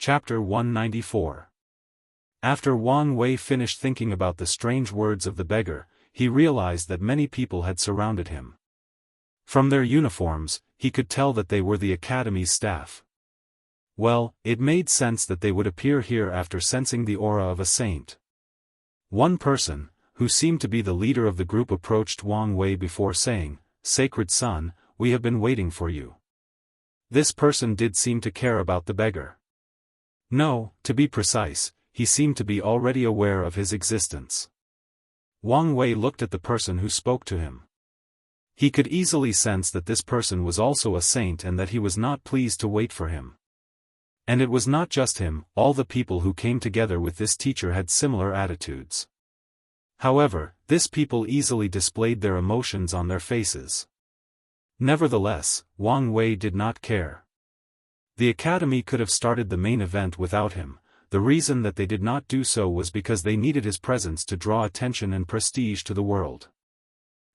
Chapter 194. After Wang Wei finished thinking about the strange words of the beggar, he realized that many people had surrounded him. From their uniforms, he could tell that they were the academy's staff. Well, it made sense that they would appear here after sensing the aura of a saint. One person, who seemed to be the leader of the group, approached Wang Wei before saying, "Sacred son, we have been waiting for you." This person did seem to care about the beggar. No, to be precise, he seemed to be already aware of his existence. Wang Wei looked at the person who spoke to him. He could easily sense that this person was also a saint and that he was not pleased to wait for him. And it was not just him, all the people who came together with this teacher had similar attitudes. However, this people easily displayed their emotions on their faces. Nevertheless, Wang Wei did not care. The academy could have started the main event without him. The reason that they did not do so was because they needed his presence to draw attention and prestige to the world.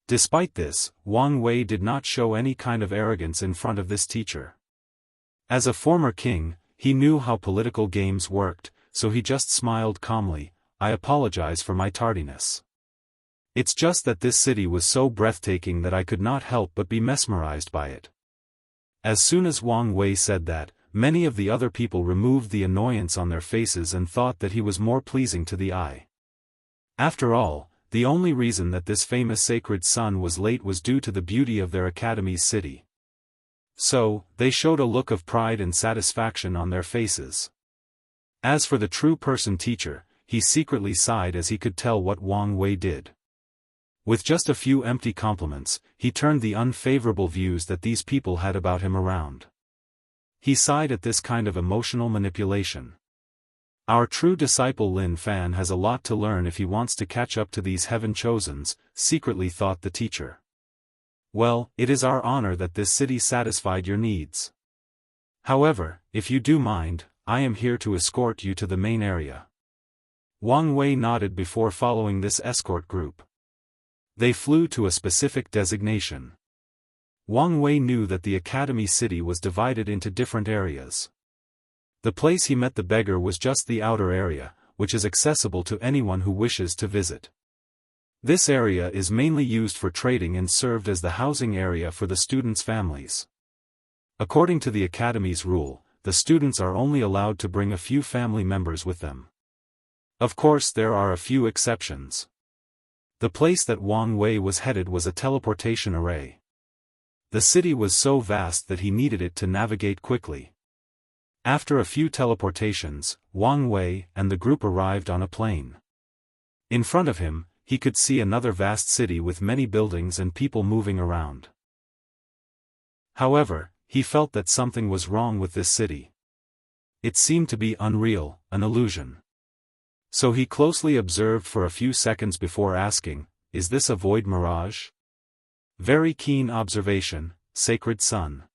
Despite this, Wang Wei did not show any kind of arrogance in front of this teacher. As a former king, he knew how political games worked, so he just smiled calmly. "I apologize for my tardiness. It's just that this city was so breathtaking that I could not help but be mesmerized by it." As soon as Wang Wei said that, many of the other people removed the annoyance on their faces and thought that he was more pleasing to the eye. After all, the only reason that this famous sacred son was late was due to the beauty of their academy's city. So, they showed a look of pride and satisfaction on their faces. As for the true person teacher, he secretly sighed as he could tell what Wang Wei did. With just a few empty compliments, he turned the unfavorable views that these people had about him around. He sighed at this kind of emotional manipulation. Our true disciple Lin Fan has a lot to learn if he wants to catch up to these heaven-chosens, secretly thought the teacher. Well, it is our honor that this city satisfied your needs. However, if you do mind, I am here to escort you to the main area. Wang Wei nodded before following this escort group. They flew to a specific designation. Wang Wei knew that the academy city was divided into different areas. The place he met the beggar was just the outer area, which is accessible to anyone who wishes to visit. This area is mainly used for trading and served as the housing area for the students' families. According to the academy's rule, the students are only allowed to bring a few family members with them. Of course, there are a few exceptions. The place that Wang Wei was headed was a teleportation array. The city was so vast that he needed it to navigate quickly. After a few teleportations, Wang Wei and the group arrived on a plain. In front of him, he could see another vast city with many buildings and people moving around. However, he felt that something was wrong with this city. It seemed to be unreal, an illusion. So he closely observed for a few seconds before asking, "Is this a void mirage?" Very keen observation, sacred son.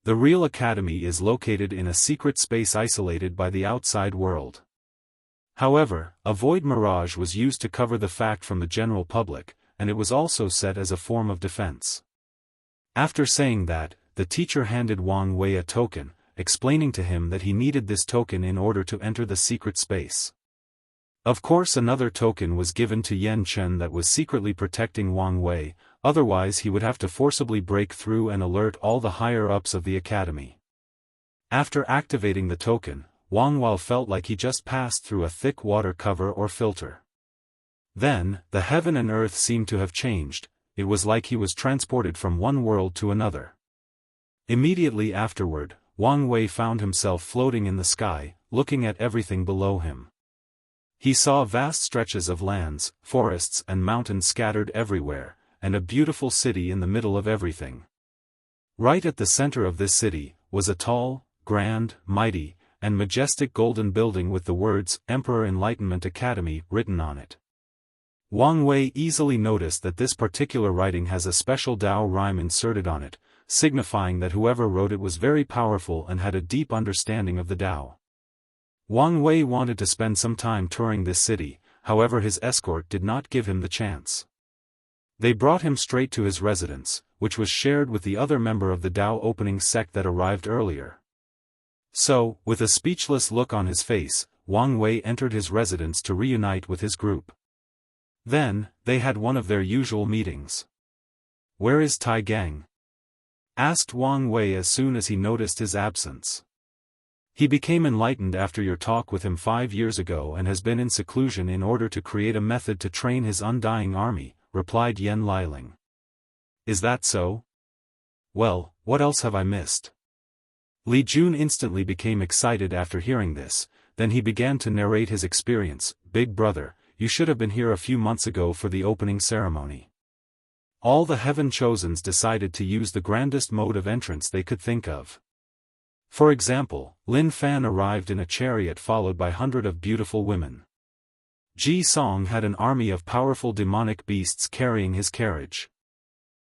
The real academy is located in a secret space isolated by the outside world. However, a void mirage was used to cover the fact from the general public, and it was also set as a form of defense. After saying that, the teacher handed Wang Wei a token, explaining to him that he needed this token in order to enter the secret space. Of course, another token was given to Yan Chen that was secretly protecting Wang Wei, otherwise he would have to forcibly break through and alert all the higher-ups of the academy. After activating the token, Wang Wei felt like he just passed through a thick water cover or filter. Then, the heaven and earth seemed to have changed. It was like he was transported from one world to another. Immediately afterward, Wang Wei found himself floating in the sky, looking at everything below him. He saw vast stretches of lands, forests and mountains scattered everywhere, and a beautiful city in the middle of everything. Right at the center of this city, was a tall, grand, mighty, and majestic golden building with the words, Emperor Enlightenment Academy, written on it. Wang Wei easily noticed that this particular writing has a special Dao rhyme inserted on it, signifying that whoever wrote it was very powerful and had a deep understanding of the Dao. Wang Wei wanted to spend some time touring this city, however his escort did not give him the chance. They brought him straight to his residence, which was shared with the other member of the Dao opening sect that arrived earlier. So, with a speechless look on his face, Wang Wei entered his residence to reunite with his group. Then, they had one of their usual meetings. "Where is Tai Gang?" asked Wang Wei as soon as he noticed his absence. "He became enlightened after your talk with him 5 years ago and has been in seclusion in order to create a method to train his undying army," replied Yan Liling. "Is that so? Well, what else have I missed?" Li Jun instantly became excited after hearing this, then he began to narrate his experience. "Big brother, you should have been here a few months ago for the opening ceremony. All the Heaven Chosens decided to use the grandest mode of entrance they could think of. For example, Lin Fan arrived in a chariot followed by hundreds of beautiful women. Ji Song had an army of powerful demonic beasts carrying his carriage.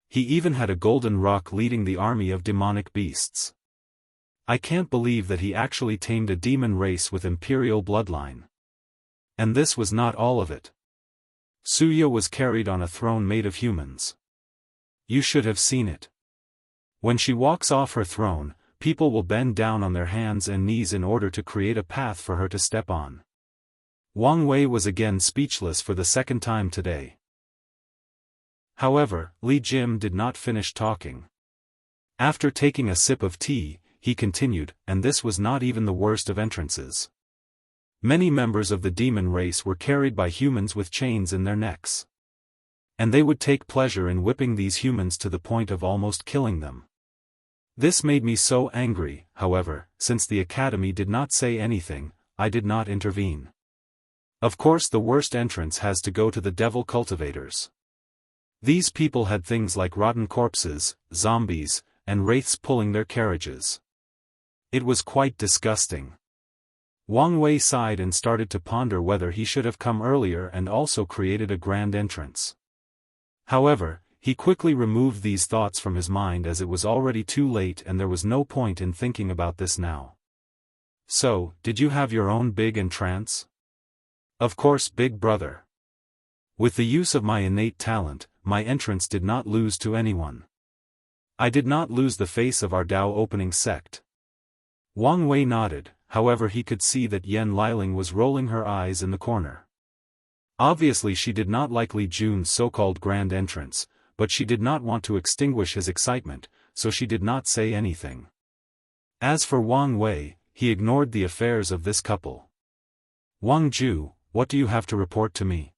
He even had a golden rock leading the army of demonic beasts. I can't believe that he actually tamed a demon race with imperial bloodline. And this was not all of it. Suya was carried on a throne made of humans. You should have seen it. When she walks off her throne, people will bend down on their hands and knees in order to create a path for her to step on." Wang Wei was again speechless for the second time today. However, Li Jim did not finish talking. After taking a sip of tea, he continued, "And this was not even the worst of entrances. Many members of the demon race were carried by humans with chains in their necks. And they would take pleasure in whipping these humans to the point of almost killing them. This made me so angry. However, since the academy did not say anything, I did not intervene. Of course, the worst entrance has to go to the devil cultivators. These people had things like rotten corpses, zombies, and wraiths pulling their carriages. It was quite disgusting." Wang Wei sighed and started to ponder whether he should have come earlier and also created a grand entrance. However, he quickly removed these thoughts from his mind as it was already too late and there was no point in thinking about this now. "So, did you have your own big entrance?" "Of course, big brother. With the use of my innate talent, my entrance did not lose to anyone. I did not lose the face of our Dao opening sect." Wang Wei nodded, however he could see that Yan Liling was rolling her eyes in the corner. Obviously she did not like Li Jun's so-called grand entrance, but she did not want to extinguish his excitement, so she did not say anything. As for Wang Wei, he ignored the affairs of this couple. "Wang Ju, what do you have to report to me?"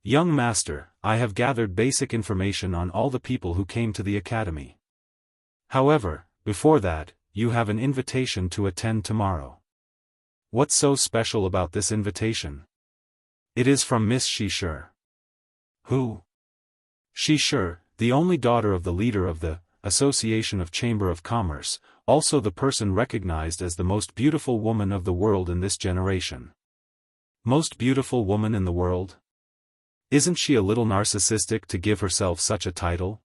"Young master, I have gathered basic information on all the people who came to the academy. However, before that, you have an invitation to attend tomorrow." "What's so special about this invitation?" "It is from Miss Shishir." "Who?" "Shishir, the only daughter of the leader of the Association of Chamber of Commerce, also the person recognized as the most beautiful woman of the world in this generation." "Most beautiful woman in the world? Isn't she a little narcissistic to give herself such a title?"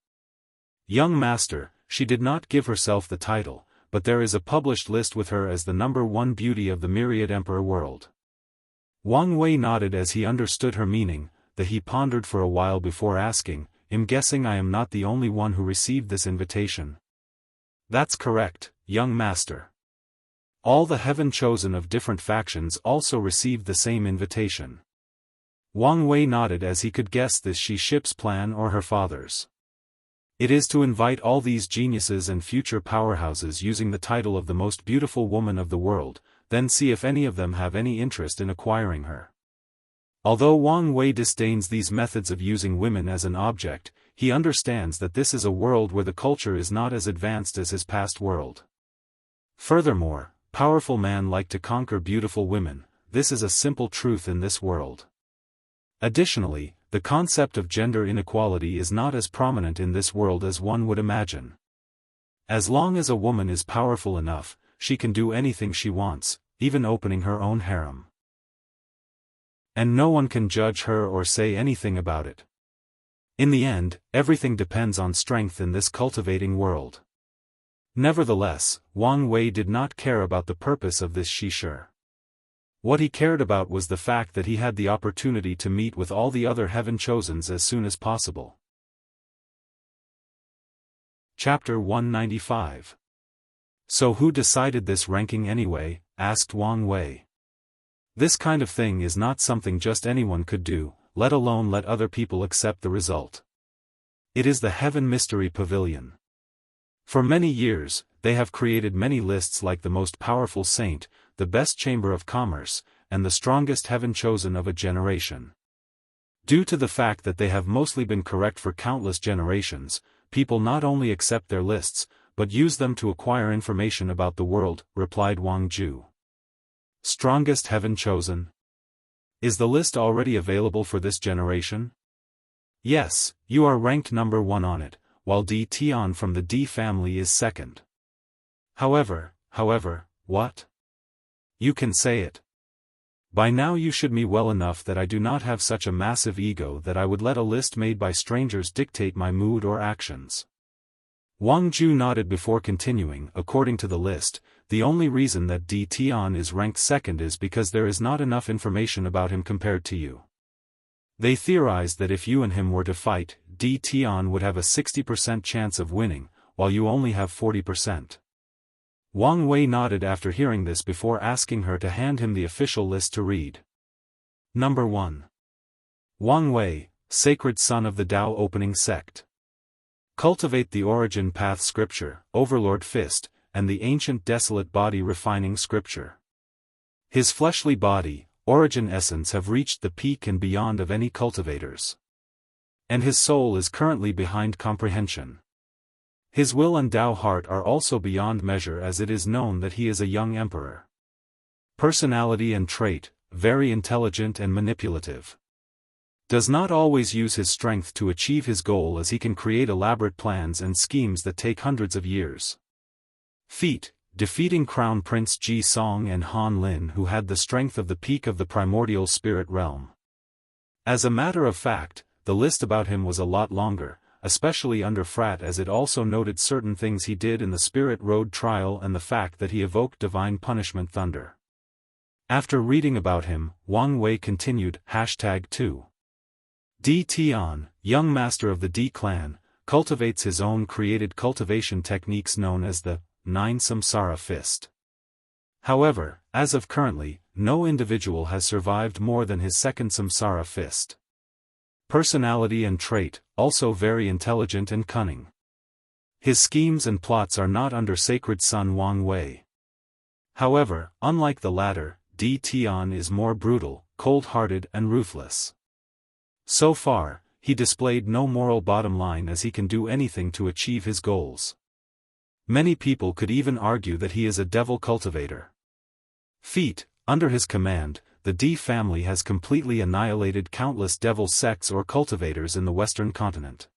"Young master, she did not give herself the title, but there is a published list with her as the #1 beauty of the myriad emperor world." Wang Wei nodded as he understood her meaning, that he pondered for a while before asking, "I'm guessing I am not the only one who received this invitation." "That's correct, young master. All the Heaven Chosen of different factions also received the same invitation." Wang Wei nodded as he could guess this ship's plan or her father's. It is to invite all these geniuses and future powerhouses using the title of the most beautiful woman of the world, then see if any of them have any interest in acquiring her. Although Wang Wei disdains these methods of using women as an object, he understands that this is a world where the culture is not as advanced as his past world. Furthermore, powerful men like to conquer beautiful women, this is a simple truth in this world. Additionally, the concept of gender inequality is not as prominent in this world as one would imagine. As long as a woman is powerful enough, she can do anything she wants, even opening her own harem. And no one can judge her or say anything about it. In the end, everything depends on strength in this cultivating world. Nevertheless, Wang Wei did not care about the purpose of this Shishir. What he cared about was the fact that he had the opportunity to meet with all the other Heaven Chosens as soon as possible. Chapter 195. So who decided this ranking anyway? Asked Wang Wei. This kind of thing is not something just anyone could do, let alone let other people accept the result. It is the Heaven Mystery Pavilion. For many years, they have created many lists like the most powerful saint, the best chamber of commerce, and the strongest heaven chosen of a generation. Due to the fact that they have mostly been correct for countless generations, people not only accept their lists, but use them to acquire information about the world, replied Wang Ju. Strongest heaven chosen? Is the list already available for this generation? Yes, you are ranked number 1 on it, while D Tian from the D family is second. However, what? You can say it. By now you should me well enough that I do not have such a massive ego that I would let a list made by strangers dictate my mood or actions. Wang Ju nodded before continuing. According to the list, the only reason that D Tian is ranked second is because there is not enough information about him compared to you. They theorized that if you and him were to fight, D Tian would have a 60% chance of winning, while you only have 40%. Wang Wei nodded after hearing this before asking her to hand him the official list to read. Number 1. Wang Wei, Sacred Son of the Dao Opening Sect. Cultivate the Origin Path Scripture, Overlord Fist, and the Ancient Desolate Body Refining Scripture. His fleshly body, origin essence have reached the peak and beyond of any cultivators. And his soul is currently behind comprehension. His will and Tao heart are also beyond measure, as it is known that he is a young emperor. Personality and trait, very intelligent and manipulative. Does not always use his strength to achieve his goal, as he can create elaborate plans and schemes that take hundreds of years. Feat, defeating Crown Prince Ji Song and Han Lin, who had the strength of the peak of the primordial spirit realm. As a matter of fact, the list about him was a lot longer, especially under Frat, as it also noted certain things he did in the Spirit Road trial and the fact that he evoked divine punishment thunder. After reading about him, Wang Wei continued, #2. D Tian, young master of the D clan, cultivates his own created cultivation techniques known as the 9 Samsara Fist. However, as of currently, no individual has survived more than his second Samsara Fist. Personality and trait, also very intelligent and cunning. His schemes and plots are not under Sacred Son Wang Wei. However, unlike the latter, D Tian is more brutal, cold-hearted and ruthless. So far, he displayed no moral bottom line, as he can do anything to achieve his goals. Many people could even argue that he is a devil cultivator. Feat, under his command, the D family has completely annihilated countless devil sects or cultivators in the Western continent.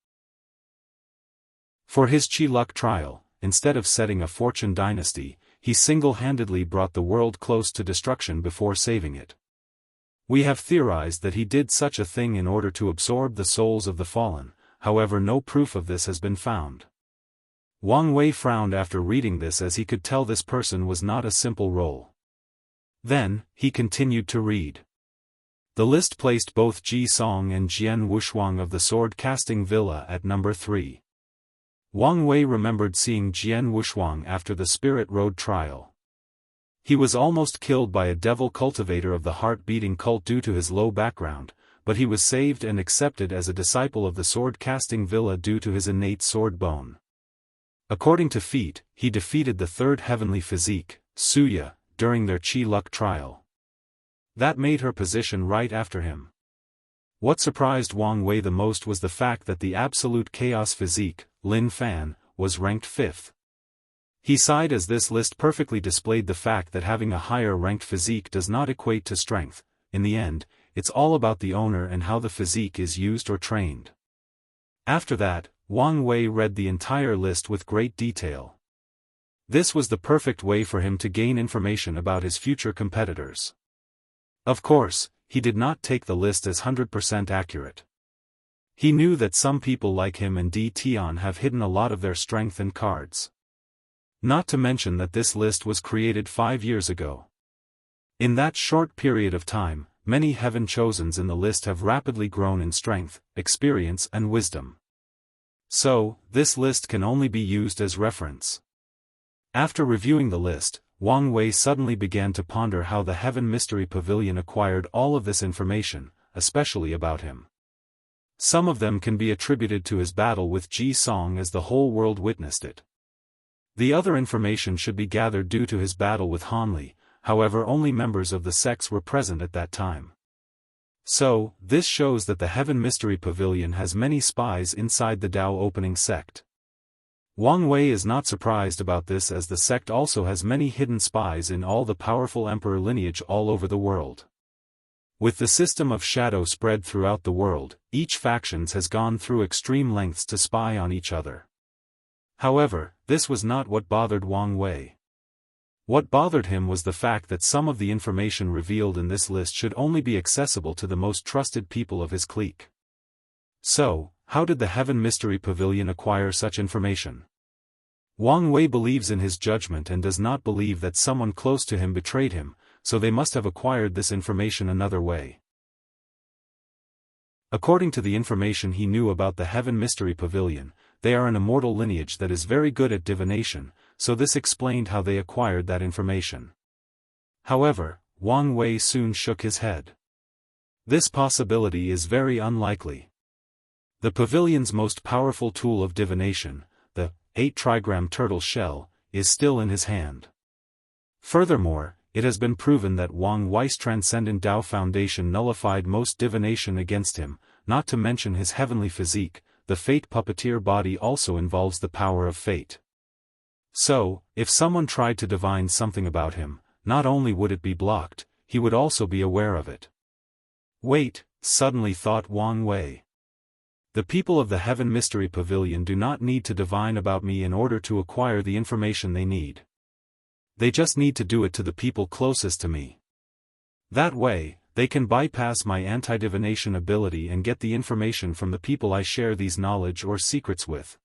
For his Chi Luck trial, instead of setting a fortune dynasty, he single-handedly brought the world close to destruction before saving it. We have theorized that he did such a thing in order to absorb the souls of the fallen, however no proof of this has been found. Wang Wei frowned after reading this, as he could tell this person was not a simple role. Then, he continued to read. The list placed both Ji Song and Jian Wushuang of the sword-casting villa at number 3. Wang Wei remembered seeing Jian Wushuang after the Spirit Road trial. He was almost killed by a devil cultivator of the heart-beating cult due to his low background, but he was saved and accepted as a disciple of the sword-casting villa due to his innate sword bone. According to Feat, he defeated the third heavenly physique, Suya, during their Chi Luck trial. That made her position right after him. What surprised Wang Wei the most was the fact that the absolute chaos physique, Lin Fan, was ranked 5th. He sighed, as this list perfectly displayed the fact that having a higher ranked physique does not equate to strength. In the end, it's all about the owner and how the physique is used or trained. After that, Wang Wei read the entire list with great detail. This was the perfect way for him to gain information about his future competitors. Of course, he did not take the list as 100% accurate. He knew that some people like him and D Tian have hidden a lot of their strength in cards. Not to mention that this list was created 5 years ago. In that short period of time, many heaven chosens in the list have rapidly grown in strength, experience and wisdom. So, this list can only be used as reference. After reviewing the list, Wang Wei suddenly began to ponder how the Heaven Mystery Pavilion acquired all of this information, especially about him. Some of them can be attributed to his battle with Ji Song as the whole world witnessed it. The other information should be gathered due to his battle with Hanli, however only members of the sects were present at that time. So, this shows that the Heaven Mystery Pavilion has many spies inside the Dao opening sect. Wang Wei is not surprised about this as the sect also has many hidden spies in all the powerful emperor lineage all over the world. With the system of shadow spread throughout the world, each faction has gone through extreme lengths to spy on each other. However, this was not what bothered Wang Wei. What bothered him was the fact that some of the information revealed in this list should only be accessible to the most trusted people of his clique. So, how did the Heaven Mystery Pavilion acquire such information? Wang Wei believes in his judgment and does not believe that someone close to him betrayed him, so they must have acquired this information another way. According to the information he knew about the Heaven Mystery Pavilion, they are an immortal lineage that is very good at divination, so this explained how they acquired that information. However, Wang Wei soon shook his head. This possibility is very unlikely. The pavilion's most powerful tool of divination, the 8-trigram turtle shell, is still in his hand. Furthermore, it has been proven that Wang Wei's Transcendent Dao Foundation nullified most divination against him, not to mention his heavenly physique. The Fate Puppeteer body also involves the power of fate. So, if someone tried to divine something about him, not only would it be blocked, he would also be aware of it. Wait, suddenly thought Wang Wei. The people of the Heaven Mystery Pavilion do not need to divine about me in order to acquire the information they need. They just need to do it to the people closest to me. That way, they can bypass my anti-divination ability and get the information from the people I share these knowledge or secrets with.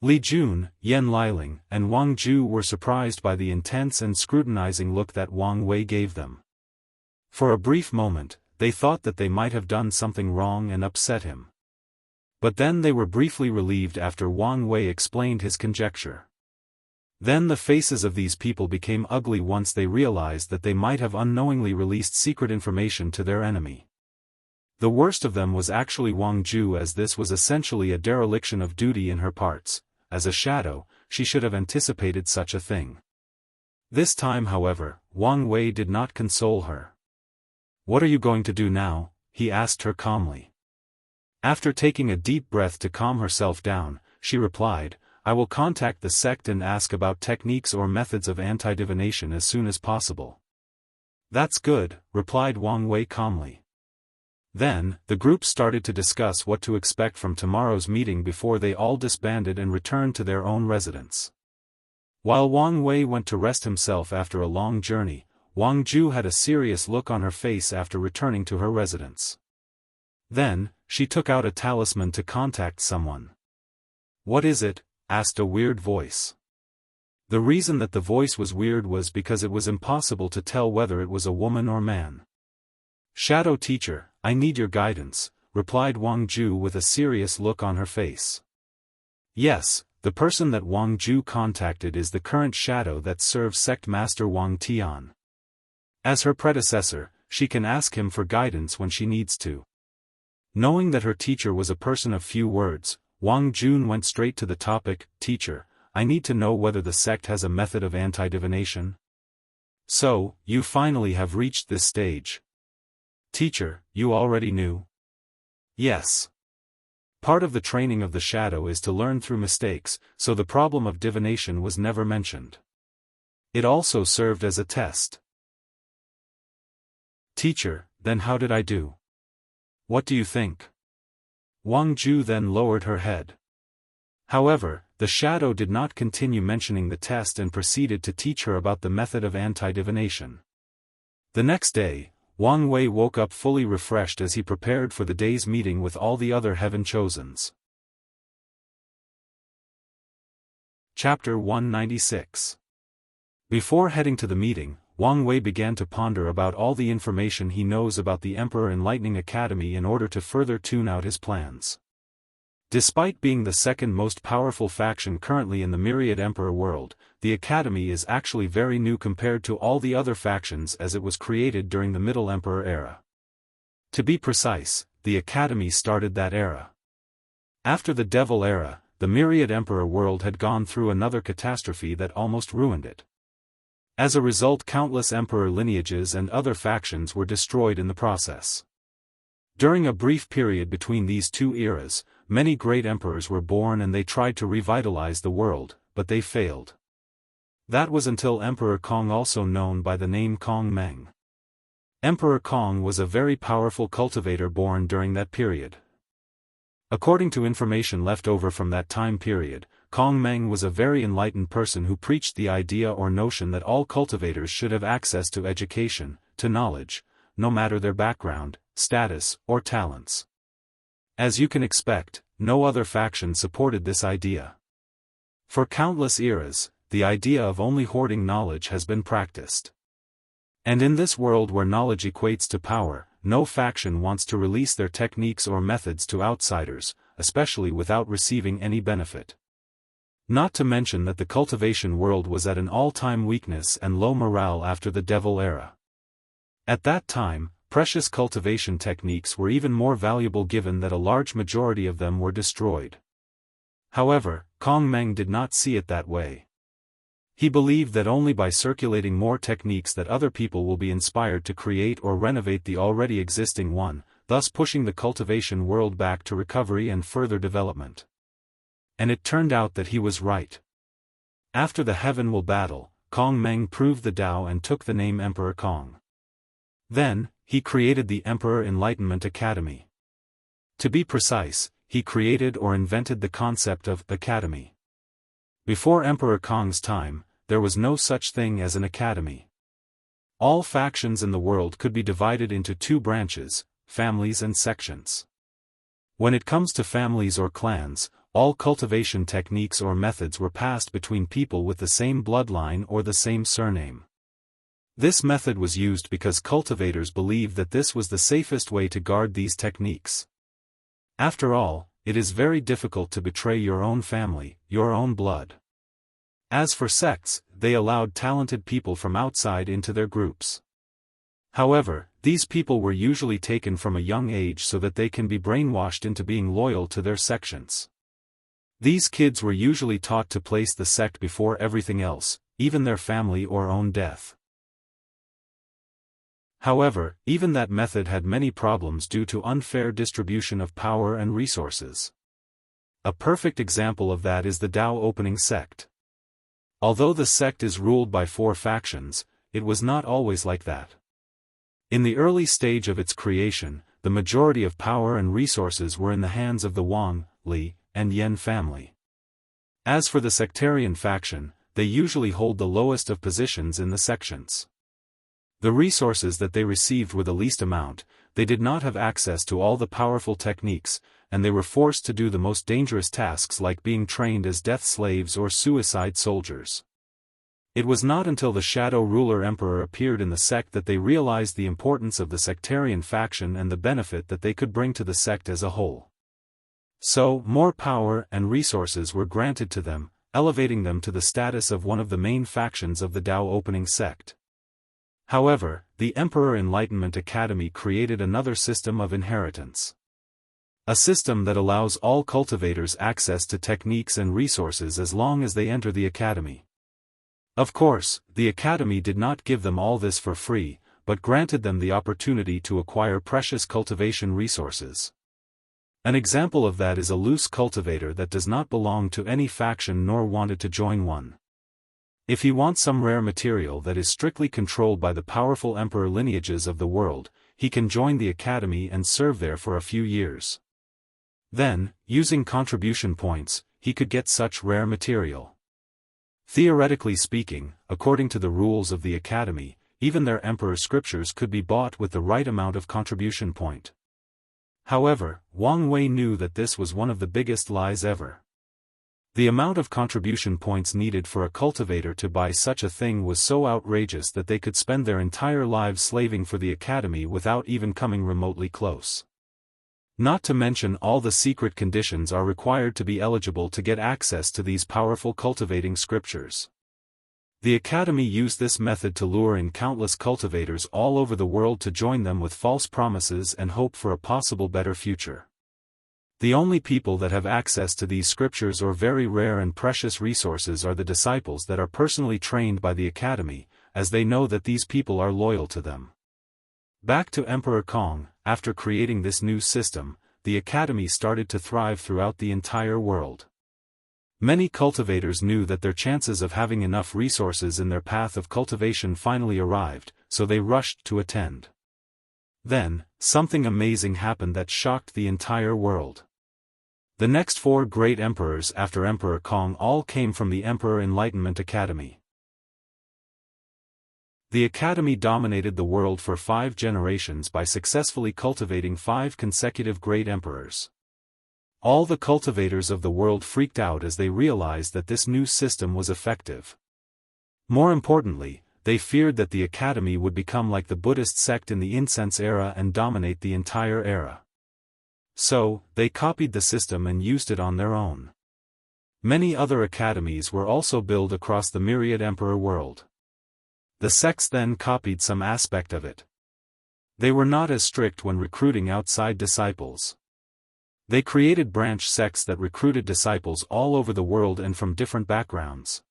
Li Jun, Yan Liling, and Wang Ju were surprised by the intense and scrutinizing look that Wang Wei gave them. For a brief moment, they thought that they might have done something wrong and upset him. But then they were briefly relieved after Wang Wei explained his conjecture. Then the faces of these people became ugly once they realized that they might have unknowingly released secret information to their enemy. The worst of them was actually Wang Ju, as this was essentially a dereliction of duty in her parts. As a shadow, she should have anticipated such a thing. This time, however, Wang Wei did not console her. "What are you going to do now?" he asked her calmly. After taking a deep breath to calm herself down, she replied, "I will contact the sect and ask about techniques or methods of anti-divination as soon as possible." "That's good," replied Wang Wei calmly. Then, the group started to discuss what to expect from tomorrow's meeting before they all disbanded and returned to their own residence. While Wang Wei went to rest himself after a long journey, Wang Ju had a serious look on her face after returning to her residence. Then, she took out a talisman to contact someone. "What is it?" asked a weird voice. The reason that the voice was weird was because it was impossible to tell whether it was a woman or man. "Shadow Teacher, I need your guidance," replied Wang Ju with a serious look on her face. Yes, the person that Wang Ju contacted is the current shadow that serves Sect Master Wang Tian. As her predecessor, she can ask him for guidance when she needs to. Knowing that her teacher was a person of few words, Wang Jun went straight to the topic. "Teacher, I need to know whether the sect has a method of anti-divination." "So, you finally have reached this stage." "Teacher, you already knew?" "Yes. Part of the training of the shadow is to learn through mistakes, so the problem of divination was never mentioned. It also served as a test." "Teacher, then how did I do? What do you think?" Wang Ju then lowered her head. However, the shadow did not continue mentioning the test and proceeded to teach her about the method of anti-divination. The next day, Wang Wei woke up fully refreshed as he prepared for the day's meeting with all the other Heaven Chosens. Chapter 196. Before heading to the meeting, Wang Wei began to ponder about all the information he knows about the Emperor Enlightening Academy in order to further tune out his plans. Despite being the second most powerful faction currently in the Myriad Emperor world, the Academy is actually very new compared to all the other factions as it was created during the Middle Emperor era. To be precise, the Academy started that era. After the Devil era, the Myriad Emperor world had gone through another catastrophe that almost ruined it. As a result, countless emperor lineages and other factions were destroyed in the process. During a brief period between these two eras, many great emperors were born and they tried to revitalize the world, but they failed. That was until Emperor Kong, also known by the name Kong Meng. Emperor Kong was a very powerful cultivator born during that period. According to information left over from that time period, Kong Meng was a very enlightened person who preached the idea or notion that all cultivators should have access to education, to knowledge, no matter their background, status, or talents. As you can expect, no other faction supported this idea. For countless eras, the idea of only hoarding knowledge has been practiced. And in this world where knowledge equates to power, no faction wants to release their techniques or methods to outsiders, especially without receiving any benefit. Not to mention that the cultivation world was at an all-time weakness and low morale after the Devil era. At that time, precious cultivation techniques were even more valuable given that a large majority of them were destroyed. However, Kong Meng did not see it that way. He believed that only by circulating more techniques that other people will be inspired to create or renovate the already existing one, thus pushing the cultivation world back to recovery and further development. And it turned out that he was right. After the Heavenwell battle, Kong Meng proved the Tao and took the name Emperor Kong. Then, he created the Emperor Enlightenment Academy. To be precise, he created or invented the concept of academy. Before Emperor Kong's time, there was no such thing as an academy. All factions in the world could be divided into two branches, families and sections. When it comes to families or clans, all cultivation techniques or methods were passed between people with the same bloodline or the same surname. This method was used because cultivators believed that this was the safest way to guard these techniques. After all, it is very difficult to betray your own family, your own blood. As for sects, they allowed talented people from outside into their groups. However, these people were usually taken from a young age so that they can be brainwashed into being loyal to their sections. These kids were usually taught to place the sect before everything else, even their family or own death. However, even that method had many problems due to unfair distribution of power and resources. A perfect example of that is the Dao opening sect. Although the sect is ruled by 4 factions, it was not always like that. In the early stage of its creation, the majority of power and resources were in the hands of the Wang, Li, and Yan family. As for the sectarian faction, they usually hold the lowest of positions in the sections. The resources that they received were the least amount, they did not have access to all the powerful techniques, and they were forced to do the most dangerous tasks like being trained as death slaves or suicide soldiers. It was not until the Shadow Ruler Emperor appeared in the sect that they realized the importance of the sectarian faction and the benefit that they could bring to the sect as a whole. So, more power and resources were granted to them, elevating them to the status of one of the main factions of the Dao opening sect. However, the Emperor Enlightenment Academy created another system of inheritance. A system that allows all cultivators access to techniques and resources as long as they enter the academy. Of course, the academy did not give them all this for free, but granted them the opportunity to acquire precious cultivation resources. An example of that is a loose cultivator that does not belong to any faction nor wanted to join one. If he wants some rare material that is strictly controlled by the powerful emperor lineages of the world, he can join the academy and serve there for a few years. Then, using contribution points, he could get such rare material. Theoretically speaking, according to the rules of the academy, even their emperor scriptures could be bought with the right amount of contribution point. However, Wang Wei knew that this was one of the biggest lies ever. The amount of contribution points needed for a cultivator to buy such a thing was so outrageous that they could spend their entire lives slaving for the academy without even coming remotely close. Not to mention all the secret conditions are required to be eligible to get access to these powerful cultivating scriptures. The Academy used this method to lure in countless cultivators all over the world to join them with false promises and hope for a possible better future. The only people that have access to these scriptures or very rare and precious resources are the disciples that are personally trained by the Academy, as they know that these people are loyal to them. Back to Emperor Kong, after creating this new system, the Academy started to thrive throughout the entire world. Many cultivators knew that their chances of having enough resources in their path of cultivation finally arrived, so they rushed to attend. Then, something amazing happened that shocked the entire world. The next 4 great emperors after Emperor Kong all came from the Emperor Enlightenment Academy. The Academy dominated the world for 5 generations by successfully cultivating 5 consecutive great emperors. All the cultivators of the world freaked out as they realized that this new system was effective. More importantly, they feared that the Academy would become like the Buddhist sect in the incense era and dominate the entire era. So, they copied the system and used it on their own. Many other academies were also built across the myriad emperor world. The sects then copied some aspect of it. They were not as strict when recruiting outside disciples. They created branch sects that recruited disciples all over the world and from different backgrounds.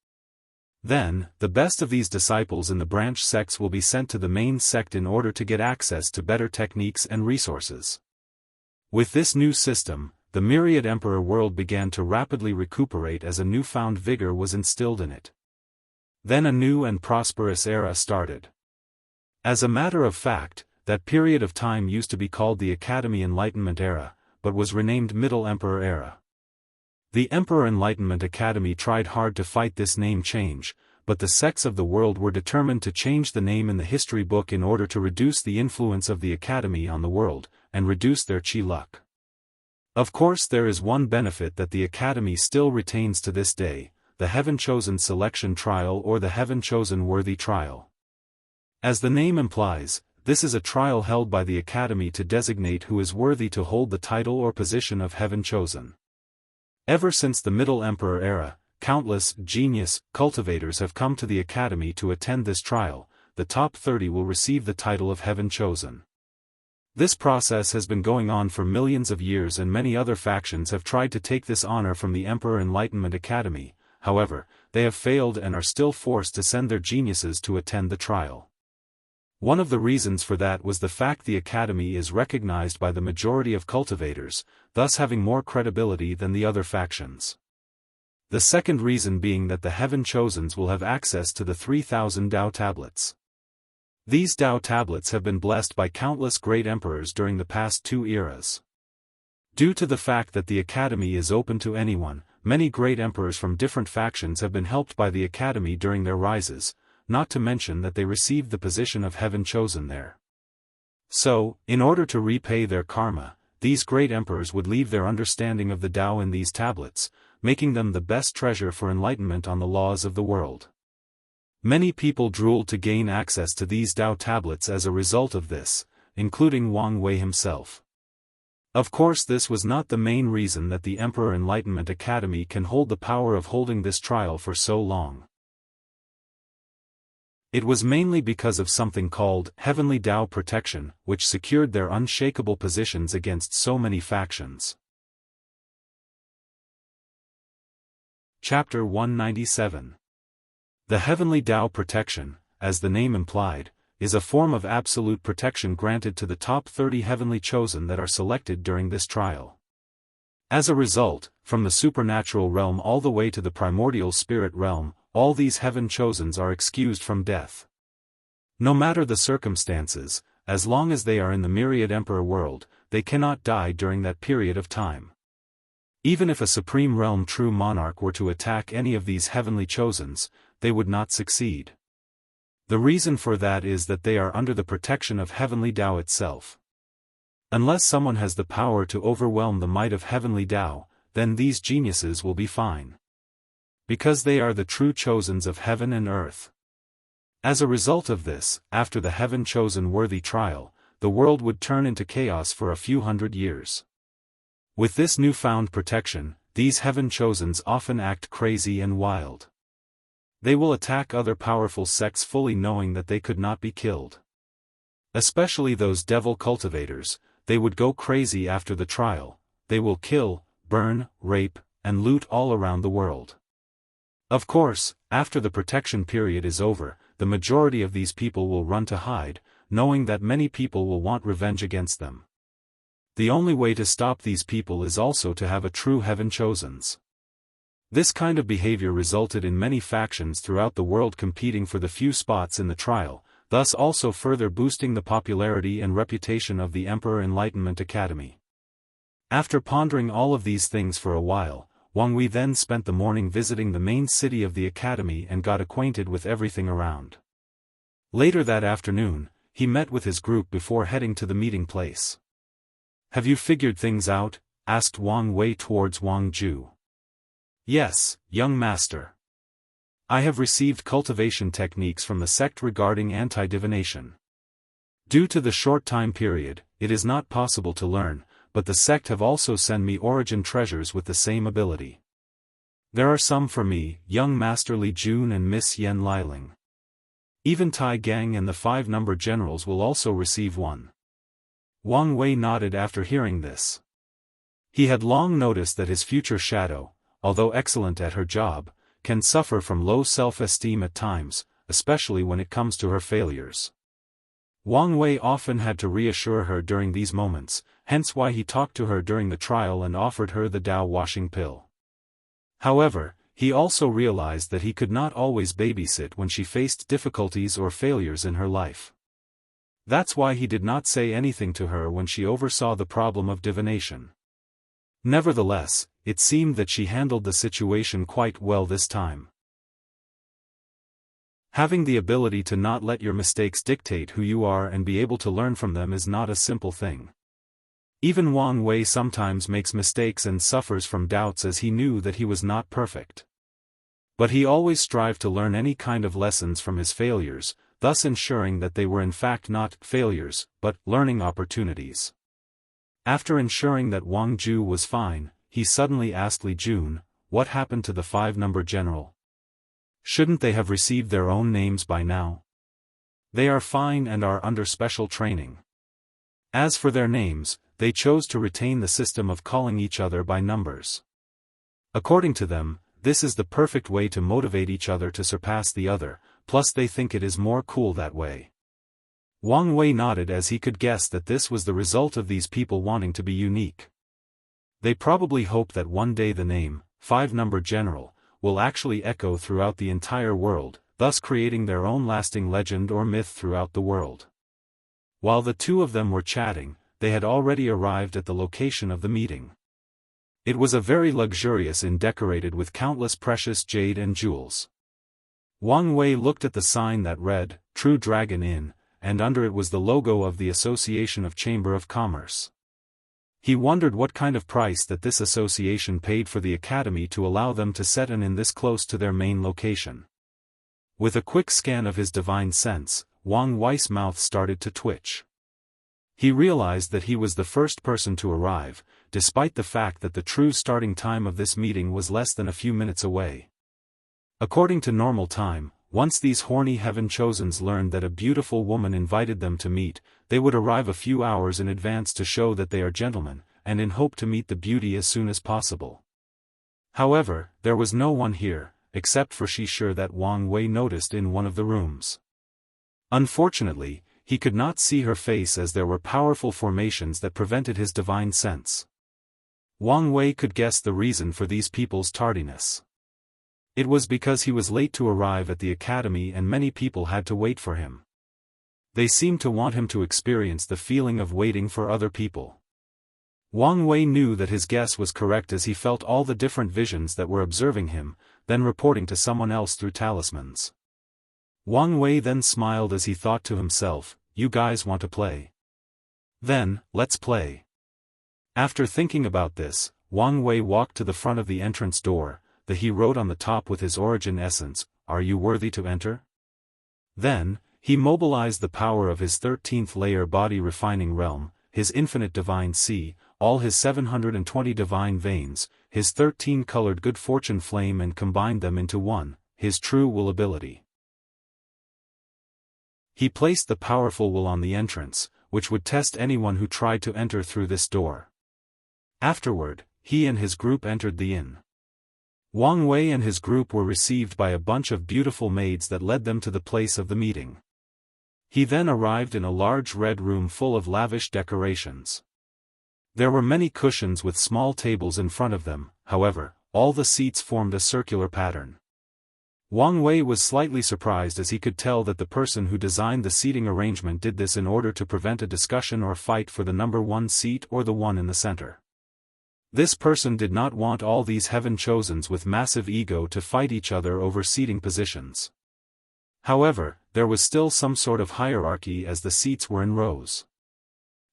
Then, the best of these disciples in the branch sects will be sent to the main sect in order to get access to better techniques and resources. With this new system, the myriad emperor world began to rapidly recuperate as a newfound vigor was instilled in it. Then a new and prosperous era started. As a matter of fact, that period of time used to be called the Academy Enlightenment Era, but was renamed Middle Emperor Era. The Emperor Enlightenment Academy tried hard to fight this name change, but the sects of the world were determined to change the name in the history book in order to reduce the influence of the Academy on the world, and reduce their chi luck. Of course, there is one benefit that the Academy still retains to this day: the Heaven-Chosen Selection Trial or the Heaven-Chosen Worthy Trial. As the name implies, this is a trial held by the Academy to designate who is worthy to hold the title or position of Heaven-Chosen. Ever since the Middle Emperor era, countless genius cultivators have come to the Academy to attend this trial. The top 30 will receive the title of Heaven-Chosen. This process has been going on for millions of years, and many other factions have tried to take this honor from the Emperor Enlightenment Academy. However, they have failed and are still forced to send their geniuses to attend the trial. One of the reasons for that was the fact the Academy is recognized by the majority of cultivators, thus having more credibility than the other factions. The second reason being that the Heaven-Chosens will have access to the 3,000 Dao tablets. These Dao tablets have been blessed by countless great emperors during the past 2 eras. Due to the fact that the Academy is open to anyone, many great emperors from different factions have been helped by the Academy during their rises, not to mention that they received the position of Heaven-Chosen there. So, in order to repay their karma, these great emperors would leave their understanding of the Tao in these tablets, making them the best treasure for enlightenment on the laws of the world. Many people drooled to gain access to these Tao tablets as a result of this, including Wang Wei himself. Of course, this was not the main reason that the Emperor Enlightenment Academy can hold the power of holding this trial for so long. It was mainly because of something called Heavenly Tao Protection, which secured their unshakable positions against so many factions. Chapter 197. The Heavenly Tao Protection, as the name implied, is a form of absolute protection granted to the top 30 heavenly chosen that are selected during this trial. As a result, from the supernatural realm all the way to the primordial spirit realm, all these heaven chosens are excused from death. No matter the circumstances, as long as they are in the myriad emperor world, they cannot die during that period of time. Even if a supreme realm true monarch were to attack any of these heavenly chosens, they would not succeed. The reason for that is that they are under the protection of Heavenly Tao itself. Unless someone has the power to overwhelm the might of Heavenly Tao, then these geniuses will be fine. Because they are the true chosens of heaven and earth. As a result of this, after the heaven-chosen worthy trial, the world would turn into chaos for a few hundred years. With this newfound protection, these heaven-chosens often act crazy and wild. They will attack other powerful sects fully knowing that they could not be killed. Especially those devil cultivators, they would go crazy after the trial. They will kill, burn, rape, and loot all around the world. Of course, after the protection period is over, the majority of these people will run to hide, knowing that many people will want revenge against them. The only way to stop these people is also to have a true heaven-chosens. This kind of behavior resulted in many factions throughout the world competing for the few spots in the trial, thus also further boosting the popularity and reputation of the Emperor Enlightenment Academy. After pondering all of these things for a while, Wang Wei then spent the morning visiting the main city of the academy and got acquainted with everything around. Later that afternoon, he met with his group before heading to the meeting place. "Have you figured things out?" asked Wang Wei towards Wang Ju. "Yes, young master. I have received cultivation techniques from the sect regarding anti-divination. Due to the short time period, it is not possible to learn, but the sect have also sent me origin treasures with the same ability. There are some for me, young master Li Jun and Miss Yen Liling. Even Tai Gang and the 5-number generals will also receive one." Wang Wei nodded after hearing this. He had long noticed that his future shadow, although excellent at her job, can suffer from low self-esteem at times, especially when it comes to her failures. Wang Wei often had to reassure her during these moments, hence why he talked to her during the trial and offered her the Dao washing pill. However, he also realized that he could not always babysit when she faced difficulties or failures in her life. That's why he did not say anything to her when she oversaw the problem of divination. Nevertheless, it seemed that she handled the situation quite well this time. Having the ability to not let your mistakes dictate who you are and be able to learn from them is not a simple thing. Even Wang Wei sometimes makes mistakes and suffers from doubts as he knew that he was not perfect. But he always strived to learn any kind of lessons from his failures, thus ensuring that they were in fact not failures, but learning opportunities. After ensuring that Wang Ju was fine, he suddenly asked Li Jun, "What happened to the 5-number general? Shouldn't they have received their own names by now? They are fine and are under special training." As for their names, they chose to retain the system of calling each other by numbers. According to them, this is the perfect way to motivate each other to surpass the other, plus they think it is more cool that way. Wang Wei nodded as he could guess that this was the result of these people wanting to be unique. They probably hope that one day the name, 5-number general, will actually echo throughout the entire world, thus creating their own lasting legend or myth throughout the world. While the two of them were chatting, they had already arrived at the location of the meeting. It was a very luxurious inn decorated with countless precious jade and jewels. Wang Wei looked at the sign that read, "True Dragon Inn," and under it was the logo of the Association of Chamber of Commerce. He wondered what kind of price that this association paid for the academy to allow them to set an inn this close to their main location. With a quick scan of his divine sense, Wang Wei's mouth started to twitch. He realized that he was the first person to arrive, despite the fact that the true starting time of this meeting was less than a few minutes away. According to normal time, once these horny heaven-chosens learned that a beautiful woman invited them to meet, they would arrive a few hours in advance to show that they are gentlemen, and in hope to meet the beauty as soon as possible. However, there was no one here, except for she sure that Wang Wei noticed in one of the rooms. Unfortunately, he could not see her face as there were powerful formations that prevented his divine sense. Wang Wei could guess the reason for these people's tardiness. It was because he was late to arrive at the academy and many people had to wait for him. They seemed to want him to experience the feeling of waiting for other people. Wang Wei knew that his guess was correct as he felt all the different visions that were observing him, then reporting to someone else through talismans. Wang Wei then smiled as he thought to himself, "You guys want to play? Then, let's play." After thinking about this, Wang Wei walked to the front of the entrance door, that he wrote on the top with his origin essence, "Are you worthy to enter?" Then, he mobilized the power of his 13th layer body refining realm, his infinite divine C, all his 720 divine veins, his 13-colored good fortune flame, and combined them into one, his true will ability. He placed the powerful will on the entrance, which would test anyone who tried to enter through this door. Afterward, he and his group entered the inn. Wang Wei and his group were received by a bunch of beautiful maids that led them to the place of the meeting. He then arrived in a large red room full of lavish decorations. There were many cushions with small tables in front of them, however, all the seats formed a circular pattern. Wang Wei was slightly surprised as he could tell that the person who designed the seating arrangement did this in order to prevent a discussion or fight for the number one seat or the one in the center. This person did not want all these heaven-chosens with massive ego to fight each other over seating positions. However, there was still some sort of hierarchy as the seats were in rows.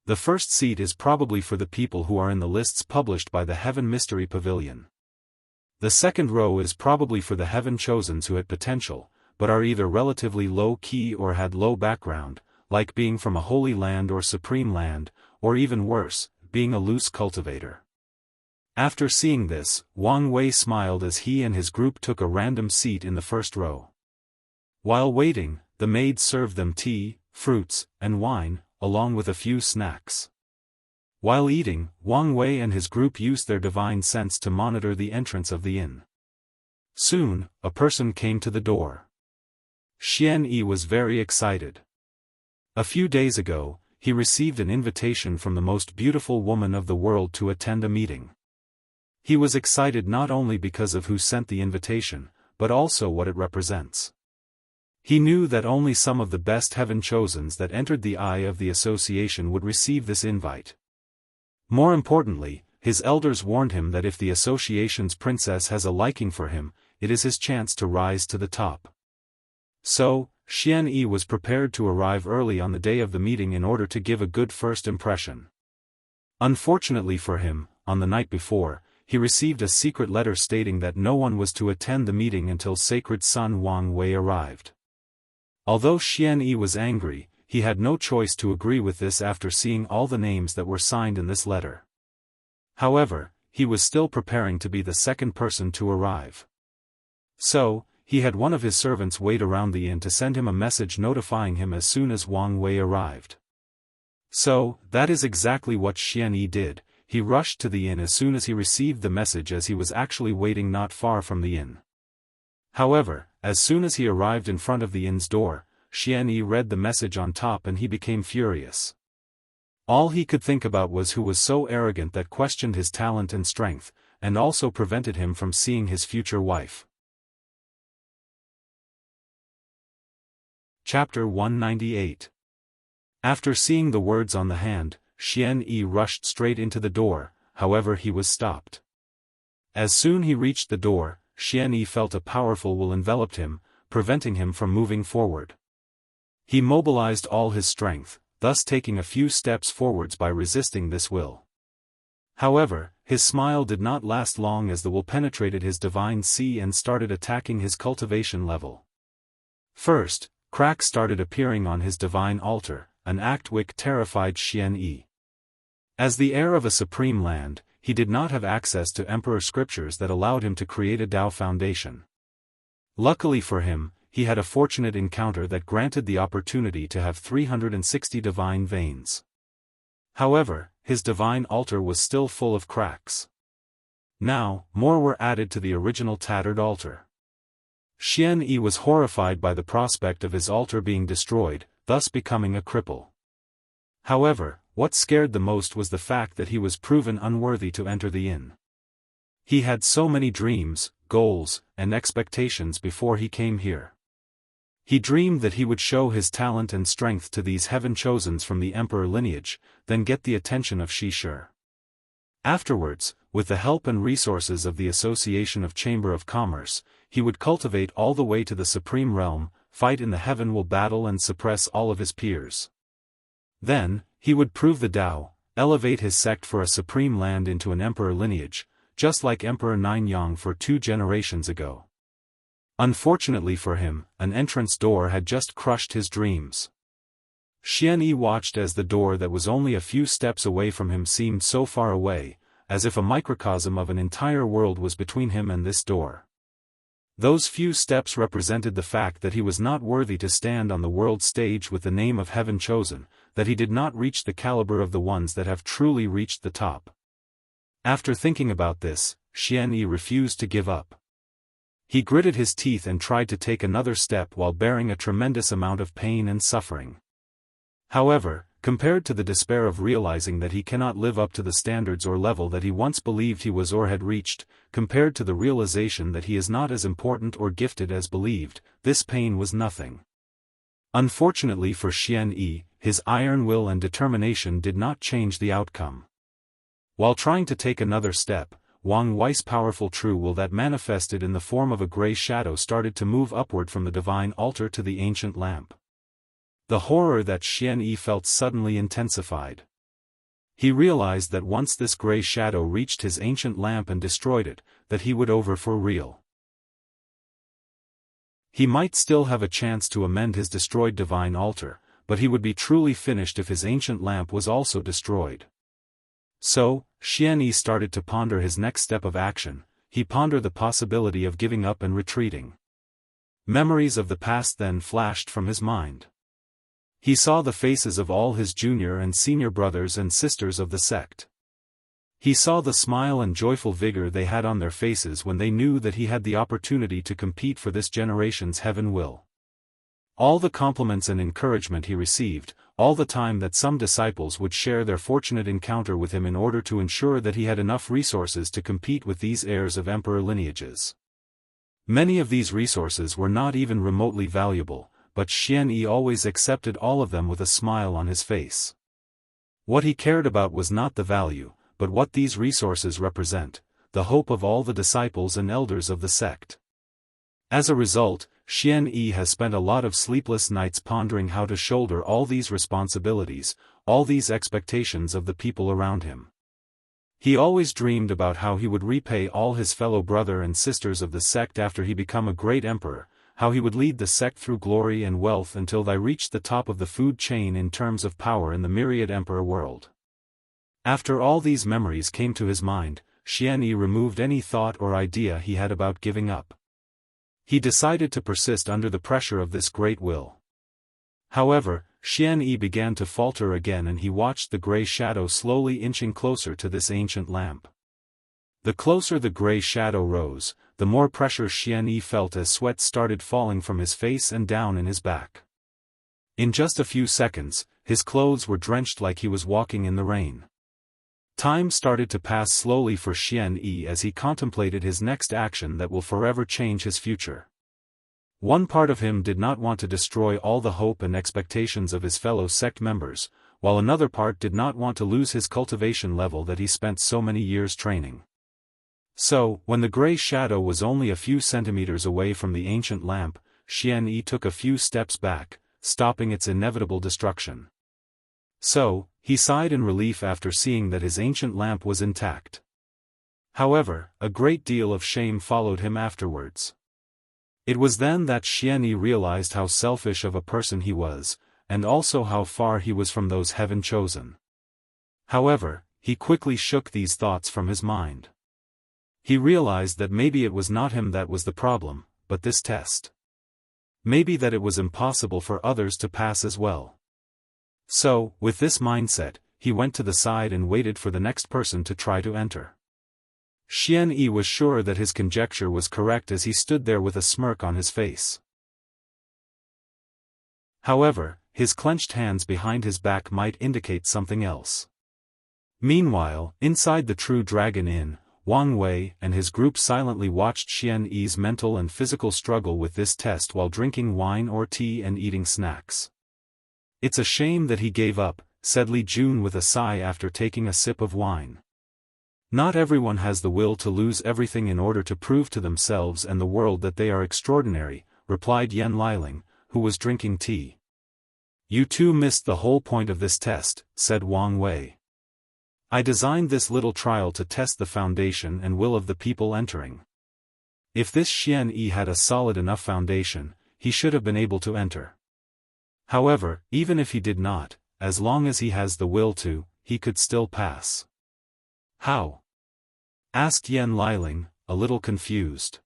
The first seat is probably for the people who are in the lists published by the Heaven Mystery Pavilion. The second row is probably for the heaven-chosens who had potential, but are either relatively low-key or had low background, like being from a holy land or supreme land, or even worse, being a loose cultivator. After seeing this, Wang Wei smiled as he and his group took a random seat in the first row. While waiting, the maids served them tea, fruits, and wine, along with a few snacks. While eating, Wang Wei and his group used their divine sense to monitor the entrance of the inn. Soon, a person came to the door. Xian Yi was very excited. A few days ago, he received an invitation from the most beautiful woman of the world to attend a meeting. He was excited not only because of who sent the invitation, but also what it represents. He knew that only some of the best heaven-chosens that entered the eye of the association would receive this invite. More importantly, his elders warned him that if the association's princess has a liking for him, it is his chance to rise to the top. So, Xian Yi was prepared to arrive early on the day of the meeting in order to give a good first impression. Unfortunately for him, on the night before, he received a secret letter stating that no one was to attend the meeting until Sacred Son Wang Wei arrived. Although Xian Yi was angry, he had no choice to agree with this after seeing all the names that were signed in this letter. However, he was still preparing to be the second person to arrive. So, he had one of his servants wait around the inn to send him a message notifying him as soon as Wang Wei arrived. So, that is exactly what Xian Yi did. He rushed to the inn as soon as he received the message, as he was actually waiting not far from the inn. However, as soon as he arrived in front of the inn's door, Xian Yi read the message on top and he became furious. All he could think about was who was so arrogant that questioned his talent and strength, and also prevented him from seeing his future wife. Chapter 198. After seeing the words on the hand, Xian Yi rushed straight into the door, however he was stopped. As soon he reached the door, Xian Yi felt a powerful will enveloped him, preventing him from moving forward. He mobilized all his strength, thus taking a few steps forwards by resisting this will. However, his smile did not last long as the will penetrated his divine sea and started attacking his cultivation level. First, cracks started appearing on his divine altar, an act which terrified Xian Yi. As the heir of a supreme land, he did not have access to emperor scriptures that allowed him to create a Tao foundation. Luckily for him, he had a fortunate encounter that granted the opportunity to have 360 divine veins. However, his divine altar was still full of cracks. Now, more were added to the original tattered altar. Xian Yi was horrified by the prospect of his altar being destroyed, thus becoming a cripple. However, what scared the most was the fact that he was proven unworthy to enter the inn. He had so many dreams, goals, and expectations before he came here. He dreamed that he would show his talent and strength to these heaven-chosens from the emperor lineage, then get the attention of Shi. Afterwards, with the help and resources of the Association of Chamber of Commerce, he would cultivate all the way to the supreme realm, fight in the heaven will battle and suppress all of his peers. Then, he would prove the Tao, elevate his sect for a supreme land into an emperor lineage, just like Emperor Ninyang for 2 generations ago. Unfortunately for him, an entrance door had just crushed his dreams. Xianyi watched as the door that was only a few steps away from him seemed so far away, as if a microcosm of an entire world was between him and this door. Those few steps represented the fact that he was not worthy to stand on the world stage with the name of heaven chosen, that he did not reach the caliber of the ones that have truly reached the top. After thinking about this, Xianyi refused to give up. He gritted his teeth and tried to take another step while bearing a tremendous amount of pain and suffering. However, compared to the despair of realizing that he cannot live up to the standards or level that he once believed he was or had reached, compared to the realization that he is not as important or gifted as believed, this pain was nothing. Unfortunately for Xianyi, his iron will and determination did not change the outcome. While trying to take another step, Wang Wei's powerful true will that manifested in the form of a gray shadow started to move upward from the divine altar to the ancient lamp. The horror that Xianyi felt suddenly intensified. He realized that once this gray shadow reached his ancient lamp and destroyed it, that he would over for real. He might still have a chance to amend his destroyed divine altar, but he would be truly finished if his ancient lamp was also destroyed. So, Xianyi started to ponder his next step of action. He pondered the possibility of giving up and retreating. Memories of the past then flashed from his mind. He saw the faces of all his junior and senior brothers and sisters of the sect. He saw the smile and joyful vigor they had on their faces when they knew that he had the opportunity to compete for this generation's heaven will. All the compliments and encouragement he received, all the time that some disciples would share their fortunate encounter with him in order to ensure that he had enough resources to compete with these heirs of emperor lineages. Many of these resources were not even remotely valuable, but Xianyi always accepted all of them with a smile on his face. What he cared about was not the value, but what these resources represent, the hope of all the disciples and elders of the sect. As a result, Xianyi has spent a lot of sleepless nights pondering how to shoulder all these responsibilities, all these expectations of the people around him. He always dreamed about how he would repay all his fellow brother and sisters of the sect after he become a great emperor, how he would lead the sect through glory and wealth until they reached the top of the food chain in terms of power in the myriad emperor world. After all these memories came to his mind, Xianyi removed any thought or idea he had about giving up. He decided to persist under the pressure of this great will. However, Xianyi began to falter again and he watched the gray shadow slowly inching closer to this ancient lamp. The closer the gray shadow rose, the more pressure Xianyi felt as sweat started falling from his face and down in his back. In just a few seconds, his clothes were drenched like he was walking in the rain. Time started to pass slowly for Xianyi as he contemplated his next action that will forever change his future. One part of him did not want to destroy all the hope and expectations of his fellow sect members, while another part did not want to lose his cultivation level that he spent so many years training. So, when the gray shadow was only a few centimeters away from the ancient lamp, Xianyi took a few steps back, stopping its inevitable destruction. So, he sighed in relief after seeing that his ancient lamp was intact. However, a great deal of shame followed him afterwards. It was then that Xianyi realized how selfish of a person he was, and also how far he was from those heaven chosen. However, he quickly shook these thoughts from his mind. He realized that maybe it was not him that was the problem, but this test. Maybe that it was impossible for others to pass as well. So, with this mindset, he went to the side and waited for the next person to try to enter. Xianyi was sure that his conjecture was correct as he stood there with a smirk on his face. However, his clenched hands behind his back might indicate something else. Meanwhile, inside the True Dragon Inn, Wang Wei and his group silently watched Xianyi's mental and physical struggle with this test while drinking wine or tea and eating snacks. "It's a shame that he gave up," said Li Jun with a sigh after taking a sip of wine. "Not everyone has the will to lose everything in order to prove to themselves and the world that they are extraordinary," replied Yan Liling, who was drinking tea. "You two missed the whole point of this test," said Wang Wei. "I designed this little trial to test the foundation and will of the people entering. If this Xianyi had a solid enough foundation, he should have been able to enter. However, even if he did not, as long as he has the will to, he could still pass. How? Asked Yen Liling, a little confused.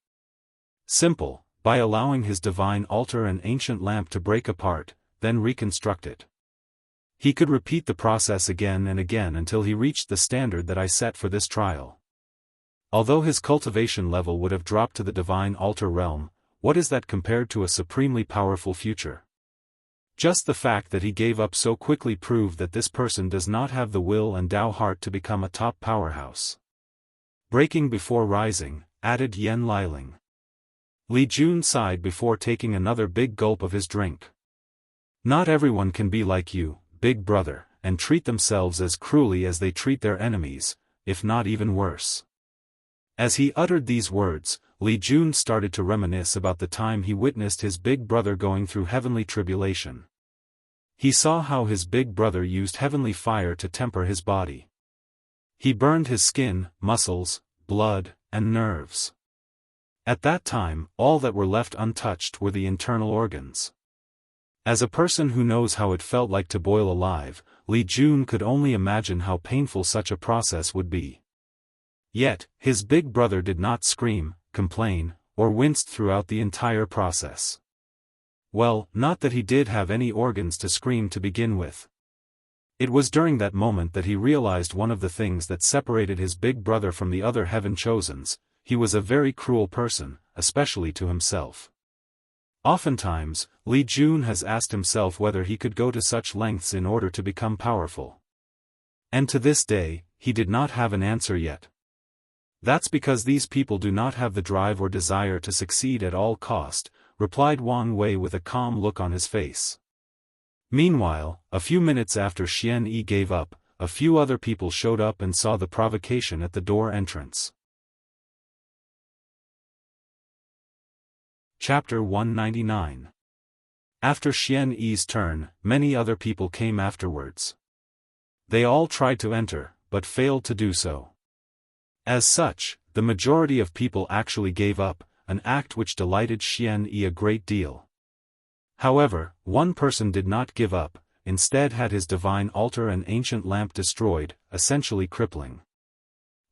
Simple, by allowing his divine altar and ancient lamp to break apart, then reconstruct it. He could repeat the process again and again until he reached the standard that I set for this trial. Although his cultivation level would have dropped to the divine altar realm, what is that compared to a supremely powerful future? Just the fact that he gave up so quickly proved that this person does not have the will and Tao heart to become a top powerhouse. Breaking before rising, added Yen Liling. Li Jun sighed before taking another big gulp of his drink. Not everyone can be like you, big brother, and treat themselves as cruelly as they treat their enemies, if not even worse. As he uttered these words, Li Jun started to reminisce about the time he witnessed his big brother going through heavenly tribulation. He saw how his big brother used heavenly fire to temper his body. He burned his skin, muscles, blood, and nerves. At that time, all that were left untouched were the internal organs. As a person who knows how it felt like to boil alive, Li Jun could only imagine how painful such a process would be. Yet, his big brother did not scream, complain, or winced throughout the entire process. Well, not that he did have any organs to scream to begin with. It was during that moment that he realized one of the things that separated his big brother from the other heaven chosens: he was a very cruel person, especially to himself. Oftentimes, Li Jun has asked himself whether he could go to such lengths in order to become powerful. And to this day, he did not have an answer yet. That's because these people do not have the drive or desire to succeed at all cost, replied Wang Wei with a calm look on his face. Meanwhile, a few minutes after Xian Yi gave up, a few other people showed up and saw the provocation at the door entrance. Chapter 199. After Xian Yi's turn, many other people came afterwards. They all tried to enter, but failed to do so. As such, the majority of people actually gave up, an act which delighted Xian Yi a great deal. However, one person did not give up, instead had his divine altar and ancient lamp destroyed, essentially crippling.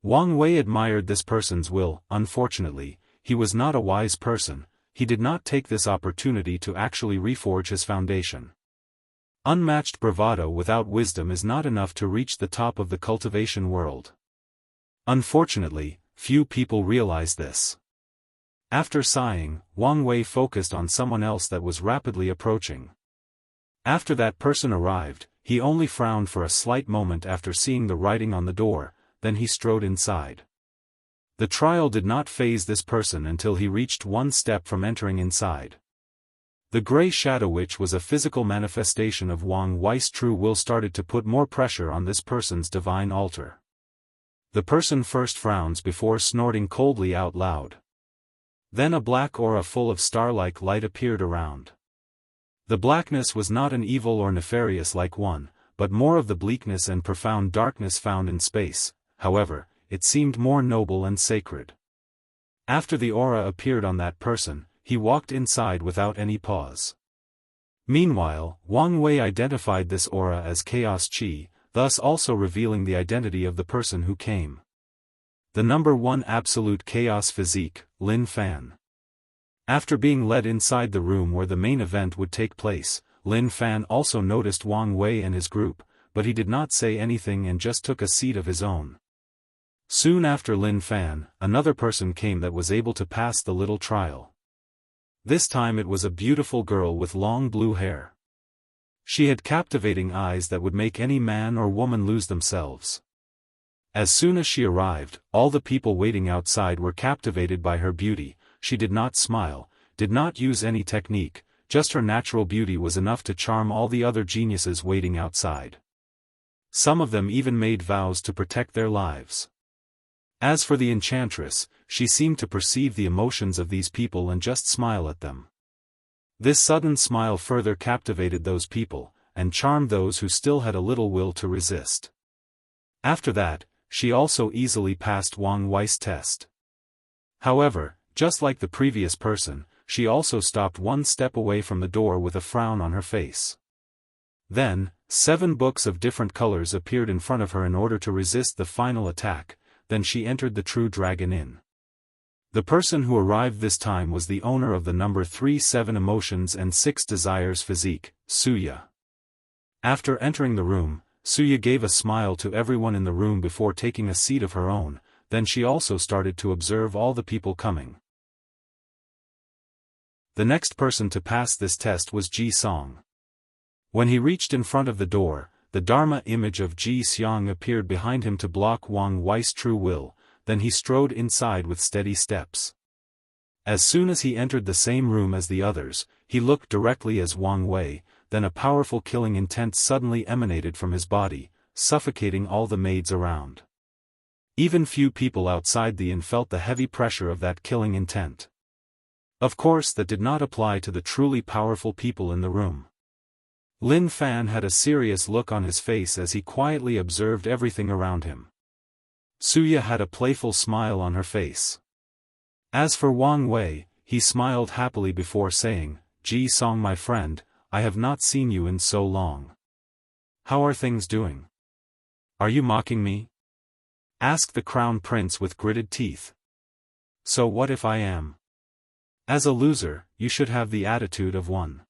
Wang Wei admired this person's will. Unfortunately, he was not a wise person. He did not take this opportunity to actually reforge his foundation. Unmatched bravado without wisdom is not enough to reach the top of the cultivation world. Unfortunately, few people realize this. After sighing, Wang Wei focused on someone else that was rapidly approaching. After that person arrived, he only frowned for a slight moment after seeing the writing on the door, then he strode inside. The trial did not faze this person until he reached one step from entering inside. The Grey Shadow Witch was a physical manifestation of Wang Wei's true will started to put more pressure on this person's divine altar. The person first frowns before snorting coldly out loud. Then a black aura full of star-like light appeared around. The blackness was not an evil or nefarious-like one, but more of the bleakness and profound darkness found in space. However, it seemed more noble and sacred. After the aura appeared on that person, he walked inside without any pause. Meanwhile, Wang Wei identified this aura as Chaos Qi, thus also revealing the identity of the person who came. The number 1 absolute chaos physique, Lin Fan. After being led inside the room where the main event would take place, Lin Fan also noticed Wang Wei and his group, but he did not say anything and just took a seat of his own. Soon after Lin Fan, another person came that was able to pass the little trial. This time it was a beautiful girl with long blue hair. She had captivating eyes that would make any man or woman lose themselves. As soon as she arrived, all the people waiting outside were captivated by her beauty. She did not smile, did not use any technique, just her natural beauty was enough to charm all the other geniuses waiting outside. Some of them even made vows to protect their lives. As for the enchantress, she seemed to perceive the emotions of these people and just smile at them. This sudden smile further captivated those people, and charmed those who still had a little will to resist. After that, she also easily passed Wang Wei's test. However, just like the previous person, she also stopped one step away from the door with a frown on her face. Then, 7 books of different colors appeared in front of her in order to resist the final attack. Then she entered the True Dragon Inn. The person who arrived this time was the owner of the number 37 Emotions and 6 Desires physique, Suya. After entering the room, Suya gave a smile to everyone in the room before taking a seat of her own. Then she also started to observe all the people coming. The next person to pass this test was Ji Song. When he reached in front of the door, the Dharma image of Ji Xiang appeared behind him to block Wang Wei's true will. Then he strode inside with steady steps. As soon as he entered the same room as the others, he looked directly at Wang Wei. Then a powerful killing intent suddenly emanated from his body, suffocating all the maids around. Even few people outside the inn felt the heavy pressure of that killing intent. Of course, that did not apply to the truly powerful people in the room. Lin Fan had a serious look on his face as he quietly observed everything around him. Suya had a playful smile on her face. As for Wang Wei, he smiled happily before saying, "Ji Song, my friend, I have not seen you in so long. How are things doing? Are you mocking me?" asked the crown prince with gritted teeth. "So what if I am? As a loser, you should have the attitude of one.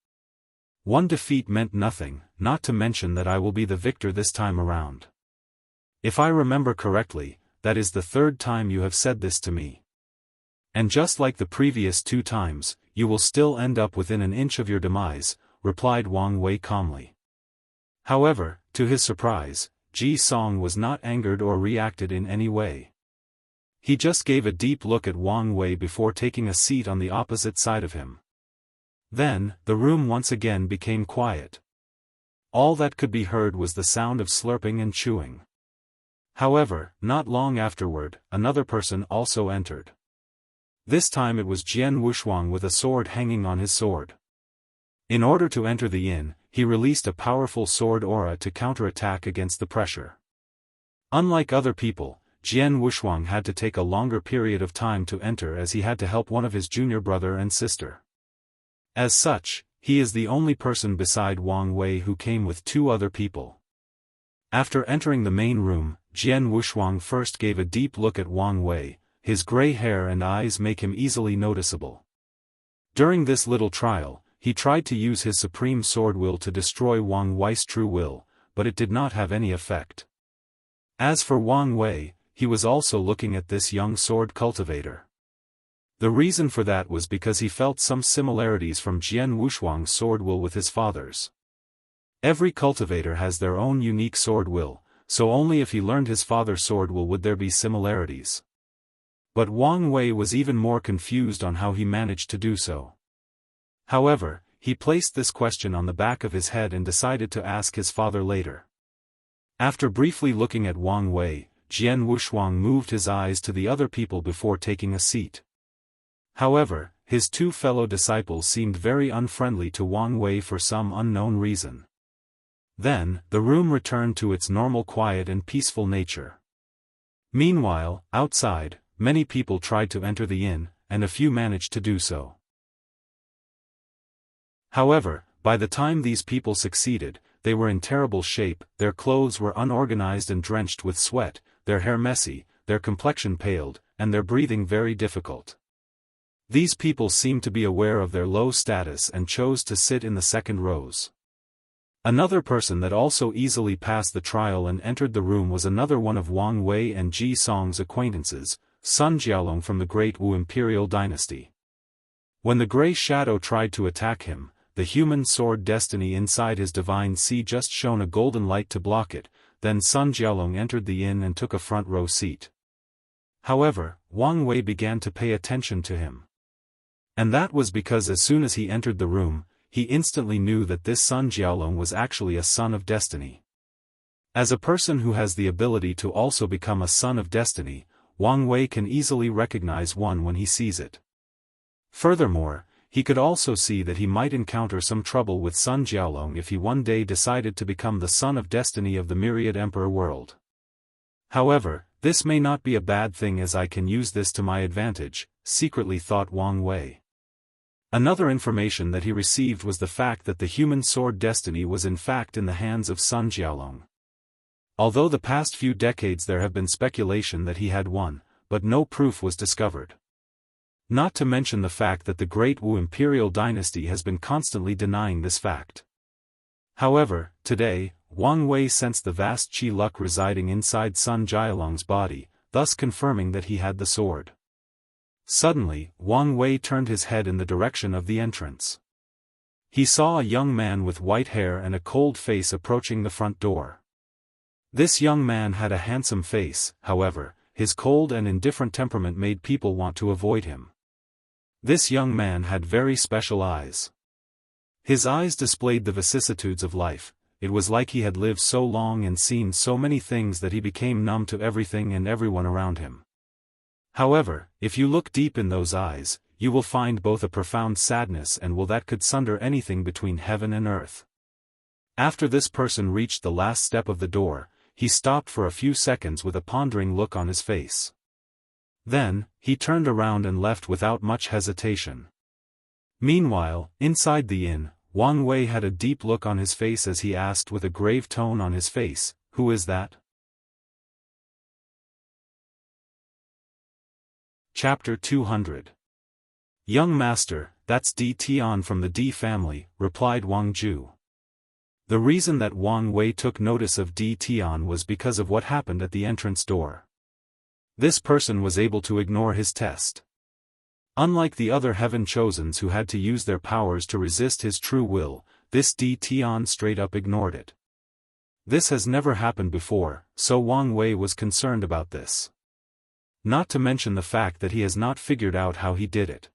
One defeat meant nothing, not to mention that I will be the victor this time around. If I remember correctly, that is the 3rd time you have said this to me. And just like the previous 2 times, you will still end up within an inch of your demise," replied Wang Wei calmly. However, to his surprise, Ji Song was not angered or reacted in any way. He just gave a deep look at Wang Wei before taking a seat on the opposite side of him. Then, the room once again became quiet. All that could be heard was the sound of slurping and chewing. However, not long afterward, another person also entered. This time it was Jian Wushuang with a sword hanging on his sword. In order to enter the inn, he released a powerful sword aura to counterattack against the pressure. Unlike other people, Jian Wushuang had to take a longer period of time to enter as he had to help one of his junior brother and sister. As such, he is the only person beside Wang Wei who came with 2 other people. After entering the main room, Jian Wushuang first gave a deep look at Wang Wei. His gray hair and eyes make him easily noticeable. During this little trial, he tried to use his supreme sword will to destroy Wang Wei's true will, but it did not have any effect. As for Wang Wei, he was also looking at this young sword cultivator. The reason for that was because he felt some similarities from Jian Wushuang's sword will with his father's. Every cultivator has their own unique sword will, so only if he learned his father's sword will would there be similarities. But Wang Wei was even more confused on how he managed to do so. However, he placed this question on the back of his head and decided to ask his father later. After briefly looking at Wang Wei, Jian Wushuang moved his eyes to the other people before taking a seat. However, his 2 fellow disciples seemed very unfriendly to Wang Wei for some unknown reason. Then, the room returned to its normal quiet and peaceful nature. Meanwhile, outside, many people tried to enter the inn, and a few managed to do so. However, by the time these people succeeded, they were in terrible shape, their clothes were unorganized and drenched with sweat, their hair messy, their complexion paled, and their breathing very difficult. These people seemed to be aware of their low status and chose to sit in the second rows. Another person that also easily passed the trial and entered the room was another one of Wang Wei and Ji Song's acquaintances, Sun Jiaolong from the Great Wu Imperial Dynasty. When the Grey Shadow tried to attack him, the human sword destiny inside his divine sea just shone a golden light to block it. Then Sun Jiaolong entered the inn and took a front row seat. However, Wang Wei began to pay attention to him. And that was because as soon as he entered the room, he instantly knew that this Sun Jiaolong was actually a son of destiny. As a person who has the ability to also become a son of destiny, Wang Wei can easily recognize one when he sees it. Furthermore, he could also see that he might encounter some trouble with Sun Jiaolong if he one day decided to become the son of destiny of the myriad emperor world. However, this may not be a bad thing as I can use this to my advantage, secretly thought Wang Wei. Another information that he received was the fact that the human sword destiny was in fact in the hands of Sun Jiaolong. Although the past few decades there have been speculation that he had won, but no proof was discovered. Not to mention the fact that the Great Wu imperial dynasty has been constantly denying this fact. However, today, Wang Wei sensed the vast qi luck residing inside Sun Jiaolong's body, thus confirming that he had the sword. Suddenly, Wang Wei turned his head in the direction of the entrance. He saw a young man with white hair and a cold face approaching the front door. This young man had a handsome face, however, his cold and indifferent temperament made people want to avoid him. This young man had very special eyes. His eyes displayed the vicissitudes of life. It was like he had lived so long and seen so many things that he became numb to everything and everyone around him. However, if you look deep in those eyes, you will find both a profound sadness and will that could sunder anything between heaven and earth. After this person reached the last step of the door, he stopped for a few seconds with a pondering look on his face. Then, he turned around and left without much hesitation. Meanwhile, inside the inn, Wang Wei had a deep look on his face as he asked with a grave tone on his face, "Who is that?" Chapter 200. Young master, that's Di Tian from the Di family, replied Wang Ju. The reason that Wang Wei took notice of Di Tian was because of what happened at the entrance door. This person was able to ignore his test. Unlike the other heaven chosens who had to use their powers to resist his true will, this Di Tian straight up ignored it. This has never happened before, so Wang Wei was concerned about this. Not to mention the fact that he has not figured out how he did it.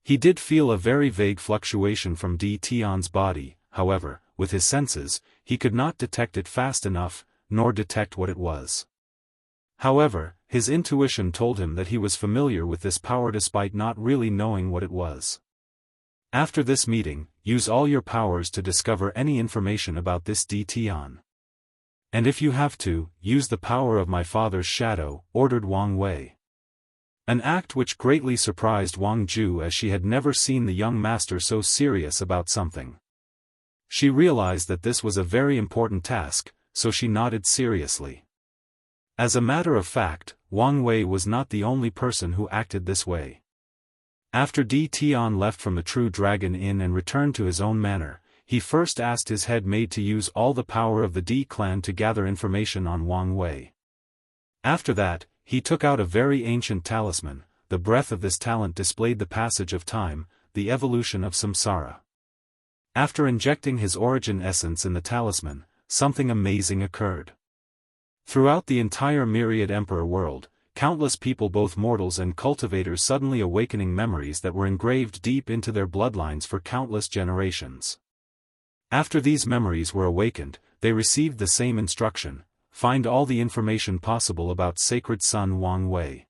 He did feel a very vague fluctuation from Di Tian's body, however, with his senses, he could not detect it fast enough, nor detect what it was. However, his intuition told him that he was familiar with this power despite not really knowing what it was. After this meeting, use all your powers to discover any information about this Di Tian. And if you have to, use the power of my father's shadow, ordered Wang Wei. An act which greatly surprised Wang Ju as she had never seen the young master so serious about something. She realized that this was a very important task, so she nodded seriously. As a matter of fact, Wang Wei was not the only person who acted this way. After Di Tian left from the True Dragon Inn and returned to his own manor, he first asked his head maid to use all the power of the Di clan to gather information on Wang Wei. After that, he took out a very ancient talisman. The breath of this talent displayed the passage of time, the evolution of samsara. After injecting his origin essence in the talisman, something amazing occurred. Throughout the entire myriad emperor world, countless people, both mortals and cultivators, suddenly awakening memories that were engraved deep into their bloodlines for countless generations. After these memories were awakened, they received the same instruction: find all the information possible about sacred son Wang Wei.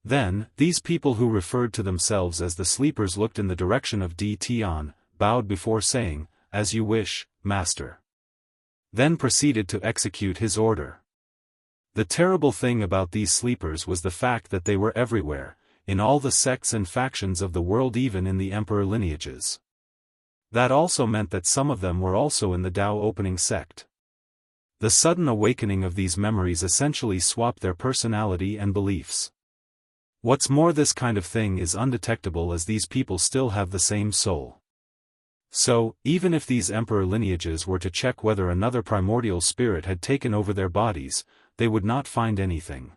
Then, these people who referred to themselves as the sleepers looked in the direction of Di Tian, bowed before saying, "As you wish, master." Then proceeded to execute his order. The terrible thing about these sleepers was the fact that they were everywhere, in all the sects and factions of the world, even in the emperor lineages. That also meant that some of them were also in the Dao opening sect. The sudden awakening of these memories essentially swapped their personality and beliefs. What's more, this kind of thing is undetectable as these people still have the same soul. So, even if these emperor lineages were to check whether another primordial spirit had taken over their bodies, they would not find anything.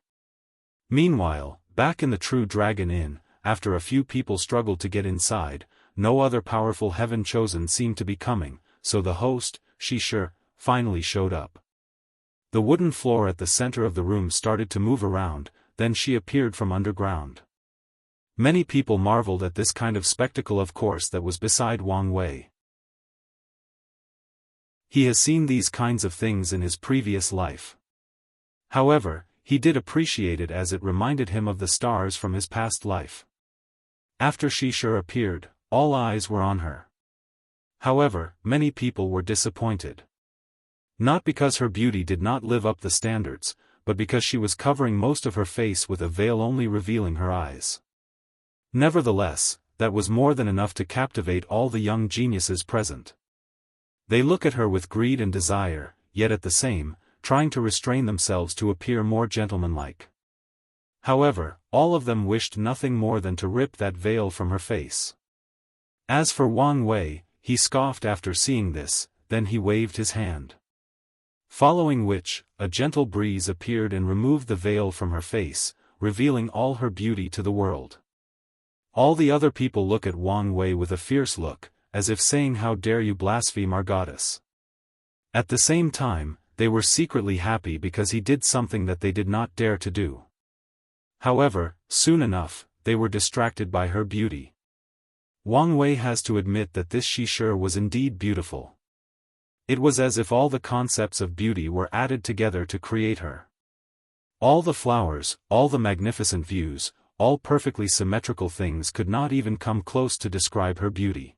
Meanwhile, back in the True Dragon Inn, after a few people struggled to get inside, no other powerful heaven chosen seemed to be coming, so the host, Shi finally showed up. The wooden floor at the center of the room started to move around, then she appeared from underground. Many people marveled at this kind of spectacle, of course that was beside Wang Wei. He has seen these kinds of things in his previous life. However, he did appreciate it as it reminded him of the stars from his past life. After Shi appeared, all eyes were on her. However, many people were disappointed. Not because her beauty did not live up the standards, but because she was covering most of her face with a veil only revealing her eyes. Nevertheless, that was more than enough to captivate all the young geniuses present. They look at her with greed and desire, yet at the same, trying to restrain themselves to appear more gentlemanlike. However, all of them wished nothing more than to rip that veil from her face. As for Wang Wei, he scoffed after seeing this, then he waved his hand. Following which, a gentle breeze appeared and removed the veil from her face, revealing all her beauty to the world. All the other people look at Wang Wei with a fierce look, as if saying, "How dare you blaspheme our goddess?" At the same time, they were secretly happy because he did something that they did not dare to do. However, soon enough, they were distracted by her beauty. Wang Wei has to admit that this Shishir was indeed beautiful. It was as if all the concepts of beauty were added together to create her. All the flowers, all the magnificent views, all perfectly symmetrical things could not even come close to describe her beauty.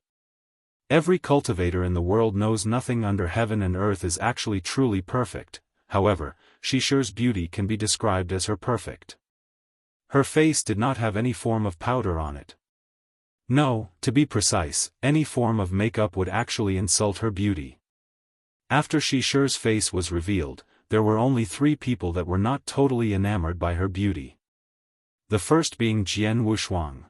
Every cultivator in the world knows nothing under heaven and earth is actually truly perfect. However, Shishir's beauty can be described as her perfect. Her face did not have any form of powder on it. No, to be precise, any form of makeup would actually insult her beauty. After Shishir's face was revealed, there were only 3 people that were not totally enamored by her beauty. The first being Jian Wushuang.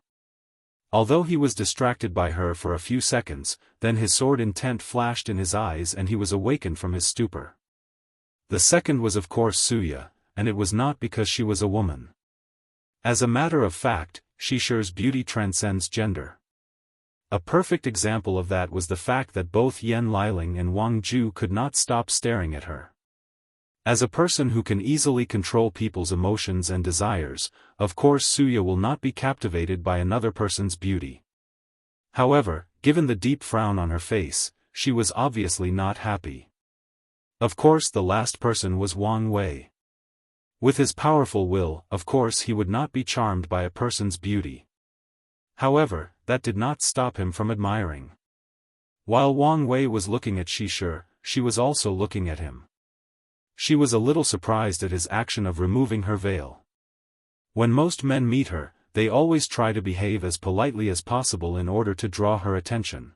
Although he was distracted by her for a few seconds, then his sword intent flashed in his eyes and he was awakened from his stupor. The second was of course Suya, and it was not because she was a woman. As a matter of fact, Shishir's beauty transcends gender. A perfect example of that was the fact that both Yan Liling and Wang Ju could not stop staring at her. As a person who can easily control people's emotions and desires, of course Suya will not be captivated by another person's beauty. However, given the deep frown on her face, she was obviously not happy. Of course the last person was Wang Wei. With his powerful will, of course he would not be charmed by a person's beauty. However, that did not stop him from admiring. While Wang Wei was looking at Shishir, she was also looking at him. She was a little surprised at his action of removing her veil. When most men meet her, they always try to behave as politely as possible in order to draw her attention.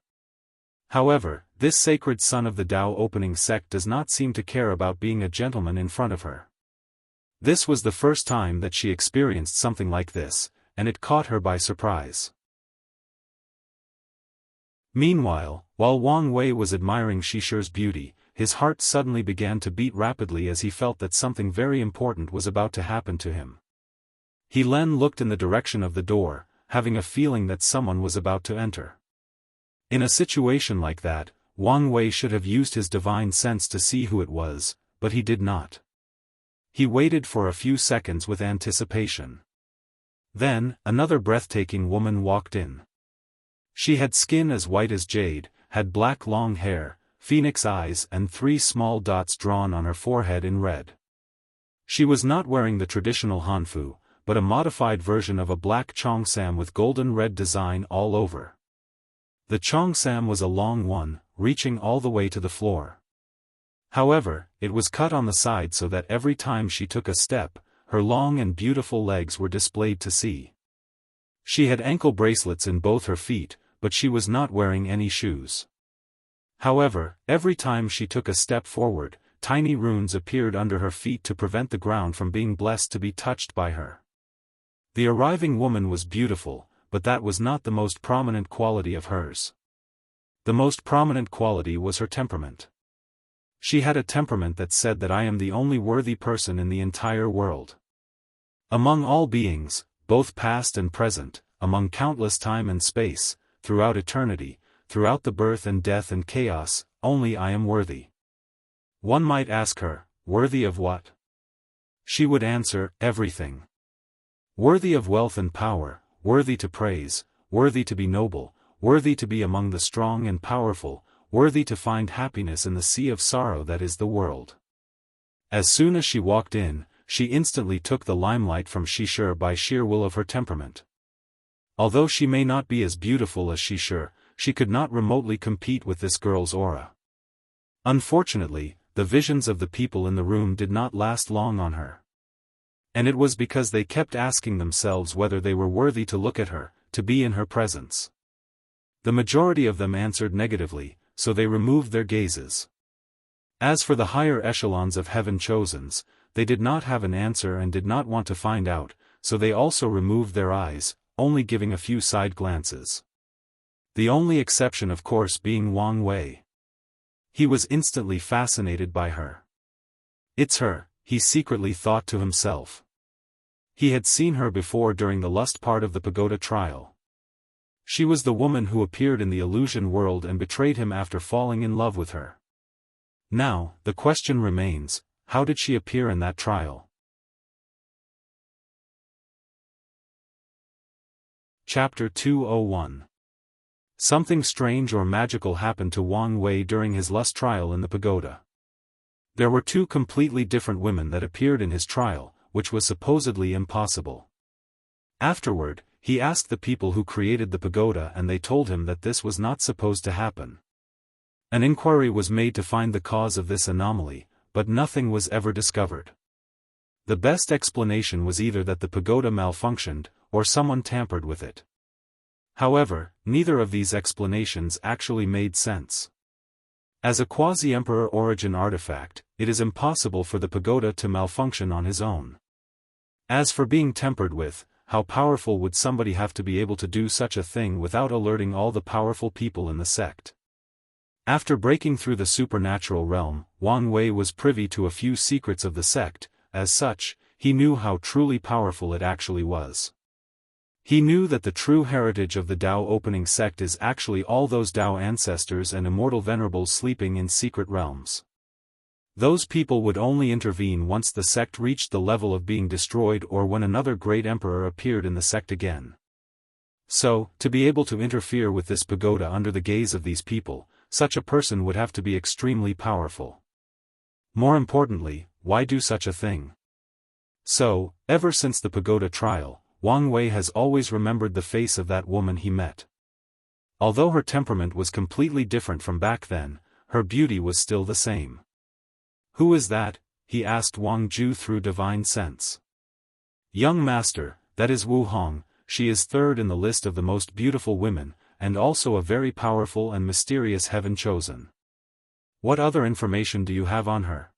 However, this sacred son of the Dao opening sect does not seem to care about being a gentleman in front of her. This was the first time that she experienced something like this, and it caught her by surprise. Meanwhile, while Wang Wei was admiring Shishir's beauty, his heart suddenly began to beat rapidly as he felt that something very important was about to happen to him. He then looked in the direction of the door, having a feeling that someone was about to enter. In a situation like that, Wang Wei should have used his divine sense to see who it was, but he did not. He waited for a few seconds with anticipation. Then, another breathtaking woman walked in. She had skin as white as jade, had black long hair, phoenix eyes and 3 small dots drawn on her forehead in red. She was not wearing the traditional hanfu, but a modified version of a black cheongsam with golden red design all over. The cheongsam was a long one, reaching all the way to the floor. However, it was cut on the side so that every time she took a step, her long and beautiful legs were displayed to see. She had ankle bracelets in both her feet, but she was not wearing any shoes. However, every time she took a step forward, tiny runes appeared under her feet to prevent the ground from being blessed to be touched by her. The arriving woman was beautiful, but that was not the most prominent quality of hers. The most prominent quality was her temperament. She had a temperament that said that I am the only worthy person in the entire world. Among all beings, both past and present, among countless time and space, throughout eternity, throughout the birth and death and chaos, only I am worthy. One might ask her, worthy of what? She would answer, everything. Worthy of wealth and power, worthy to praise, worthy to be noble, worthy to be among the strong and powerful, worthy to find happiness in the sea of sorrow that is the world. As soon as she walked in, she instantly took the limelight from Shishir by sheer will of her temperament. Although she may not be as beautiful as Shishir, she could not remotely compete with this girl's aura. Unfortunately, the visions of the people in the room did not last long on her. And it was because they kept asking themselves whether they were worthy to look at her, to be in her presence. The majority of them answered negatively, so they removed their gazes. As for the higher echelons of heaven chosens, they did not have an answer and did not want to find out, so they also removed their eyes, only giving a few side glances. The only exception of course being Wang Wei. He was instantly fascinated by her. It's her, he secretly thought to himself. He had seen her before during the lust part of the pagoda trial. She was the woman who appeared in the illusion world and betrayed him after falling in love with her. Now, the question remains, how did she appear in that trial? Chapter 201. Something strange or magical happened to Wang Wei during his lust trial in the pagoda. There were two completely different women that appeared in his trial, which was supposedly impossible. Afterward, he asked the people who created the pagoda and they told him that this was not supposed to happen. An inquiry was made to find the cause of this anomaly, but nothing was ever discovered. The best explanation was either that the pagoda malfunctioned, or someone tampered with it. However, neither of these explanations actually made sense. As a quasi-emperor origin artifact, it is impossible for the pagoda to malfunction on his own. As for being tempered with, how powerful would somebody have to be able to do such a thing without alerting all the powerful people in the sect? After breaking through the supernatural realm, Wang Wei was privy to a few secrets of the sect. As such, he knew how truly powerful it actually was. He knew that the true heritage of the Dao opening sect is actually all those Dao ancestors and immortal venerables sleeping in secret realms. Those people would only intervene once the sect reached the level of being destroyed or when another great emperor appeared in the sect again. So, to be able to interfere with this pagoda under the gaze of these people, such a person would have to be extremely powerful. More importantly, why do such a thing? So, ever since the pagoda trial, Wang Wei has always remembered the face of that woman he met. Although her temperament was completely different from back then, her beauty was still the same. Who is that? He asked Wang Ju through divine sense. Young master, that is Wu Hong, she is third in the list of the most beautiful women, and also a very powerful and mysterious heaven chosen. What other information do you have on her?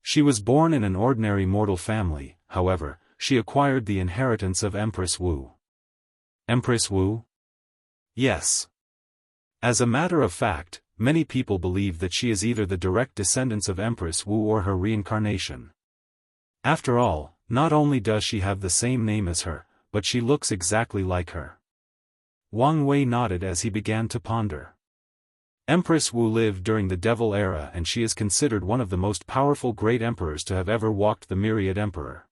She was born in an ordinary mortal family, however, she acquired the inheritance of Empress Wu. Empress Wu? Yes. As a matter of fact, many people believe that she is either the direct descendants of Empress Wu or her reincarnation. After all, not only does she have the same name as her, but she looks exactly like her. Wang Wei nodded as he began to ponder. Empress Wu lived during the Devil Era and she is considered one of the most powerful great emperors to have ever walked the myriad emperor.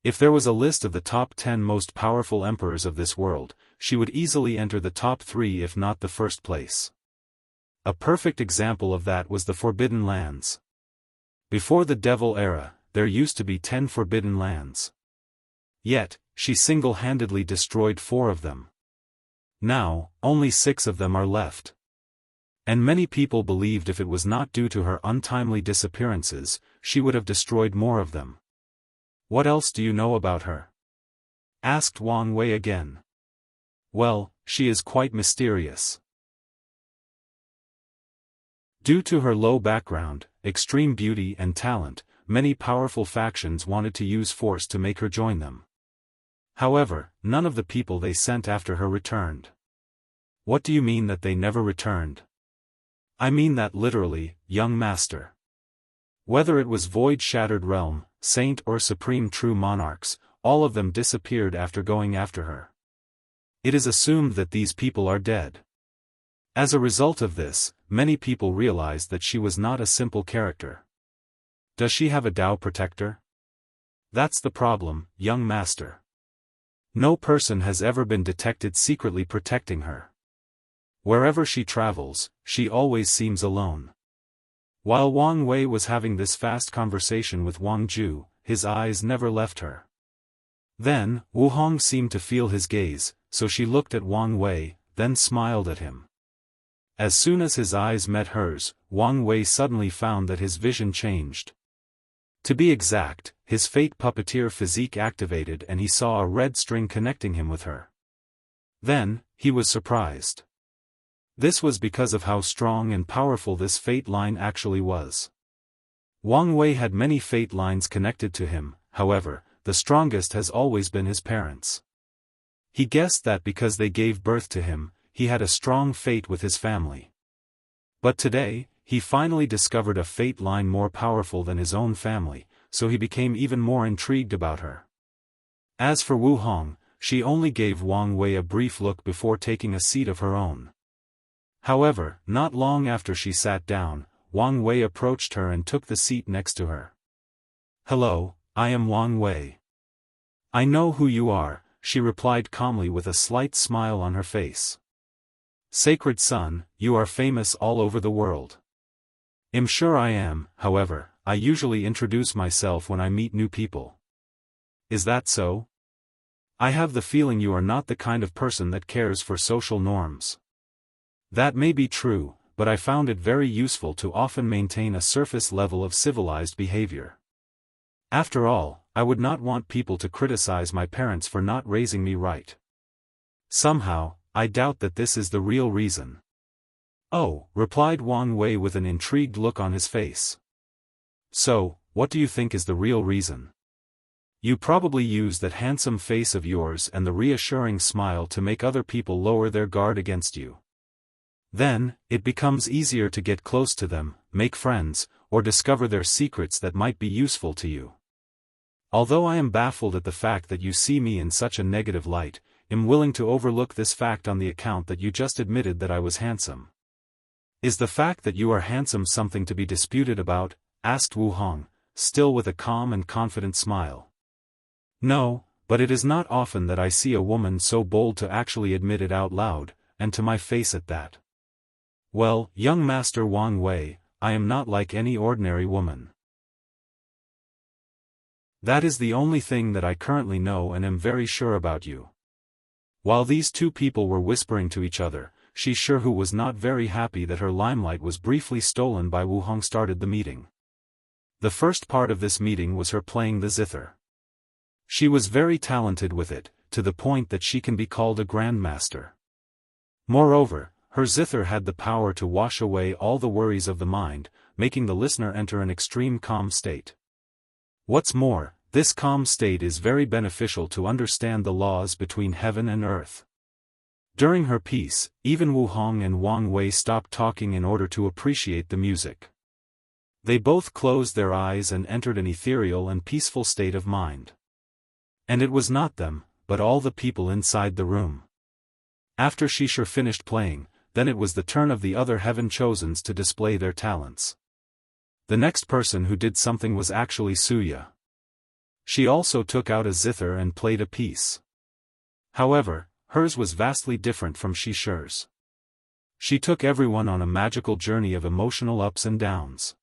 If there was a list of the top 10 most powerful emperors of this world, she would easily enter the top 3 if not the first place. A perfect example of that was the Forbidden Lands. Before the Devil Era, there used to be 10 Forbidden Lands. Yet, she single-handedly destroyed 4 of them. Now, only 6 of them are left. And many people believed if it was not due to her untimely disappearances, she would have destroyed more of them. What else do you know about her? Asked Wang Wei again. Well, she is quite mysterious. Due to her low background, extreme beauty and talent, many powerful factions wanted to use force to make her join them. However, none of the people they sent after her returned. What do you mean that they never returned? I mean that literally, young master. Whether it was Void Shattered Realm, Saint or Supreme True Monarchs, all of them disappeared after going after her. It is assumed that these people are dead. As a result of this, many people realized that she was not a simple character. Does she have a Dao protector? That's the problem, young master. No person has ever been detected secretly protecting her. Wherever she travels, she always seems alone. While Wang Wei was having this fast conversation with Wang Ju, his eyes never left her. Then, Wu Hong seemed to feel his gaze, so she looked at Wang Wei, then smiled at him. As soon as his eyes met hers, Wang Wei suddenly found that his vision changed. To be exact, his fate puppeteer physique activated and he saw a red string connecting him with her. Then, he was surprised. This was because of how strong and powerful this fate line actually was. Wang Wei had many fate lines connected to him, however, the strongest has always been his parents. He guessed that because they gave birth to him, he had a strong fate with his family. But today, he finally discovered a fate line more powerful than his own family, so he became even more intrigued about her. As for Wu Hong, she only gave Wang Wei a brief look before taking a seat of her own. However, not long after she sat down, Wang Wei approached her and took the seat next to her. "Hello, I am Wang Wei." "I know who you are," she replied calmly with a slight smile on her face. "Sacred son, you are famous all over the world." "I'm sure I am, however, I usually introduce myself when I meet new people." "Is that so? I have the feeling you are not the kind of person that cares for social norms." "That may be true, but I found it very useful to often maintain a surface level of civilized behavior. After all, I would not want people to criticize my parents for not raising me right. Somehow, I doubt that this is the real reason." "Oh," replied Wang Wei with an intrigued look on his face. "So, what do you think is the real reason? You probably use that handsome face of yours and the reassuring smile to make other people lower their guard against you. Then, it becomes easier to get close to them, make friends, or discover their secrets that might be useful to you. Although I am baffled at the fact that you see me in such a negative light, I'm willing to overlook this fact on the account that you just admitted that I was handsome." "Is the fact that you are handsome something to be disputed about?" asked Wu Hong, still with a calm and confident smile. "No, but it is not often that I see a woman so bold to actually admit it out loud, and to my face at that. Well, young Master Wang Wei, I am not like any ordinary woman. That is the only thing that I currently know and am very sure about you." While these two people were whispering to each other, Shi Shihu was not very happy that her limelight was briefly stolen by Wu Hong started the meeting. The first part of this meeting was her playing the zither. She was very talented with it, to the point that she can be called a grandmaster. Moreover, her zither had the power to wash away all the worries of the mind, making the listener enter an extreme calm state. What's more, this calm state is very beneficial to understand the laws between heaven and earth. During her piece, even Wu Hong and Wang Wei stopped talking in order to appreciate the music. They both closed their eyes and entered an ethereal and peaceful state of mind. And it was not them, but all the people inside the room. After Shi Shihu finished playing, then it was the turn of the other heaven chosens to display their talents. The next person who did something was actually Suya. She also took out a zither and played a piece. However, hers was vastly different from Shi Shihu's. She took everyone on a magical journey of emotional ups and downs.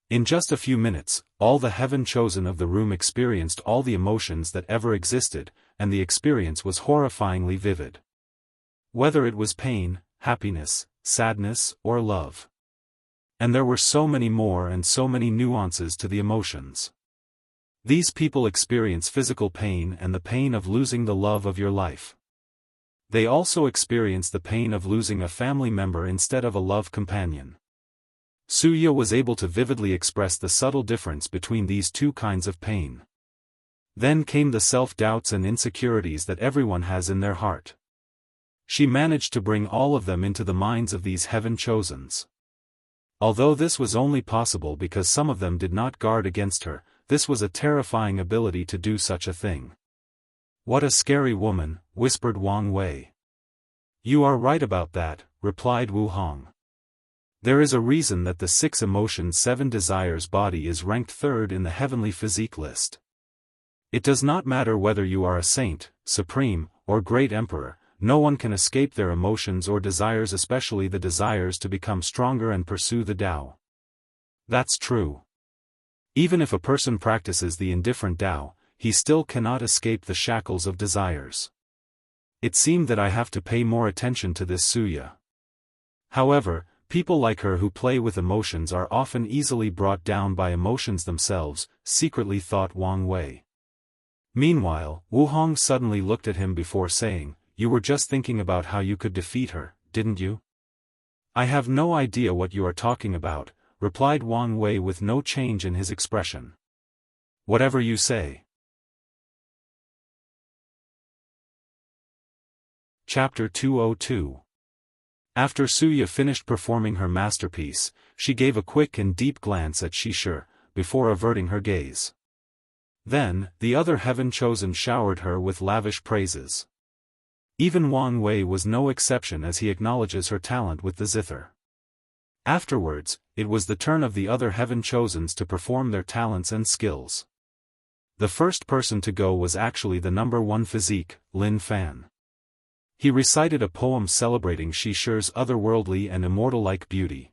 In just a few minutes, all the heaven chosen of the room experienced all the emotions that ever existed, and the experience was horrifyingly vivid. Whether it was pain, happiness, sadness, or love. And there were so many more and so many nuances to the emotions. These people experience physical pain and the pain of losing the love of your life. They also experience the pain of losing a family member instead of a love companion. Suya was able to vividly express the subtle difference between these two kinds of pain. Then came the self-doubts and insecurities that everyone has in their heart. She managed to bring all of them into the minds of these heaven chosens. Although this was only possible because some of them did not guard against her, this was a terrifying ability to do such a thing. "What a scary woman," whispered Wang Wei. "You are right about that," replied Wu Hong. "There is a reason that the 6 emotions 7 desires body is ranked 3rd in the heavenly physique list. It does not matter whether you are a saint, supreme, or great emperor, no one can escape their emotions or desires, especially the desires to become stronger and pursue the Tao." That's true. Even if a person practices the indifferent Tao, he still cannot escape the shackles of desires. It seemed that I have to pay more attention to this Suya. However, people like her who play with emotions are often easily brought down by emotions themselves, secretly thought Wang Wei. Meanwhile, Wu Hong suddenly looked at him before saying, you were just thinking about how you could defeat her, didn't you? I have no idea what you are talking about, replied Wang Wei with no change in his expression. Whatever you say. Chapter 202. After Suya finished performing her masterpiece, she gave a quick and deep glance at Shishir, before averting her gaze. Then, the other heaven-chosen showered her with lavish praises. Even Wang Wei was no exception as he acknowledges her talent with the zither. Afterwards, it was the turn of the other heaven-chosens to perform their talents and skills. The first person to go was actually the number 1 physique, Lin Fan. He recited a poem celebrating Shishir's otherworldly and immortal-like beauty.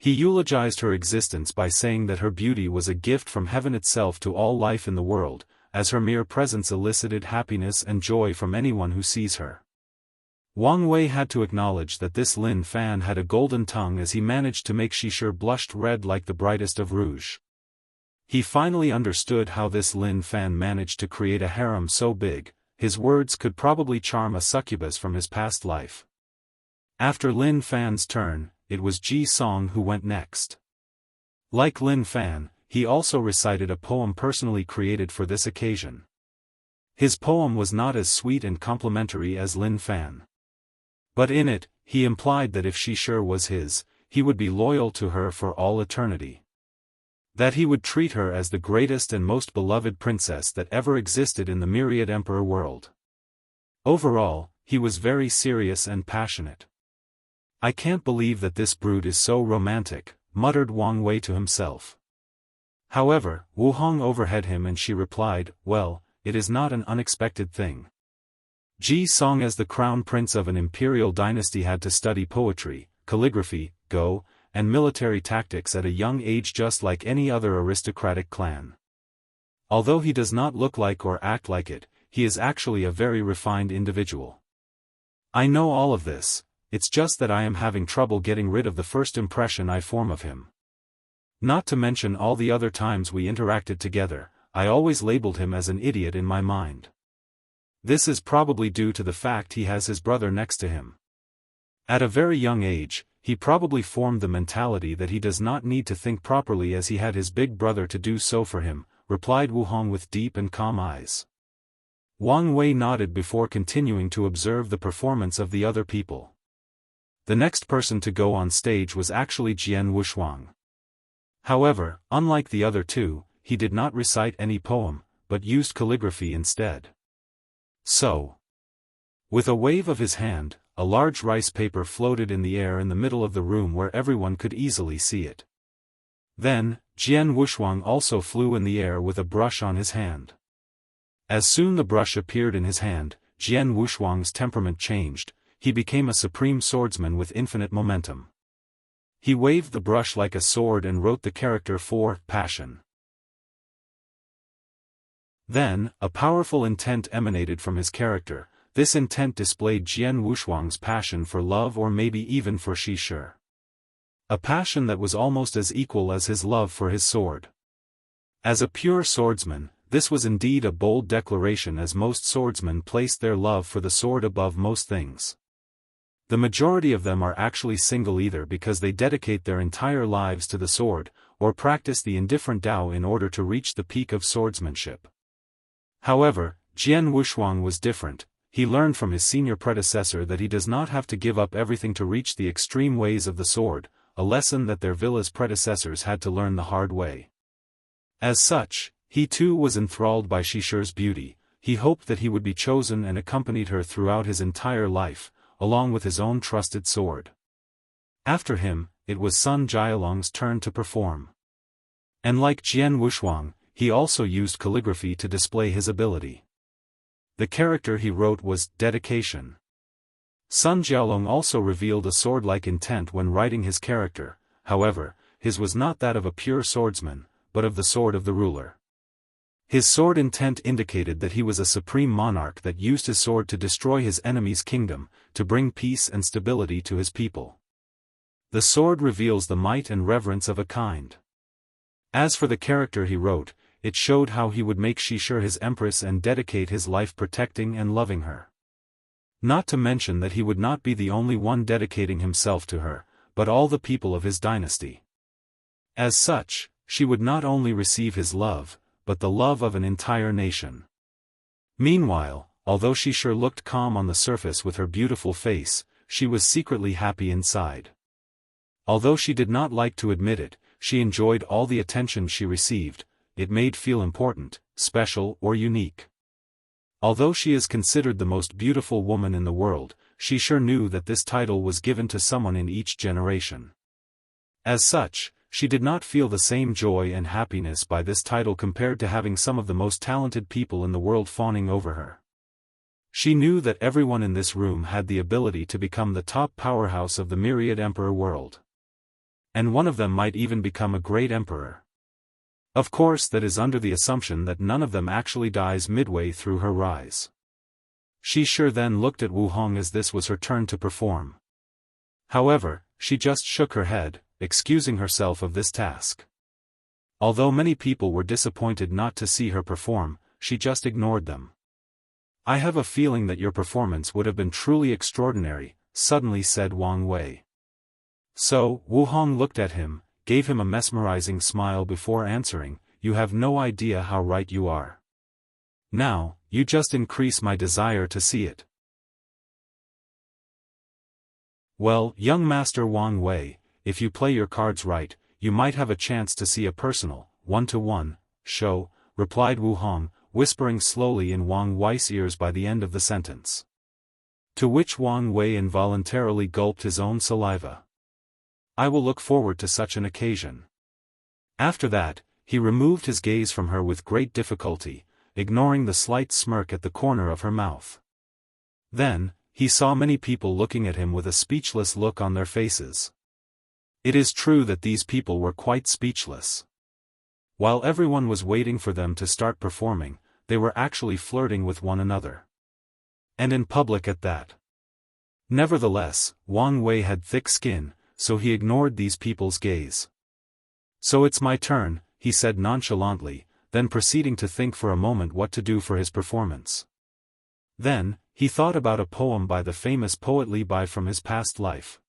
He eulogized her existence by saying that her beauty was a gift from heaven itself to all life in the world, as her mere presence elicited happiness and joy from anyone who sees her. Wang Wei had to acknowledge that this Lin Fan had a golden tongue as he managed to make Shishir blushed red like the brightest of rouge. He finally understood how this Lin Fan managed to create a harem so big. His words could probably charm a succubus from his past life. After Lin Fan's turn, it was Ji Song who went next. Like Lin Fan, he also recited a poem personally created for this occasion. His poem was not as sweet and complimentary as Lin Fan. But in it, he implied that if Shishir was his, he would be loyal to her for all eternity. That he would treat her as the greatest and most beloved princess that ever existed in the myriad emperor world. Overall, he was very serious and passionate. I can't believe that this brute is so romantic, muttered Wang Wei to himself. However, Wu Hong overheard him and she replied, well, it is not an unexpected thing. Ji Song as the crown prince of an imperial dynasty had to study poetry, calligraphy, Go, and military tactics at a young age just like any other aristocratic clan. Although he does not look like or act like it, he is actually a very refined individual. I know all of this, it's just that I am having trouble getting rid of the first impression I form of him. Not to mention all the other times we interacted together, I always labeled him as an idiot in my mind. This is probably due to the fact he has his brother next to him. At a very young age, he probably formed the mentality that he does not need to think properly as he had his big brother to do so for him, replied Wu Hong with deep and calm eyes. Wang Wei nodded before continuing to observe the performance of the other people. The next person to go on stage was actually Jian Wushuang. However, unlike the other two, he did not recite any poem, but used calligraphy instead. So, with a wave of his hand, a large rice paper floated in the air in the middle of the room where everyone could easily see it. Then, Jian Wushuang also flew in the air with a brush on his hand. As soon the brush appeared in his hand, Jian Wushuang's temperament changed, he became a supreme swordsman with infinite momentum. He waved the brush like a sword and wrote the character for passion. Then, a powerful intent emanated from his character. This intent displayed Jian Wushuang's passion for love or maybe even for Shishir. A passion that was almost as equal as his love for his sword. As a pure swordsman, this was indeed a bold declaration as most swordsmen placed their love for the sword above most things. The majority of them are actually single either because they dedicate their entire lives to the sword, or practice the indifferent Tao in order to reach the peak of swordsmanship. However, Jian Wushuang was different. He learned from his senior predecessor that he does not have to give up everything to reach the extreme ways of the sword, a lesson that their village predecessors had to learn the hard way. As such, he too was enthralled by Shishir's beauty. He hoped that he would be chosen and accompanied her throughout his entire life, along with his own trusted sword. After him, it was Sun Jialong's turn to perform. And like Jian Wushuang, he also used calligraphy to display his ability. The character he wrote was dedication. Sun Jialong also revealed a sword-like intent when writing his character, however, his was not that of a pure swordsman, but of the sword of the ruler. His sword intent indicated that he was a supreme monarch that used his sword to destroy his enemy's kingdom, to bring peace and stability to his people. The sword reveals the might and reverence of a kind. As for the character he wrote, it showed how he would make Shishir his empress and dedicate his life protecting and loving her. Not to mention that he would not be the only one dedicating himself to her, but all the people of his dynasty. As such, she would not only receive his love, but the love of an entire nation. Meanwhile, although she sure looked calm on the surface with her beautiful face, she was secretly happy inside. Although she did not like to admit it, she enjoyed all the attention she received. It made feel important, special or unique. Although she is considered the most beautiful woman in the world, she sure knew that this title was given to someone in each generation. As such, she did not feel the same joy and happiness by this title compared to having some of the most talented people in the world fawning over her. She knew that everyone in this room had the ability to become the top powerhouse of the myriad emperor world. And one of them might even become a great emperor. Of course, that is under the assumption that none of them actually dies midway through her rise. She sure then looked at Wu Hong as this was her turn to perform. However, she just shook her head, excusing herself of this task. Although many people were disappointed not to see her perform, she just ignored them. "I have a feeling that your performance would have been truly extraordinary," suddenly said Wang Wei. So, Wu Hong looked at him, gave him a mesmerizing smile before answering, "You have no idea how right you are. Now, you just increase my desire to see it." "Well, young Master Wang Wei, if you play your cards right, you might have a chance to see a personal, one-to-one, show," replied Wu Hong, whispering slowly in Wang Wei's ears by the end of the sentence. To which Wang Wei involuntarily gulped his own saliva. "I will look forward to such an occasion." After that, he removed his gaze from her with great difficulty, ignoring the slight smirk at the corner of her mouth. Then, he saw many people looking at him with a speechless look on their faces. It is true that these people were quite speechless. While everyone was waiting for them to start performing, they were actually flirting with one another. And in public at that. Nevertheless, Wang Wei had thick skin, so he ignored these people's gaze. "So it's my turn," he said nonchalantly, then proceeding to think for a moment what to do for his performance. Then, he thought about a poem by the famous poet Li Bai from his past life.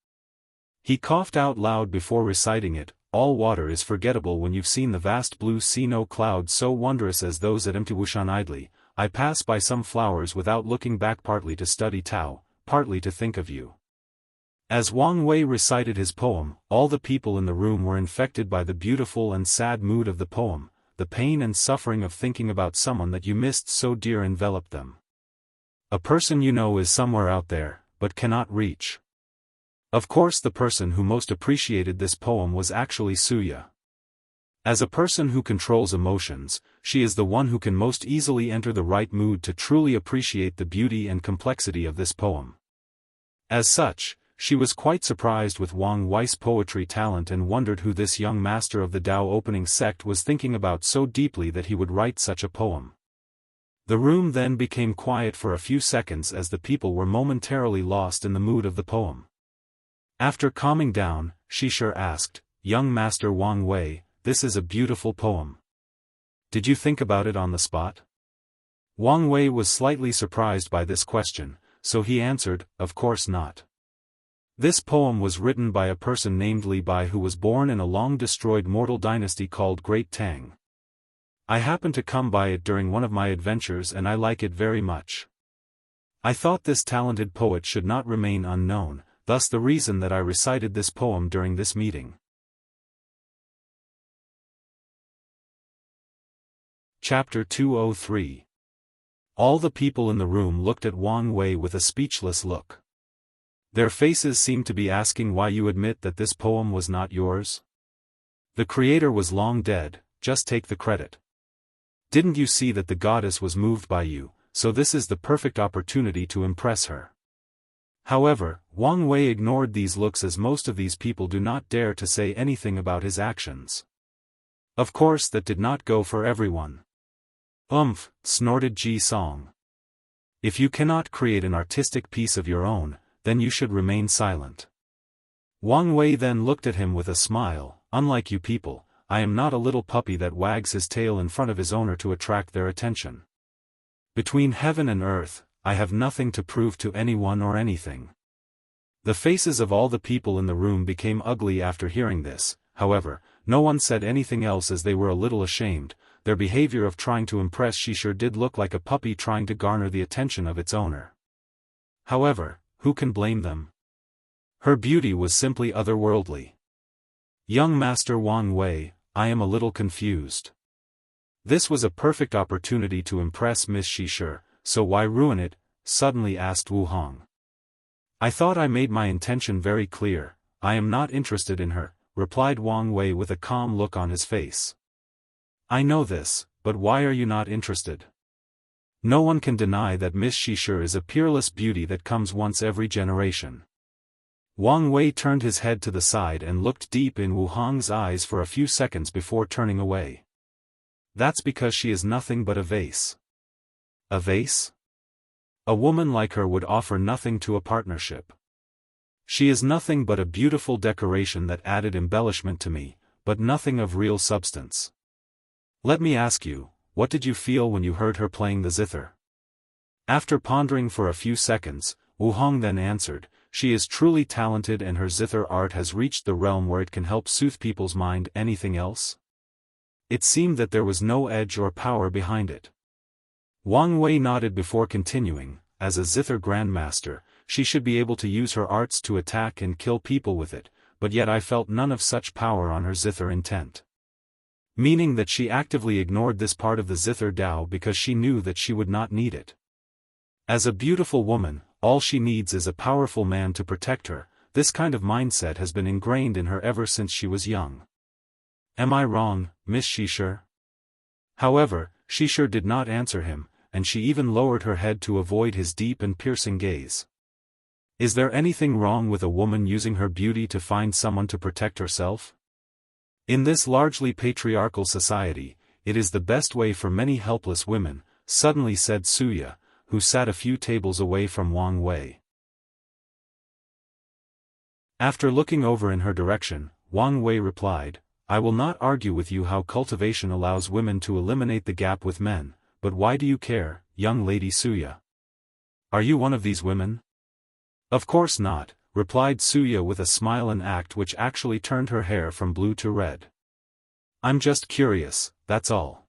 He coughed out loud before reciting it, "All water is forgettable when you've seen the vast blue sea, no clouds so wondrous as those at empty Wushan idly. I pass by some flowers without looking back, partly to study Tao, partly to think of you." As Wang Wei recited his poem, all the people in the room were infected by the beautiful and sad mood of the poem. The pain and suffering of thinking about someone that you missed so dear enveloped them. A person you know is somewhere out there, but cannot reach. Of course, the person who most appreciated this poem was actually Suya. As a person who controls emotions, she is the one who can most easily enter the right mood to truly appreciate the beauty and complexity of this poem. As such, she was quite surprised with Wang Wei's poetry talent and wondered who this young master of the Dao opening sect was thinking about so deeply that he would write such a poem. The room then became quiet for a few seconds as the people were momentarily lost in the mood of the poem. After calming down, she sure asked, "Young Master Wang Wei, this is a beautiful poem. Did you think about it on the spot?" Wang Wei was slightly surprised by this question, so he answered, "Of course not. This poem was written by a person named Li Bai who was born in a long-destroyed mortal dynasty called Great Tang. I happened to come by it during one of my adventures and I like it very much. I thought this talented poet should not remain unknown, thus the reason that I recited this poem during this meeting." Chapter 203. All the people in the room looked at Wang Wei with a speechless look. Their faces seemed to be asking why you admit that this poem was not yours. The creator was long dead, just take the credit. Didn't you see that the goddess was moved by you, so this is the perfect opportunity to impress her. However, Wang Wei ignored these looks as most of these people do not dare to say anything about his actions. Of course that did not go for everyone. Snorted Ji Song. If you cannot create an artistic piece of your own, then you should remain silent. Wang Wei then looked at him with a smile, unlike you people, I am not a little puppy that wags his tail in front of his owner to attract their attention. Between heaven and earth, I have nothing to prove to anyone or anything. The faces of all the people in the room became ugly after hearing this. However, no one said anything else as they were a little ashamed. Their behavior of trying to impress Xisha did look like a puppy trying to garner the attention of its owner. However, who can blame them? Her beauty was simply otherworldly. Young Master Wang Wei, I am a little confused. This was a perfect opportunity to impress Miss Xisha, so why ruin it? Suddenly asked Wu Hong. I thought I made my intention very clear. I am not interested in her, replied Wang Wei with a calm look on his face. I know this, but why are you not interested? No one can deny that Miss Xisha is a peerless beauty that comes once every generation. Wang Wei turned his head to the side and looked deep in Wu Hong's eyes for a few seconds before turning away. That's because she is nothing but a vase. A vase? A woman like her would offer nothing to a partnership. She is nothing but a beautiful decoration that added embellishment to me, but nothing of real substance. Let me ask you, what did you feel when you heard her playing the zither? After pondering for a few seconds, Wu Hong then answered, she is truly talented and her zither art has reached the realm where it can help soothe people's mind. Anything else? It seemed that there was no edge or power behind it. Wang Wei nodded before continuing, as a zither grandmaster, she should be able to use her arts to attack and kill people with it, but yet I felt none of such power on her zither intent. Meaning that she actively ignored this part of the zither Dao because she knew that she would not need it. As a beautiful woman, all she needs is a powerful man to protect her. This kind of mindset has been ingrained in her ever since she was young. Am I wrong, Miss Xisha? However, Xisha did not answer him, and she even lowered her head to avoid his deep and piercing gaze. Is there anything wrong with a woman using her beauty to find someone to protect herself? In this largely patriarchal society, it is the best way for many helpless women, suddenly said Suya, who sat a few tables away from Wang Wei. After looking over in her direction, Wang Wei replied, I will not argue with you how cultivation allows women to eliminate the gap with men, but why do you care, young lady Suya? Are you one of these women? Of course not, replied Suya with a smile, an act which actually turned her hair from blue to red. I'm just curious, that's all.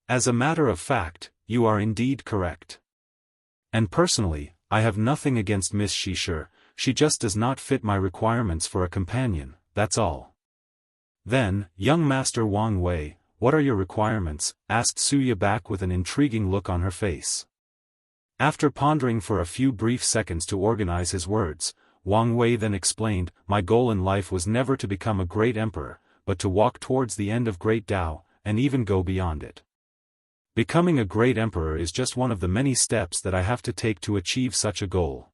As a matter of fact, you are indeed correct. And personally, I have nothing against Miss Xisha, she just does not fit my requirements for a companion, that's all. Then, young Master Wang Wei, what are your requirements? Asked Suya back with an intriguing look on her face. After pondering for a few brief seconds to organize his words, Wang Wei then explained, my goal in life was never to become a great emperor, but to walk towards the end of great Tao, and even go beyond it. Becoming a great emperor is just one of the many steps that I have to take to achieve such a goal.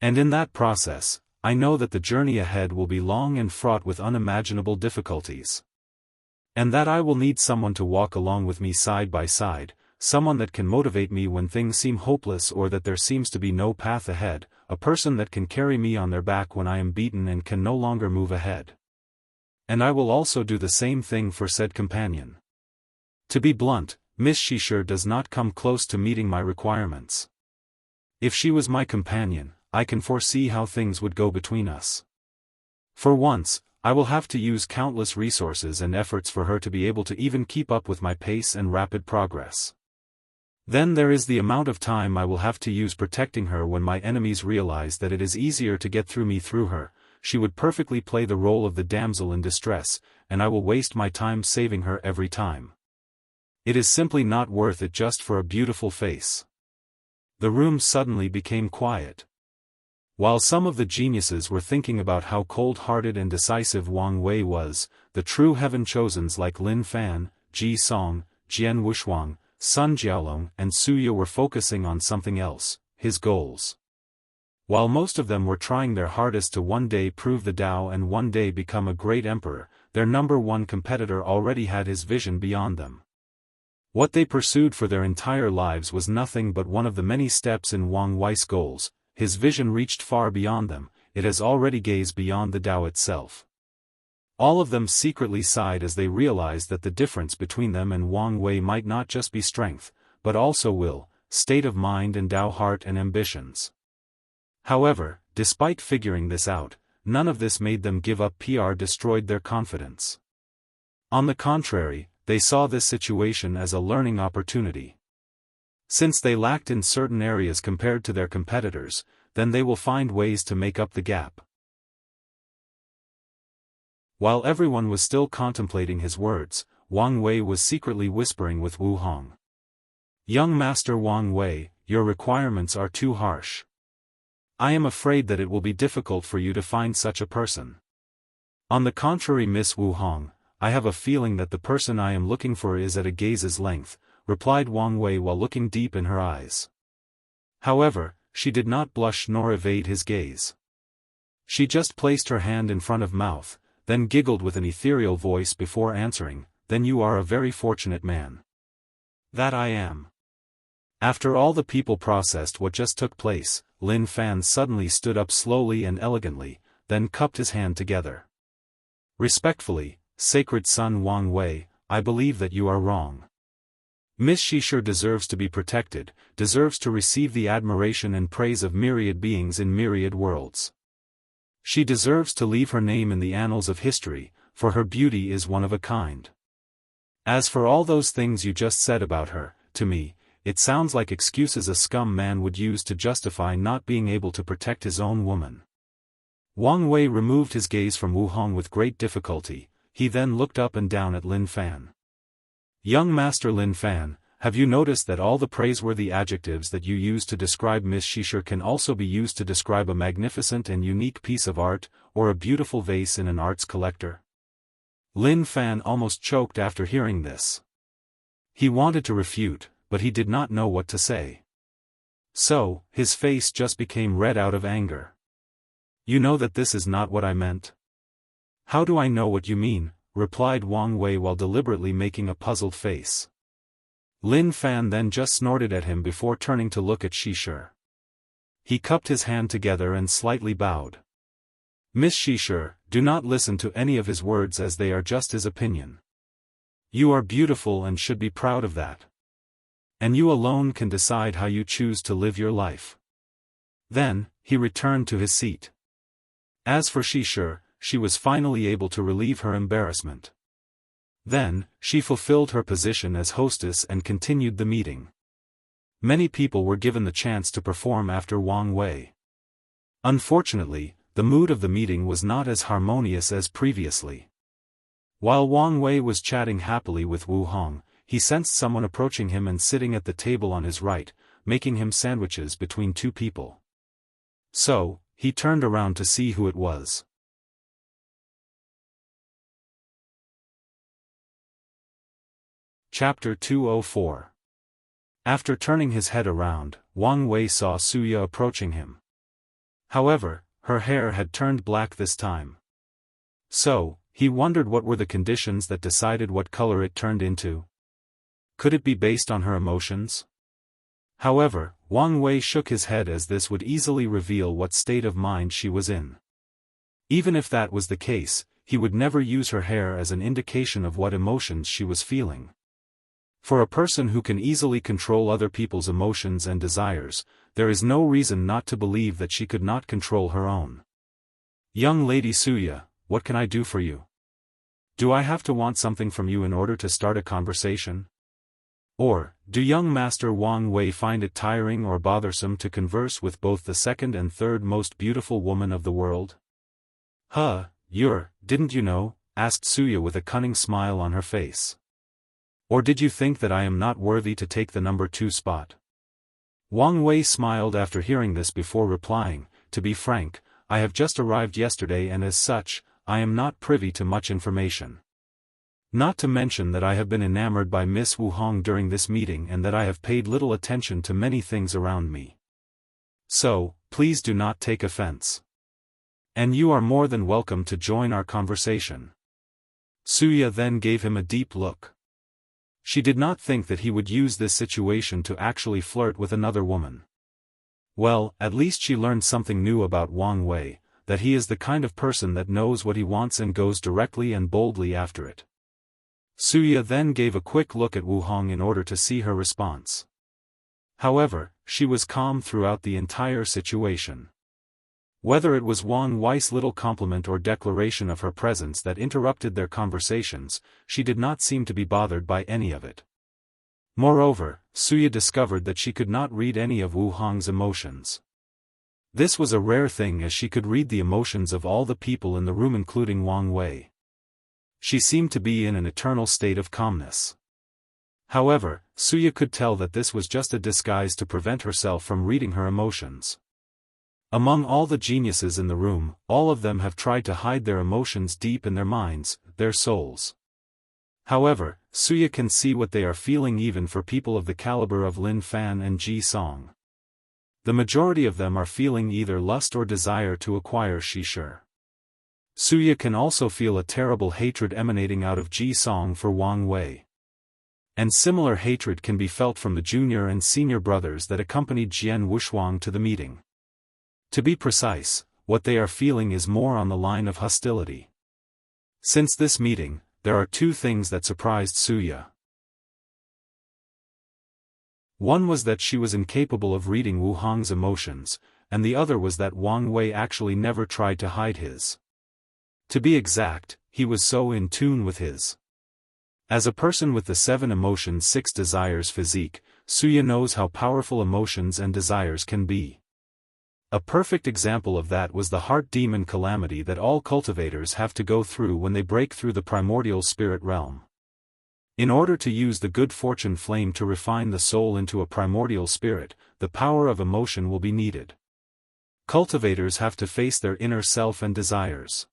And in that process, I know that the journey ahead will be long and fraught with unimaginable difficulties. And that I will need someone to walk along with me side by side, someone that can motivate me when things seem hopeless or that there seems to be no path ahead, a person that can carry me on their back when I am beaten and can no longer move ahead. And I will also do the same thing for said companion. To be blunt, Miss Xisha does not come close to meeting my requirements. If she was my companion, I can foresee how things would go between us. For once, I will have to use countless resources and efforts for her to be able to even keep up with my pace and rapid progress. Then there is the amount of time I will have to use protecting her when my enemies realize that it is easier to get through me through her. She would perfectly play the role of the damsel in distress, and I will waste my time saving her every time. It is simply not worth it just for a beautiful face. The room suddenly became quiet. While some of the geniuses were thinking about how cold-hearted and decisive Wang Wei was, the true heaven-chosens like Lin Fan, Ji Song, Jian Wushuang, Sun Jiaolong and Suya were focusing on something else, his goals. While most of them were trying their hardest to one day prove the Tao and one day become a great emperor, their number one competitor already had his vision beyond them. What they pursued for their entire lives was nothing but one of the many steps in Wang Wei's goals. His vision reached far beyond them, it has already gazed beyond the Tao itself. All of them secretly sighed as they realized that the difference between them and Wang Wei might not just be strength, but also will. state of mind and Dao heart and ambitions. However, despite figuring this out, none of this made them give up or destroyed their confidence. On the contrary, they saw this situation as a learning opportunity. Since they lacked in certain areas compared to their competitors, then they will find ways to make up the gap. While everyone was still contemplating his words, Wang Wei was secretly whispering with Wu Hong. "Young Master Wang Wei, your requirements are too harsh. I am afraid that it will be difficult for you to find such a person." "On the contrary, Miss Wu Hong, I have a feeling that the person I am looking for is at a gaze's length," replied Wang Wei while looking deep in her eyes. However, she did not blush nor evade his gaze. She just placed her hand in front of mouth, then giggled with an ethereal voice before answering, "Then you are a very fortunate man." "That I am." After all the people processed what just took place, Lin Fan suddenly stood up slowly and elegantly, then cupped his hand together. "Respectfully, sacred son Wang Wei, I believe that you are wrong. Miss Xisha deserves to be protected, deserves to receive the admiration and praise of myriad beings in myriad worlds. She deserves to leave her name in the annals of history, for her beauty is one of a kind. As for all those things you just said about her, to me, it sounds like excuses a scum man would use to justify not being able to protect his own woman." Wang Wei removed his gaze from Wu Hong with great difficulty. He then looked up and down at Lin Fan. "Young Master Lin Fan, have you noticed that all the praiseworthy adjectives that you use to describe Miss Xisha can also be used to describe a magnificent and unique piece of art, or a beautiful vase in an arts collector?" Lin Fan almost choked after hearing this. He wanted to refute, but he did not know what to say. So, his face just became red out of anger. "You know that this is not what I meant." "How do I know what you mean?" replied Wang Wei while deliberately making a puzzled face. Lin Fan then just snorted at him before turning to look at Xisha. He cupped his hand together and slightly bowed. "Miss Xisha, do not listen to any of his words as they are just his opinion. You are beautiful and should be proud of that. And you alone can decide how you choose to live your life." Then, he returned to his seat. As for Xisha, she was finally able to relieve her embarrassment. Then, she fulfilled her position as hostess and continued the meeting. Many people were given the chance to perform after Wang Wei. Unfortunately, the mood of the meeting was not as harmonious as previously. While Wang Wei was chatting happily with Wu Hong, he sensed someone approaching him and sitting at the table on his right, making him sandwiches between two people. So, he turned around to see who it was. Chapter 204. After turning his head around, Wang Wei saw Suya approaching him. However, her hair had turned black this time. So, he wondered what were the conditions that decided what color it turned into. Could it be based on her emotions? However, Wang Wei shook his head as this would easily reveal what state of mind she was in. Even if that was the case, he would never use her hair as an indication of what emotions she was feeling. For a person who can easily control other people's emotions and desires, there is no reason not to believe that she could not control her own. "Young Lady Suya, what can I do for you? Do I have to want something from you in order to start a conversation? Or, do young Master Wang Wei find it tiring or bothersome to converse with both the second and third most beautiful woman of the world?" Didn't you know?" asked Suya with a cunning smile on her face. "Or did you think that I am not worthy to take the number 2 spot?" Wang Wei smiled after hearing this before replying, "To be frank, I have just arrived yesterday and as such, I am not privy to much information. Not to mention that I have been enamored by Miss Wu Hong during this meeting and that I have paid little attention to many things around me. So, please do not take offense. And you are more than welcome to join our conversation." Suya then gave him a deep look. She did not think that he would use this situation to actually flirt with another woman. Well, at least she learned something new about Wang Wei, that he is the kind of person that knows what he wants and goes directly and boldly after it. Suya then gave a quick look at Wu Hong in order to see her response. However, she was calm throughout the entire situation. Whether it was Wang Wei's little compliment or declaration of her presence that interrupted their conversations, she did not seem to be bothered by any of it. Moreover, Suya discovered that she could not read any of Wu Hong's emotions. This was a rare thing, as she could read the emotions of all the people in the room including Wang Wei. She seemed to be in an eternal state of calmness. However, Suya could tell that this was just a disguise to prevent herself from reading her emotions. Among all the geniuses in the room, all of them have tried to hide their emotions deep in their minds, their souls. However, Suya can see what they are feeling even for people of the caliber of Lin Fan and Ji Song. The majority of them are feeling either lust or desire to acquire Shishir. Suya can also feel a terrible hatred emanating out of Ji Song for Wang Wei. And similar hatred can be felt from the junior and senior brothers that accompanied Jian Wushuang to the meeting. To be precise, what they are feeling is more on the line of hostility. Since this meeting, there are two things that surprised Suya. One was that she was incapable of reading Wu Hong's emotions, and the other was that Wang Wei actually never tried to hide his. To be exact, he was so in tune with his. As a person with the 7 emotions 6 desires physique, Suya knows how powerful emotions and desires can be. A perfect example of that was the heart demon calamity that all cultivators have to go through when they break through the primordial spirit realm. In order to use the good fortune flame to refine the soul into a primordial spirit, the power of emotion will be needed. Cultivators have to face their inner self and desires.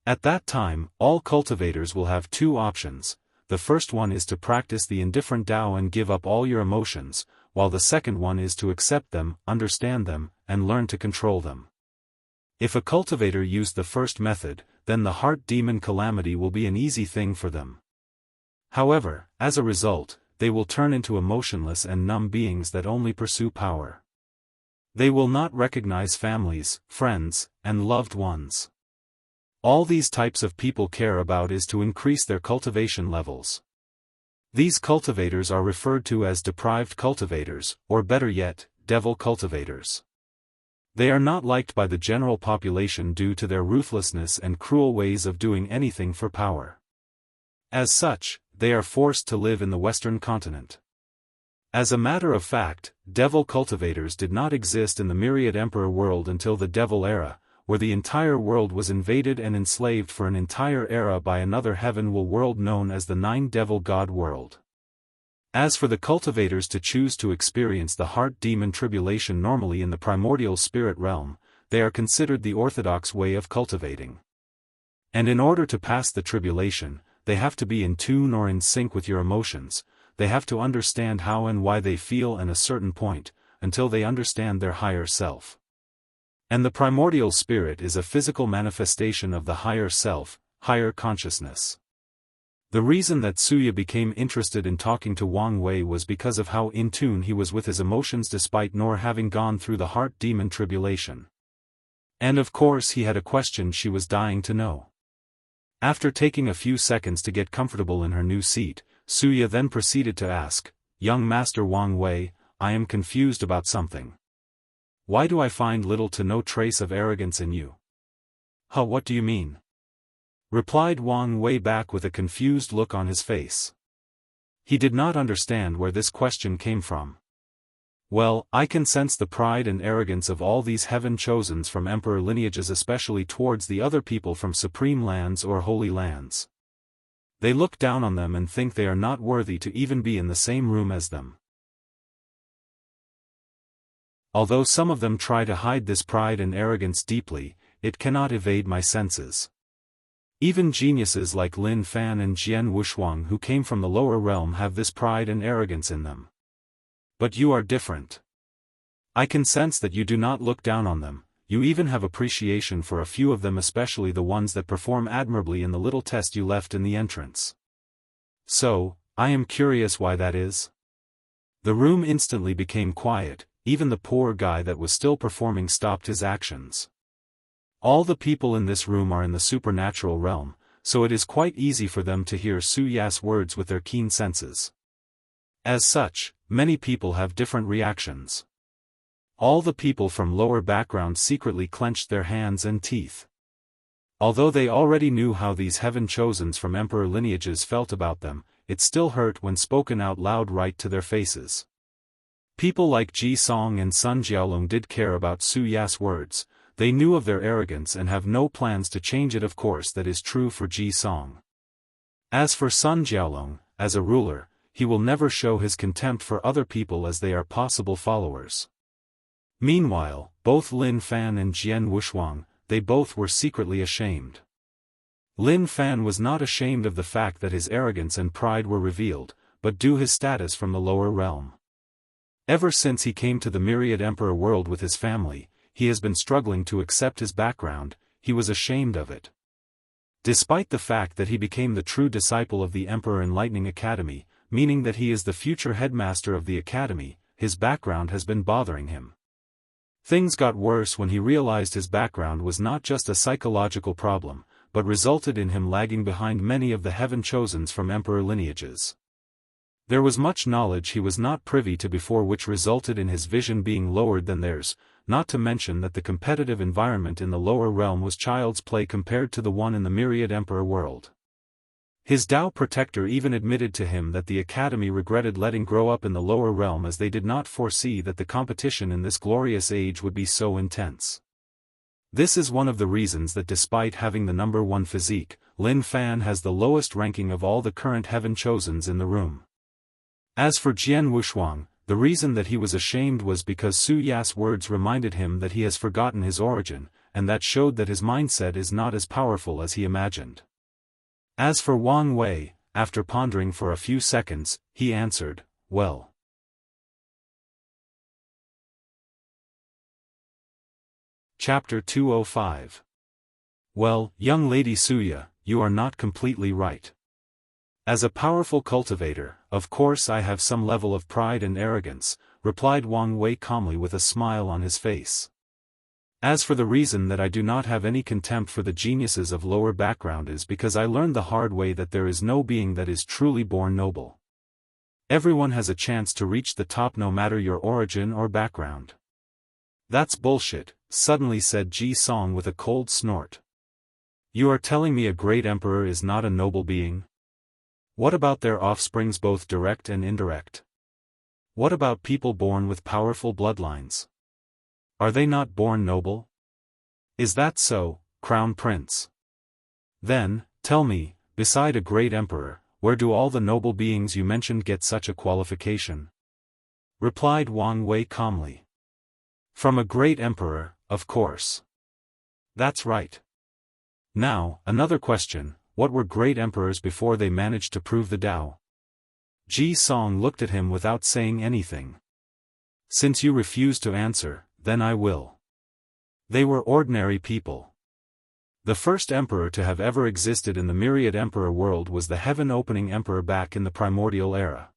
At that time, all cultivators will have 2 options. The first one is to practice the indifferent Tao and give up all your emotions, while the second one is to accept them, understand them, and learn to control them. If a cultivator used the first method, then the heart demon calamity will be an easy thing for them. However, as a result, they will turn into emotionless and numb beings that only pursue power. They will not recognize families, friends, and loved ones. All these types of people care about is to increase their cultivation levels. These cultivators are referred to as deprived cultivators, or better yet, devil cultivators. They are not liked by the general population due to their ruthlessness and cruel ways of doing anything for power. As such, they are forced to live in the Western continent. As a matter of fact, devil cultivators did not exist in the myriad emperor world until the devil era, where the entire world was invaded and enslaved for an entire era by another heaven-will world known as the 9 Devil God world. As for the cultivators to choose to experience the heart demon tribulation normally in the primordial spirit realm, they are considered the orthodox way of cultivating. And in order to pass the tribulation, they have to be in tune or in sync with your emotions, they have to understand how and why they feel at a certain point, until they understand their higher self. And the primordial spirit is a physical manifestation of the higher self, higher consciousness. The reason that Suya became interested in talking to Wang Wei was because of how in tune he was with his emotions despite nor having gone through the heart demon tribulation. And of course he had a question she was dying to know. After taking a few seconds to get comfortable in her new seat, Suya then proceeded to ask, "Young Master Wang Wei, I am confused about something. Why do I find little to no trace of arrogance in you?" "Huh, what do you mean?" replied Wang Wei back with a confused look on his face. He did not understand where this question came from. "Well, I can sense the pride and arrogance of all these heaven-chosens from emperor lineages, especially towards the other people from supreme lands or holy lands. They look down on them and think they are not worthy to even be in the same room as them. Although some of them try to hide this pride and arrogance deeply, it cannot evade my senses. Even geniuses like Lin Fan and Jian Wushuang who came from the lower realm have this pride and arrogance in them. But you are different. I can sense that you do not look down on them, you even have appreciation for a few of them, especially the ones that perform admirably in the little test you left in the entrance. So, I am curious why that is." The room instantly became quiet. Even the poor guy that was still performing stopped his actions. All the people in this room are in the supernatural realm, so it is quite easy for them to hear Suya's words with their keen senses. As such, many people have different reactions. All the people from lower backgrounds secretly clenched their hands and teeth. Although they already knew how these heaven-chosens from emperor lineages felt about them, it still hurt when spoken out loud right to their faces. People like Ji Song and Sun Jiaolong did care about Su Ya's words. They knew of their arrogance and have no plans to change it. Of course that is true for Ji Song. As for Sun Jiaolong, as a ruler, he will never show his contempt for other people as they are possible followers. Meanwhile, both Lin Fan and Jian Wushuang, they both were secretly ashamed. Lin Fan was not ashamed of the fact that his arrogance and pride were revealed, but due his status from the lower realm. Ever since he came to the myriad emperor world with his family, he has been struggling to accept his background. He was ashamed of it. Despite the fact that he became the true disciple of the Emperor Enlightening Academy, meaning that he is the future headmaster of the academy, his background has been bothering him. Things got worse when he realized his background was not just a psychological problem, but resulted in him lagging behind many of the heaven-chosens from emperor lineages. There was much knowledge he was not privy to before, which resulted in his vision being lowered than theirs, not to mention that the competitive environment in the lower realm was child's play compared to the one in the myriad emperor world. His Tao protector even admitted to him that the academy regretted letting grow up in the lower realm, as they did not foresee that the competition in this glorious age would be so intense. This is one of the reasons that despite having the number 1 physique, Lin Fan has the lowest ranking of all the current heaven-chosens in the room. As for Jian Wushuang, the reason that he was ashamed was because Su Ya's words reminded him that he has forgotten his origin, and that showed that his mindset is not as powerful as he imagined. As for Wang Wei, after pondering for a few seconds, he answered, "Well." Chapter 205. Well, young lady Suya, you are not completely right. As a powerful cultivator, of course I have some level of pride and arrogance, replied Wang Wei calmly with a smile on his face. As for the reason that I do not have any contempt for the geniuses of lower background is because I learned the hard way that there is no being that is truly born noble. Everyone has a chance to reach the top no matter your origin or background. That's bullshit, suddenly said Ji Song with a cold snort. You are telling me a great emperor is not a noble being? What about their offsprings, both direct and indirect? What about people born with powerful bloodlines? Are they not born noble? Is that so, Crown Prince? Then, tell me, beside a great emperor, where do all the noble beings you mentioned get such a qualification? Replied Wang Wei calmly. From a great emperor, of course. That's right. Now, another question, what were great emperors before they managed to prove the Tao? Ji Song looked at him without saying anything. Since you refuse to answer, then I will. They were ordinary people. The first emperor to have ever existed in the myriad emperor world was the heaven-opening emperor back in the primordial era.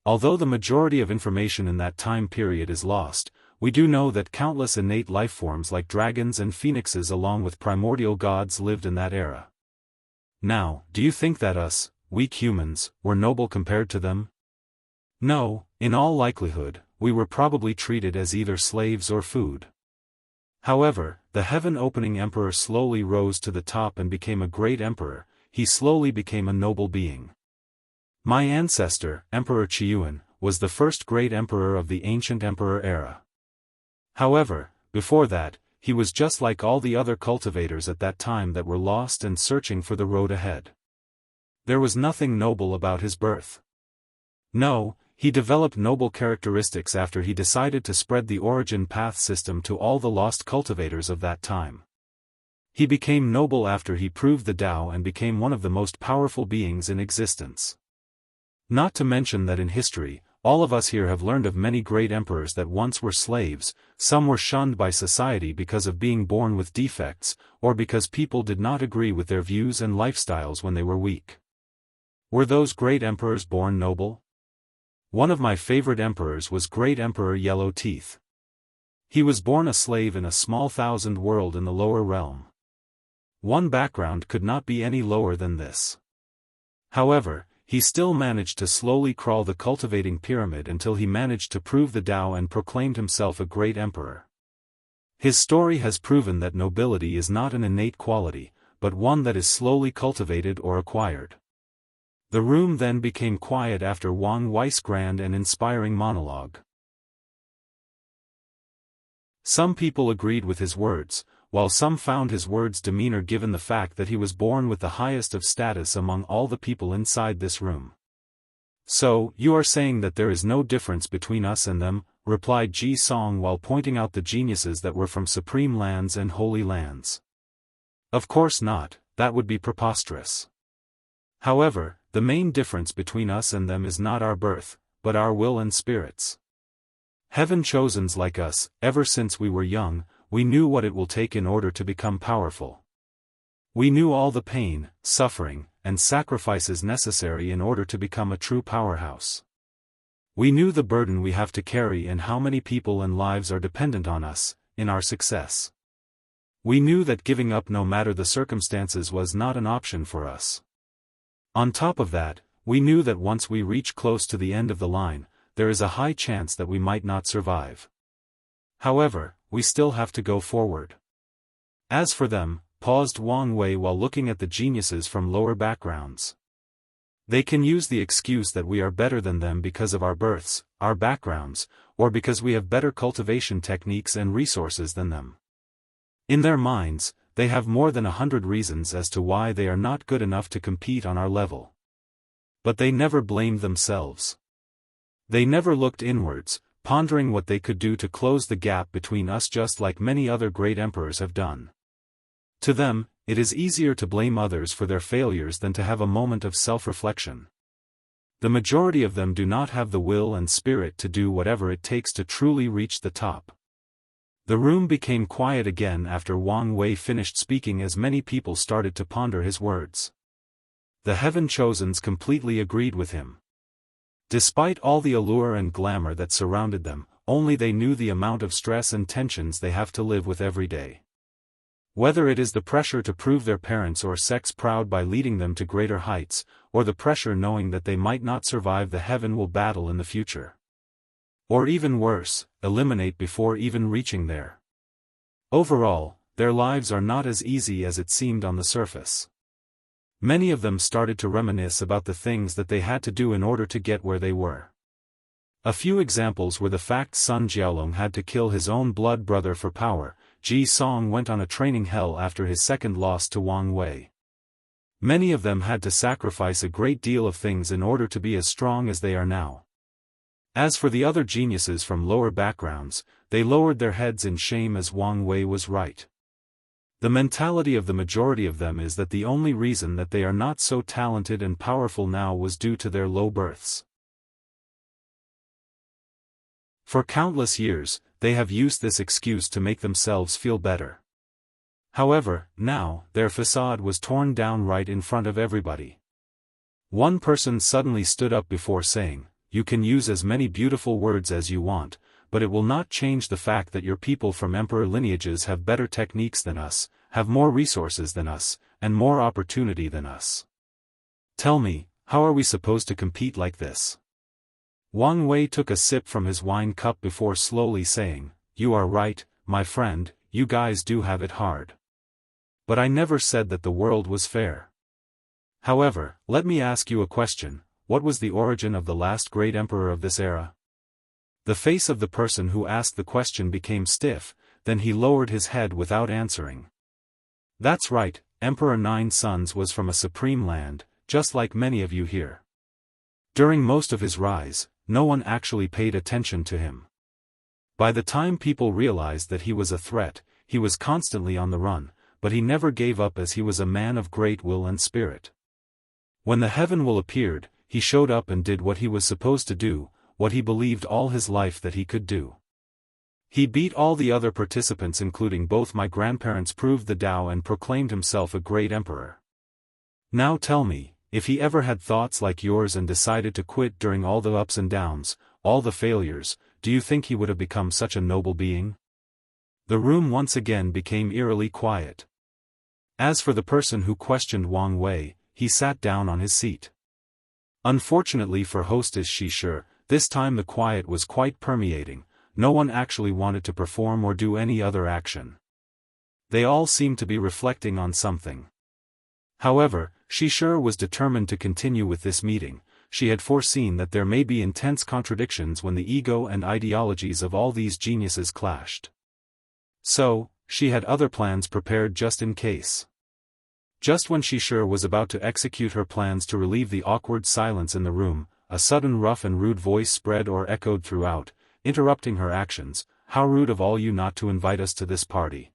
Although the majority of information in that time period is lost, we do know that countless innate lifeforms like dragons and phoenixes along with primordial gods lived in that era. Now, do you think that us, weak humans, were noble compared to them? No, in all likelihood, we were probably treated as either slaves or food. However, the heaven-opening emperor slowly rose to the top and became a great emperor. He slowly became a noble being. My ancestor, Emperor Qiuan, was the first great emperor of the ancient emperor era. However, before that, he was just like all the other cultivators at that time that were lost and searching for the road ahead. There was nothing noble about his birth. No, he developed noble characteristics after he decided to spread the origin path system to all the lost cultivators of that time. He became noble after he proved the Tao and became one of the most powerful beings in existence. Not to mention that in history, all of us here have learned of many great emperors that once were slaves. Some were shunned by society because of being born with defects, or because people did not agree with their views and lifestyles when they were weak. Were those great emperors born noble? One of my favorite emperors was Great Emperor Yellow Teeth. He was born a slave in a small thousand world in the lower realm. One background could not be any lower than this. However, he still managed to slowly crawl the cultivating pyramid until he managed to prove the Tao and proclaimed himself a great emperor. His story has proven that nobility is not an innate quality, but one that is slowly cultivated or acquired. The room then became quiet after Wang Wei's grand and inspiring monologue. Some people agreed with his words, while some found his words demeanor given the fact that he was born with the highest of status among all the people inside this room. "So, you are saying that there is no difference between us and them," replied Ji Song while pointing out the geniuses that were from supreme lands and holy lands. "Of course not, that would be preposterous. However, the main difference between us and them is not our birth, but our will and spirits. Heaven-chosens like us, ever since we were young, we knew what it will take in order to become powerful. We knew all the pain, suffering, and sacrifices necessary in order to become a true powerhouse. We knew the burden we have to carry and how many people and lives are dependent on us, in our success. We knew that giving up no matter the circumstances was not an option for us. On top of that, we knew that once we reach close to the end of the line, there is a high chance that we might not survive. However, we still have to go forward. As for them," paused Wang Wei while looking at the geniuses from lower backgrounds. "They can use the excuse that we are better than them because of our births, our backgrounds, or because we have better cultivation techniques and resources than them. In their minds, they have more than 100 reasons as to why they are not good enough to compete on our level. But they never blamed themselves. They never looked inwards, pondering what they could do to close the gap between us, just like many other great emperors have done. To them, it is easier to blame others for their failures than to have a moment of self-reflection. The majority of them do not have the will and spirit to do whatever it takes to truly reach the top." The room became quiet again after Wang Wei finished speaking as many people started to ponder his words. The Heaven-chosens completely agreed with him. Despite all the allure and glamour that surrounded them, only they knew the amount of stress and tensions they have to live with every day. Whether it is the pressure to prove their parents or sects proud by leading them to greater heights, or the pressure knowing that they might not survive the heaven-will battle in the future. Or even worse, eliminate before even reaching there. Overall, their lives are not as easy as it seemed on the surface. Many of them started to reminisce about the things that they had to do in order to get where they were. A few examples were the fact Sun Jiaolong had to kill his own blood brother for power, Ji Song went on a training hell after his second loss to Wang Wei. Many of them had to sacrifice a great deal of things in order to be as strong as they are now. As for the other geniuses from lower backgrounds, they lowered their heads in shame as Wang Wei was right. The mentality of the majority of them is that the only reason that they are not so talented and powerful now was due to their low births. For countless years, they have used this excuse to make themselves feel better. However, now, their facade was torn down right in front of everybody. One person suddenly stood up before saying, "You can use as many beautiful words as you want, but it will not change the fact that your people from emperor lineages have better techniques than us, have more resources than us, and more opportunity than us. Tell me, how are we supposed to compete like this?" Wang Wei took a sip from his wine cup before slowly saying, "You are right, my friend, you guys do have it hard. But I never said that the world was fair. However, let me ask you a question, what was the origin of the last great emperor of this era?" The face of the person who asked the question became stiff, then he lowered his head without answering. "That's right, Emperor Nine Suns was from a supreme land, just like many of you here. During most of his rise, no one actually paid attention to him. By the time people realized that he was a threat, he was constantly on the run, but he never gave up as he was a man of great will and spirit. When the heaven-will appeared, he showed up and did what he was supposed to do, what he believed all his life that he could do. He beat all the other participants, including both my grandparents, proved the Tao and proclaimed himself a great emperor. Now tell me, if he ever had thoughts like yours and decided to quit during all the ups and downs, all the failures, do you think he would have become such a noble being?" The room once again became eerily quiet. As for the person who questioned Wang Wei, he sat down on his seat. Unfortunately for hostess Shishir, this time the quiet was quite permeating. No one actually wanted to perform or do any other action. They all seemed to be reflecting on something. However, Shishir was determined to continue with this meeting. She had foreseen that there may be intense contradictions when the ego and ideologies of all these geniuses clashed. So, she had other plans prepared just in case. Just when Shishir was about to execute her plans to relieve the awkward silence in the room, a sudden rough and rude voice spread or echoed throughout, interrupting her actions. "How rude of all you not to invite us to this party.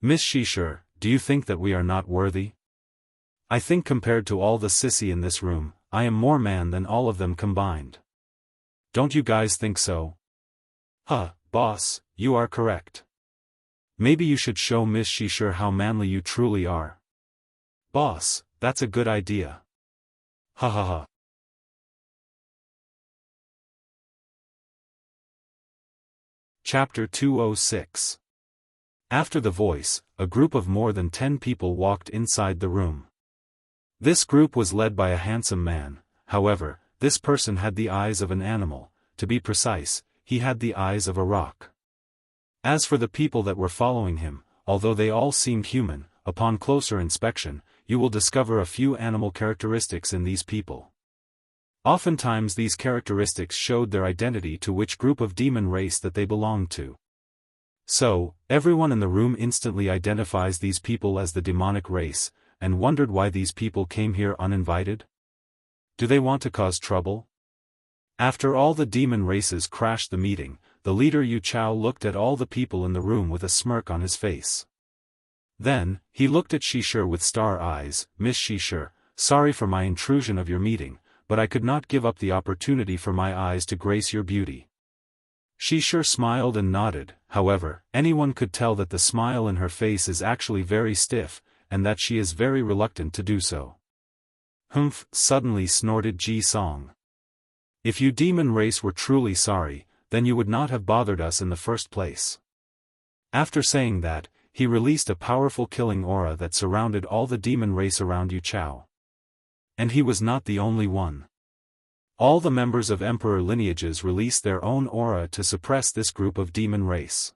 Miss Shishir, do you think that we are not worthy? I think compared to all the sissy in this room, I am more man than all of them combined. Don't you guys think so?" Boss, you are correct. Maybe you should show Miss Shishir how manly you truly are. Boss, that's a good idea. Ha ha ha. Chapter 206. After the voice, a group of more than 10 people walked inside the room. This group was led by a handsome man. However, this person had the eyes of an animal. To be precise, he had the eyes of a rock. As for the people that were following him, although they all seemed human, upon closer inspection, you will discover a few animal characteristics in these people. Oftentimes these characteristics showed their identity to which group of demon race that they belonged to. So, everyone in the room instantly identifies these people as the demonic race, and wondered why these people came here uninvited? Do they want to cause trouble? After all the demon races crashed the meeting, the leader Yu Chao looked at all the people in the room with a smirk on his face. Then, he looked at Shishir with star eyes. "Miss Shishir, sorry for my intrusion of your meeting, but I could not give up the opportunity for my eyes to grace your beauty." Shishir smiled and nodded. However, anyone could tell that the smile in her face is actually very stiff, and that she is very reluctant to do so. "Humph," suddenly snorted Ji Song. "If you demon race were truly sorry, then you would not have bothered us in the first place." After saying that, he released a powerful killing aura that surrounded all the demon race around Yu Chao. And he was not the only one. All the members of emperor lineages released their own aura to suppress this group of demon race.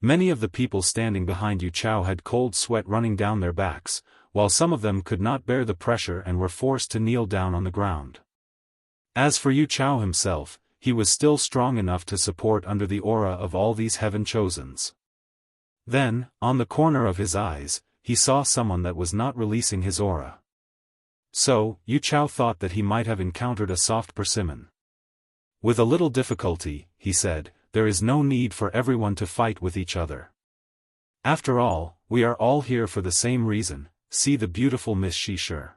Many of the people standing behind Yu Chao had cold sweat running down their backs, while some of them could not bear the pressure and were forced to kneel down on the ground. As for Yu Chao himself, he was still strong enough to support under the aura of all these heaven chosens. Then, on the corner of his eyes, he saw someone that was not releasing his aura. So, Yu Chao thought that he might have encountered a soft persimmon. With a little difficulty, he said, "There is no need for everyone to fight with each other. After all, we are all here for the same reason, see the beautiful Miss Shishir."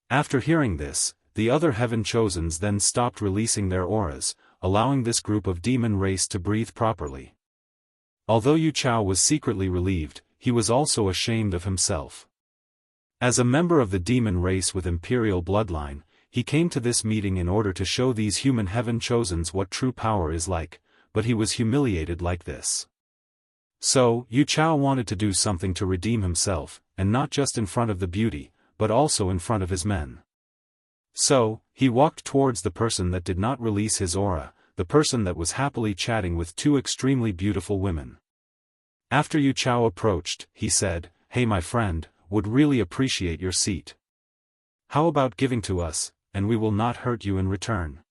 After hearing this, the other heaven chosens then stopped releasing their auras, allowing this group of demon race to breathe properly. Although Yu Chao was secretly relieved, he was also ashamed of himself. As a member of the demon race with imperial bloodline, he came to this meeting in order to show these human heaven chosens what true power is like, but he was humiliated like this. So, Yu Chao wanted to do something to redeem himself, and not just in front of the beauty, but also in front of his men. So, he walked towards the person that did not release his aura, the person that was happily chatting with two extremely beautiful women. After Yu Chao approached, he said, "Hey my friend, would really appreciate your seat. How about giving to us, and we will not hurt you in return."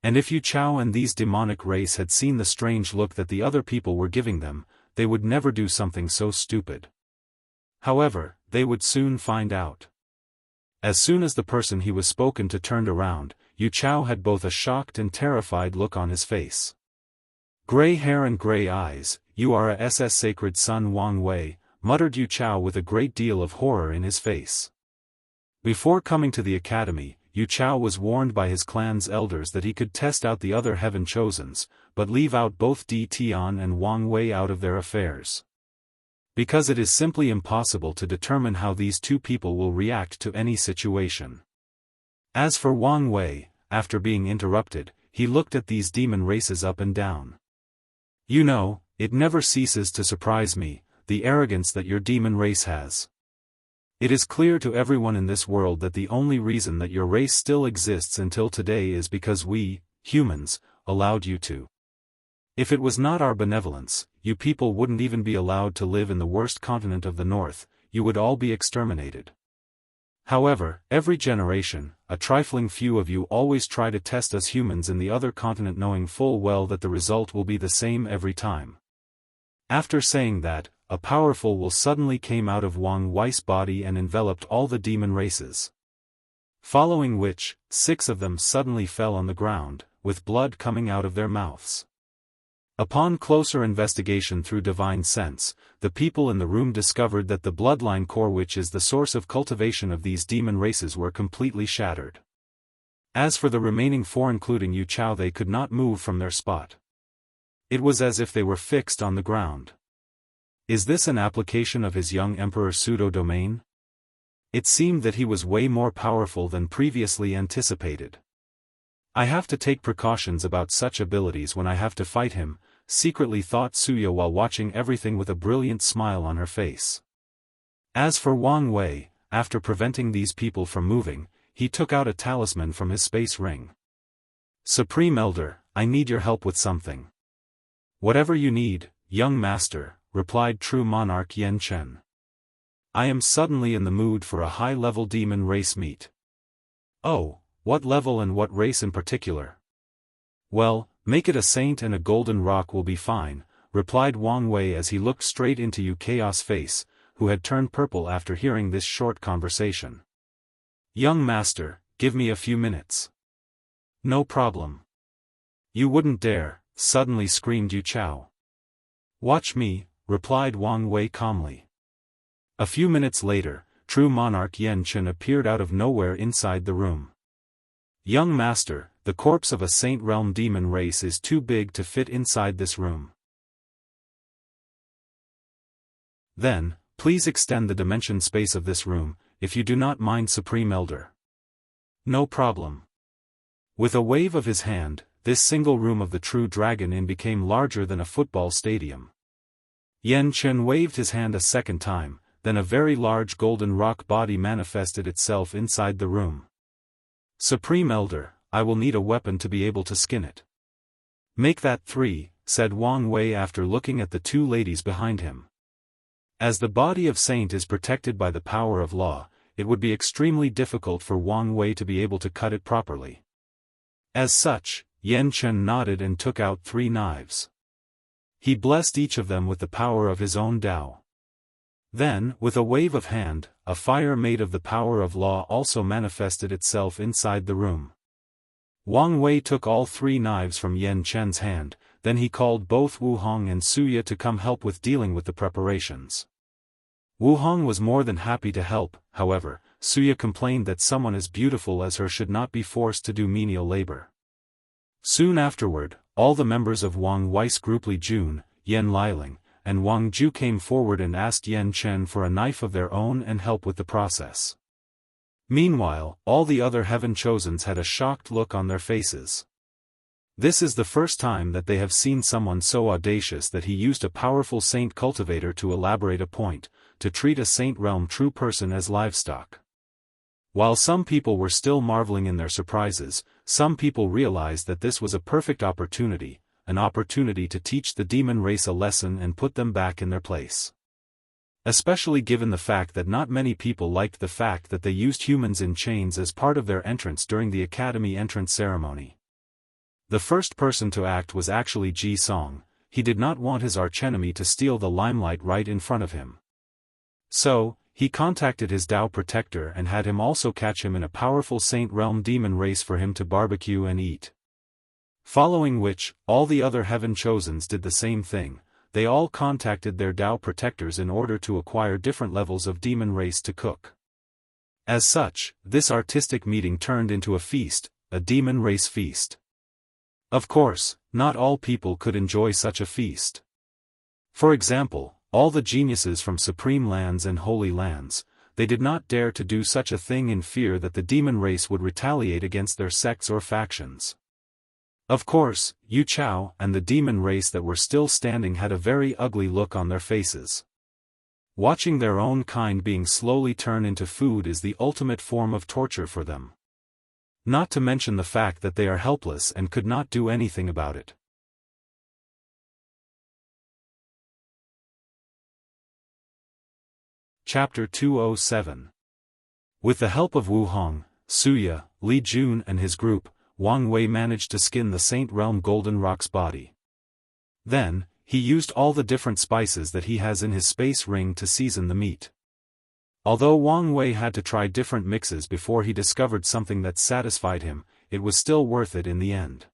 And if Yu Chao and these demonic race had seen the strange look that the other people were giving them, they would never do something so stupid. However, they would soon find out. As soon as the person he was spoken to turned around, Yu Chao had both a shocked and terrified look on his face. "Gray hair and gray eyes, you are a SS sacred son Wang Wei," muttered Yu Chao with a great deal of horror in his face. Before coming to the academy, Yu Chao was warned by his clan's elders that he could test out the other heaven chosens, but leave out both Di Tian and Wang Wei out of their affairs. Because it is simply impossible to determine how these two people will react to any situation. As for Wang Wei, after being interrupted, he looked at these demon races up and down. "You know, it never ceases to surprise me, the arrogance that your demon race has. It is clear to everyone in this world that the only reason that your race still exists until today is because we, humans, allowed you to. If it was not our benevolence, you people wouldn't even be allowed to live in the worst continent of the north, you would all be exterminated. However, every generation, a trifling few of you always try to test us humans in the other continent, knowing full well that the result will be the same every time. After saying that, a powerful will suddenly came out of Wang Wei's body and enveloped all the demon races. Following which, 6 of them suddenly fell on the ground, with blood coming out of their mouths. Upon closer investigation through divine sense, the people in the room discovered that the bloodline core, which is the source of cultivation of these demon races, were completely shattered. As for the remaining 4 including Yu Chao, they could not move from their spot. It was as if they were fixed on the ground. Is this an application of his young emperor's pseudo-domain? It seemed that he was way more powerful than previously anticipated. I have to take precautions about such abilities when I have to fight him, secretly thought Suya while watching everything with a brilliant smile on her face. As for Wang Wei, after preventing these people from moving, he took out a talisman from his space ring. Supreme Elder, I need your help with something. Whatever you need, young master, replied true monarch Yan Chen. I am suddenly in the mood for a high-level demon race meet. Oh, what level and what race in particular? Well, make it a saint and a golden rock will be fine, replied Wang Wei as he looked straight into Yu Chao's face, who had turned purple after hearing this short conversation. Young master, give me a few minutes. No problem. You wouldn't dare, suddenly screamed Yu Chao. Watch me, replied Wang Wei calmly. A few minutes later, true monarch Yan Chen appeared out of nowhere inside the room. Young master, the corpse of a saint realm demon race is too big to fit inside this room. Then, please extend the dimension space of this room, if you do not mind, Supreme Elder. No problem. With a wave of his hand, this single room of the true dragon inn became larger than a football stadium. Yan Chen waved his hand a second time, then a very large golden rock body manifested itself inside the room. Supreme Elder, I will need a weapon to be able to skin it. Make that 3, said Wang Wei after looking at the 2 ladies behind him. As the body of saint is protected by the power of law, it would be extremely difficult for Wang Wei to be able to cut it properly. As such, Yan Chen nodded and took out 3 knives. He blessed each of them with the power of his own Tao. Then, with a wave of hand, a fire made of the power of law also manifested itself inside the room. Wang Wei took all 3 knives from Yan Chen's hand, then he called both Wu Hong and Suya to come help with dealing with the preparations. Wu Hong was more than happy to help, however, Suya complained that someone as beautiful as her should not be forced to do menial labor. Soon afterward, all the members of Wang Wei's group Li Jun, Yan Liling, and Wang Ju came forward and asked Yan Chen for a knife of their own and help with the process. Meanwhile, all the other Heaven Chosens had a shocked look on their faces. This is the first time that they have seen someone so audacious that he used a powerful saint cultivator to elaborate a point, to treat a saint realm true person as livestock. While some people were still marveling in their surprises, some people realized that this was a perfect opportunity, an opportunity to teach the demon race a lesson and put them back in their place. Especially given the fact that not many people liked the fact that they used humans in chains as part of their entrance during the academy entrance ceremony. The first person to act was actually Ji Song. He did not want his archenemy to steal the limelight right in front of him. So, he contacted his Tao protector and had him also catch him in a powerful Saint Realm demon race for him to barbecue and eat. Following which, all the other Heaven Chosens did the same thing. They all contacted their Tao protectors in order to acquire different levels of demon race to cook. As such, this artistic meeting turned into a feast, a demon race feast. Of course, not all people could enjoy such a feast. For example, all the geniuses from Supreme Lands and Holy Lands, they did not dare to do such a thing in fear that the demon race would retaliate against their sects or factions. Of course, Yu Chao and the demon race that were still standing had a very ugly look on their faces. Watching their own kind being slowly turned into food is the ultimate form of torture for them. Not to mention the fact that they are helpless and could not do anything about it. Chapter 207. With the help of Wu Hong, Suya, Li Jun and his group, Wang Wei managed to skin the Saint Realm Golden Rock's body. Then, he used all the different spices that he has in his space ring to season the meat. Although Wang Wei had to try different mixes before he discovered something that satisfied him, it was still worth it in the end.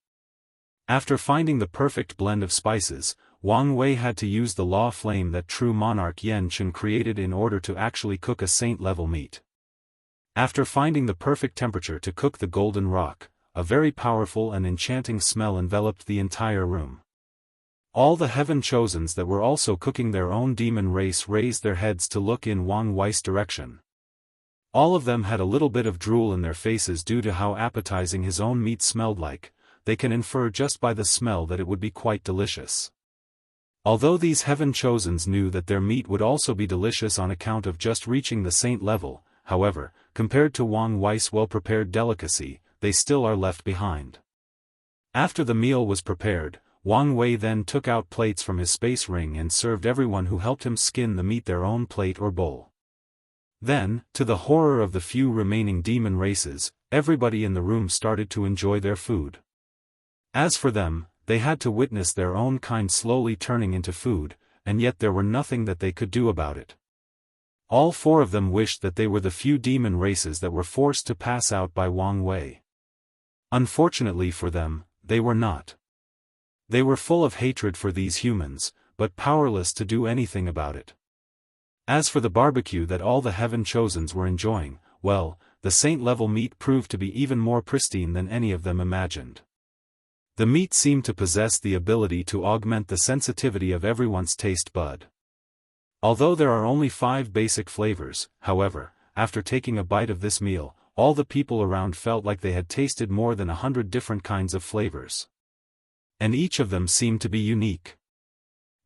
After finding the perfect blend of spices, Wang Wei had to use the law flame that true monarch Yan Chun created in order to actually cook a saint-level meat. After finding the perfect temperature to cook the golden rock, a very powerful and enchanting smell enveloped the entire room. All the heaven chosens that were also cooking their own demon race raised their heads to look in Wang Wei's direction. All of them had a little bit of drool in their faces due to how appetizing his own meat smelled like. They can infer just by the smell that it would be quite delicious. Although these heaven chosens knew that their meat would also be delicious on account of just reaching the saint level, however, compared to Wang Wei's well-prepared delicacy, they still are left behind. After the meal was prepared, Wang Wei then took out plates from his space ring and served everyone who helped him skin the meat their own plate or bowl. Then, to the horror of the few remaining demon races, everybody in the room started to enjoy their food. As for them, they had to witness their own kind slowly turning into food, and yet there were nothing that they could do about it. All four of them wished that they were the few demon races that were forced to pass out by Wang Wei. Unfortunately for them, they were not. They were full of hatred for these humans, but powerless to do anything about it. As for the barbecue that all the heaven chosens were enjoying, well, the saint-level meat proved to be even more pristine than any of them imagined. The meat seemed to possess the ability to augment the sensitivity of everyone's taste bud. Although there are only 5 basic flavors, however, after taking a bite of this meal, all the people around felt like they had tasted more than 100 different kinds of flavors. And each of them seemed to be unique.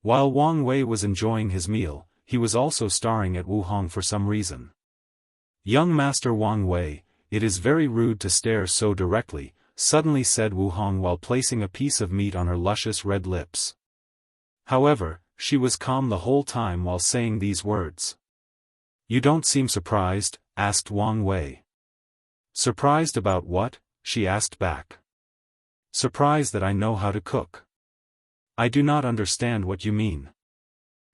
While Wang Wei was enjoying his meal, he was also staring at Wu Hong for some reason. "Young Master Wang Wei, it is very rude to stare so directly," suddenly said Wu Hong while placing a piece of meat on her luscious red lips. However, she was calm the whole time while saying these words. "You don't seem surprised," asked Wang Wei. "Surprised about what?" she asked back. "Surprised that I know how to cook." "I do not understand what you mean."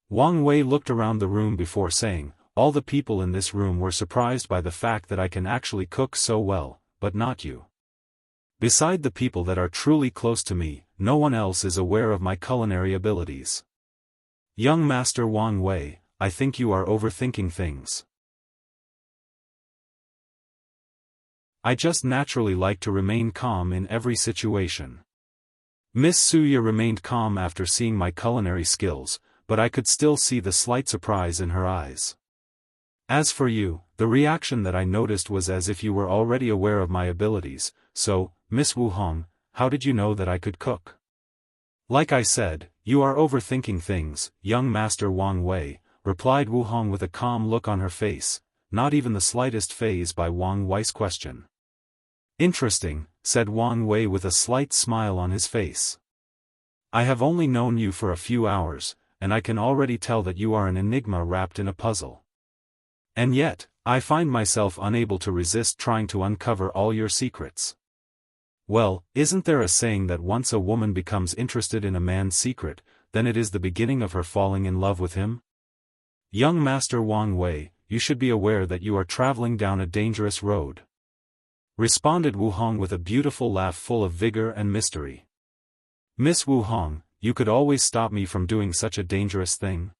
Wang Wei looked around the room before saying, "All the people in this room were surprised by the fact that I can actually cook so well, but not you. Beside the people that are truly close to me, no one else is aware of my culinary abilities. Young Master Wang Wei, I think you are overthinking things. I just naturally like to remain calm in every situation." Miss Suya remained calm after seeing my culinary skills, but I could still see the slight surprise in her eyes. "As for you, the reaction that I noticed was as if you were already aware of my abilities, so, Miss Wu Hong, how did you know that I could cook?" "Like I said, you are overthinking things, young Master Wang Wei," replied Wu Hong with a calm look on her face, not even the slightest fazed by Wang Wei's question. "Interesting," said Wang Wei with a slight smile on his face. "I have only known you for a few hours, and I can already tell that you are an enigma wrapped in a puzzle. And yet, I find myself unable to resist trying to uncover all your secrets." "Well, isn't there a saying that once a woman becomes interested in a man's secret, then it is the beginning of her falling in love with him? Young Master Wang Wei, you should be aware that you are traveling down a dangerous road," responded Wu Hong with a beautiful laugh full of vigor and mystery. "Miss Wu Hong, you could always stop me from doing such a dangerous thing.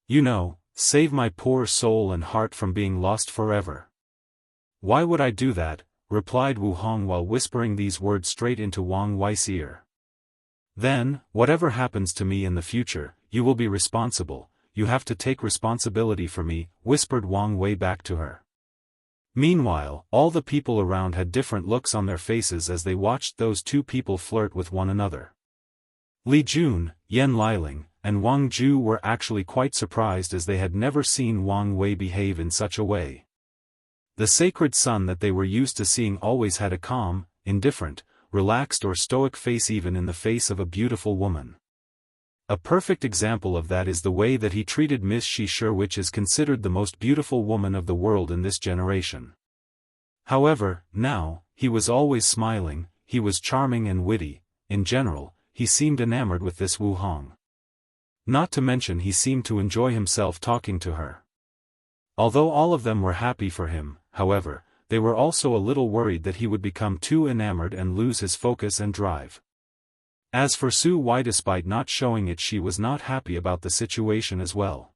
You know, save my poor soul and heart from being lost forever." "Why would I do that?" replied Wu Hong while whispering these words straight into Wang Wei's ear. "Then, whatever happens to me in the future, you will be responsible. You have to take responsibility for me," whispered Wang Wei back to her. Meanwhile, all the people around had different looks on their faces as they watched those two people flirt with one another. Li Jun, Yan Liling, and Wang Ju were actually quite surprised as they had never seen Wang Wei behave in such a way. The sacred son that they were used to seeing always had a calm, indifferent, relaxed or stoic face even in the face of a beautiful woman. A perfect example of that is the way that he treated Miss Shi, which is considered the most beautiful woman of the world in this generation. However, now, he was always smiling, he was charming and witty. In general, he seemed enamored with this Wu Hong. Not to mention he seemed to enjoy himself talking to her. Although all of them were happy for him, however, they were also a little worried that he would become too enamored and lose his focus and drive. As for Su Wei, despite not showing it, she was not happy about the situation as well.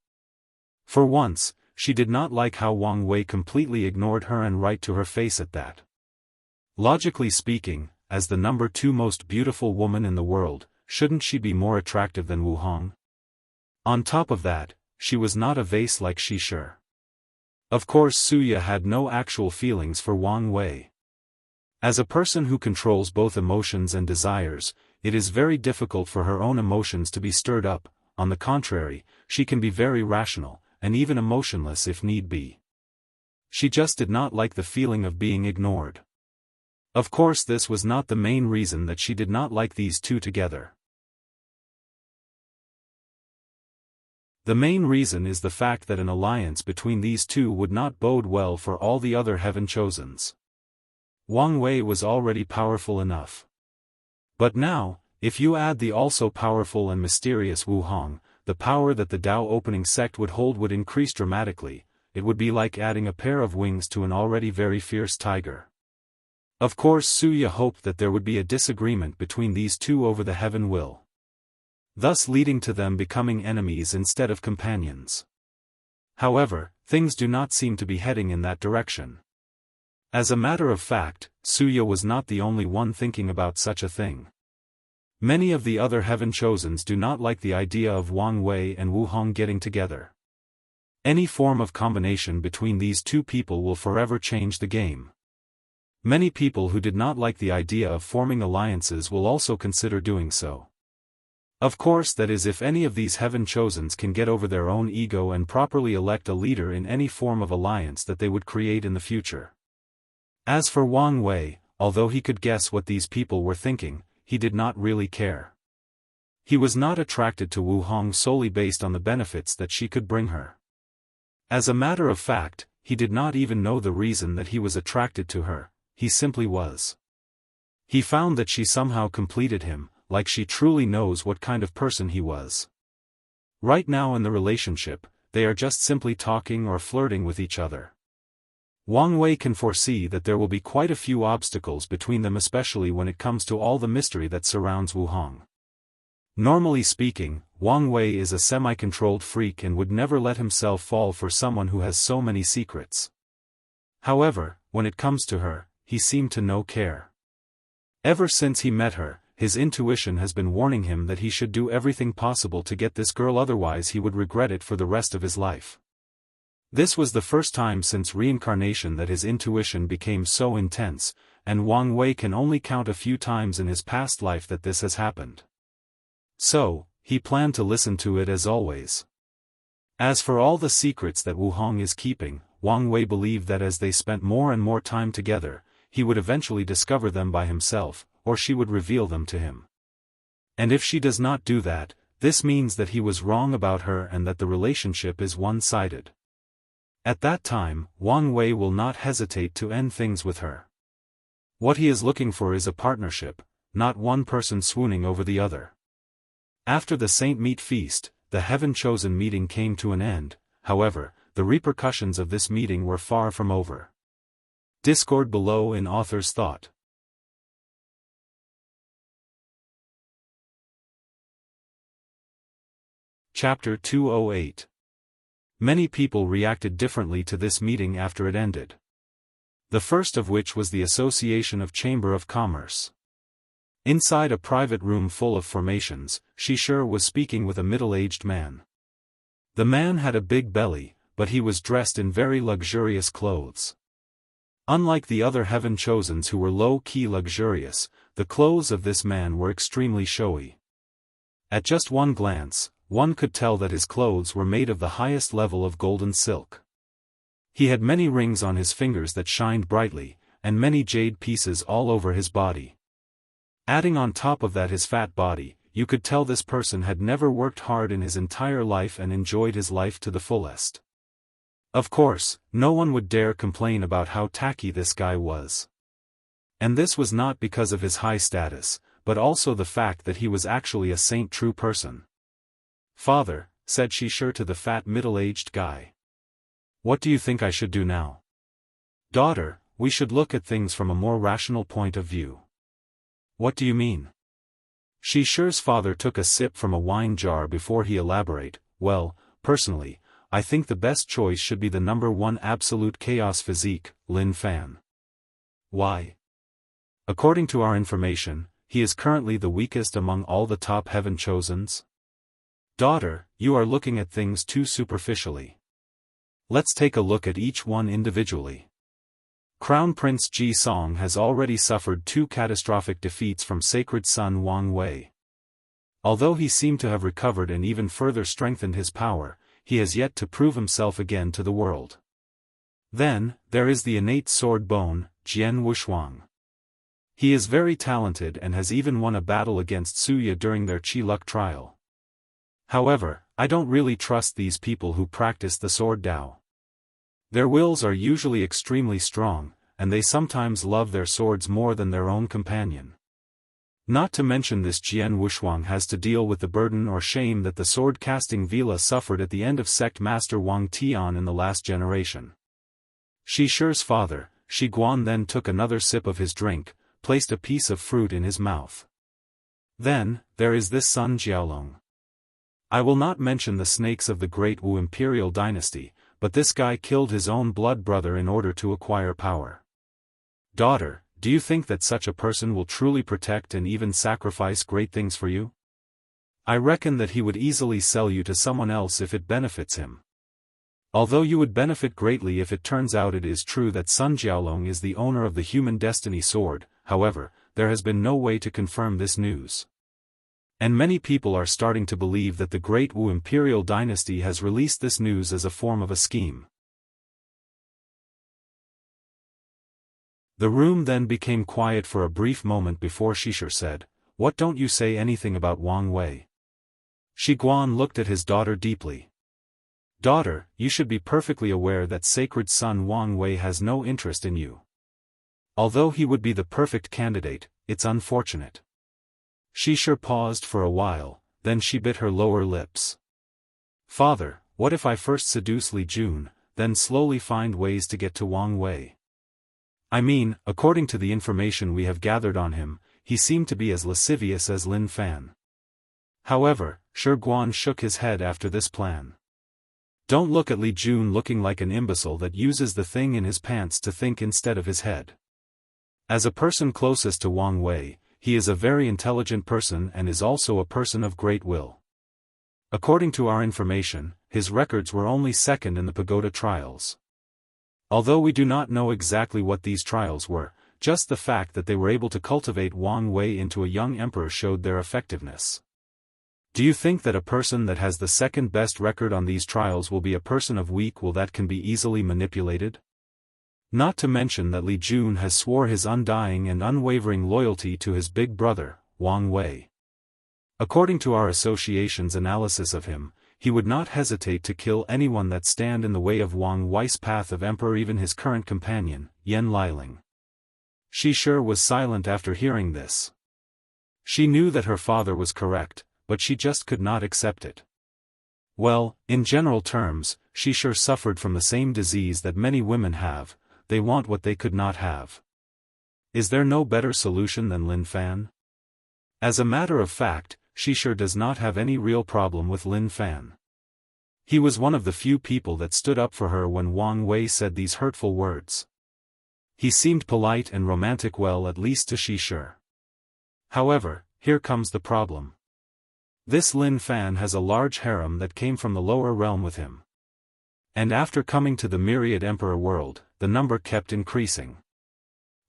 For once, she did not like how Wang Wei completely ignored her and right to her face at that. Logically speaking, as the number 2 most beautiful woman in the world, shouldn't she be more attractive than Wu Hong? On top of that, she was not a vase like Shi. Of course, Suya had no actual feelings for Wang Wei. As a person who controls both emotions and desires, it is very difficult for her own emotions to be stirred up. On the contrary, she can be very rational, and even emotionless if need be. She just did not like the feeling of being ignored. Of course, this was not the main reason that she did not like these two together. The main reason is the fact that an alliance between these two would not bode well for all the other Heaven Chosens. Wang Wei was already powerful enough. But now, if you add the also powerful and mysterious Wu Hong, the power that the Dao opening sect would hold would increase dramatically. It would be like adding a pair of wings to an already very fierce tiger. Of course, Suya hoped that there would be a disagreement between these two over the Heaven Will, thus leading to them becoming enemies instead of companions. However, things do not seem to be heading in that direction. As a matter of fact, Suya was not the only one thinking about such a thing. Many of the other Heaven Chosens do not like the idea of Wang Wei and Wu Hong getting together. Any form of combination between these two people will forever change the game. Many people who did not like the idea of forming alliances will also consider doing so. Of course, that is if any of these Heaven Chosens can get over their own ego and properly elect a leader in any form of alliance that they would create in the future. As for Wang Wei, although he could guess what these people were thinking, he did not really care. He was not attracted to Wu Hong solely based on the benefits that she could bring her. As a matter of fact, he did not even know the reason that he was attracted to her, he simply was. He found that she somehow completed him, like she truly knows what kind of person he was. Right now in the relationship, they are just simply talking or flirting with each other. Wang Wei can foresee that there will be quite a few obstacles between them, especially when it comes to all the mystery that surrounds Wu Hong. Normally speaking, Wang Wei is a semi-controlled freak and would never let himself fall for someone who has so many secrets. However, when it comes to her, he seemed to no care. Ever since he met her, his intuition has been warning him that he should do everything possible to get this girl, otherwise he would regret it for the rest of his life. This was the first time since reincarnation that his intuition became so intense, and Wang Wei can only count a few times in his past life that this has happened. So, he planned to listen to it as always. As for all the secrets that Wu Hong is keeping, Wang Wei believed that as they spent more and more time together, he would eventually discover them by himself, or she would reveal them to him. And if she does not do that, this means that he was wrong about her and that the relationship is one-sided. At that time, Wang Wei will not hesitate to end things with her. What he is looking for is a partnership, not one person swooning over the other. After the Saint Meat Feast, the Heaven Chosen meeting came to an end. However, the repercussions of this meeting were far from over. Discord below in author's thought. Chapter 208. Many people reacted differently to this meeting after it ended. The first of which was the Association of Chamber of Commerce. Inside a private room full of formations, Shi was speaking with a middle-aged man. The man had a big belly, but he was dressed in very luxurious clothes. Unlike the other Heaven Chosens who were low-key luxurious, the clothes of this man were extremely showy. At just one glance, one could tell that his clothes were made of the highest level of golden silk. He had many rings on his fingers that shined brightly, and many jade pieces all over his body. Adding on top of that his fat body, you could tell this person had never worked hard in his entire life and enjoyed his life to the fullest. Of course, no one would dare complain about how tacky this guy was. And this was not because of his high status, but also the fact that he was actually a true person. "Father," said Shishir to the fat middle-aged guy. "What do you think I should do now?" "Daughter, we should look at things from a more rational point of view." "What do you mean?" Shishir's father took a sip from a wine jar before he elaborated. "Well, personally, I think the best choice should be the number one absolute chaos physique, Lin Fan." "Why?" "According to our information, he is currently the weakest among all the top heaven chosens." "Daughter, you are looking at things too superficially. Let's take a look at each one individually. Crown Prince Ji Song has already suffered 2 catastrophic defeats from Sacred Son Wang Wei. Although he seemed to have recovered and even further strengthened his power, he has yet to prove himself again to the world. Then, there is the innate sword bone, Jian Wushuang. He is very talented and has even won a battle against Suya during their Qi Luck trial. However, I don't really trust these people who practice the sword Dao. Their wills are usually extremely strong, and they sometimes love their swords more than their own companion. Not to mention this Jian Wushuang has to deal with the burden or shame that the sword-casting Vila suffered at the end of sect master Wang Tian in the last generation." Shishir's father, Shi Guan, then took another sip of his drink, placed a piece of fruit in his mouth. "Then, there is this Sun Jiaolong. I will not mention the snakes of the great Wu imperial dynasty, but this guy killed his own blood brother in order to acquire power. Daughter, do you think that such a person will truly protect and even sacrifice great things for you? I reckon that he would easily sell you to someone else if it benefits him. Although you would benefit greatly if it turns out it is true that Sun Jiaolong is the owner of the human destiny sword, however, there has been no way to confirm this news. And many people are starting to believe that the great Wu imperial dynasty has released this news as a form of a scheme." The room then became quiet for a brief moment before Shishir said, "What, don't you say anything about Wang Wei?" Shi Guan looked at his daughter deeply. "Daughter, you should be perfectly aware that Sacred Son Wang Wei has no interest in you. Although he would be the perfect candidate, it's unfortunate." Shishir paused for a while, then she bit her lower lips. "Father, what if I first seduce Li Jun, then slowly find ways to get to Wang Wei? I mean, according to the information we have gathered on him, he seemed to be as lascivious as Lin Fan." However, Shi Guan shook his head after this plan. "Don't look at Li Jun looking like an imbecile that uses the thing in his pants to think instead of his head. As a person closest to Wang Wei, he is a very intelligent person and is also a person of great will. According to our information, his records were only second in the pagoda trials. Although we do not know exactly what these trials were, just the fact that they were able to cultivate Wang Wei into a young emperor showed their effectiveness. Do you think that a person that has the second best record on these trials will be a person of weak will that can be easily manipulated? Not to mention that Li Jun has swore his undying and unwavering loyalty to his big brother, Wang Wei. According to our association's analysis of him, he would not hesitate to kill anyone that stand in the way of Wang Wei's path of emperor, even his current companion, Yan Liling." Shishir was silent after hearing this. She knew that her father was correct, but she just could not accept it. Well, in general terms, Shishir suffered from the same disease that many women have. They want what they could not have. Is there no better solution than Lin Fan? As a matter of fact, Shishir does not have any real problem with Lin Fan. He was one of the few people that stood up for her when Wang Wei said these hurtful words. He seemed polite and romantic, well, at least to Shishir. However, here comes the problem. This Lin Fan has a large harem that came from the lower realm with him. And after coming to the myriad emperor world, the number kept increasing.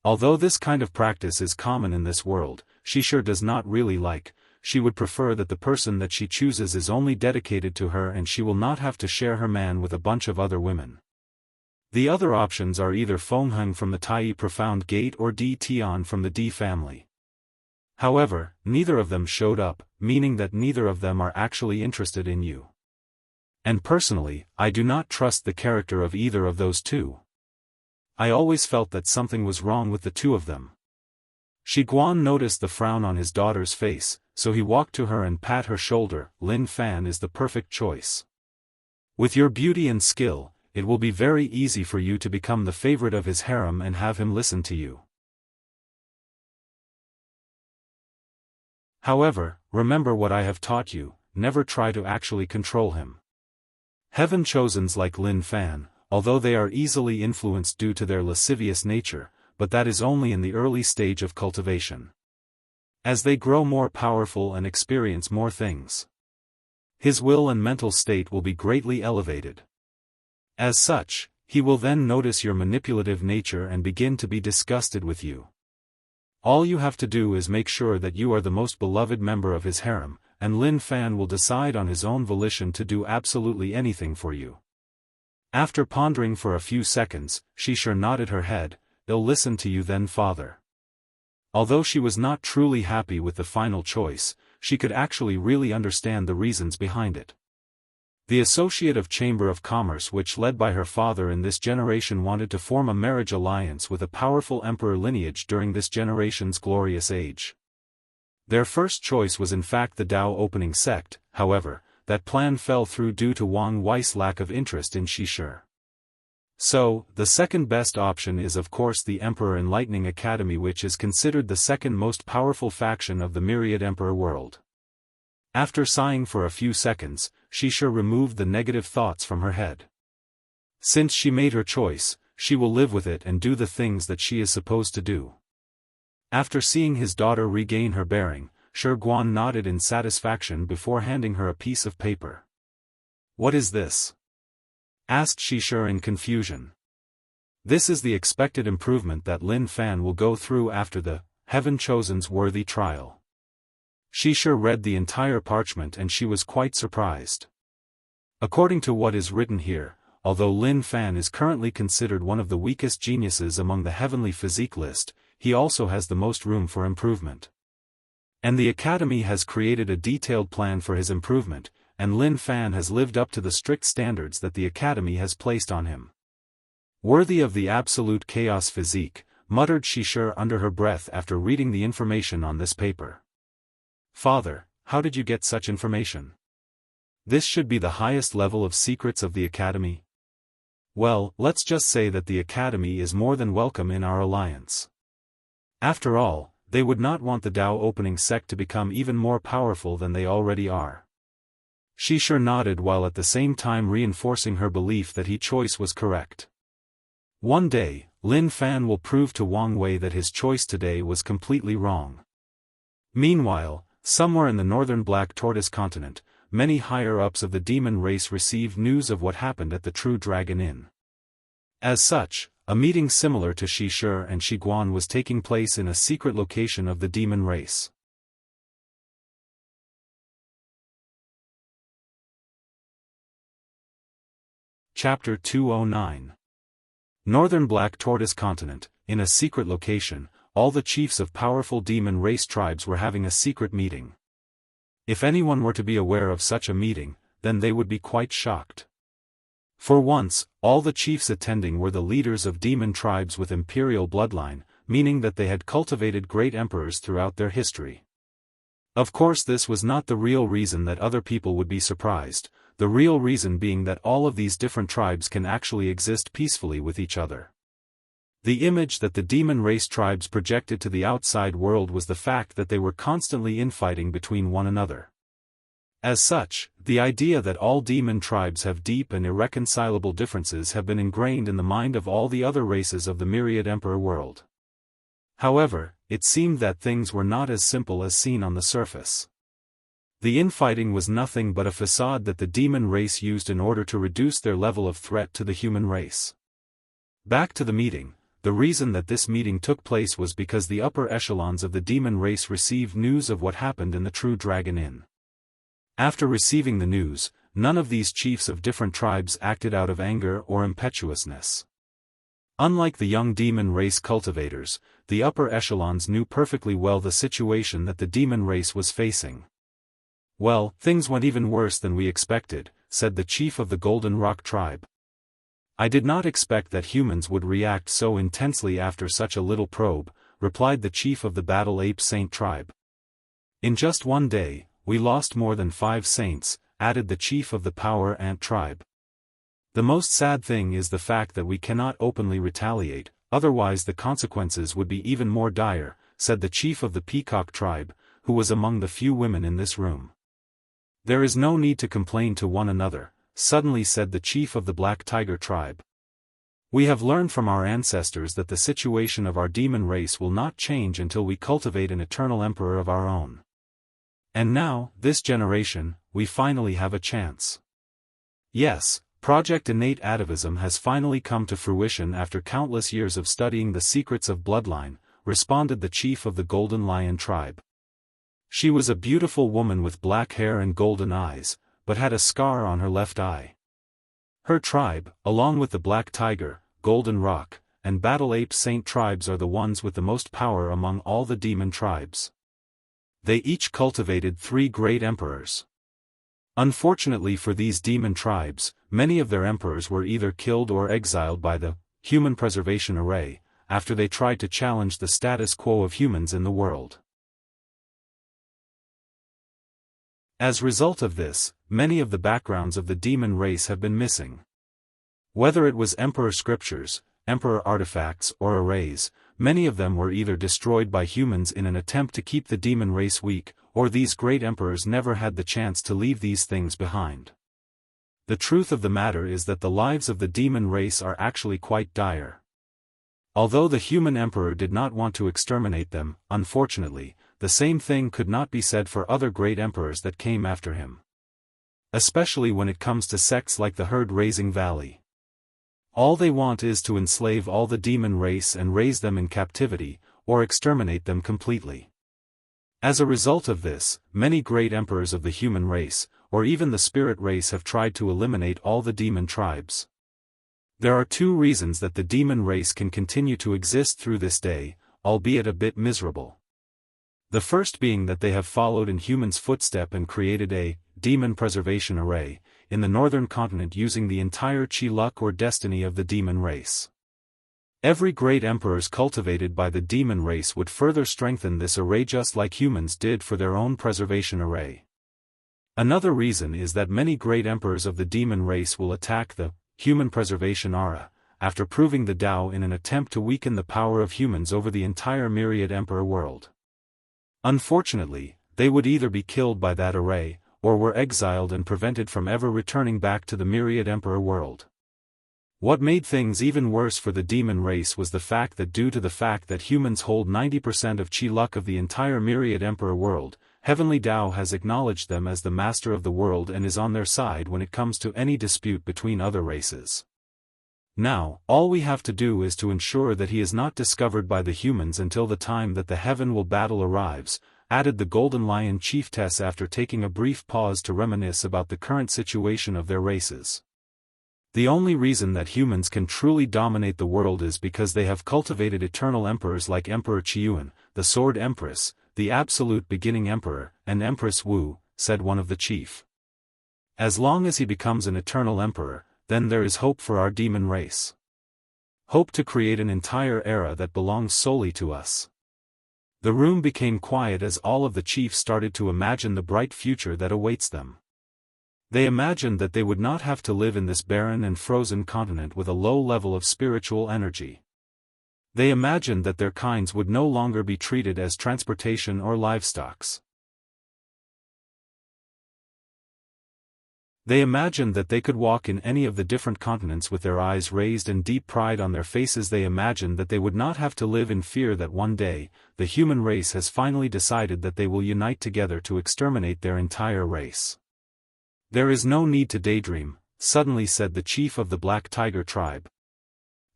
Although this kind of practice is common in this world, Shishir does not really like. she would prefer that the person that she chooses is only dedicated to her and she will not have to share her man with a bunch of other women. The other options are either Feng Heng from the Tai Profound Gate or Di Tian from the Di family. However, neither of them showed up, meaning that neither of them are actually interested in you. And personally, I do not trust the character of either of those two. I always felt that something was wrong with the two of them. Shi Guan noticed the frown on his daughter's face, so he walked to her and pat her shoulder. Lin Fan is the perfect choice. With your beauty and skill, it will be very easy for you to become the favorite of his harem and have him listen to you. However, remember what I have taught you, never try to actually control him. Heaven chosens like Lin Fan, although they are easily influenced due to their lascivious nature, but that is only in the early stage of cultivation. As they grow more powerful and experience more things, his will and mental state will be greatly elevated. As such, he will then notice your manipulative nature and begin to be disgusted with you. All you have to do is make sure that you are the most beloved member of his harem, and Lin Fan will decide on his own volition to do absolutely anything for you. After pondering for a few seconds, she sure nodded her head. I'll listen to you then, father. Although she was not truly happy with the final choice, she could actually really understand the reasons behind it. The associate of Chamber of Commerce which led by her father in this generation wanted to form a marriage alliance with a powerful emperor lineage during this generation's glorious age. Their first choice was in fact the Dao opening sect, however, that plan fell through due to Wang Wei's lack of interest in Shishir. So, the second best option is of course the Emperor Enlightening Academy, which is considered the second most powerful faction of the myriad emperor world. After sighing for a few seconds, Shishir removed the negative thoughts from her head. Since she made her choice, she will live with it and do the things that she is supposed to do. After seeing his daughter regain her bearing, Shi Guan nodded in satisfaction before handing her a piece of paper. "What is this?" asked Shishir in confusion. "This is the expected improvement that Lin Fan will go through after the Heaven Chosen's worthy trial." Shishir read the entire parchment and she was quite surprised. According to what is written here, although Lin Fan is currently considered one of the weakest geniuses among the heavenly physique list, he also has the most room for improvement. And the Academy has created a detailed plan for his improvement, and Lin Fan has lived up to the strict standards that the Academy has placed on him. "Worthy of the absolute chaos physique," muttered Shishir under her breath after reading the information on this paper. "Father, how did you get such information? This should be the highest level of secrets of the Academy." "Well, let's just say that the Academy is more than welcome in our alliance. After all, they would not want the Dao opening sect to become even more powerful than they already are." Shishir nodded while at the same time reinforcing her belief that his choice was correct. One day, Lin Fan will prove to Wang Wei that his choice today was completely wrong. Meanwhile, somewhere in the northern Black Tortoise continent, many higher-ups of the demon race received news of what happened at the True Dragon Inn. As such, a meeting similar to Shishir and Shi Guan was taking place in a secret location of the demon race. Chapter 209. Northern Black Tortoise Continent. In a secret location, all the chiefs of powerful demon race tribes were having a secret meeting. If anyone were to be aware of such a meeting, then they would be quite shocked. For once, all the chiefs attending were the leaders of demon tribes with imperial bloodline, meaning that they had cultivated great emperors throughout their history. Of course, this was not the real reason that other people would be surprised, the real reason being that all of these different tribes can actually exist peacefully with each other. The image that the demon race tribes projected to the outside world was the fact that they were constantly infighting between one another. As such, the idea that all demon tribes have deep and irreconcilable differences have been ingrained in the mind of all the other races of the myriad emperor world. However, it seemed that things were not as simple as seen on the surface. The infighting was nothing but a facade that the demon race used in order to reduce their level of threat to the human race. Back to the meeting, the reason that this meeting took place was because the upper echelons of the demon race received news of what happened in the True Dragon Inn. After receiving the news, none of these chiefs of different tribes acted out of anger or impetuousness. Unlike the young demon race cultivators, the upper echelons knew perfectly well the situation that the demon race was facing. "Well, things went even worse than we expected," said the chief of the Golden Rock tribe. "I did not expect that humans would react so intensely after such a little probe," replied the chief of the Battle Ape Saint tribe. "In just one day, we lost more than 5 saints," added the chief of the Power Ant tribe. "The most sad thing is the fact that we cannot openly retaliate, otherwise the consequences would be even more dire," said the chief of the Peacock tribe, who was among the few women in this room. "There is no need to complain to one another," suddenly said the chief of the Black Tiger tribe. "We have learned from our ancestors that the situation of our demon race will not change until we cultivate an eternal emperor of our own. And now, this generation, we finally have a chance. Yes, Project Innate Atavism has finally come to fruition after countless years of studying the secrets of bloodline," responded the chief of the Golden Lion tribe. She was a beautiful woman with black hair and golden eyes, but had a scar on her left eye. Her tribe, along with the Black Tiger, Golden Rock, and Battle Ape Saint tribes are the ones with the most power among all the demon tribes. They each cultivated 3 great emperors. Unfortunately for these demon tribes, many of their emperors were either killed or exiled by the Human Preservation Array, after they tried to challenge the status quo of humans in the world. As a result of this, many of the backgrounds of the demon race have been missing. Whether it was emperor scriptures, emperor artifacts or arrays, many of them were either destroyed by humans in an attempt to keep the demon race weak, or these great emperors never had the chance to leave these things behind. The truth of the matter is that the lives of the demon race are actually quite dire. Although the human emperor did not want to exterminate them, unfortunately, the same thing could not be said for other great emperors that came after him. Especially when it comes to sects like the Herd-Raising Valley. All they want is to enslave all the demon race and raise them in captivity, or exterminate them completely. As a result of this, many great emperors of the human race, or even the spirit race have tried to eliminate all the demon tribes. There are 2 reasons that the demon race can continue to exist through this day, albeit a bit miserable. The first being that they have followed in humans' footstep and created a demon preservation array in the northern continent using the entire chi luck or destiny of the demon race. Every great emperors cultivated by the demon race would further strengthen this array just like humans did for their own preservation array. Another reason is that many great emperors of the demon race will attack the human preservation aura, after proving the Tao in an attempt to weaken the power of humans over the entire myriad emperor world. Unfortunately, they would either be killed by that array, or were exiled and prevented from ever returning back to the myriad emperor world. What made things even worse for the demon race was the fact that due to the fact that humans hold 90% of chi luck of the entire myriad emperor world, Heavenly Tao has acknowledged them as the master of the world and is on their side when it comes to any dispute between other races. Now, all we have to do is to ensure that he is not discovered by the humans until the time that the heaven will battle arrives, added the Golden Lion chiefess after taking a brief pause to reminisce about the current situation of their races. The only reason that humans can truly dominate the world is because they have cultivated eternal emperors like Emperor Qiuan, the Sword Empress, the Absolute Beginning Emperor, and Empress Wu, said one of the chief. As long as he becomes an eternal emperor, then there is hope for our demon race. Hope to create an entire era that belongs solely to us. The room became quiet as all of the chiefs started to imagine the bright future that awaits them. They imagined that they would not have to live in this barren and frozen continent with a low level of spiritual energy. They imagined that their kinds would no longer be treated as transportation or livestocks. They imagined that they could walk in any of the different continents with their eyes raised and deep pride on their faces. They imagined that they would not have to live in fear that one day, the human race has finally decided that they will unite together to exterminate their entire race. There is no need to daydream, suddenly said the chief of the Black Tiger tribe.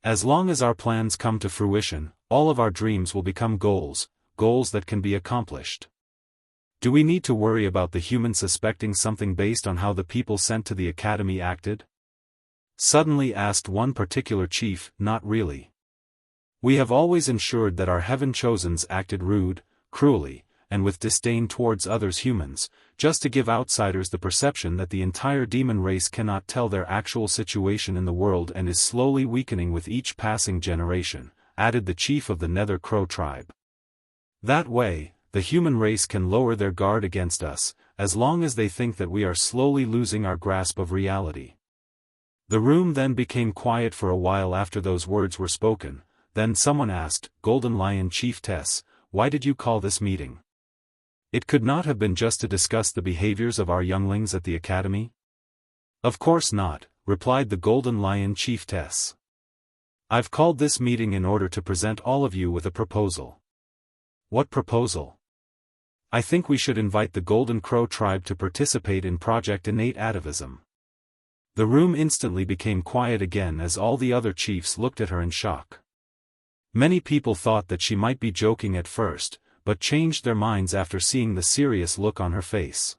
As long as our plans come to fruition, all of our dreams will become goals, goals that can be accomplished. Do we need to worry about the human suspecting something based on how the people sent to the academy acted? Suddenly asked one particular chief. Not really. We have always ensured that our heaven-chosens acted rude, cruelly, and with disdain towards others humans, just to give outsiders the perception that the entire demon race cannot tell their actual situation in the world and is slowly weakening with each passing generation, added the chief of the Nether Crow tribe. That way, the human race can lower their guard against us, as long as they think that we are slowly losing our grasp of reality. The room then became quiet for a while after those words were spoken. Then someone asked, Golden Lion Chiefess, why did you call this meeting? It could not have been just to discuss the behaviors of our younglings at the academy? Of course not, replied the Golden Lion Chiefess. I've called this meeting in order to present all of you with a proposal. What proposal? I think we should invite the Golden Crow tribe to participate in Project Innate Atavism. The room instantly became quiet again as all the other chiefs looked at her in shock. Many people thought that she might be joking at first, but changed their minds after seeing the serious look on her face.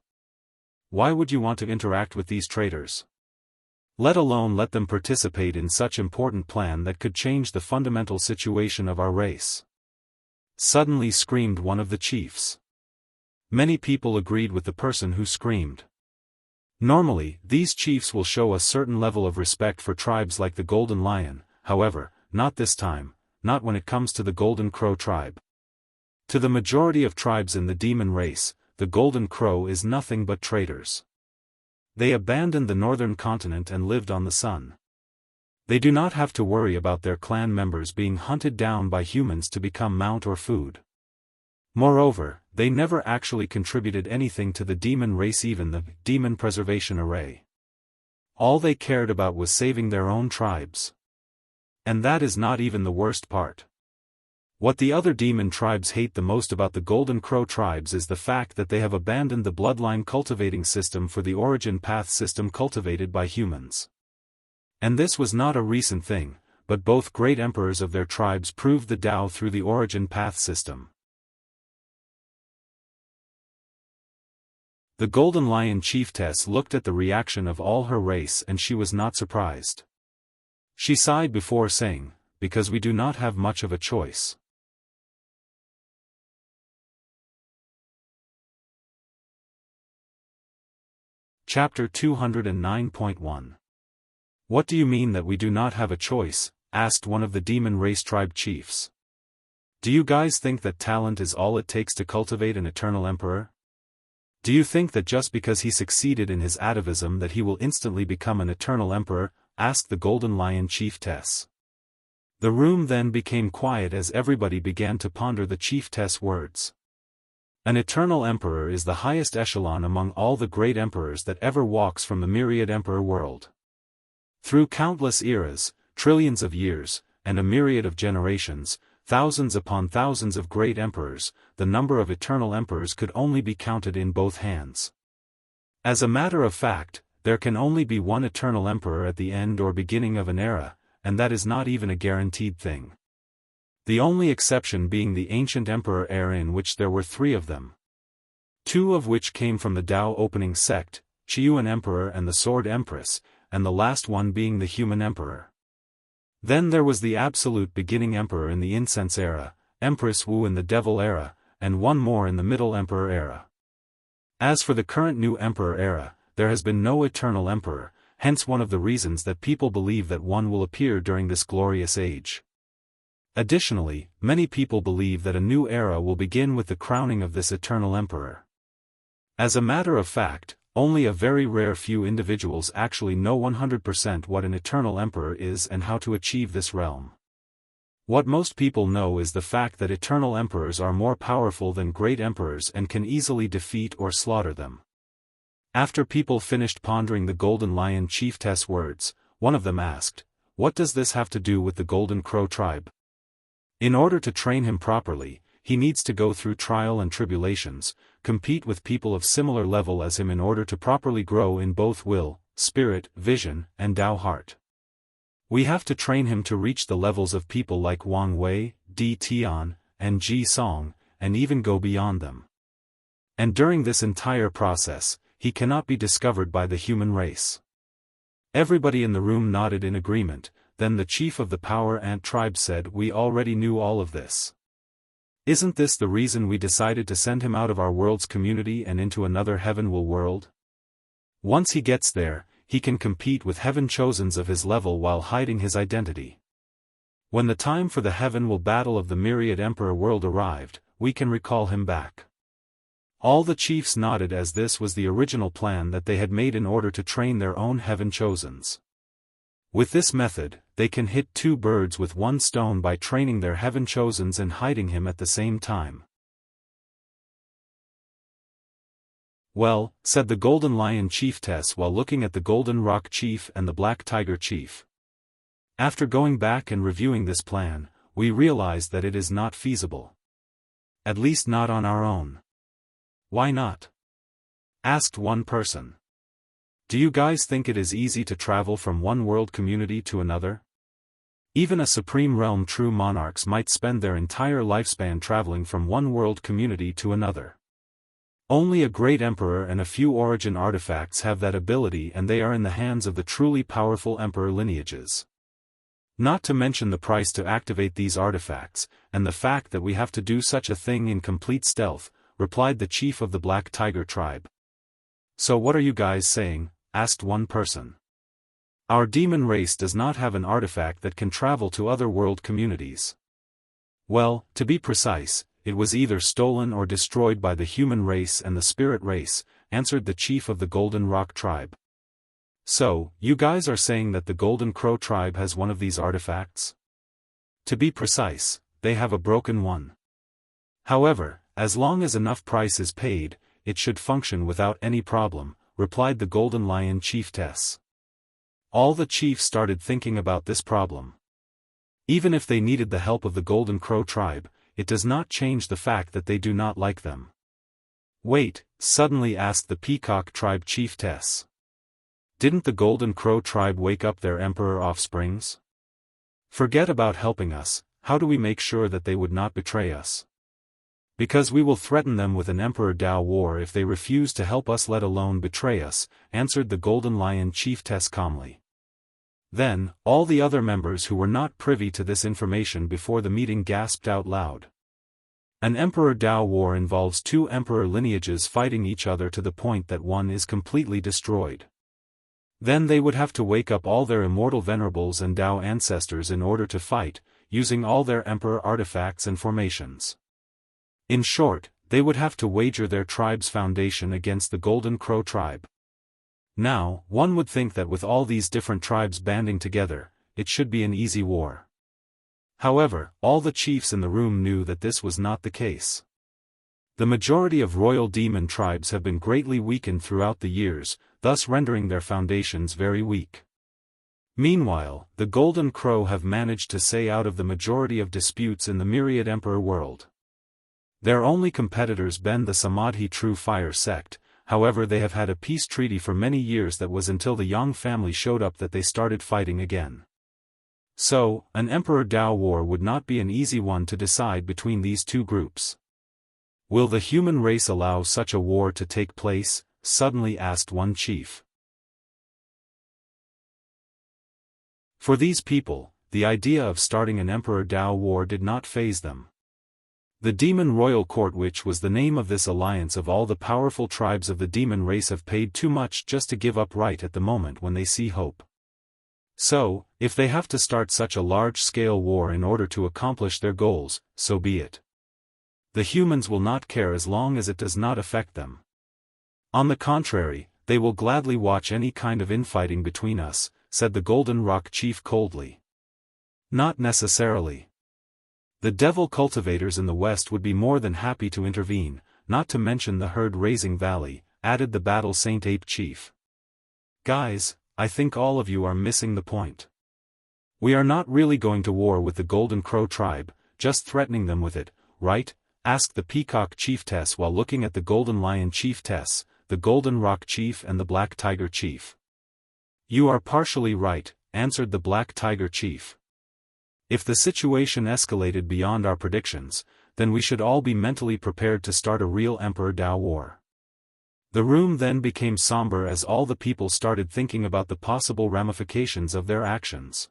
Why would you want to interact with these traitors? Let alone let them participate in such important plan that could change the fundamental situation of our race? Suddenly screamed one of the chiefs. Many people agreed with the person who screamed. Normally, these chiefs will show a certain level of respect for tribes like the Golden Lion, however, not this time, not when it comes to the Golden Crow tribe. To the majority of tribes in the demon race, the Golden Crow is nothing but traitors. They abandoned the northern continent and lived on the sun. They do not have to worry about their clan members being hunted down by humans to become mount or food. Moreover, they never actually contributed anything to the demon race, even the Demon Preservation Array. All they cared about was saving their own tribes. And that is not even the worst part. What the other demon tribes hate the most about the Golden Crow tribes is the fact that they have abandoned the bloodline cultivating system for the origin path system cultivated by humans. And this was not a recent thing, but both great emperors of their tribes proved the Tao through the origin path system. The Golden Lion Chiefess looked at the reaction of all her race and she was not surprised. She sighed before saying, because we do not have much of a choice. Chapter 209.1. What do you mean that we do not have a choice? Asked one of the demon race tribe chiefs. Do you guys think that talent is all it takes to cultivate an eternal emperor? Do you think that just because he succeeded in his atavism that he will instantly become an eternal emperor? Asked the Golden Lion Chiefess. The room then became quiet as everybody began to ponder the chiefess' words. An eternal emperor is the highest echelon among all the great emperors that ever walks from the myriad emperor world. Through countless eras, trillions of years, and a myriad of generations, thousands upon thousands of great emperors, the number of eternal emperors could only be counted in both hands. As a matter of fact, there can only be one eternal emperor at the end or beginning of an era, and that is not even a guaranteed thing. The only exception being the ancient emperor era in which there were 3 of them. 2 of which came from the Tao opening sect, Qiuan Emperor and the Sword Empress, and the last one being the Human Emperor. Then there was the absolute beginning emperor in the Incense era, Empress Wu in the Devil era, and one more in the Middle Emperor era. As for the current new Emperor era, there has been no eternal emperor, hence one of the reasons that people believe that one will appear during this glorious age. Additionally, many people believe that a new era will begin with the crowning of this eternal emperor. As a matter of fact, only a very rare few individuals actually know 100% what an eternal emperor is and how to achieve this realm. What most people know is the fact that eternal emperors are more powerful than great emperors and can easily defeat or slaughter them. After people finished pondering the Golden Lion Chiefess' words, one of them asked, "What does this have to do with the Golden Crow tribe?" In order to train him properly, he needs to go through trial and tribulations, compete with people of similar level as him in order to properly grow in both will, spirit, vision, and Tao heart. We have to train him to reach the levels of people like Wang Wei, Di Tian, and Ji Song, and even go beyond them. And during this entire process, he cannot be discovered by the human race. Everybody in the room nodded in agreement. Then the chief of the Power Ant tribe said, "We already knew all of this. Isn't this the reason we decided to send him out of our world's community and into another heavenwell world? Once he gets there, he can compete with heaven chosens of his level while hiding his identity. When the time for the heavenwell battle of the myriad emperor world arrived, we can recall him back." All the chiefs nodded, as this was the original plan that they had made in order to train their own heaven chosens. With this method, they can hit two birds with one stone by training their heaven chosens and hiding him at the same time. "Well," said the Golden Lion Chiefess while looking at the Golden Rock Chief and the Black Tiger Chief. "After going back and reviewing this plan, we realized that it is not feasible. At least not on our own." "Why not?" asked one person. "Do you guys think it is easy to travel from one world community to another? Even a supreme realm true monarchs might spend their entire lifespan traveling from one world community to another. Only a great emperor and a few origin artifacts have that ability, and they are in the hands of the truly powerful emperor lineages. Not to mention the price to activate these artifacts, and the fact that we have to do such a thing in complete stealth," replied the chief of the Black Tiger tribe. "So what are you guys saying?" asked one person. "Our demon race does not have an artifact that can travel to other world communities." "Well, to be precise, it was either stolen or destroyed by the human race and the spirit race," answered the chief of the Golden Rock tribe. "So, you guys are saying that the Golden Crow tribe has one of these artifacts?" "To be precise, they have a broken one. However, as long as enough price is paid, it should function without any problem," replied the Golden Lion Chiefess. All the chiefs started thinking about this problem. Even if they needed the help of the Golden Crow tribe, it does not change the fact that they do not like them. "Wait," suddenly asked the Peacock tribe chiefess. "Didn't the Golden Crow tribe wake up their emperor offsprings? Forget about helping us. How do we make sure that they would not betray us?" "Because we will threaten them with an Emperor Dao war if they refuse to help us, let alone betray us," answered the Golden Lion Chiefess calmly. Then, all the other members who were not privy to this information before the meeting gasped out loud. An Emperor Dao war involves two emperor lineages fighting each other to the point that one is completely destroyed. Then they would have to wake up all their immortal venerables and Dao ancestors in order to fight, using all their emperor artifacts and formations. In short, they would have to wager their tribe's foundation against the Golden Crow tribe. Now, one would think that with all these different tribes banding together, it should be an easy war. However, all the chiefs in the room knew that this was not the case. The majority of royal demon tribes have been greatly weakened throughout the years, thus rendering their foundations very weak. Meanwhile, the Golden Crow have managed to stay out of the majority of disputes in the myriad emperor world. Their only competitors been the Samadhi True Fire sect. However, they have had a peace treaty for many years that was until the Yang family showed up that they started fighting again. So, an Emperor Dao war would not be an easy one to decide between these two groups. "Will the human race allow such a war to take place?" suddenly asked one chief. For these people, the idea of starting an Emperor Dao war did not faze them. The Demon Royal Court, which was the name of this alliance of all the powerful tribes of the demon race, have paid too much just to give up right at the moment when they see hope. So, if they have to start such a large-scale war in order to accomplish their goals, so be it. The humans will not care as long as it does not affect them. On the contrary, they will gladly watch any kind of infighting between us, said the Golden Rock Chief coldly. Not necessarily. The devil cultivators in the west would be more than happy to intervene, not to mention the herd-raising valley, added the Battle Saint Ape Chief. Guys, I think all of you are missing the point. We are not really going to war with the Golden Crow tribe, just threatening them with it, right? Asked the Peacock Chiefess while looking at the Golden Lion Chiefess, the Golden Rock Chief and the Black Tiger Chief. You are partially right, answered the Black Tiger chief. If the situation escalated beyond our predictions, then we should all be mentally prepared to start a real Emperor Dao war. The room then became somber as all the people started thinking about the possible ramifications of their actions.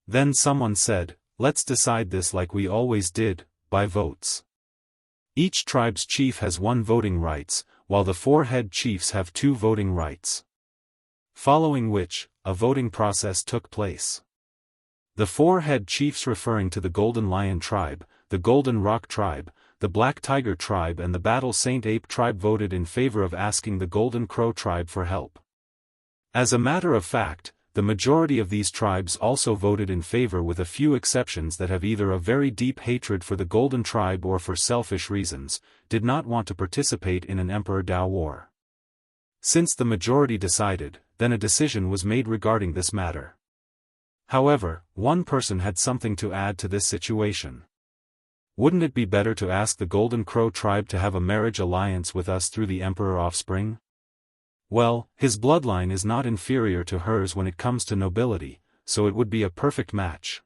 Then someone said, "Let's decide this like we always did, by votes. Each tribe's chief has 1 voting rights, while the 4 head chiefs have 2 voting rights." Following which, a voting process took place. The 4 head chiefs, referring to the Golden Lion tribe, the Golden Rock tribe, the Black Tiger tribe and the Battle Saint Ape tribe, voted in favor of asking the Golden Crow tribe for help. As a matter of fact, the majority of these tribes also voted in favor, with a few exceptions that have either a very deep hatred for the Golden Tribe or, for selfish reasons, did not want to participate in an Emperor Dao war. Since the majority decided, then a decision was made regarding this matter. However, one person had something to add to this situation. "Wouldn't it be better to ask the Golden Crow tribe to have a marriage alliance with us through the Emperor offspring? Well, his bloodline is not inferior to hers when it comes to nobility, so it would be a perfect match.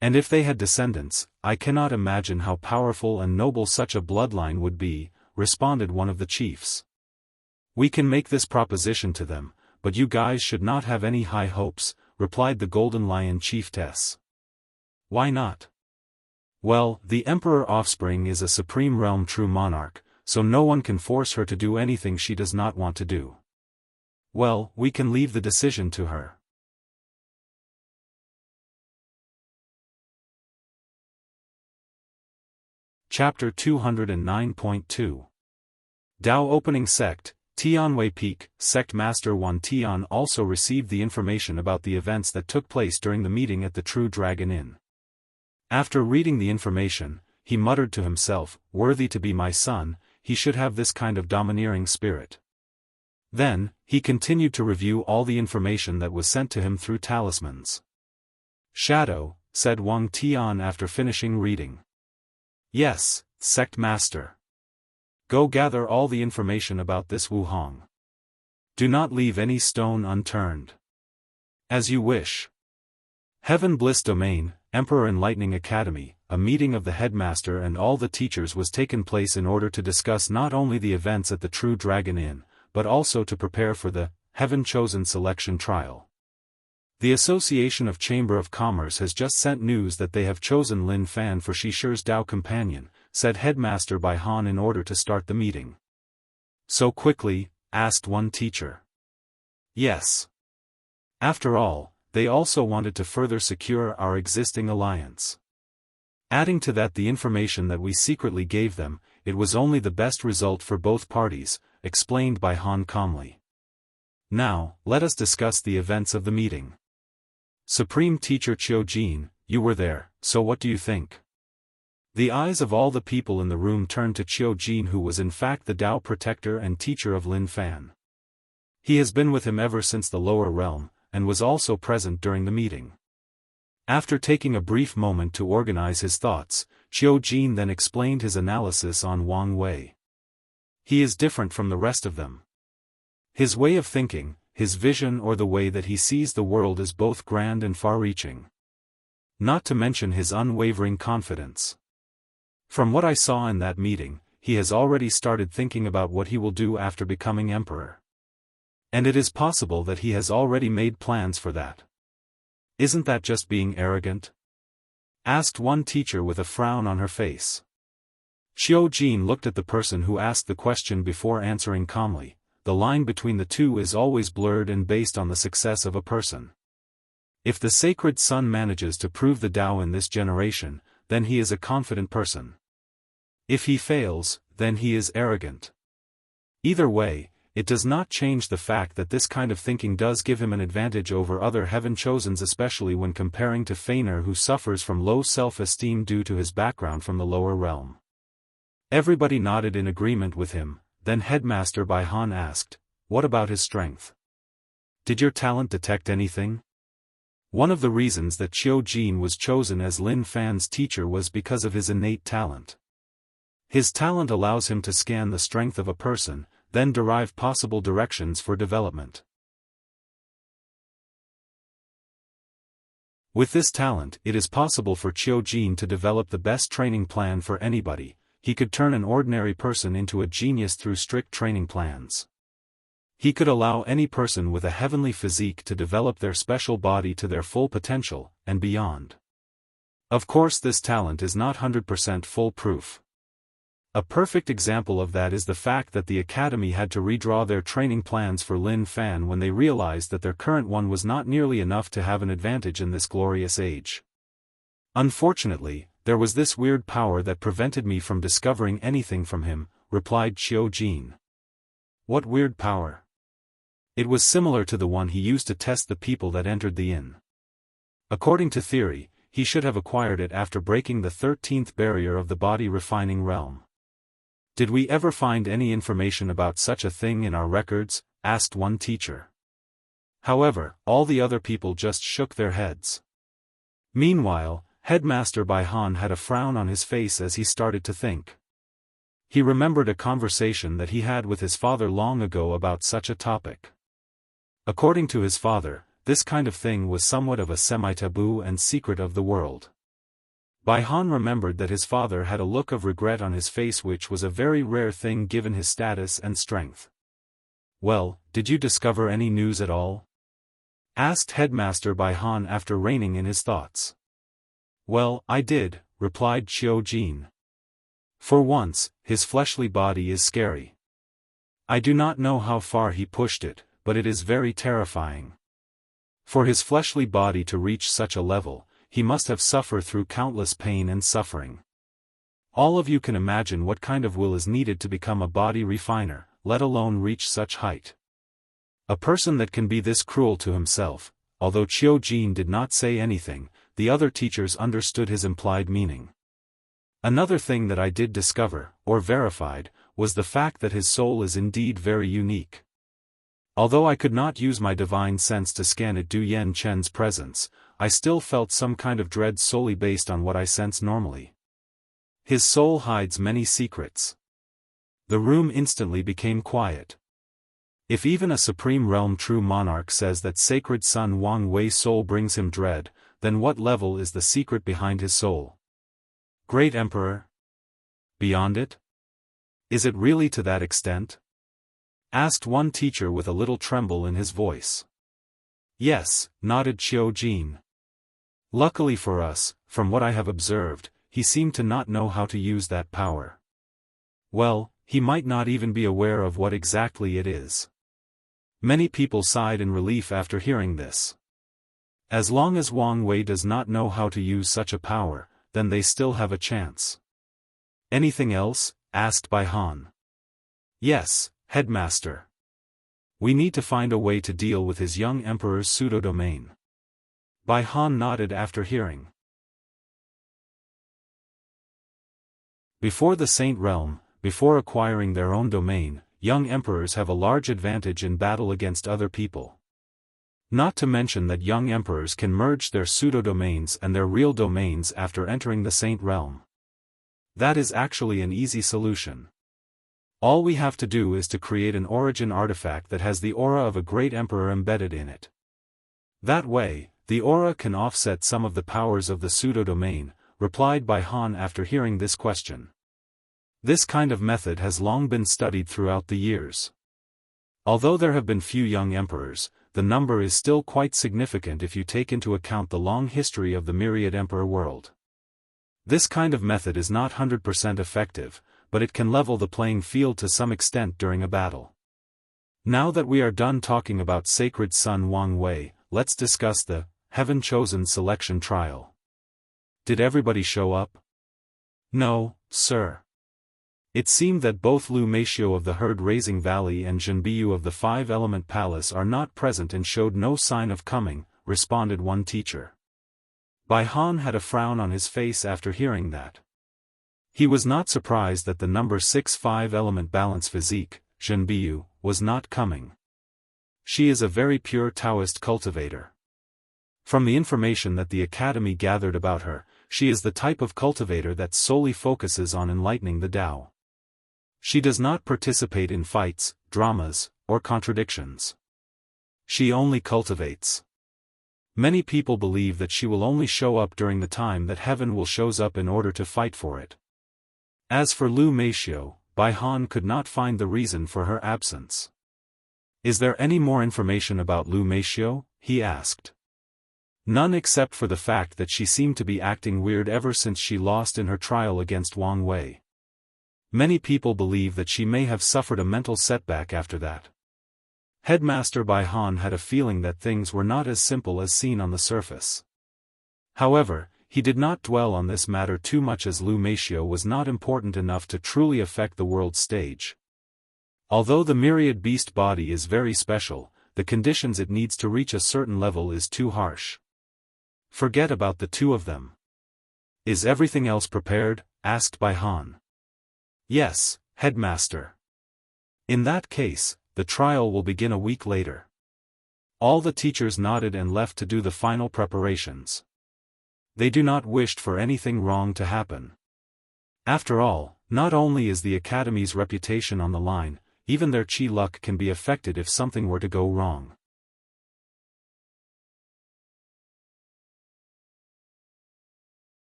And if they had descendants, I cannot imagine how powerful and noble such a bloodline would be," responded one of the chiefs. "We can make this proposition to them, but you guys should not have any high hopes," replied the Golden Lion chiefess. "Why not?" "Well, the Emperor offspring is a supreme realm true monarch, so no one can force her to do anything she does not want to do. Well, we can leave the decision to her." Chapter 209.2 Dao Opening Sect. Tianwei Peak. Sect Master Wan Tian also received the information about the events that took place during the meeting at the True Dragon Inn. After reading the information, he muttered to himself, "Worthy to be my son, he should have this kind of domineering spirit." Then, he continued to review all the information that was sent to him through talismans. "Shadow," said Wang Tian after finishing reading. "Yes, Sect Master. Go gather all the information about this Wu Hong. Do not leave any stone unturned." "As you wish." Heaven Bliss Domain, Emperor Enlightening Academy. A meeting of the headmaster and all the teachers was taken place in order to discuss not only the events at the True Dragon Inn, but also to prepare for the Heaven-Chosen Selection Trial. The Association of Chamber of Commerce has just sent news that they have chosen Lin Fan for Shishi's Dao companion, said Headmaster Bai Han in order to start the meeting. "So quickly?" asked one teacher. "Yes. After all, they also wanted to further secure our existing alliance. Adding to that the information that we secretly gave them, it was only the best result for both parties," explained Bai Han calmly. "Now, let us discuss the events of the meeting. Supreme Teacher Qiu Jin, you were there, so what do you think?" The eyes of all the people in the room turned to Qiu Jin, who was in fact the Dao protector and teacher of Lin Fan. He has been with him ever since the lower realm, and was also present during the meeting. After taking a brief moment to organize his thoughts, Qiu Jin then explained his analysis on Wang Wei. He is different from the rest of them. His way of thinking, his vision or the way that he sees the world is both grand and far-reaching. Not to mention his unwavering confidence. From what I saw in that meeting, he has already started thinking about what he will do after becoming emperor. And it is possible that he has already made plans for that. Isn't that just being arrogant? Asked one teacher with a frown on her face. Qiu Jin looked at the person who asked the question before answering calmly. The line between the two is always blurred and based on the success of a person. If the sacred son manages to prove the Tao in this generation, then he is a confident person. If he fails, then he is arrogant. Either way, it does not change the fact that this kind of thinking does give him an advantage over other heaven-chosens, especially when comparing to Feiner, who suffers from low self-esteem due to his background from the lower realm. Everybody nodded in agreement with him. Then Headmaster Bai Han asked, "What about his strength? Did your talent detect anything?" One of the reasons that Qiu Jin was chosen as Lin Fan's teacher was because of his innate talent. His talent allows him to scan the strength of a person, then derive possible directions for development. With this talent, it is possible for Qiu Jin to develop the best training plan for anybody. He could turn an ordinary person into a genius through strict training plans. He could allow any person with a heavenly physique to develop their special body to their full potential, and beyond. Of course, this talent is not 100% foolproof. A perfect example of that is the fact that the Academy had to redraw their training plans for Lin Fan when they realized that their current one was not nearly enough to have an advantage in this glorious age. Unfortunately, there was this weird power that prevented me from discovering anything from him, replied Qiu Jin. What weird power? It was similar to the one he used to test the people that entered the inn. According to theory, he should have acquired it after breaking the 13th barrier of the body refining realm. Did we ever find any information about such a thing in our records? Asked one teacher. However, all the other people just shook their heads. Meanwhile, Headmaster Bai Han had a frown on his face as he started to think. He remembered a conversation that he had with his father long ago about such a topic. According to his father, this kind of thing was somewhat of a semi-taboo and secret of the world. Bai Han remembered that his father had a look of regret on his face, which was a very rare thing given his status and strength. Well, did you discover any news at all? Asked Headmaster Bai Han after reining in his thoughts. Well, I did, replied Qiu Jin. For once, his fleshly body is scary. I do not know how far he pushed it, but it is very terrifying. For his fleshly body to reach such a level, he must have suffered through countless pain and suffering. All of you can imagine what kind of will is needed to become a body refiner, let alone reach such height. A person that can be this cruel to himself. Although Qiu Jin did not say anything, the other teachers understood his implied meaning. Another thing that I did discover, or verified, was the fact that his soul is indeed very unique. Although I could not use my divine sense to scan it Du Yen Chen's presence, I still felt some kind of dread solely based on what I sense normally. His soul hides many secrets. The room instantly became quiet. If even a supreme realm true monarch says that sacred son Wang Wei's soul brings him dread, then what level is the secret behind his soul? Great Emperor? Beyond it? Is it really to that extent? Asked one teacher with a little tremble in his voice. Yes, nodded Qiu Jin. Luckily for us, from what I have observed, he seemed to not know how to use that power. Well, he might not even be aware of what exactly it is. Many people sighed in relief after hearing this. As long as Wang Wei does not know how to use such a power, then they still have a chance. Anything else? Asked Bai Han. Yes, Headmaster. We need to find a way to deal with his young emperor's pseudo-domain. Bai Han nodded after hearing. Before the Saint Realm, before acquiring their own domain, young emperors have a large advantage in battle against other people. Not to mention that young emperors can merge their pseudo-domains and their real domains after entering the Saint Realm. That is actually an easy solution. All we have to do is to create an origin artifact that has the aura of a great emperor embedded in it. That way, the aura can offset some of the powers of the pseudo-domain, replied Bai Han after hearing this question. This kind of method has long been studied throughout the years. Although there have been few young emperors, the number is still quite significant if you take into account the long history of the myriad emperor world. This kind of method is not 100% effective, but it can level the playing field to some extent during a battle. Now that we are done talking about sacred son Wang Wei, let's discuss the heaven-chosen selection trial. Did everybody show up? No, sir. It seemed that both Lu Meishio of the Herd-Raising Valley and Zhenbiyu of the Five-Element Palace are not present and showed no sign of coming, responded one teacher. Bai Han had a frown on his face after hearing that. He was not surprised that the number 6 5-element balance physique, Zhenbiyu, was not coming. She is a very pure Daoist cultivator. From the information that the Academy gathered about her, she is the type of cultivator that solely focuses on enlightening the Tao. She does not participate in fights, dramas, or contradictions. She only cultivates. Many people believe that she will only show up during the time that heaven will shows up in order to fight for it. As for Lu Meishio, Bai Han could not find the reason for her absence. Is there any more information about Lu Meishio? He asked. None except for the fact that she seemed to be acting weird ever since she lost in her trial against Wang Wei. Many people believe that she may have suffered a mental setback after that. Headmaster Bai Han had a feeling that things were not as simple as seen on the surface. However, he did not dwell on this matter too much as Lu Meishio was not important enough to truly affect the world stage. Although the myriad beast body is very special, the conditions it needs to reach a certain level is too harsh. Forget about the two of them. Is everything else prepared? Asked Bai Han. Yes, Headmaster. In that case, the trial will begin a week later. All the teachers nodded and left to do the final preparations. They do not wish for anything wrong to happen. After all, not only is the Academy's reputation on the line, even their chi luck can be affected if something were to go wrong.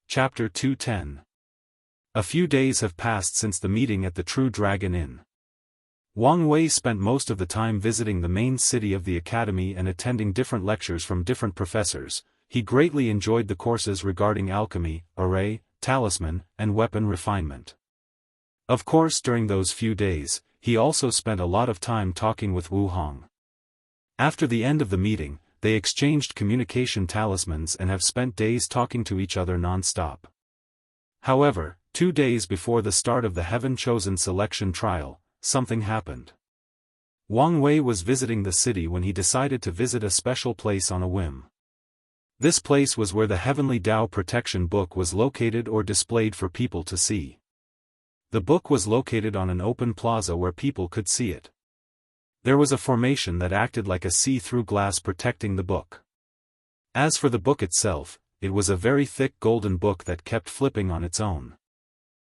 Chapter 210. A few days have passed since the meeting at the True Dragon Inn. Wang Wei spent most of the time visiting the main city of the Academy and attending different lectures from different professors. He greatly enjoyed the courses regarding alchemy, array, talisman, and weapon refinement. Of course, during those few days, he also spent a lot of time talking with Wu Hong. After the end of the meeting, they exchanged communication talismans and have spent days talking to each other non-stop. However, 2 days before the start of the Heaven-Chosen selection trial, something happened. Wang Wei was visiting the city when he decided to visit a special place on a whim. This place was where the Heavenly Tao Protection Book was located or displayed for people to see. The book was located on an open plaza where people could see it. There was a formation that acted like a see-through glass protecting the book. As for the book itself, it was a very thick golden book that kept flipping on its own.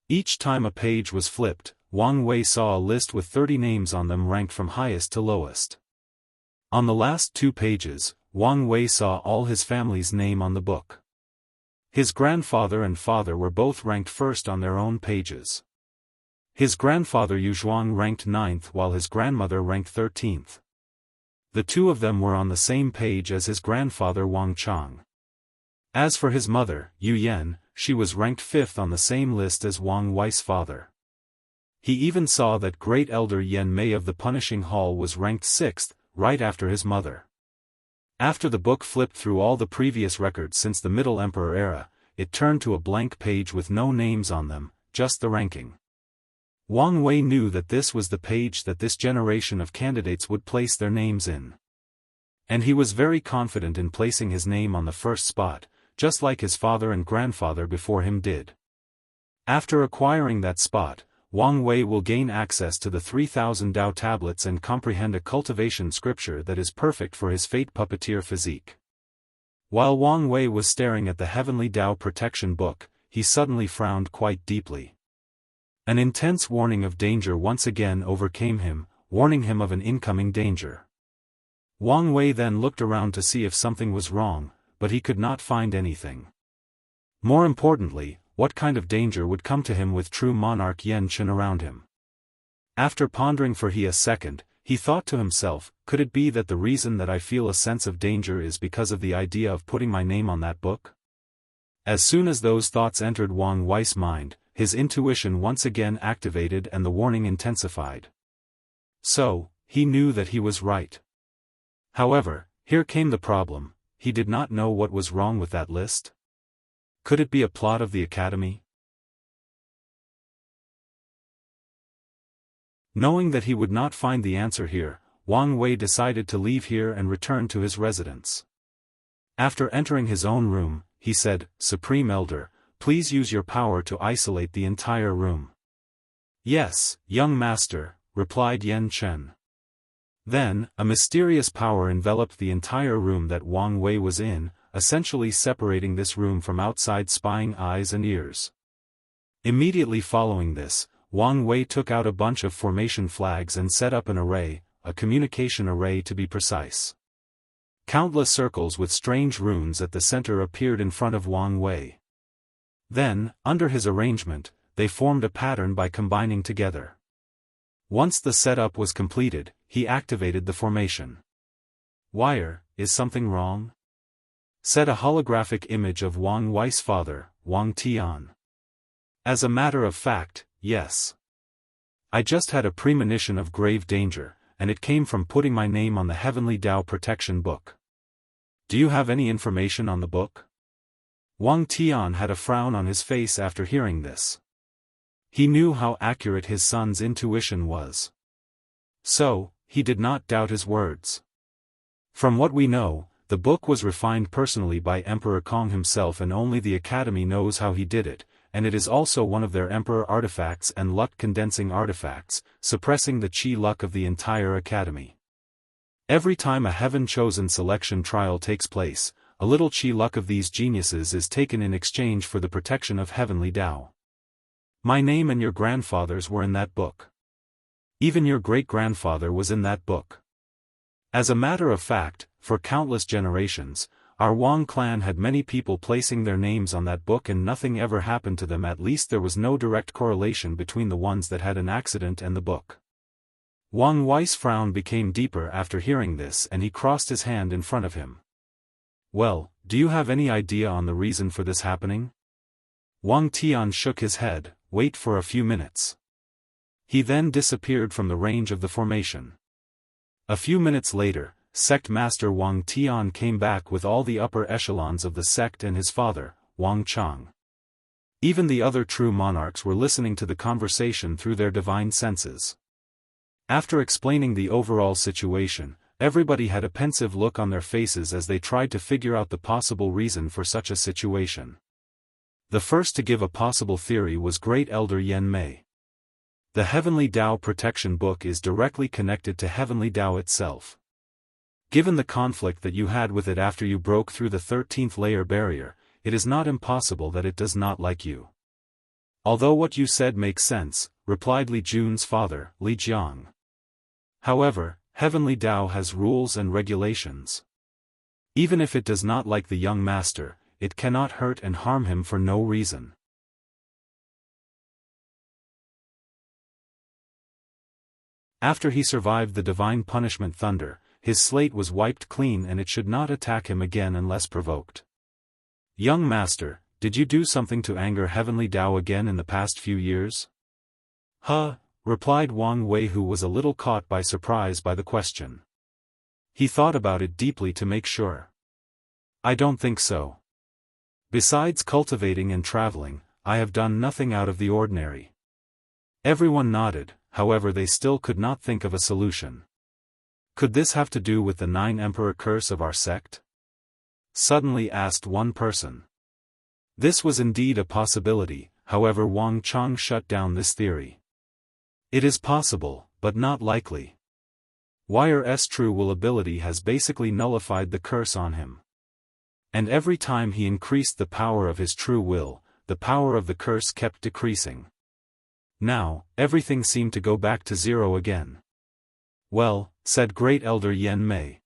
Each time a page was flipped, Wang Wei saw a list with 30 names on them ranked from highest to lowest. On the last 2 pages, Wang Wei saw all his family's name on the book. His grandfather and father were both ranked first on their own pages. His grandfather Yu Zhuang ranked 9th while his grandmother ranked 13th. The two of them were on the same page as his grandfather Wang Chang. As for his mother, Yu Yan, she was ranked 5th on the same list as Wang Wei's father. He even saw that Great Elder Yan Mei of the Punishing Hall was ranked 6th, right after his mother. After the book flipped through all the previous records since the Middle Emperor era, it turned to a blank page with no names on them, just the ranking. Wang Wei knew that this was the page that this generation of candidates would place their names in. And he was very confident in placing his name on the first spot, just like his father and grandfather before him did. After acquiring that spot, Wang Wei will gain access to the 3,000 Dao tablets and comprehend a cultivation scripture that is perfect for his fate puppeteer physique. While Wang Wei was staring at the Heavenly Dao Protection Book, he suddenly frowned quite deeply. An intense warning of danger once again overcame him, warning him of an incoming danger. Wang Wei then looked around to see if something was wrong, but he could not find anything. More importantly, what kind of danger would come to him with true monarch Yan Chen around him? After pondering for a second, he thought to himself, could it be that the reason that I feel a sense of danger is because of the idea of putting my name on that book? As soon as those thoughts entered Wang Wei's mind, his intuition once again activated and the warning intensified. So, he knew that he was right. However, here came the problem, he did not know what was wrong with that list. Could it be a plot of the Academy? Knowing that he would not find the answer here, Wang Wei decided to leave here and return to his residence. After entering his own room, he said, "Supreme Elder, please use your power to isolate the entire room." "Yes, young master," replied Yan Chen. Then, a mysterious power enveloped the entire room that Wang Wei was in, essentially separating this room from outside spying eyes and ears. Immediately following this, Wang Wei took out a bunch of formation flags and set up an array, a communication array to be precise. Countless circles with strange runes at the center appeared in front of Wang Wei. Then, under his arrangement, they formed a pattern by combining together. Once the setup was completed, he activated the formation. "Wire, is something wrong?" said a holographic image of Wang Wei's father, Wang Tian. "As a matter of fact, yes. I just had a premonition of grave danger, and it came from putting my name on the Heavenly Dao Protection Book." "Do you have any information on the book?" Wang Tian had a frown on his face after hearing this. He knew how accurate his son's intuition was. So, he did not doubt his words. "From what we know, the book was refined personally by Emperor Kong himself, and only the Academy knows how he did it, and it is also one of their Emperor artifacts and luck-condensing artifacts, suppressing the chi luck of the entire Academy. Every time a heaven-chosen selection trial takes place, a little chi luck of these geniuses is taken in exchange for the protection of Heavenly Dao. My name and your grandfather's were in that book. Even your great-grandfather was in that book. As a matter of fact, for countless generations, our Wang clan had many people placing their names on that book and nothing ever happened to them. At least there was no direct correlation between the ones that had an accident and the book." Wang Wei's frown became deeper after hearing this, and he crossed his hand in front of him. "Well, do you have any idea on the reason for this happening?" Wang Tian shook his head. "Wait for a few minutes." He then disappeared from the range of the formation. A few minutes later, Sect Master Wang Tian came back with all the upper echelons of the sect and his father, Wang Chang. Even the other true monarchs were listening to the conversation through their divine senses. After explaining the overall situation, everybody had a pensive look on their faces as they tried to figure out the possible reason for such a situation. The first to give a possible theory was Great Elder Yen Mei. The Heavenly Dao Protection Book is directly connected to Heavenly Dao itself. Given the conflict that you had with it after you broke through the 13th layer barrier, it is not impossible that it does not like you. "Although what you said makes sense," replied Li Jun's father, Li Jiang. "However, Heavenly Dao has rules and regulations. Even if it does not like the young master, it cannot hurt and harm him for no reason." After he survived the divine punishment thunder, his slate was wiped clean and it should not attack him again unless provoked. "Young master, did you do something to anger Heavenly Dao again in the past few years?" "Huh," replied Wang Wei, who was a little caught by surprise by the question. He thought about it deeply to make sure. "I don't think so. Besides cultivating and traveling, I have done nothing out of the ordinary." Everyone nodded, however they still could not think of a solution. "Could this have to do with the 9 Emperor curse of our sect?" suddenly asked one person. This was indeed a possibility, however Wang Chang shut down this theory. "It is possible, but not likely. Wire's true will ability has basically nullified the curse on him. And every time he increased the power of his true will, the power of the curse kept decreasing. Now, everything seemed to go back to zero again." "Well," said Great Elder Yen Mei,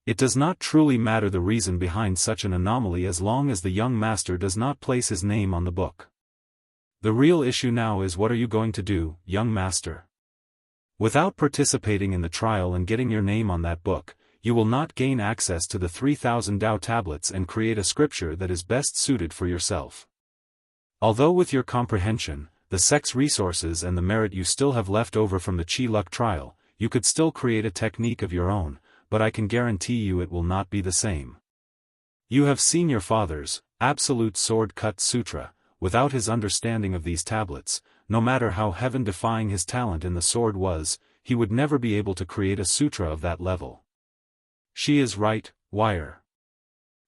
"it does not truly matter the reason behind such an anomaly as long as the young master does not place his name on the book. The real issue now is what are you going to do, young master? Without participating in the trial and getting your name on that book, you will not gain access to the 3000 Dao tablets and create a scripture that is best suited for yourself. Although with your comprehension, the sect's resources and the merit you still have left over from the Chi Luck trial, you could still create a technique of your own, but I can guarantee you it will not be the same. You have seen your father's Absolute Sword Cut Sutra. Without his understanding of these tablets, no matter how heaven-defying his talent in the sword was, he would never be able to create a sutra of that level." "She is right, Wire,"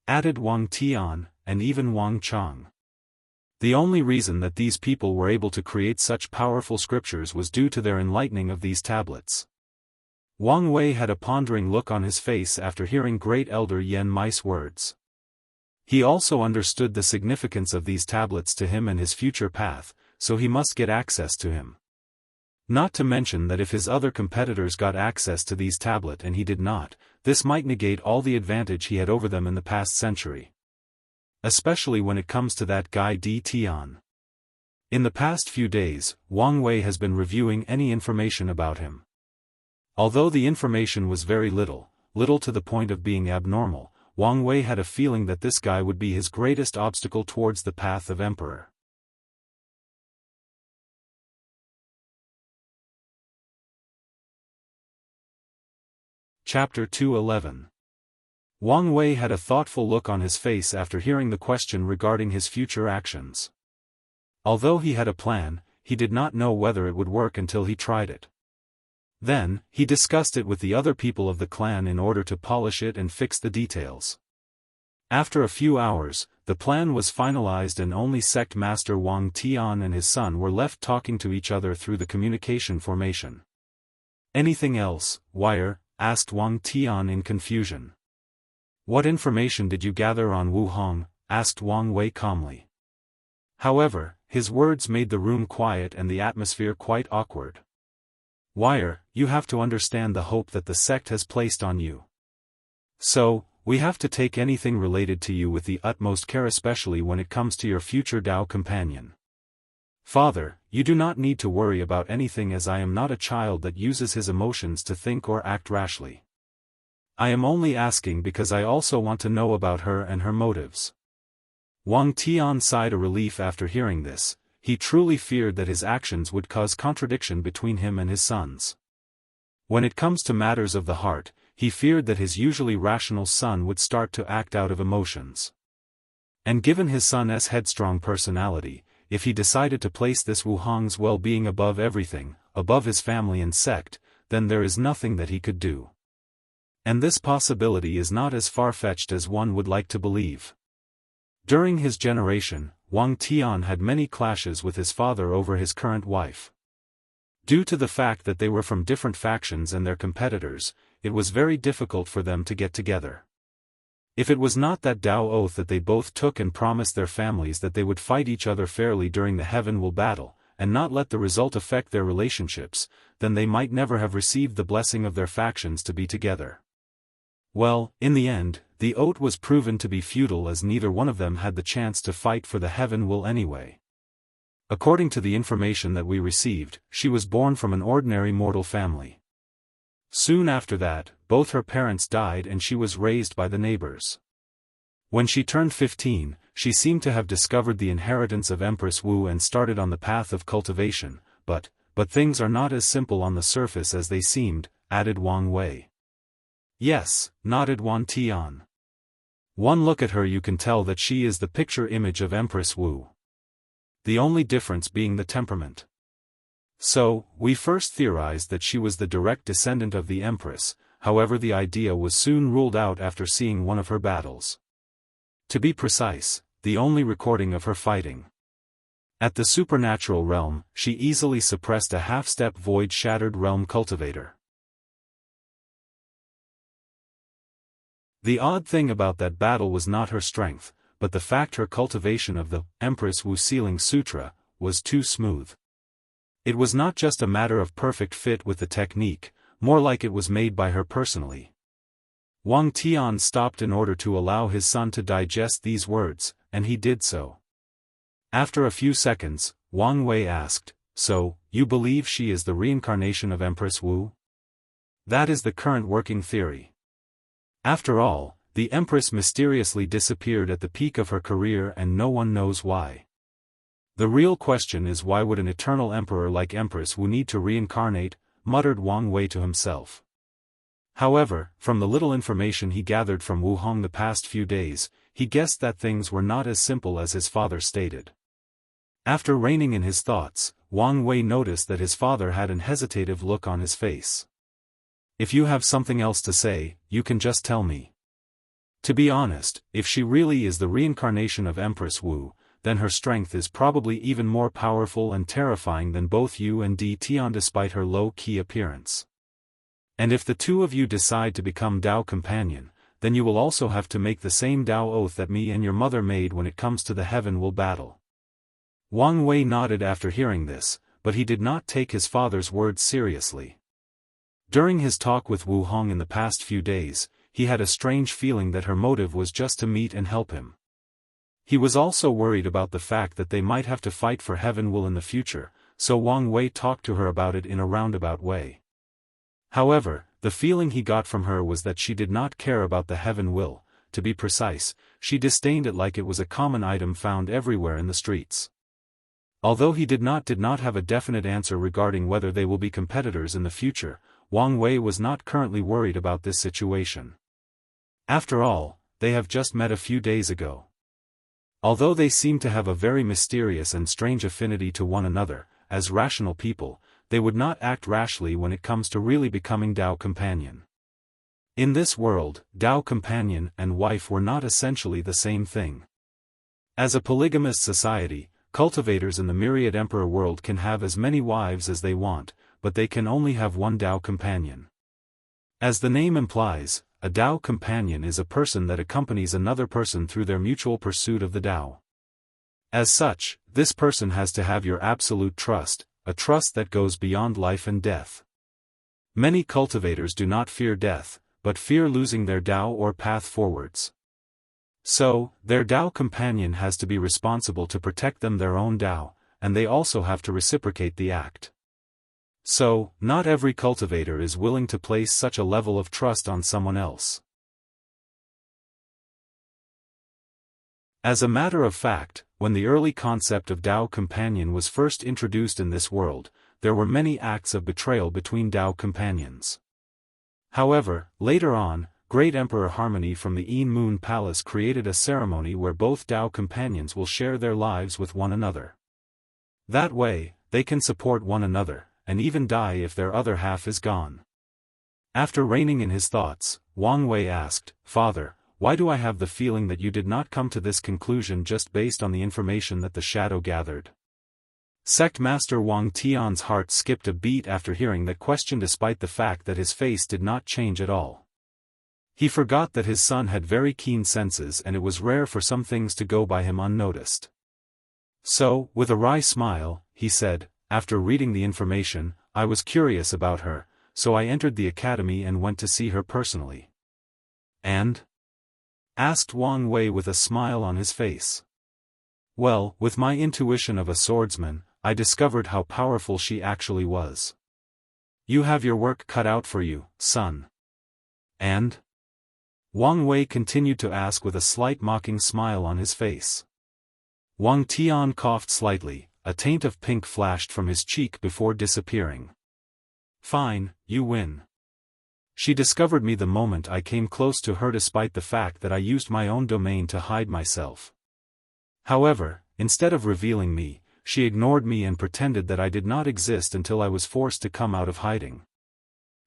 added Wang Tian, and even Wang Chang. The only reason that these people were able to create such powerful scriptures was due to their enlightening of these tablets. Wang Wei had a pondering look on his face after hearing Great Elder Yen Mei's words. He also understood the significance of these tablets to him and his future path, so he must get access to him. Not to mention that if his other competitors got access to these tablets and he did not, this might negate all the advantage he had over them in the past century. Especially when it comes to that guy Di Tian. In the past few days, Wang Wei has been reviewing any information about him. Although the information was very little to the point of being abnormal, Wang Wei had a feeling that this guy would be his greatest obstacle towards the path of emperor. Chapter 211. Wang Wei had a thoughtful look on his face after hearing the question regarding his future actions. Although he had a plan, he did not know whether it would work until he tried it. Then, he discussed it with the other people of the clan in order to polish it and fix the details. After a few hours, the plan was finalized and only sect master Wang Tian and his son were left talking to each other through the communication formation. "Anything else, Wire?" asked Wang Tian in confusion. "What information did you gather on Wu Hong?" asked Wang Wei calmly. However, his words made the room quiet and the atmosphere quite awkward. "Wire, you have to understand the hope that the sect has placed on you. So, we have to take anything related to you with the utmost care, especially when it comes to your future Dao companion. Father, you do not need to worry about anything, as I am not a child that uses his emotions to think or act rashly. I am only asking because I also want to know about her and her motives." Wang Tian sighed a relief after hearing this. He truly feared that his actions would cause contradiction between him and his sons. When it comes to matters of the heart, he feared that his usually rational son would start to act out of emotions. And given his son's headstrong personality, if he decided to place this Wu Hong's well-being above everything, above his family and sect, then there is nothing that he could do. And this possibility is not as far-fetched as one would like to believe. During his generation, Wang Tian had many clashes with his father over his current wife. Due to the fact that they were from different factions and their competitors, it was very difficult for them to get together. If it was not that Dao oath that they both took and promised their families that they would fight each other fairly during the Heaven Will battle, and not let the result affect their relationships, then they might never have received the blessing of their factions to be together. Well, in the end, the oath was proven to be futile, as neither one of them had the chance to fight for the Heaven Will anyway. According to the information that we received, she was born from an ordinary mortal family. Soon after that, both her parents died and she was raised by the neighbors. When she turned 15, she seemed to have discovered the inheritance of Empress Wu and started on the path of cultivation, but things are not as simple on the surface as they seemed, added Wang Wei. Yes, nodded Wang Tian. One look at her you can tell that she is the picture image of Empress Wu. The only difference being the temperament. So, we first theorized that she was the direct descendant of the Empress, however the idea was soon ruled out after seeing one of her battles. To be precise, the only recording of her fighting. At the supernatural realm, she easily suppressed a half-step void-shattered realm cultivator. The odd thing about that battle was not her strength, but the fact her cultivation of the Empress Wu Sealing Sutra was too smooth. It was not just a matter of perfect fit with the technique, more like it was made by her personally. Wang Tian stopped in order to allow his son to digest these words, and he did so. After a few seconds, Wang Wei asked, "So, you believe she is the reincarnation of Empress Wu?" "That is the current working theory. After all, the Empress mysteriously disappeared at the peak of her career and no one knows why. The real question is, why would an eternal emperor like Empress Wu need to reincarnate?" muttered Wang Wei to himself. However, from the little information he gathered from Wu Hong the past few days, he guessed that things were not as simple as his father stated. After reining in his thoughts, Wang Wei noticed that his father had an hesitative look on his face. "If you have something else to say, you can just tell me. To be honest, if she really is the reincarnation of Empress Wu, then her strength is probably even more powerful and terrifying than both you and Di Tian despite her low-key appearance. And if the two of you decide to become Dao companion, then you will also have to make the same Dao oath that me and your mother made when it comes to the Heaven Will battle." Wang Wei nodded after hearing this, but he did not take his father's words seriously. During his talk with Wu Hong in the past few days, he had a strange feeling that her motive was just to meet and help him. He was also worried about the fact that they might have to fight for Heaven Will in the future, so Wang Wei talked to her about it in a roundabout way. However, the feeling he got from her was that she did not care about the Heaven Will. To be precise, she disdained it like it was a common item found everywhere in the streets. Although he did not have a definite answer regarding whether they will be competitors in the future, Wang Wei was not currently worried about this situation. After all, they have just met a few days ago. Although they seem to have a very mysterious and strange affinity to one another, as rational people, they would not act rashly when it comes to really becoming Dao companion. In this world, Dao companion and wife were not essentially the same thing. As a polygamous society, cultivators in the myriad emperor world can have as many wives as they want, but they can only have one Dao companion. As the name implies, a Dao companion is a person that accompanies another person through their mutual pursuit of the Dao. As such, this person has to have your absolute trust, a trust that goes beyond life and death. Many cultivators do not fear death, but fear losing their Dao or path forwards. So, their Dao companion has to be responsible to protect them their own Dao, and they also have to reciprocate the act. So, not every cultivator is willing to place such a level of trust on someone else. As a matter of fact, when the early concept of Dao companion was first introduced in this world, there were many acts of betrayal between Dao companions. However, later on, Great Emperor Harmony from the Een Moon Palace created a ceremony where both Dao companions will share their lives with one another. That way, they can support one another, and even die if their other half is gone. After reining in his thoughts, Wang Wei asked, "Father, why do I have the feeling that you did not come to this conclusion just based on the information that the shadow gathered?" Sect Master Wang Tian's heart skipped a beat after hearing that question despite the fact that his face did not change at all. He forgot that his son had very keen senses and it was rare for some things to go by him unnoticed. So, with a wry smile, he said, "After reading the information, I was curious about her, so I entered the academy and went to see her personally." "And?" asked Wang Wei with a smile on his face. "Well, with my intuition of a swordsman, I discovered how powerful she actually was." "You have your work cut out for you, son." "And?" Wang Wei continued to ask with a slight mocking smile on his face. Wang Tian coughed slightly, a taint of pink flashed from his cheek before disappearing. "Fine, you win. She discovered me the moment I came close to her despite the fact that I used my own domain to hide myself. However, instead of revealing me, she ignored me and pretended that I did not exist until I was forced to come out of hiding.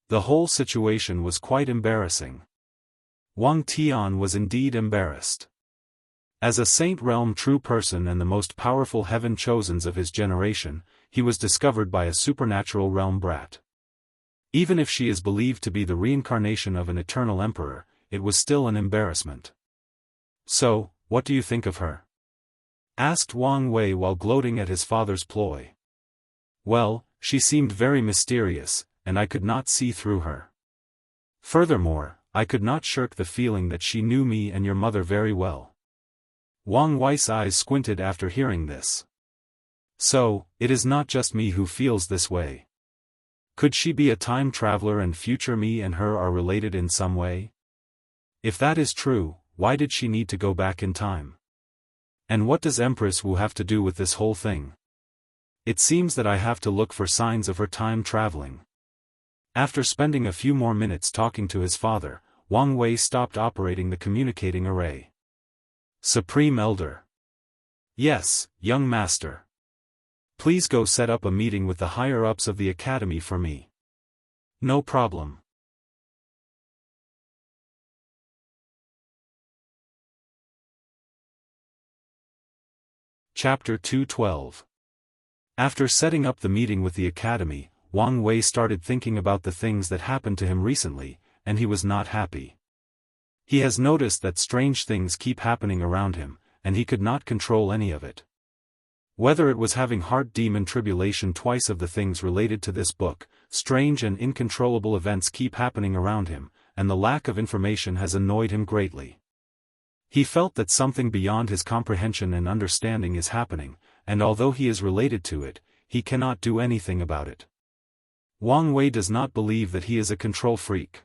The whole situation was quite embarrassing." Wang Tian was indeed embarrassed. As a Saint Realm true person and the most powerful heaven chosens of his generation, he was discovered by a supernatural realm brat. Even if she is believed to be the reincarnation of an eternal emperor, it was still an embarrassment. "So, what do you think of her?" asked Wang Wei while gloating at his father's ploy. "Well, she seemed very mysterious, and I could not see through her. Furthermore, I could not shirk the feeling that she knew me and your mother very well." Wang Wei's eyes squinted after hearing this. "So, it is not just me who feels this way. Could she be a time traveler and future me and her are related in some way? If that is true, why did she need to go back in time? And what does Empress Wu have to do with this whole thing? It seems that I have to look for signs of her time traveling." After spending a few more minutes talking to his father, Wang Wei stopped operating the communicating array. "Supreme Elder." "Yes, young master. Please go set up a meeting with the higher-ups of the academy for me." "No problem." Chapter 212. After setting up the meeting with the academy, Wang Wei started thinking about the things that happened to him recently, and he was not happy. He has noticed that strange things keep happening around him, and he could not control any of it. Whether it was having heart demon tribulation, twice of the things related to this book, strange and incontrollable events keep happening around him, and the lack of information has annoyed him greatly. He felt that something beyond his comprehension and understanding is happening, and although he is related to it, he cannot do anything about it. Wang Wei does not believe that he is a control freak.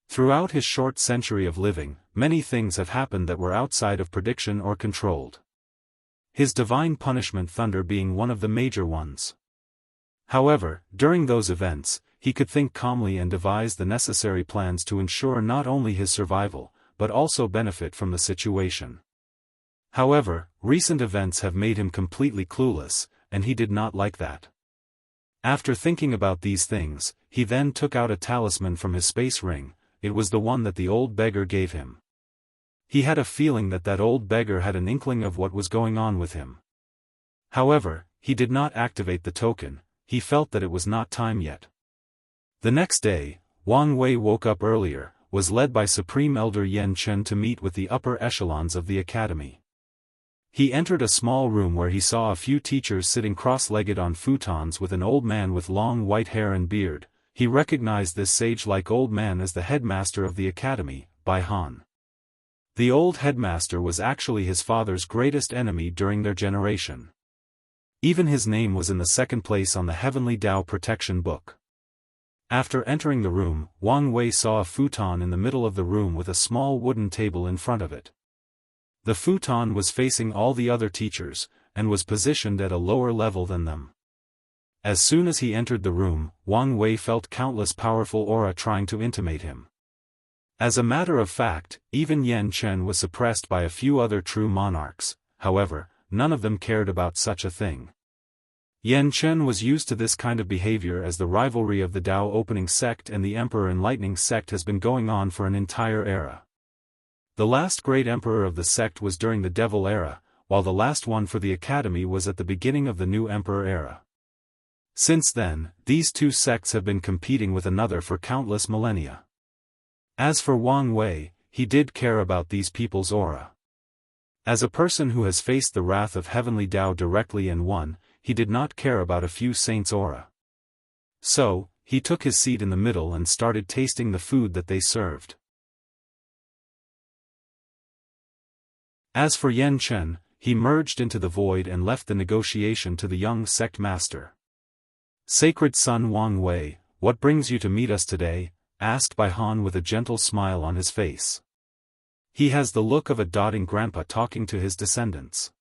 Throughout his short century of living, many things have happened that were outside of prediction or controlled. His divine punishment thunder being one of the major ones. However, during those events, he could think calmly and devise the necessary plans to ensure not only his survival, but also benefit from the situation. However, recent events have made him completely clueless, and he did not like that. After thinking about these things, he then took out a talisman from his space ring. It was the one that the old beggar gave him. He had a feeling that that old beggar had an inkling of what was going on with him. However, he did not activate the token. He felt that it was not time yet. The next day, Wang Wei woke up earlier, was led by Supreme Elder Yan Chen to meet with the upper echelons of the academy. He entered a small room where he saw a few teachers sitting cross-legged on futons with an old man with long white hair and beard. He recognized this sage-like old man as the headmaster of the academy, Bai Han. The old headmaster was actually his father's greatest enemy during their generation. Even his name was in the second place on the Heavenly Tao Protection Book. After entering the room, Wang Wei saw a futon in the middle of the room with a small wooden table in front of it. The futon was facing all the other teachers, and was positioned at a lower level than them. As soon as he entered the room, Wang Wei felt countless powerful aura trying to intimidate him. As a matter of fact, even Yan Chen was suppressed by a few other true monarchs. However, none of them cared about such a thing. Yan Chen was used to this kind of behavior as the rivalry of the Dao Opening Sect and the Emperor Enlightening Sect has been going on for an entire era. The last great emperor of the sect was during the Devil Era, while the last one for the Academy was at the beginning of the new Emperor Era. Since then, these two sects have been competing with another for countless millennia. As for Wang Wei, he did care about these people's aura. As a person who has faced the wrath of Heavenly Tao directly and won, he did not care about a few saints' aura. So, he took his seat in the middle and started tasting the food that they served. As for Yan Chen, he merged into the void and left the negotiation to the young sect master. Sacred son Wang Wei, what brings you to meet us today? Asked Bai Han with a gentle smile on his face. He has the look of a doting grandpa talking to his descendants.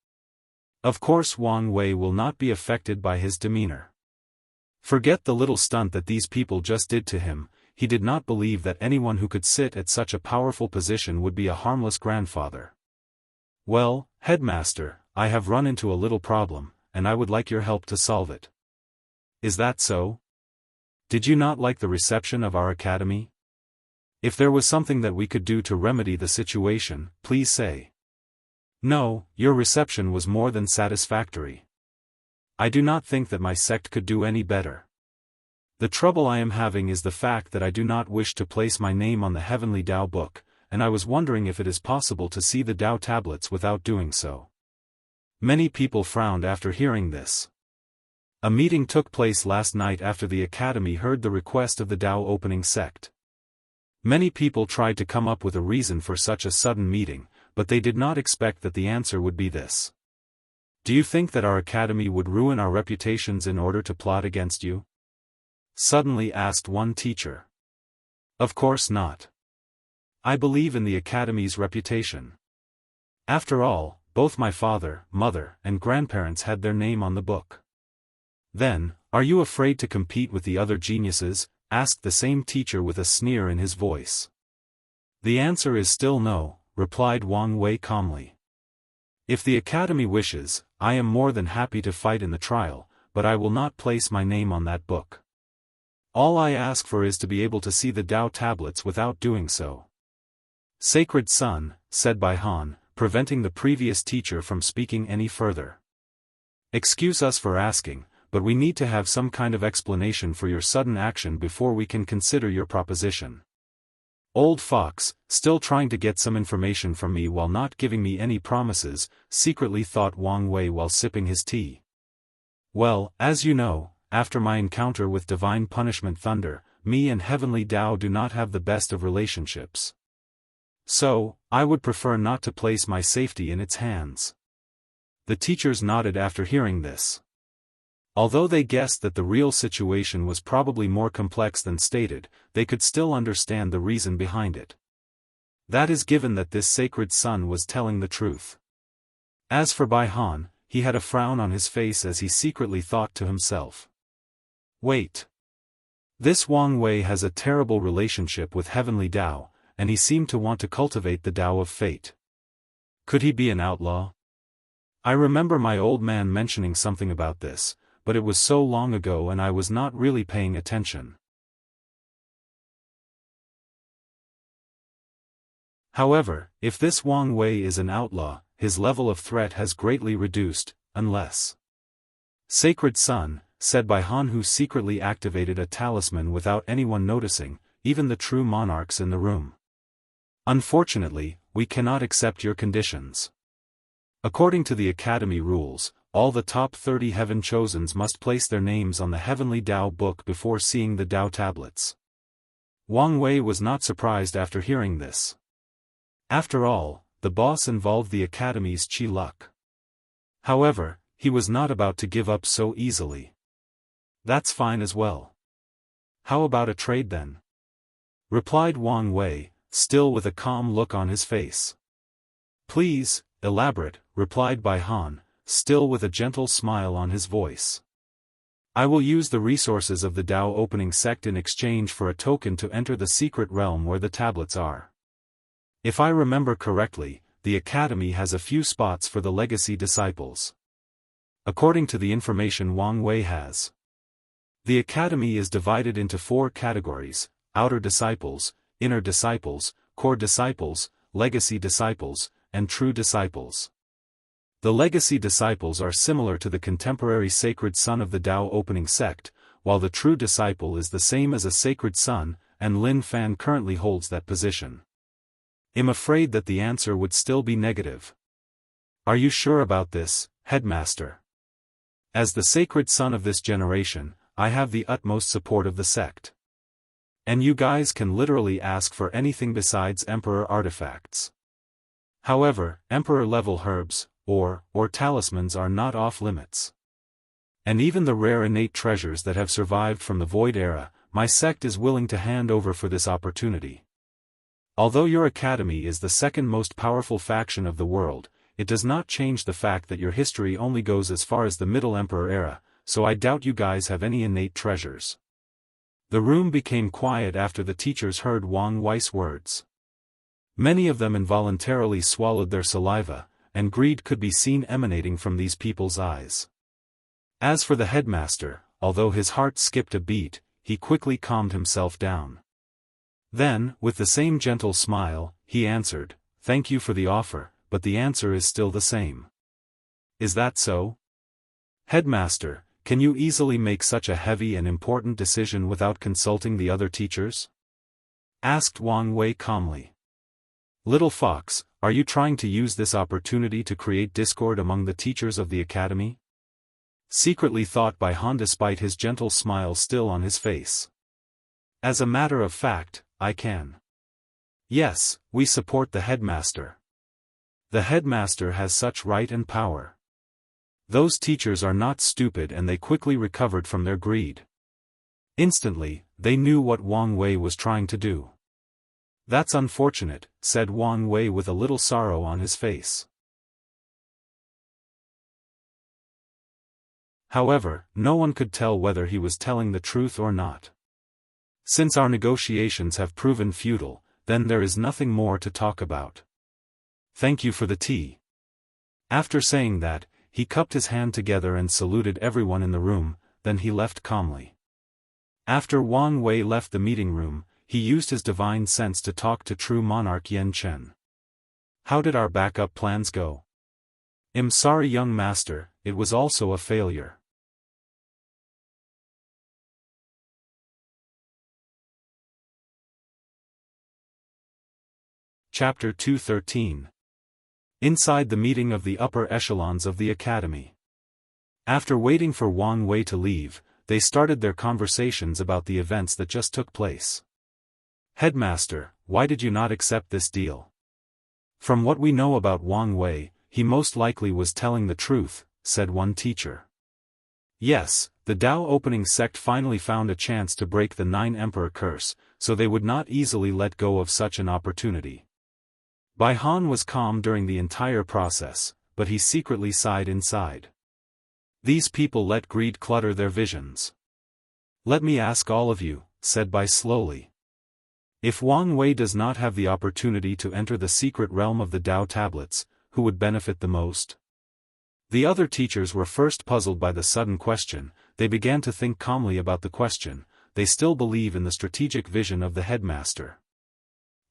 Of course Wang Wei will not be affected by his demeanor. Forget the little stunt that these people just did to him. He did not believe that anyone who could sit at such a powerful position would be a harmless grandfather. Well, headmaster, I have run into a little problem, and I would like your help to solve it. Is that so? Did you not like the reception of our academy? If there was something that we could do to remedy the situation, please say. No, your reception was more than satisfactory. I do not think that my sect could do any better. The trouble I am having is the fact that I do not wish to place my name on the Heavenly Tao book, and I was wondering if it is possible to see the Tao tablets without doing so. Many people frowned after hearing this. A meeting took place last night after the academy heard the request of the Tao Opening Sect. Many people tried to come up with a reason for such a sudden meeting, but they did not expect that the answer would be this. Do you think that our academy would ruin our reputations in order to plot against you? Suddenly asked one teacher. Of course not. I believe in the academy's reputation. After all, both my father, mother, and grandparents had their name on the book. Then, are you afraid to compete with the other geniuses? Asked the same teacher with a sneer in his voice. The answer is still no, replied Wang Wei calmly. If the academy wishes, I am more than happy to fight in the trial, but I will not place my name on that book. All I ask for is to be able to see the Tao tablets without doing so. Sacred son, said Bai Han, preventing the previous teacher from speaking any further. Excuse us for asking, but we need to have some kind of explanation for your sudden action before we can consider your proposition. Old fox, still trying to get some information from me while not giving me any promises, secretly thought Wang Wei while sipping his tea. Well, as you know, after my encounter with Divine Punishment Thunder, me and Heavenly Dao do not have the best of relationships. So, I would prefer not to place my safety in its hands. The teachers nodded after hearing this. Although they guessed that the real situation was probably more complex than stated, they could still understand the reason behind it. That is given that this sacred son was telling the truth. As for Bai Han, he had a frown on his face as he secretly thought to himself. Wait. This Wang Wei has a terrible relationship with Heavenly Dao, and he seemed to want to cultivate the Dao of Fate. Could he be an outlaw? I remember my old man mentioning something about this, but it was so long ago and I was not really paying attention. However, if this Wang Wei is an outlaw, his level of threat has greatly reduced, unless... Sacred Son, said Bai Han, who secretly activated a talisman without anyone noticing, even the true monarchs in the room. Unfortunately, we cannot accept your conditions. According to the Academy rules, all the top 30 Heaven Chosens must place their names on the Heavenly Dao book before seeing the Dao tablets. Wang Wei was not surprised after hearing this. After all, the boss involved the Academy's Qi luck. However, he was not about to give up so easily. That's fine as well. How about a trade then? Replied Wang Wei, still with a calm look on his face. Please, elaborate, replied Bai Han, still with a gentle smile on his voice. I will use the resources of the Dao opening sect in exchange for a token to enter the secret realm where the tablets are. If I remember correctly, the Academy has a few spots for the legacy disciples. According to the information Wang Wei has. The Academy is divided into 4 categories: outer disciples, inner disciples, core disciples, legacy disciples, and true disciples. The legacy disciples are similar to the contemporary sacred son of the Dao opening sect, while the true disciple is the same as a sacred son, and Lin Fan currently holds that position. I'm afraid that the answer would still be negative. Are you sure about this, Headmaster? As the sacred son of this generation, I have the utmost support of the sect. And you guys can literally ask for anything besides Emperor artifacts. However, Emperor-level herbs, or talismans are not off-limits. And even the rare innate treasures that have survived from the Void Era, my sect is willing to hand over for this opportunity. Although your academy is the second most powerful faction of the world, it does not change the fact that your history only goes as far as the Middle Emperor Era, so I doubt you guys have any innate treasures. The room became quiet after the teachers heard Wang Wei's words. Many of them involuntarily swallowed their saliva, and greed could be seen emanating from these people's eyes. As for the headmaster, although his heart skipped a beat, he quickly calmed himself down. Then, with the same gentle smile, he answered, "Thank you for the offer, but the answer is still the same." Is that so? Headmaster, can you easily make such a heavy and important decision without consulting the other teachers? Asked Wang Wei calmly. Little fox, are you trying to use this opportunity to create discord among the teachers of the academy? Secretly thought Bai Han despite his gentle smile still on his face. As a matter of fact, I can. Yes, we support the headmaster. The headmaster has such right and power. Those teachers are not stupid and they quickly recovered from their greed. Instantly, they knew what Wang Wei was trying to do. That's unfortunate, said Wang Wei with a little sorrow on his face. However, no one could tell whether he was telling the truth or not. Since our negotiations have proven futile, then there is nothing more to talk about. Thank you for the tea. After saying that, he cupped his hand together and saluted everyone in the room, then he left calmly. After Wang Wei left the meeting room, he used his divine sense to talk to true monarch Yan Chen. How did our backup plans go? I'm sorry young master, it was also a failure. Chapter 213. Inside the meeting of the upper echelons of the academy. After waiting for Wang Wei to leave, they started their conversations about the events that just took place. "Headmaster, why did you not accept this deal?" "From what we know about Wang Wei, he most likely was telling the truth," said one teacher. "Yes, the Dao opening sect finally found a chance to break the 9 Emperor curse, so they would not easily let go of such an opportunity." Bai Han was calm during the entire process, but he secretly sighed inside. These people let greed clutter their visions. "Let me ask all of you," said Bai slowly. "If Wang Wei does not have the opportunity to enter the secret realm of the Dao tablets, who would benefit the most?" The other teachers were first puzzled by the sudden question. They began to think calmly about the question. They still believe in the strategic vision of the headmaster.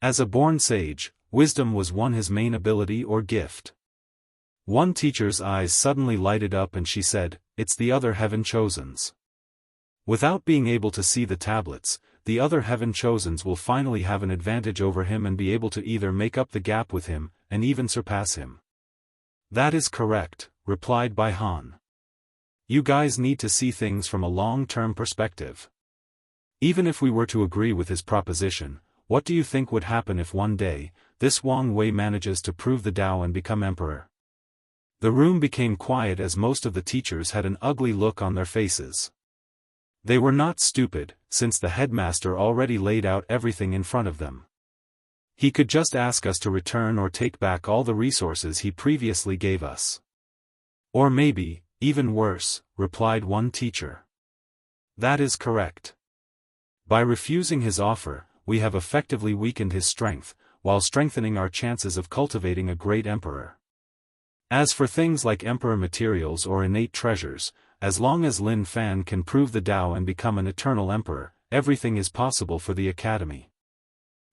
As a born sage, wisdom was his main ability or gift. One teacher's eyes suddenly lighted up and she said, "It's the other heaven chosens." Without being able to see the tablets, the other heaven chosens will finally have an advantage over him and be able to either make up the gap with him, and even surpass him. "That is correct," replied Bai Han. "You guys need to see things from a long-term perspective. Even if we were to agree with his proposition, what do you think would happen if one day, this Wang Wei manages to prove the Dao and become emperor?" The room became quiet as most of the teachers had an ugly look on their faces. They were not stupid, since the headmaster already laid out everything in front of them. He could just ask us to return or take back all the resources he previously gave us. "Or maybe, even worse," replied one teacher. "That is correct. By refusing his offer, we have effectively weakened his strength, while strengthening our chances of cultivating a great emperor. As for things like emperor materials or innate treasures, as long as Lin Fan can prove the Dao and become an eternal emperor, everything is possible for the academy."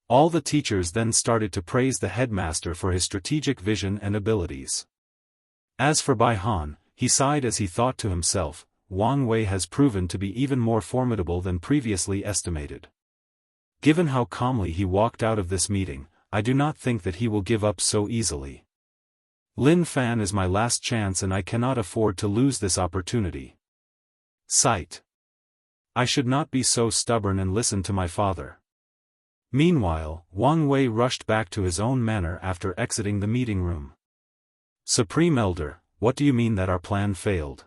All the teachers then started to praise the headmaster for his strategic vision and abilities. As for Bai Han, he sighed as he thought to himself, Wang Wei has proven to be even more formidable than previously estimated. Given how calmly he walked out of this meeting, I do not think that he will give up so easily. Lin Fan is my last chance and I cannot afford to lose this opportunity. Sight. I should not be so stubborn and listen to my father. Meanwhile, Wang Wei rushed back to his own manor after exiting the meeting room. "Supreme Elder, what do you mean that our plan failed?"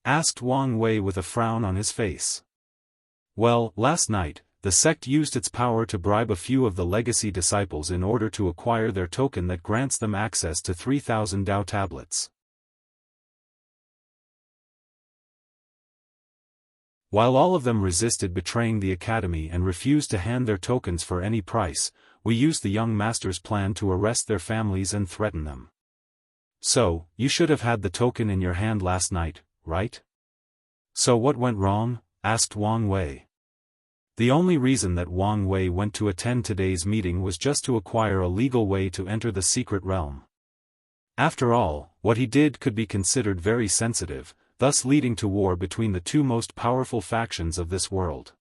asked Wang Wei with a frown on his face. "Well, last night, the sect used its power to bribe a few of the legacy disciples in order to acquire their token that grants them access to 3,000 Dao tablets. While all of them resisted betraying the academy and refused to hand their tokens for any price, we used the young master's plan to arrest their families and threaten them." "So, you should have had the token in your hand last night, right?" "So what went wrong?" asked Wang Wei. The only reason that Wang Wei went to attend today's meeting was just to acquire a legal way to enter the secret realm. After all, what he did could be considered very sensitive, thus leading to war between the two most powerful factions of this world.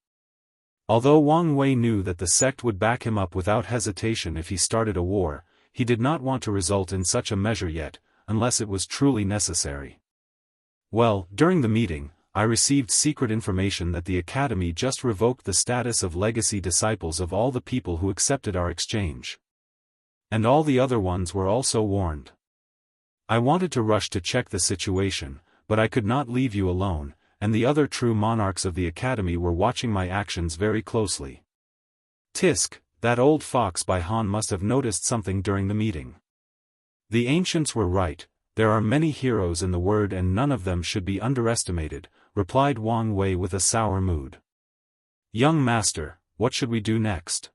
Although Wang Wei knew that the sect would back him up without hesitation if he started a war, he did not want to result in such a measure yet, unless it was truly necessary. "Well, during the meeting, I received secret information that the Academy just revoked the status of legacy disciples of all the people who accepted our exchange. And all the other ones were also warned. I wanted to rush to check the situation, but I could not leave you alone, and the other true monarchs of the Academy were watching my actions very closely." Tisk, that old fox Bai Han must have noticed something during the meeting. The ancients were right, there are many heroes in the world and none of them should be underestimated, replied Wang Wei with a sour mood. "Young master, what should we do next?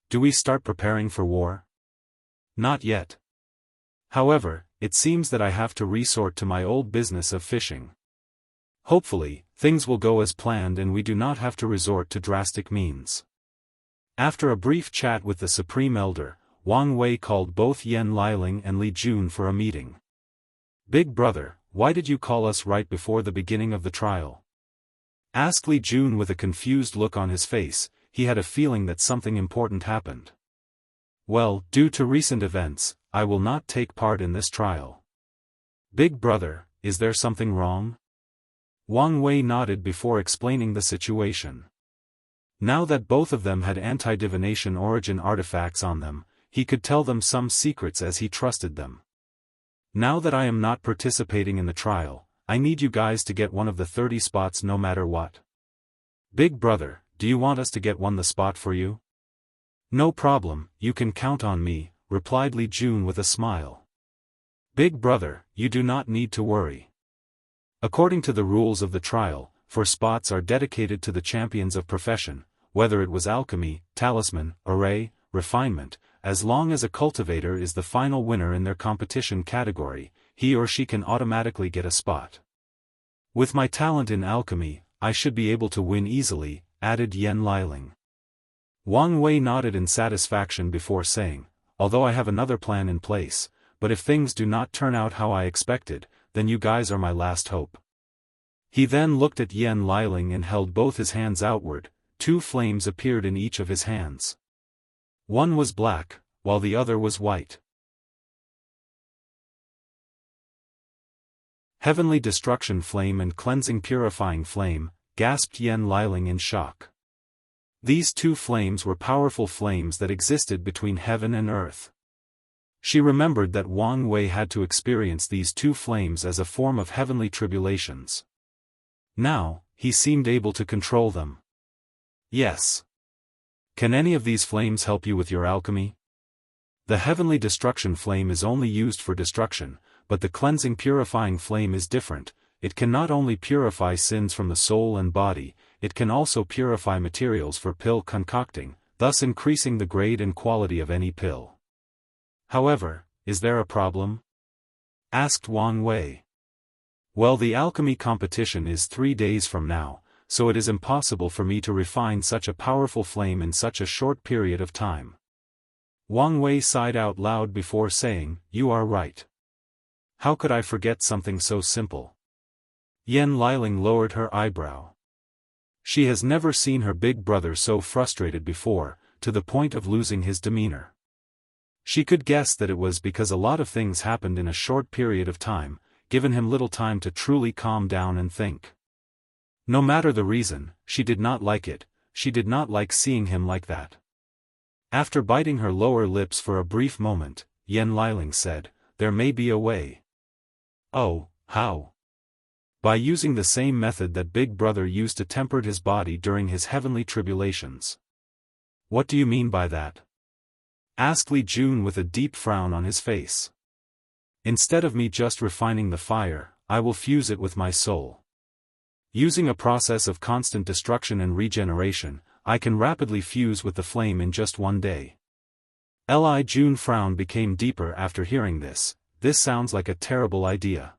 Do we start preparing for war?" "Not yet. However, it seems that I have to resort to my old business of fishing. Hopefully, things will go as planned and we do not have to resort to drastic means." After a brief chat with the Supreme Elder, Wang Wei called both Yan Liling and Li Jun for a meeting. "Big brother, why did you call us right before the beginning of the trial?" asked Li Jun with a confused look on his face. He had a feeling that something important happened. Well, due to recent events, I will not take part in this trial. Big brother, is there something wrong? Wang Wei nodded before explaining the situation. Now that both of them had anti-divination origin artifacts on them, he could tell them some secrets as he trusted them. Now that I am not participating in the trial, I need you guys to get one of the 30 spots no matter what. Big brother, do you want us to get the spot for you? No problem, you can count on me, replied Li Jun with a smile. Big brother, you do not need to worry. According to the rules of the trial, 4 spots are dedicated to the champions of profession, whether it was alchemy, talisman, array, refinement. As long as a cultivator is the final winner in their competition category, he or she can automatically get a spot. With my talent in alchemy, I should be able to win easily, added Yan Liling. Wang Wei nodded in satisfaction before saying, although I have another plan in place, but if things do not turn out how I expected, then you guys are my last hope. He then looked at Yan Liling and held both his hands outward. 2 flames appeared in each of his hands. One was black, while the other was white. Heavenly destruction flame and cleansing purifying flame, gasped Yan Liling in shock. These 2 flames were powerful flames that existed between heaven and earth. She remembered that Wang Wei had to experience these 2 flames as a form of heavenly tribulations. Now, he seemed able to control them. Yes. Can any of these flames help you with your alchemy? The heavenly destruction flame is only used for destruction, but the cleansing purifying flame is different. It can not only purify sins from the soul and body, it can also purify materials for pill concocting, thus increasing the grade and quality of any pill. However, is there a problem? Asked Wang Wei. Well, the alchemy competition is 3 days from now, so it is impossible for me to refine such a powerful flame in such a short period of time. Wang Wei sighed out loud before saying, you are right. How could I forget something so simple? Yan Liling lowered her eyebrow. She has never seen her big brother so frustrated before, to the point of losing his demeanor. She could guess that it was because a lot of things happened in a short period of time, given him little time to truly calm down and think. No matter the reason, she did not like it. She did not like seeing him like that. After biting her lower lips for a brief moment, Yan Liling said, there may be a way. Oh, how? By using the same method that Big Brother used to temper his body during his heavenly tribulations. What do you mean by that? Asked Li Jun with a deep frown on his face. Instead of me just refining the fire, I will fuse it with my soul. Using a process of constant destruction and regeneration, I can rapidly fuse with the flame in just 1 day. Li Jun's frown became deeper after hearing this. This sounds like a terrible idea.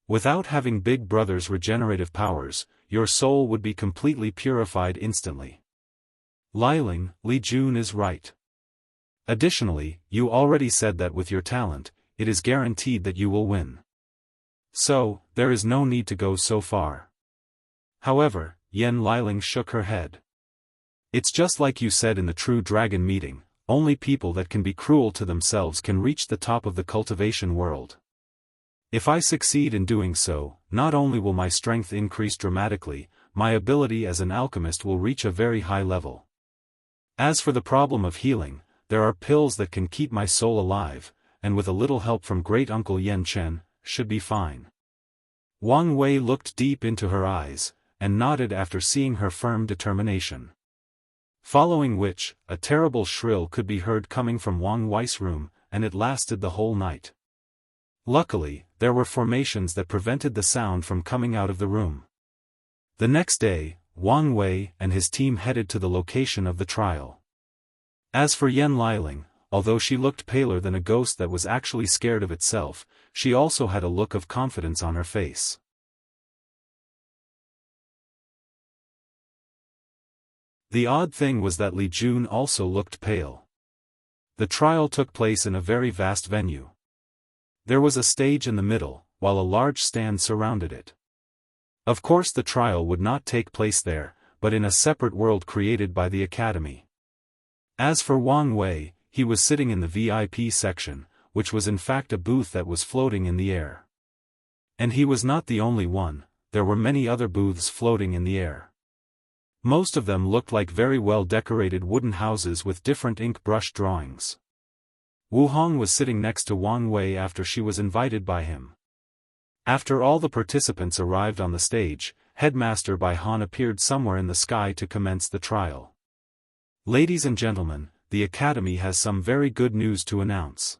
Without having Big Brother's regenerative powers, your soul would be completely purified instantly. Liling, Li Jun is right. Additionally, you already said that with your talent, it is guaranteed that you will win. So, there is no need to go so far. However, Yan Liling shook her head. It's just like you said in the True Dragon meeting, only people that can be cruel to themselves can reach the top of the cultivation world. If I succeed in doing so, not only will my strength increase dramatically, my ability as an alchemist will reach a very high level. As for the problem of healing, there are pills that can keep my soul alive, and with a little help from Great Uncle Yan Chen, should be fine. Wang Wei looked deep into her eyes, and nodded after seeing her firm determination. Following which, a terrible shrill could be heard coming from Wang Wei's room, and it lasted the whole night. Luckily, there were formations that prevented the sound from coming out of the room. The next day, Wang Wei and his team headed to the location of the trial. As for Yan Liling, although she looked paler than a ghost that was actually scared of itself, she also had a look of confidence on her face. The odd thing was that Li Jun also looked pale. The trial took place in a very vast venue. There was a stage in the middle, while a large stand surrounded it. Of course the trial would not take place there, but in a separate world created by the Academy. As for Wang Wei, he was sitting in the VIP section, which was in fact a booth that was floating in the air. And he was not the only one, there were many other booths floating in the air. Most of them looked like very well decorated wooden houses with different ink brush drawings. Wu Hong was sitting next to Wang Wei after she was invited by him. After all the participants arrived on the stage, Headmaster Bai Han appeared somewhere in the sky to commence the trial. Ladies and gentlemen, the Academy has some very good news to announce.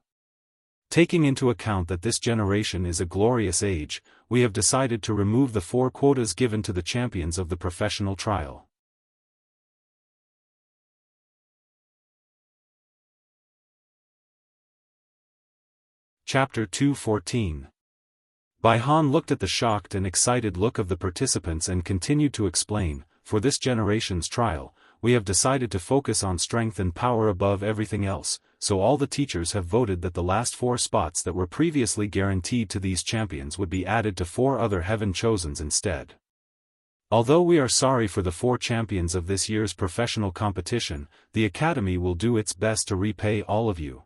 Taking into account that this generation is a glorious age, we have decided to remove the 4 quotas given to the champions of the professional trial. Chapter 2:14. Bai Han looked at the shocked and excited look of the participants and continued to explain, for this generation's trial, we have decided to focus on strength and power above everything else, so all the teachers have voted that the last 4 spots that were previously guaranteed to these champions would be added to 4 other heaven chosens instead. Although we are sorry for the 4 champions of this year's professional competition, the Academy will do its best to repay all of you.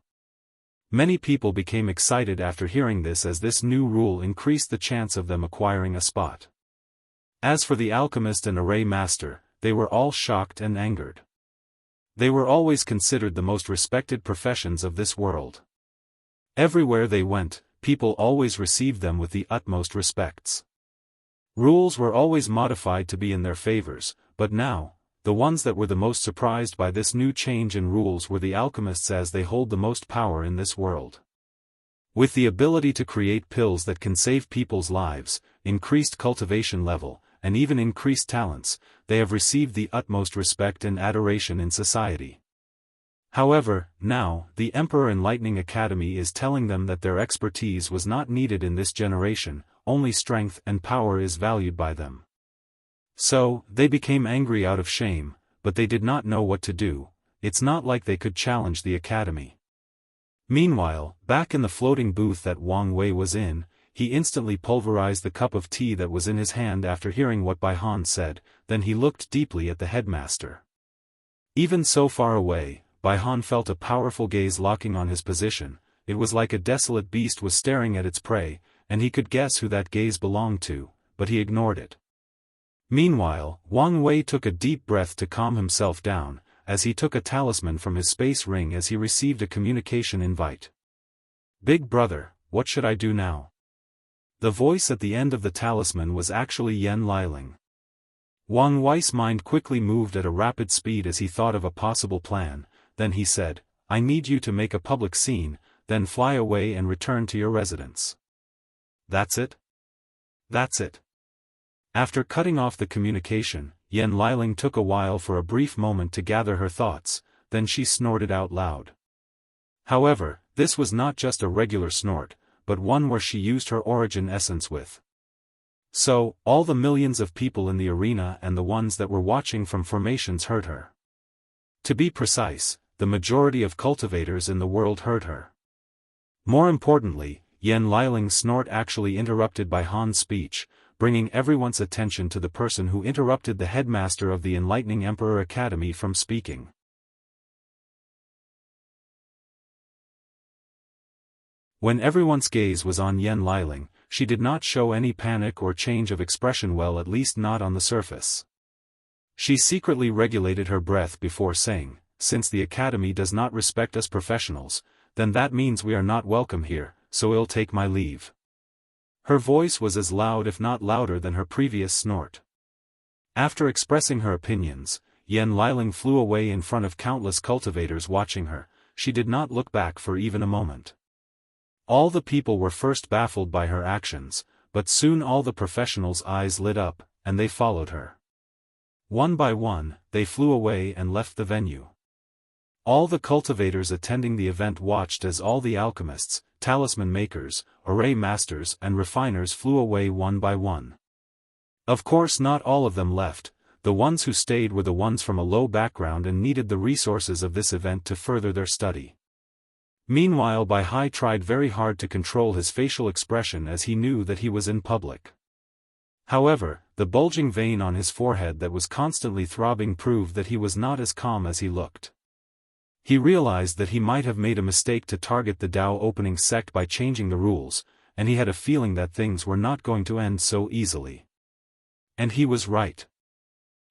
Many people became excited after hearing this, as this new rule increased the chance of them acquiring a spot. As for the alchemist and array master, they were all shocked and angered. They were always considered the most respected professions of this world. Everywhere they went, people always received them with the utmost respects. Rules were always modified to be in their favors, but now, the ones that were the most surprised by this new change in rules were the alchemists, as they hold the most power in this world. With the ability to create pills that can save people's lives, increased cultivation level, and even increased talents, they have received the utmost respect and adoration in society. However, now, the Emperor Enlightening Academy is telling them that their expertise was not needed in this generation, only strength and power is valued by them. So, they became angry out of shame, but they did not know what to do. It's not like they could challenge the Academy. Meanwhile, back in the floating booth that Wang Wei was in, he instantly pulverized the cup of tea that was in his hand after hearing what Bai Han said, then he looked deeply at the headmaster. Even so far away, Bai Han felt a powerful gaze locking on his position. It was like a desolate beast was staring at its prey, and he could guess who that gaze belonged to, but he ignored it. Meanwhile, Wang Wei took a deep breath to calm himself down, as he took a talisman from his space ring as he received a communication invite. "Big brother, what should I do now?" The voice at the end of the talisman was actually Yan Liling. Wang Wei's mind quickly moved at a rapid speed as he thought of a possible plan, then he said, "I need you to make a public scene, then fly away and return to your residence." "That's it? That's it." After cutting off the communication, Yan Liling took a while for a brief moment to gather her thoughts, then she snorted out loud. However, this was not just a regular snort, but one where she used her origin essence with. So, all the millions of people in the arena and the ones that were watching from formations heard her. To be precise, the majority of cultivators in the world heard her. More importantly, Yan Liling's snort actually interrupted Bai Han's speech, bringing everyone's attention to the person who interrupted the headmaster of the Enlightening Emperor Academy from speaking. When everyone's gaze was on Yan Liling, she did not show any panic or change of expression, well, at least not on the surface. She secretly regulated her breath before saying, "Since the Academy does not respect us professionals, then that means we are not welcome here, so I'll take my leave." Her voice was as loud if not louder than her previous snort. After expressing her opinions, Yan Liling flew away in front of countless cultivators watching her. She did not look back for even a moment. All the people were first baffled by her actions, but soon all the professionals' eyes lit up, and they followed her. One by one, they flew away and left the venue. All the cultivators attending the event watched as all the alchemists, talisman makers, array masters and refiners flew away one by one. Of course not all of them left, the ones who stayed were the ones from a low background and needed the resources of this event to further their study. Meanwhile, Bai Hai tried very hard to control his facial expression as he knew that he was in public. However, the bulging vein on his forehead that was constantly throbbing proved that he was not as calm as he looked. He realized that he might have made a mistake to target the Dao opening sect by changing the rules, and he had a feeling that things were not going to end so easily. And he was right.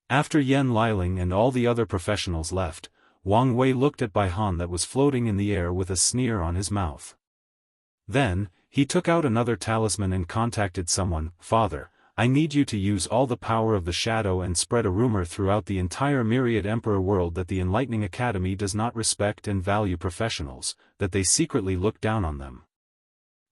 After Yan Liling and all the other professionals left, Wang Wei looked at Bai Han that was floating in the air with a sneer on his mouth. Then, he took out another talisman and contacted someone. "Father, I need you to use all the power of the shadow and spread a rumor throughout the entire myriad emperor world that the Enlightening Academy does not respect and value professionals, that they secretly look down on them.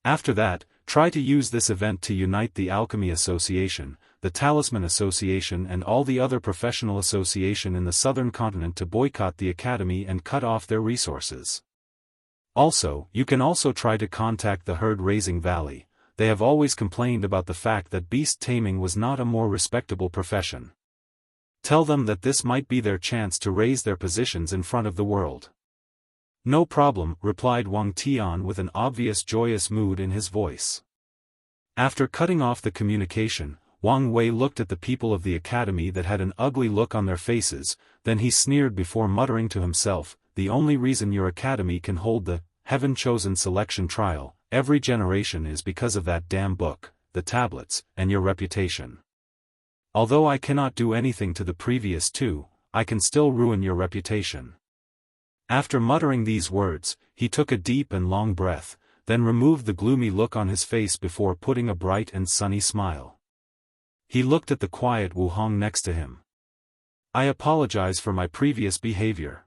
After that, try to use this event to unite the Alchemy Association, the Talisman Association and all the other professional association in the southern continent to boycott the Academy and cut off their resources. Also, you can also try to contact the Herd Raising Valley. They have always complained about the fact that beast taming was not a more respectable profession. Tell them that this might be their chance to raise their positions in front of the world." "No problem," replied Wang Tian with an obvious joyous mood in his voice. After cutting off the communication, Wang Wei looked at the people of the academy that had an ugly look on their faces, then he sneered before muttering to himself, "The only reason your academy can hold the heaven-chosen selection trial every generation is because of that damn book, the tablets, and your reputation. Although I cannot do anything to the previous two, I can still ruin your reputation." After muttering these words, he took a deep and long breath, then removed the gloomy look on his face before putting a bright and sunny smile. He looked at the quiet Wu Hong next to him. "I apologize for my previous behavior.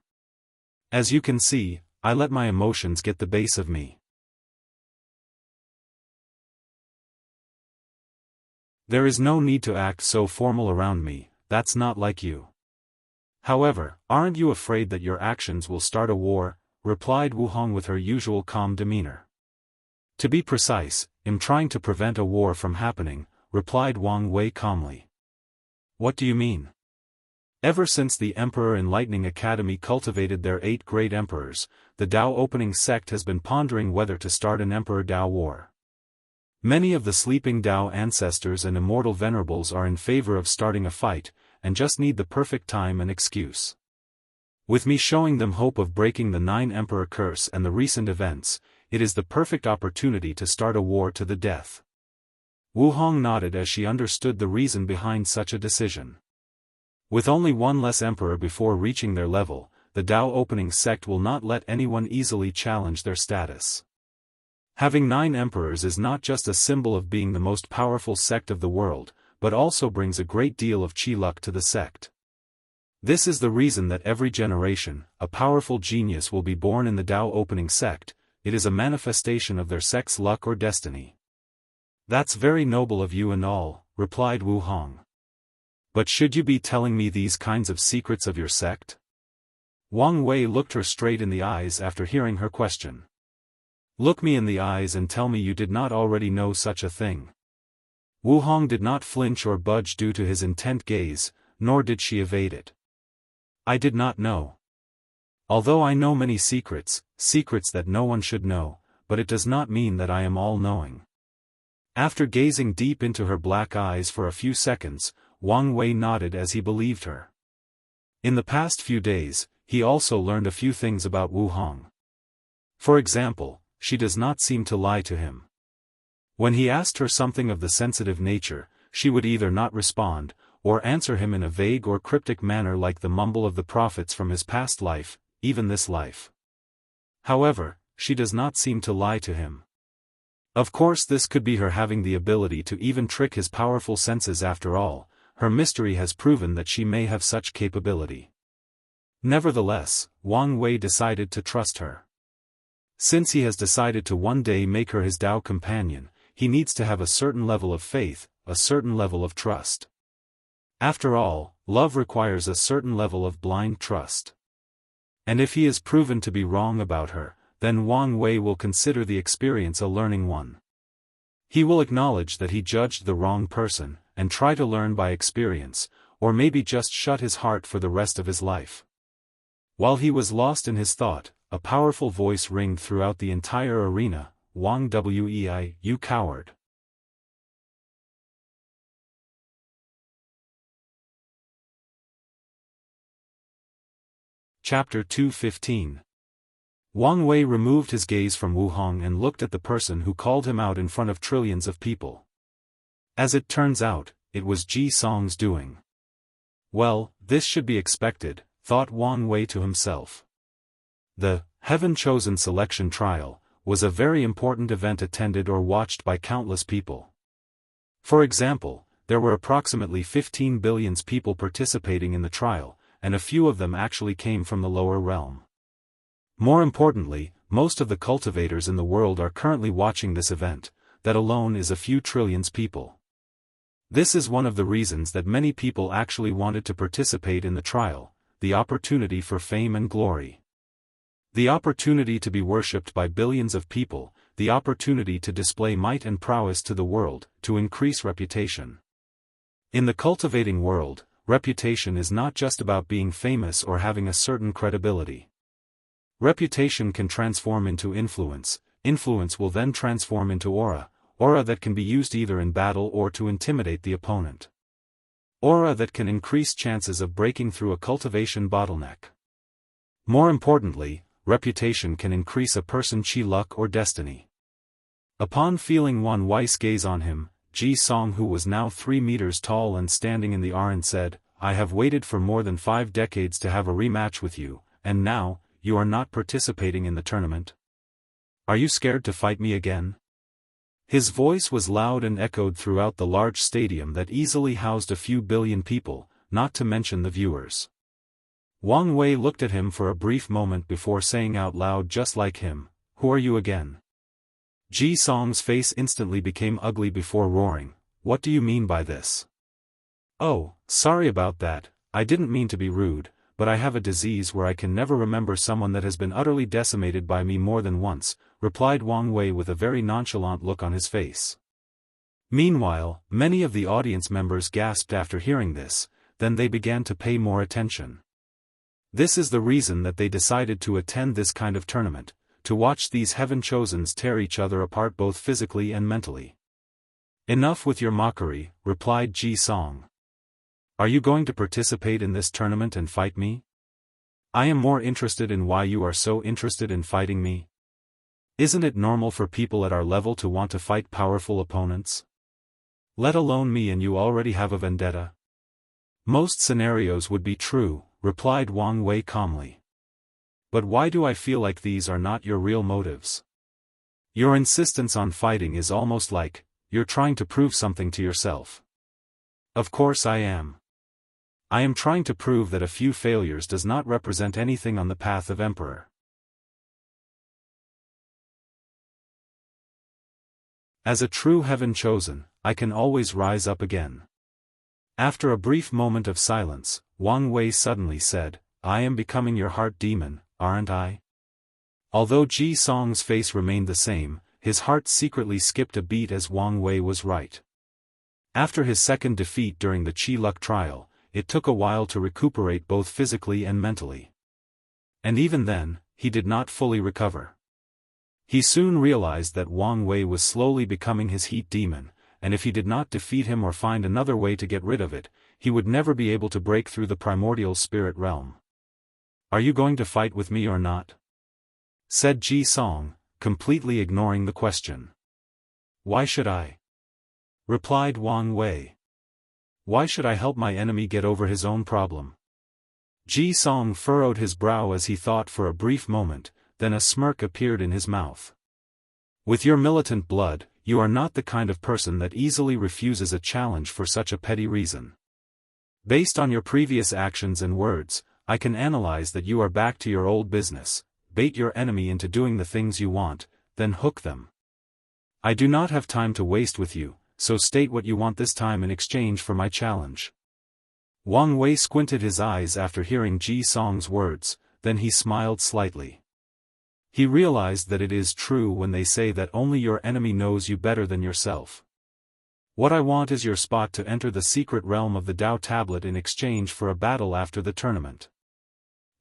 As you can see, I let my emotions get the base of me. There is no need to act so formal around me, that's not like you. However, aren't you afraid that your actions will start a war?" replied Wu Hong with her usual calm demeanor. "To be precise, I'm trying to prevent a war from happening," replied Wang Wei calmly. "What do you mean?" "Ever since the Emperor Enlightening Academy cultivated their 8 great emperors, the Dao opening sect has been pondering whether to start an Emperor Dao war. Many of the sleeping Dao ancestors and immortal venerables are in favor of starting a fight, and just need the perfect time and excuse. With me showing them hope of breaking the 9 Emperor curse and the recent events, it is the perfect opportunity to start a war to the death." Wu Hong nodded as she understood the reason behind such a decision. With only one less emperor before reaching their level, the Dao opening sect will not let anyone easily challenge their status. Having 9 emperors is not just a symbol of being the most powerful sect of the world, but also brings a great deal of chi luck to the sect. This is the reason that every generation, a powerful genius will be born in the Dao opening sect. It is a manifestation of their sect's luck or destiny. "That's very noble of you and all," replied Wu Hong. "But should you be telling me these kinds of secrets of your sect?" Wang Wei looked her straight in the eyes after hearing her question. "Look me in the eyes and tell me you did not already know such a thing." Wu Hong did not flinch or budge due to his intent gaze, nor did she evade it. "I did not know. Although I know many secrets, secrets that no one should know, but it does not mean that I am all-knowing." After gazing deep into her black eyes for a few seconds, Wang Wei nodded as he believed her. In the past few days, he also learned a few things about Wu Hong. For example, she does not seem to lie to him. When he asked her something of the sensitive nature, she would either not respond, or answer him in a vague or cryptic manner like the mumble of the prophets from his past life, even this life. However, she does not seem to lie to him. Of course, this could be her having the ability to even trick his powerful senses. After all, her mystery has proven that she may have such capability. Nevertheless, Wang Wei decided to trust her. Since he has decided to one day make her his Dao companion, he needs to have a certain level of faith, a certain level of trust. After all, love requires a certain level of blind trust. And if he is proven to be wrong about her, then Wang Wei will consider the experience a learning one. He will acknowledge that he judged the wrong person, and try to learn by experience, or maybe just shut his heart for the rest of his life. While he was lost in his thought, a powerful voice ringed throughout the entire arena, "Wang Wei, you coward." Chapter 215. Wang Wei removed his gaze from Wu Hong and looked at the person who called him out in front of trillions of people. As it turns out, it was Ji Song's doing. Well, this should be expected, thought Wang Wei to himself. The heaven-chosen selection trial was a very important event attended or watched by countless people. For example, there were approximately 15 billion people participating in the trial, and a few of them actually came from the lower realm. More importantly, most of the cultivators in the world are currently watching this event. That alone is a few trillions people. This is one of the reasons that many people actually wanted to participate in the trial, the opportunity for fame and glory. The opportunity to be worshipped by billions of people, the opportunity to display might and prowess to the world, to increase reputation. In the cultivating world, reputation is not just about being famous or having a certain credibility. Reputation can transform into influence, influence will then transform into aura that can be used either in battle or to intimidate the opponent. Aura that can increase chances of breaking through a cultivation bottleneck. More importantly, reputation can increase a person's chi luck or destiny. Upon feeling Wan Wei's gaze on him, Ji Song, who was now 3 meters tall and standing in the arena, said, "I have waited for more than 5 decades to have a rematch with you, and now, you are not participating in the tournament? Are you scared to fight me again?" His voice was loud and echoed throughout the large stadium that easily housed a few billion people, not to mention the viewers. Wang Wei looked at him for a brief moment before saying out loud just like him, "Who are you again?" Ji Song's face instantly became ugly before roaring, "What do you mean by this?" "Oh, sorry about that, I didn't mean to be rude, but I have a disease where I can never remember someone that has been utterly decimated by me more than once," replied Wang Wei with a very nonchalant look on his face. Meanwhile, many of the audience members gasped after hearing this, then they began to pay more attention. This is the reason that they decided to attend this kind of tournament, to watch these heaven-chosens tear each other apart both physically and mentally. "Enough with your mockery," replied Ji Song. "Are you going to participate in this tournament and fight me? I am more interested in why you are so interested in fighting me. Isn't it normal for people at our level to want to fight powerful opponents? Let alone me, and you already have a vendetta." "Most scenarios would be true," replied Wang Wei calmly. "But why do I feel like these are not your real motives? Your insistence on fighting is almost like you're trying to prove something to yourself." "Of course I am. I am trying to prove that a few failures does not represent anything on the path of emperor. As a true heaven-chosen, I can always rise up again." After a brief moment of silence, Wang Wei suddenly said, "I am becoming your heart demon, aren't I?" Although Ji Song's face remained the same, his heart secretly skipped a beat as Wang Wei was right. After his second defeat during the Chi Luck trial, it took a while to recuperate both physically and mentally. And even then, he did not fully recover. He soon realized that Wang Wei was slowly becoming his heat demon, and if he did not defeat him or find another way to get rid of it, he would never be able to break through the primordial spirit realm. "Are you going to fight with me or not?" said Ji Song, completely ignoring the question. "Why should I?" replied Wang Wei. "Why should I help my enemy get over his own problem?" Ji Song furrowed his brow as he thought for a brief moment, then a smirk appeared in his mouth. "With your militant blood, you are not the kind of person that easily refuses a challenge for such a petty reason. Based on your previous actions and words, I can analyze that you are back to your old business, bait your enemy into doing the things you want, then hook them. I do not have time to waste with you, so state what you want this time in exchange for my challenge." Wang Wei squinted his eyes after hearing Ji Song's words, then he smiled slightly. He realized that it is true when they say that only your enemy knows you better than yourself. "What I want is your spot to enter the secret realm of the Dao tablet in exchange for a battle after the tournament."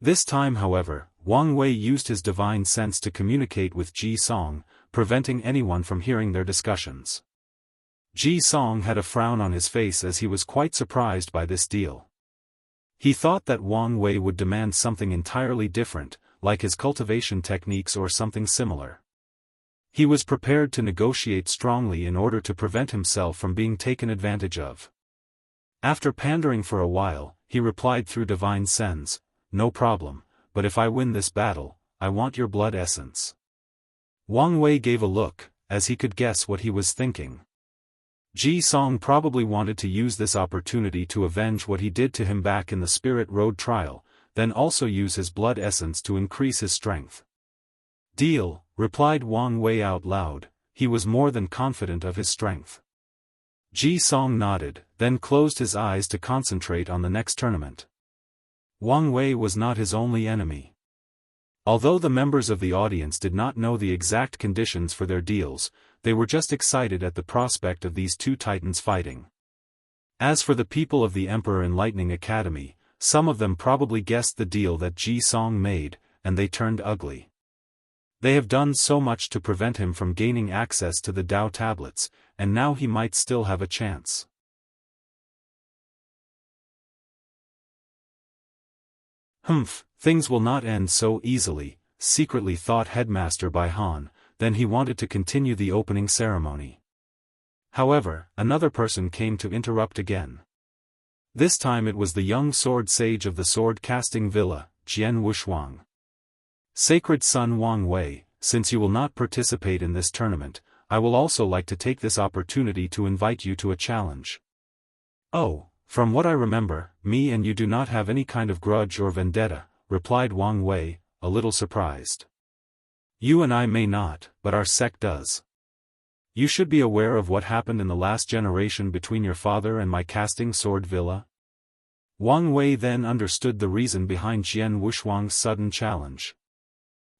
This time, however, Wang Wei used his divine sense to communicate with Ji Song, preventing anyone from hearing their discussions. Ji Song had a frown on his face as he was quite surprised by this deal. He thought that Wang Wei would demand something entirely different, like his cultivation techniques or something similar. He was prepared to negotiate strongly in order to prevent himself from being taken advantage of. After pandering for a while, he replied through divine sense, "No problem, but if I win this battle, I want your blood essence." Wang Wei gave a look, as he could guess what he was thinking. Ji Song probably wanted to use this opportunity to avenge what he did to him back in the Spirit Road trial, then also use his blood essence to increase his strength. "Deal," replied Wang Wei out loud. He was more than confident of his strength. Ji Song nodded, then closed his eyes to concentrate on the next tournament. Wang Wei was not his only enemy. Although the members of the audience did not know the exact conditions for their deals, they were just excited at the prospect of these two titans fighting. As for the people of the Emperor Enlightening Academy, some of them probably guessed the deal that Ji Song made, and they turned ugly. They have done so much to prevent him from gaining access to the Dao tablets, and now he might still have a chance. "Humph, things will not end so easily," secretly thought Headmaster Bai Han. Then he wanted to continue the opening ceremony. However, another person came to interrupt again. This time it was the young sword sage of the sword-casting villa, Jian Wushuang. "Sacred son Wang Wei, since you will not participate in this tournament, I will also like to take this opportunity to invite you to a challenge." "Oh, from what I remember, me and you do not have any kind of grudge or vendetta," replied Wang Wei, a little surprised. "You and I may not, but our sect does. You should be aware of what happened in the last generation between your father and my casting sword villa." Wang Wei then understood the reason behind Jian Wushuang's sudden challenge.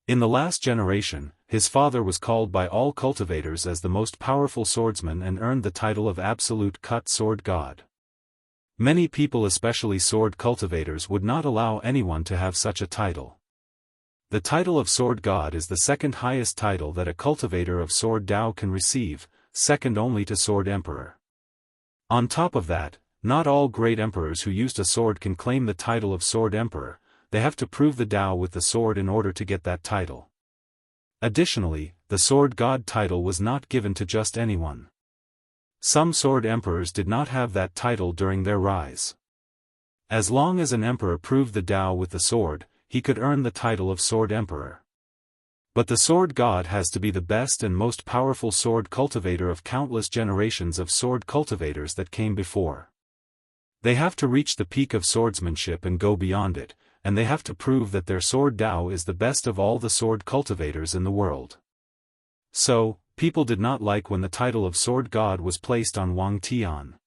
In the last generation, his father was called by all cultivators as the most powerful swordsman and earned the title of Absolute Cut Sword God. Many people, especially sword cultivators, would not allow anyone to have such a title. The title of Sword God is the second highest title that a cultivator of Sword Dao can receive, second only to Sword Emperor. On top of that, not all great emperors who used a sword can claim the title of Sword Emperor. They have to prove the Dao with the sword in order to get that title. Additionally, the Sword God title was not given to just anyone. Some sword emperors did not have that title during their rise. As long as an emperor proved the Dao with the sword, he could earn the title of Sword Emperor. But the Sword God has to be the best and most powerful sword cultivator of countless generations of sword cultivators that came before. They have to reach the peak of swordsmanship and go beyond it, and they have to prove that their sword Dao is the best of all the sword cultivators in the world. So, people did not like when the title of Sword God was placed on Wang Tian.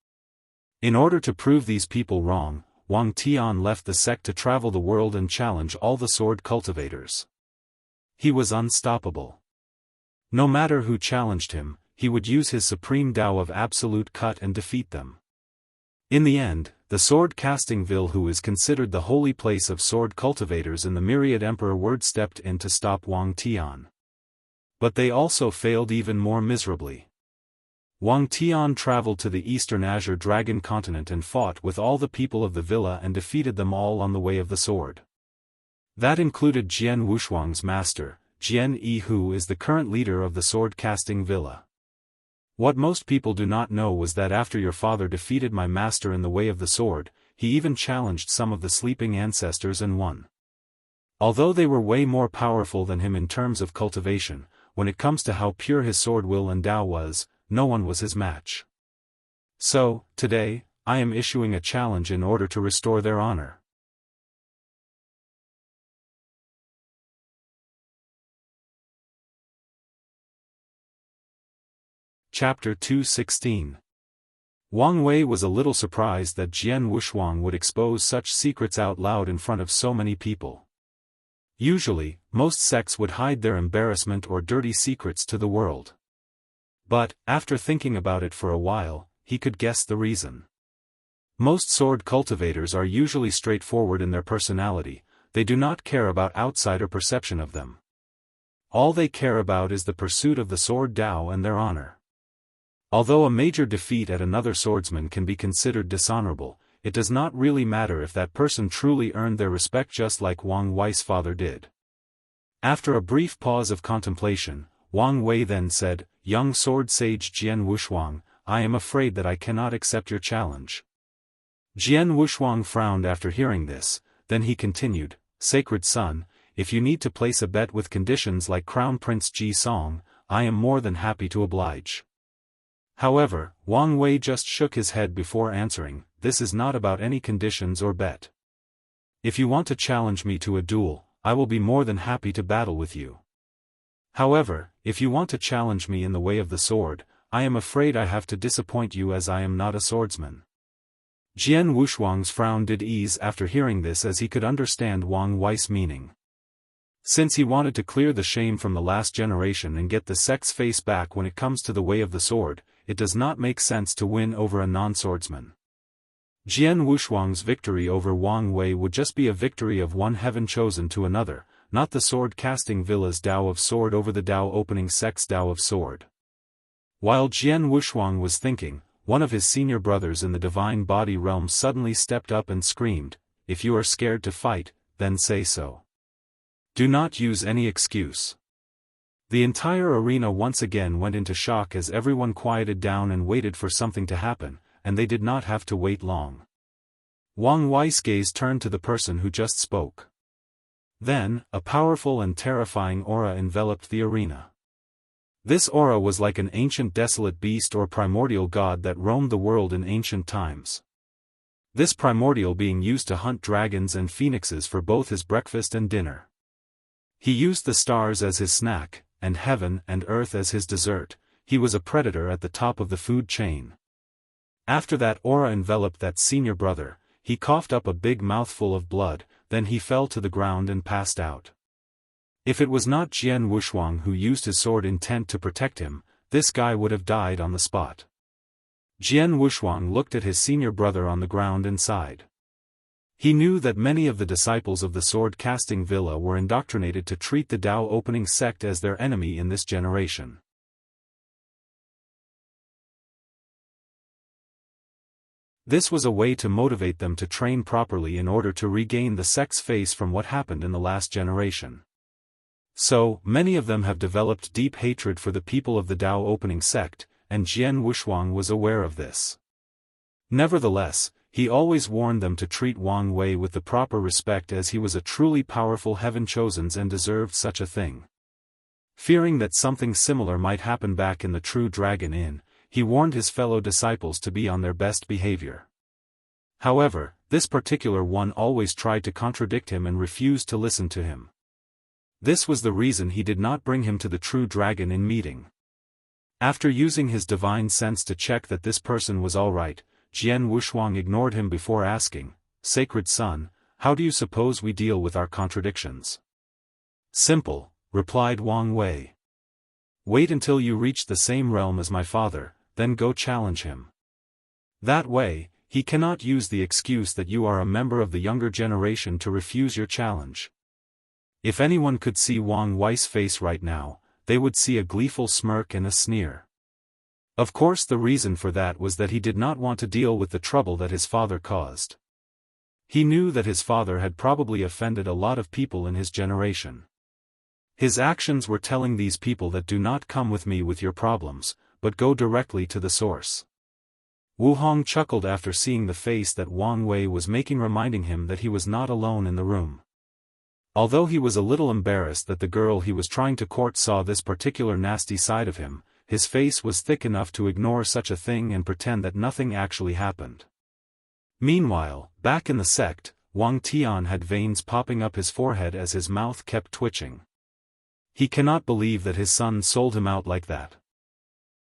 In order to prove these people wrong, Wang Tian left the sect to travel the world and challenge all the sword cultivators. He was unstoppable. No matter who challenged him, he would use his supreme Dao of absolute cut and defeat them. In the end, the sword-casting Ville, who is considered the holy place of sword cultivators in the myriad emperor word, stepped in to stop Wang Tian. But they also failed even more miserably. Wang Tian traveled to the Eastern Azure Dragon continent and fought with all the people of the villa and defeated them all on the way of the sword. That included Jian Wushuang's master, Jian Yi, who is the current leader of the sword-casting villa. What most people do not know was that after your father defeated my master in the way of the sword, he even challenged some of the sleeping ancestors and won. Although they were way more powerful than him in terms of cultivation, when it comes to how pure his sword will and Dao was, no one was his match. So, today, I am issuing a challenge in order to restore their honor. Chapter 216. Wang Wei was a little surprised that Jian Wushuang would expose such secrets out loud in front of so many people. Usually, most sects would hide their embarrassment or dirty secrets to the world. But, after thinking about it for a while, he could guess the reason. Most sword cultivators are usually straightforward in their personality. They do not care about outsider perception of them. All they care about is the pursuit of the sword Dao and their honor. Although a major defeat at another swordsman can be considered dishonorable, it does not really matter if that person truly earned their respect, just like Wang Wei's father did. After a brief pause of contemplation, Wang Wei then said, "Young sword sage Jian Wushuang, I am afraid that I cannot accept your challenge." Jian Wushuang frowned after hearing this, then he continued, "Sacred son, if you need to place a bet with conditions like Crown Prince Ji Song, I am more than happy to oblige." However, Wang Wei just shook his head before answering, "This is not about any conditions or bet. If you want to challenge me to a duel, I will be more than happy to battle with you. However, if you want to challenge me in the way of the sword, I am afraid I have to disappoint you, as I am not a swordsman." Jian Wushuang's frown did ease after hearing this, as he could understand Wang Wei's meaning. Since he wanted to clear the shame from the last generation and get the sect's face back when it comes to the way of the sword, it does not make sense to win over a non-swordsman. Jian Wushuang's victory over Wang Wei would just be a victory of one heaven chosen to another, not the sword-casting villa's Dao of Sword over the Dao-opening sect's Dao of Sword. While Jian Wushuang was thinking, one of his senior brothers in the divine body realm suddenly stepped up and screamed, "If you are scared to fight, then say so. Do not use any excuse." The entire arena once again went into shock as everyone quieted down and waited for something to happen, and they did not have to wait long. Wang Wei's gaze turned to the person who just spoke. Then, a powerful and terrifying aura enveloped the arena. This aura was like an ancient desolate beast or primordial god that roamed the world in ancient times. This primordial being used to hunt dragons and phoenixes for both his breakfast and dinner. He used the stars as his snack, and heaven and earth as his dessert. He was a predator at the top of the food chain. After that aura enveloped that senior brother, he coughed up a big mouthful of blood, then he fell to the ground and passed out. If it was not Jian Wushuang who used his sword intent to protect him, this guy would have died on the spot. Jian Wushuang looked at his senior brother on the ground and sighed. He knew that many of the disciples of the sword-casting villa were indoctrinated to treat the Dao-opening sect as their enemy in this generation. This was a way to motivate them to train properly in order to regain the sect's face from what happened in the last generation. So, many of them have developed deep hatred for the people of the Dao-opening sect, and Jian Wushuang was aware of this. Nevertheless, he always warned them to treat Wang Wei with the proper respect, as he was a truly powerful heaven-chosen and deserved such a thing. Fearing that something similar might happen back in the True Dragon Inn, he warned his fellow disciples to be on their best behavior. However, this particular one always tried to contradict him and refused to listen to him. This was the reason he did not bring him to the True Dragon Inn meeting. After using his divine sense to check that this person was alright, Jian Wushuang ignored him before asking, "Sacred son, how do you suppose we deal with our contradictions?" "Simple," replied Wang Wei. "Wait until you reach the same realm as my father, then go challenge him. That way, he cannot use the excuse that you are a member of the younger generation to refuse your challenge." If anyone could see Wang Wei's face right now, they would see a gleeful smirk and a sneer. Of course, the reason for that was that he did not want to deal with the trouble that his father caused. He knew that his father had probably offended a lot of people in his generation. His actions were telling these people that do not come with me with your problems, but go directly to the source. Wu Hong chuckled after seeing the face that Wang Wei was making, reminding him that he was not alone in the room. Although he was a little embarrassed that the girl he was trying to court saw this particular nasty side of him, his face was thick enough to ignore such a thing and pretend that nothing actually happened. Meanwhile, back in the sect, Wang Tian had veins popping up his forehead as his mouth kept twitching. He cannot believe that his son sold him out like that.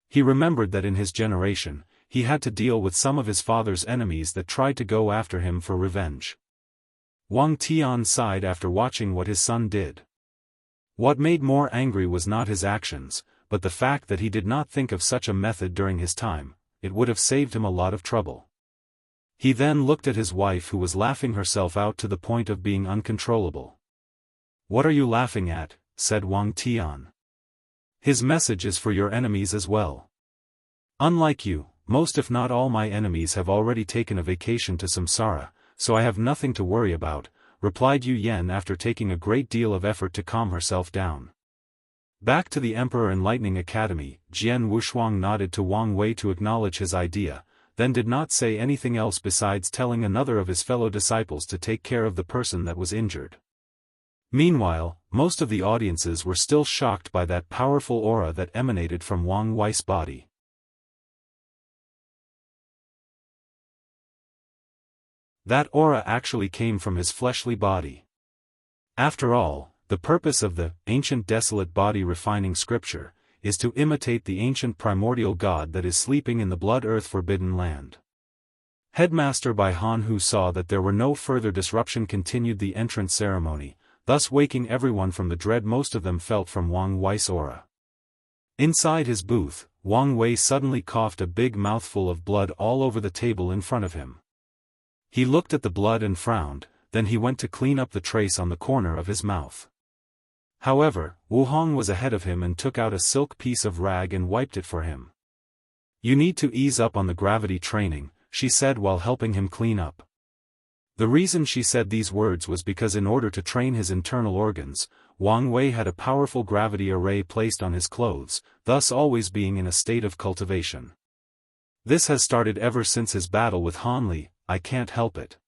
He remembered that in his generation, he had to deal with some of his father's enemies that tried to go after him for revenge. Wang Tian sighed after watching what his son did. What made more angry was not his actions, but the fact that he did not think of such a method during his time. It would have saved him a lot of trouble. He then looked at his wife, who was laughing herself out to the point of being uncontrollable. "What are you laughing at?" said Wang Tian. "His message is for your enemies as well. Unlike you, most if not all my enemies have already taken a vacation to Samsara, so I have nothing to worry about," replied Yu Yen after taking a great deal of effort to calm herself down. Back to the Emperor Enlightening Academy, Jian Wushuang nodded to Wang Wei to acknowledge his idea, then did not say anything else besides telling another of his fellow disciples to take care of the person that was injured. Meanwhile, most of the audiences were still shocked by that powerful aura that emanated from Wang Wei's body. That aura actually came from his fleshly body. After all, the purpose of the ancient desolate body refining scripture is to imitate the ancient primordial god that is sleeping in the blood earth forbidden land. Headmaster Bai Han, who saw that there were no further disruption, continued the entrance ceremony, thus waking everyone from the dread most of them felt from Wang Wei's aura. Inside his booth, Wang Wei suddenly coughed a big mouthful of blood all over the table in front of him. He looked at the blood and frowned, then he went to clean up the trace on the corner of his mouth. However, Wu Hong was ahead of him and took out a silk piece of rag and wiped it for him. "You need to ease up on the gravity training," she said while helping him clean up. The reason she said these words was because in order to train his internal organs, Wang Wei had a powerful gravity array placed on his clothes, thus always being in a state of cultivation. This has started ever since his battle with Han Li. I can't help it.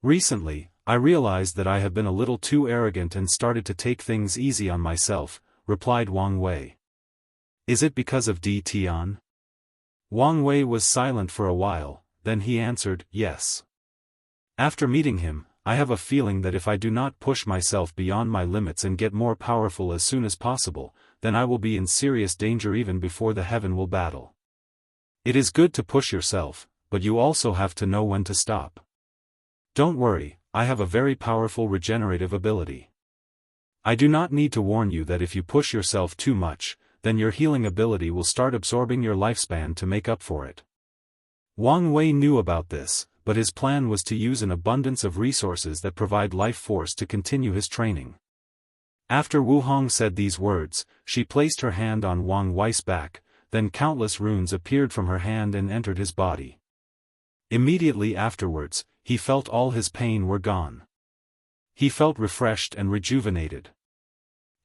Recently, I realized that I have been a little too arrogant and started to take things easy on myself," replied Wang Wei. "Is it because of Di Tian?" Wang Wei was silent for a while, then he answered, "Yes. After meeting him, I have a feeling that if I do not push myself beyond my limits and get more powerful as soon as possible, then I will be in serious danger even before the heaven will battle. It is good to push yourself, but you also have to know when to stop. Don't worry, I have a very powerful regenerative ability. I do not need to warn you that if you push yourself too much, then your healing ability will start absorbing your lifespan to make up for it." Wang Wei knew about this, but his plan was to use an abundance of resources that provide life force to continue his training. After Wu Hong said these words, she placed her hand on Wang Wei's back, then countless runes appeared from her hand and entered his body. Immediately afterwards, he felt all his pain were gone. He felt refreshed and rejuvenated.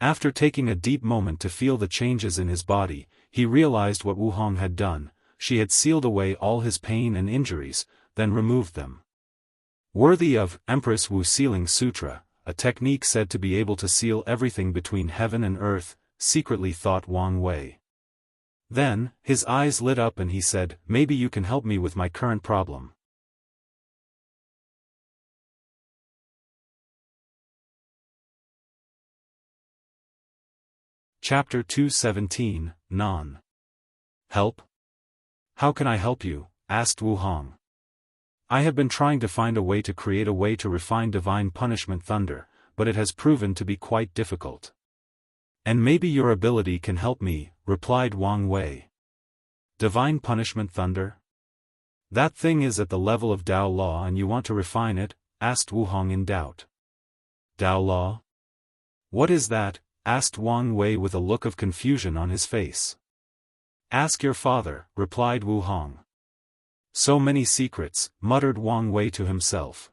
After taking a deep moment to feel the changes in his body, he realized what Wu Hong had done. She had sealed away all his pain and injuries, then removed them. Worthy of Empress Wu Sealing Sutra, a technique said to be able to seal everything between heaven and earth, secretly thought Wang Wei. Then, his eyes lit up and he said, "Maybe you can help me with my current problem." Chapter 217, Non. Help? How can I help you? Asked Wu Hong. I have been trying to find a way to create a way to refine divine punishment thunder, but it has proven to be quite difficult. And maybe your ability can help me, replied Wang Wei. Divine punishment thunder? That thing is at the level of Dao law and you want to refine it? Asked Wu Hong in doubt. Dao law? What is that? Asked Wang Wei with a look of confusion on his face. Ask your father, replied Wu Hong. So many secrets, muttered Wang Wei to himself.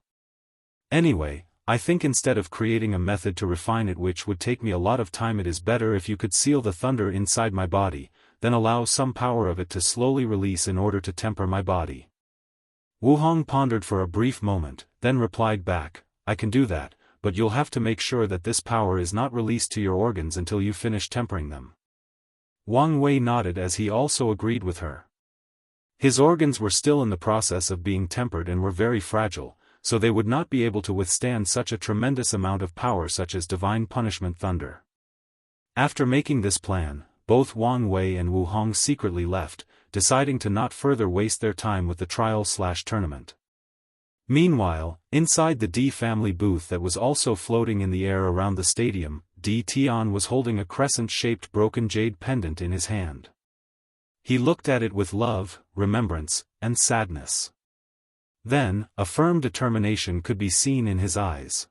Anyway, I think instead of creating a method to refine it which would take me a lot of time, it is better if you could seal the thunder inside my body, then allow some power of it to slowly release in order to temper my body. Wu Hong pondered for a brief moment, then replied back, I can do that, but you'll have to make sure that this power is not released to your organs until you finish tempering them. Wang Wei nodded as he also agreed with her. His organs were still in the process of being tempered and were very fragile, so they would not be able to withstand such a tremendous amount of power such as divine punishment thunder. After making this plan, both Wang Wei and Wu Hong secretly left, deciding to not further waste their time with the trial/tournament. Meanwhile, inside the Di family booth that was also floating in the air around the stadium, Di Tian was holding a crescent-shaped broken jade pendant in his hand. He looked at it with love, remembrance, and sadness. Then, a firm determination could be seen in his eyes.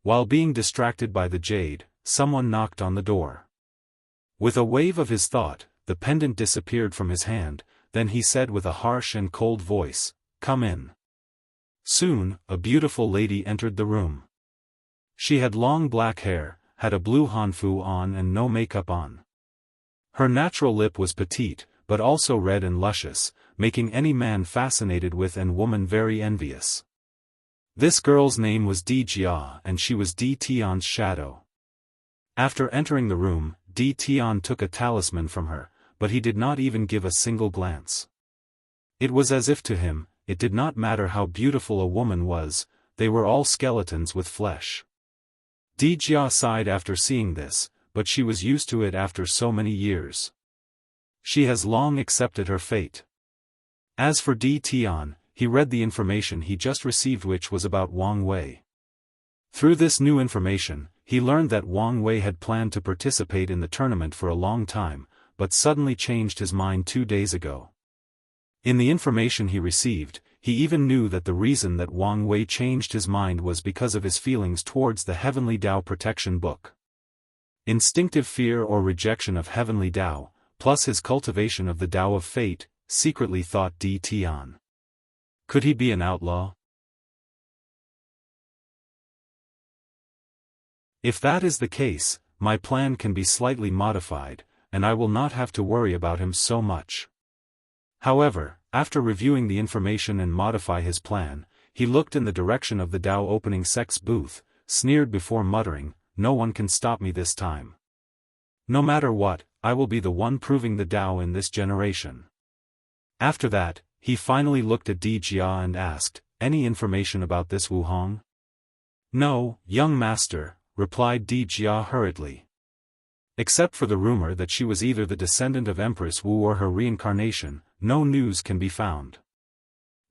While being distracted by the jade, someone knocked on the door. With a wave of his thought, the pendant disappeared from his hand, then he said with a harsh and cold voice, "Come in." Soon, a beautiful lady entered the room. She had long black hair, had a blue hanfu on and no makeup on. Her natural lip was petite, but also red and luscious, making any man fascinated with and woman very envious. This girl's name was Di Jia and she was Di Tian's shadow. After entering the room, Di Tian took a talisman from her, but he did not even give a single glance. It was as if to him, it did not matter how beautiful a woman was, they were all skeletons with flesh. Di Jia sighed after seeing this, but she was used to it after so many years. She has long accepted her fate. As for Di Tian, he read the information he just received, which was about Wang Wei. Through this new information, he learned that Wang Wei had planned to participate in the tournament for a long time, but suddenly changed his mind 2 days ago. In the information he received, he even knew that the reason that Wang Wei changed his mind was because of his feelings towards the Heavenly Tao Protection Book. Instinctive fear or rejection of Heavenly Tao, plus his cultivation of the Tao of Fate, secretly thought Di Tian. Could he be an outlaw? If that is the case, my plan can be slightly modified, and I will not have to worry about him so much. However, after reviewing the information and modify his plan, he looked in the direction of the Tao opening sect's booth, sneered before muttering, "No one can stop me this time. No matter what, I will be the one proving the Tao in this generation." After that, he finally looked at Di Jia and asked, "Any information about this Wu Hong?" "No, young master," replied Di Jia hurriedly. "Except for the rumor that she was either the descendant of Empress Wu or her reincarnation, no news can be found."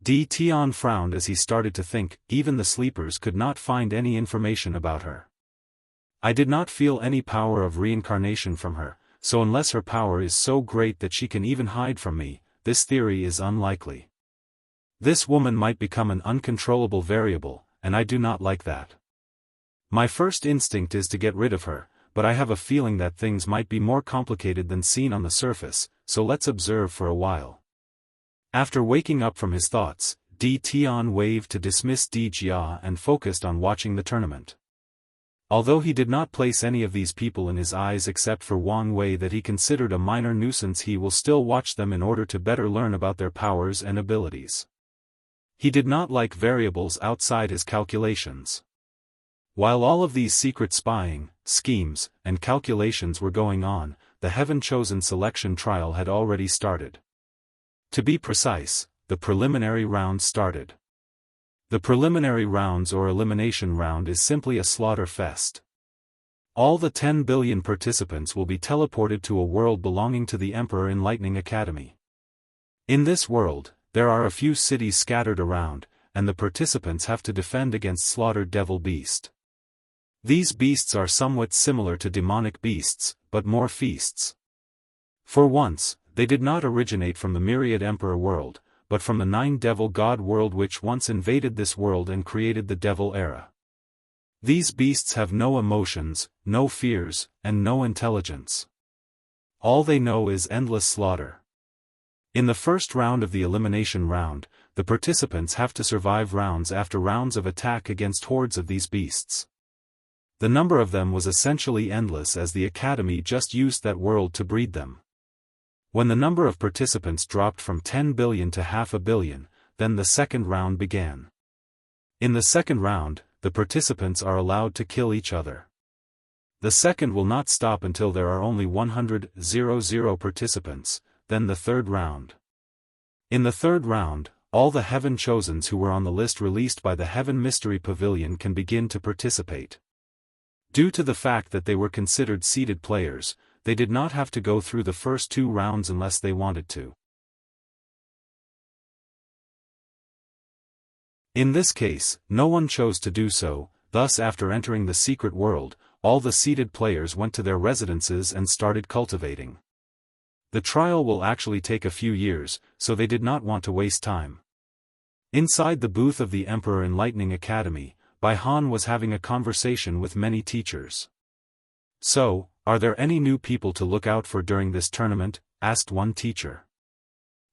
Di Tian frowned as he started to think, even the sleepers could not find any information about her. "I did not feel any power of reincarnation from her, so unless her power is so great that she can even hide from me, this theory is unlikely. This woman might become an uncontrollable variable, and I do not like that. My first instinct is to get rid of her, but I have a feeling that things might be more complicated than seen on the surface, so let's observe for a while." After waking up from his thoughts, Di Tian waved to dismiss Di Jia and focused on watching the tournament. Although he did not place any of these people in his eyes except for Wang Wei that he considered a minor nuisance, he will still watch them in order to better learn about their powers and abilities. He did not like variables outside his calculations. While all of these secret spying, schemes, and calculations were going on, the heaven-chosen selection trial had already started. To be precise, the preliminary round started. The preliminary rounds or elimination round is simply a slaughter fest. All the 10 billion participants will be teleported to a world belonging to the Emperor Enlightening Academy. In this world, there are a few cities scattered around, and the participants have to defend against slaughtered devil beast. These beasts are somewhat similar to demonic beasts, but more feasts. For once, they did not originate from the myriad Emperor world, but from the 9 devil god world which once invaded this world and created the devil era. These beasts have no emotions, no fears, and no intelligence. All they know is endless slaughter. In the first round of the elimination round, the participants have to survive rounds after rounds of attack against hordes of these beasts. The number of them was essentially endless as the Academy just used that world to breed them. When the number of participants dropped from 10 billion to 500 million, then the second round began. In the second round, the participants are allowed to kill each other. The second will not stop until there are only 100,000 participants, then the third round. In the third round, all the Heaven Chosens who were on the list released by the Heaven Mystery Pavilion can begin to participate. Due to the fact that they were considered seeded players, they did not have to go through the first 2 rounds unless they wanted to. In this case, no one chose to do so, thus after entering the secret world, all the seeded players went to their residences and started cultivating. The trial will actually take a few years, so they did not want to waste time. Inside the booth of the Emperor Enlightening Academy, Bai Han was having a conversation with many teachers. "So, are there any new people to look out for during this tournament?" asked one teacher.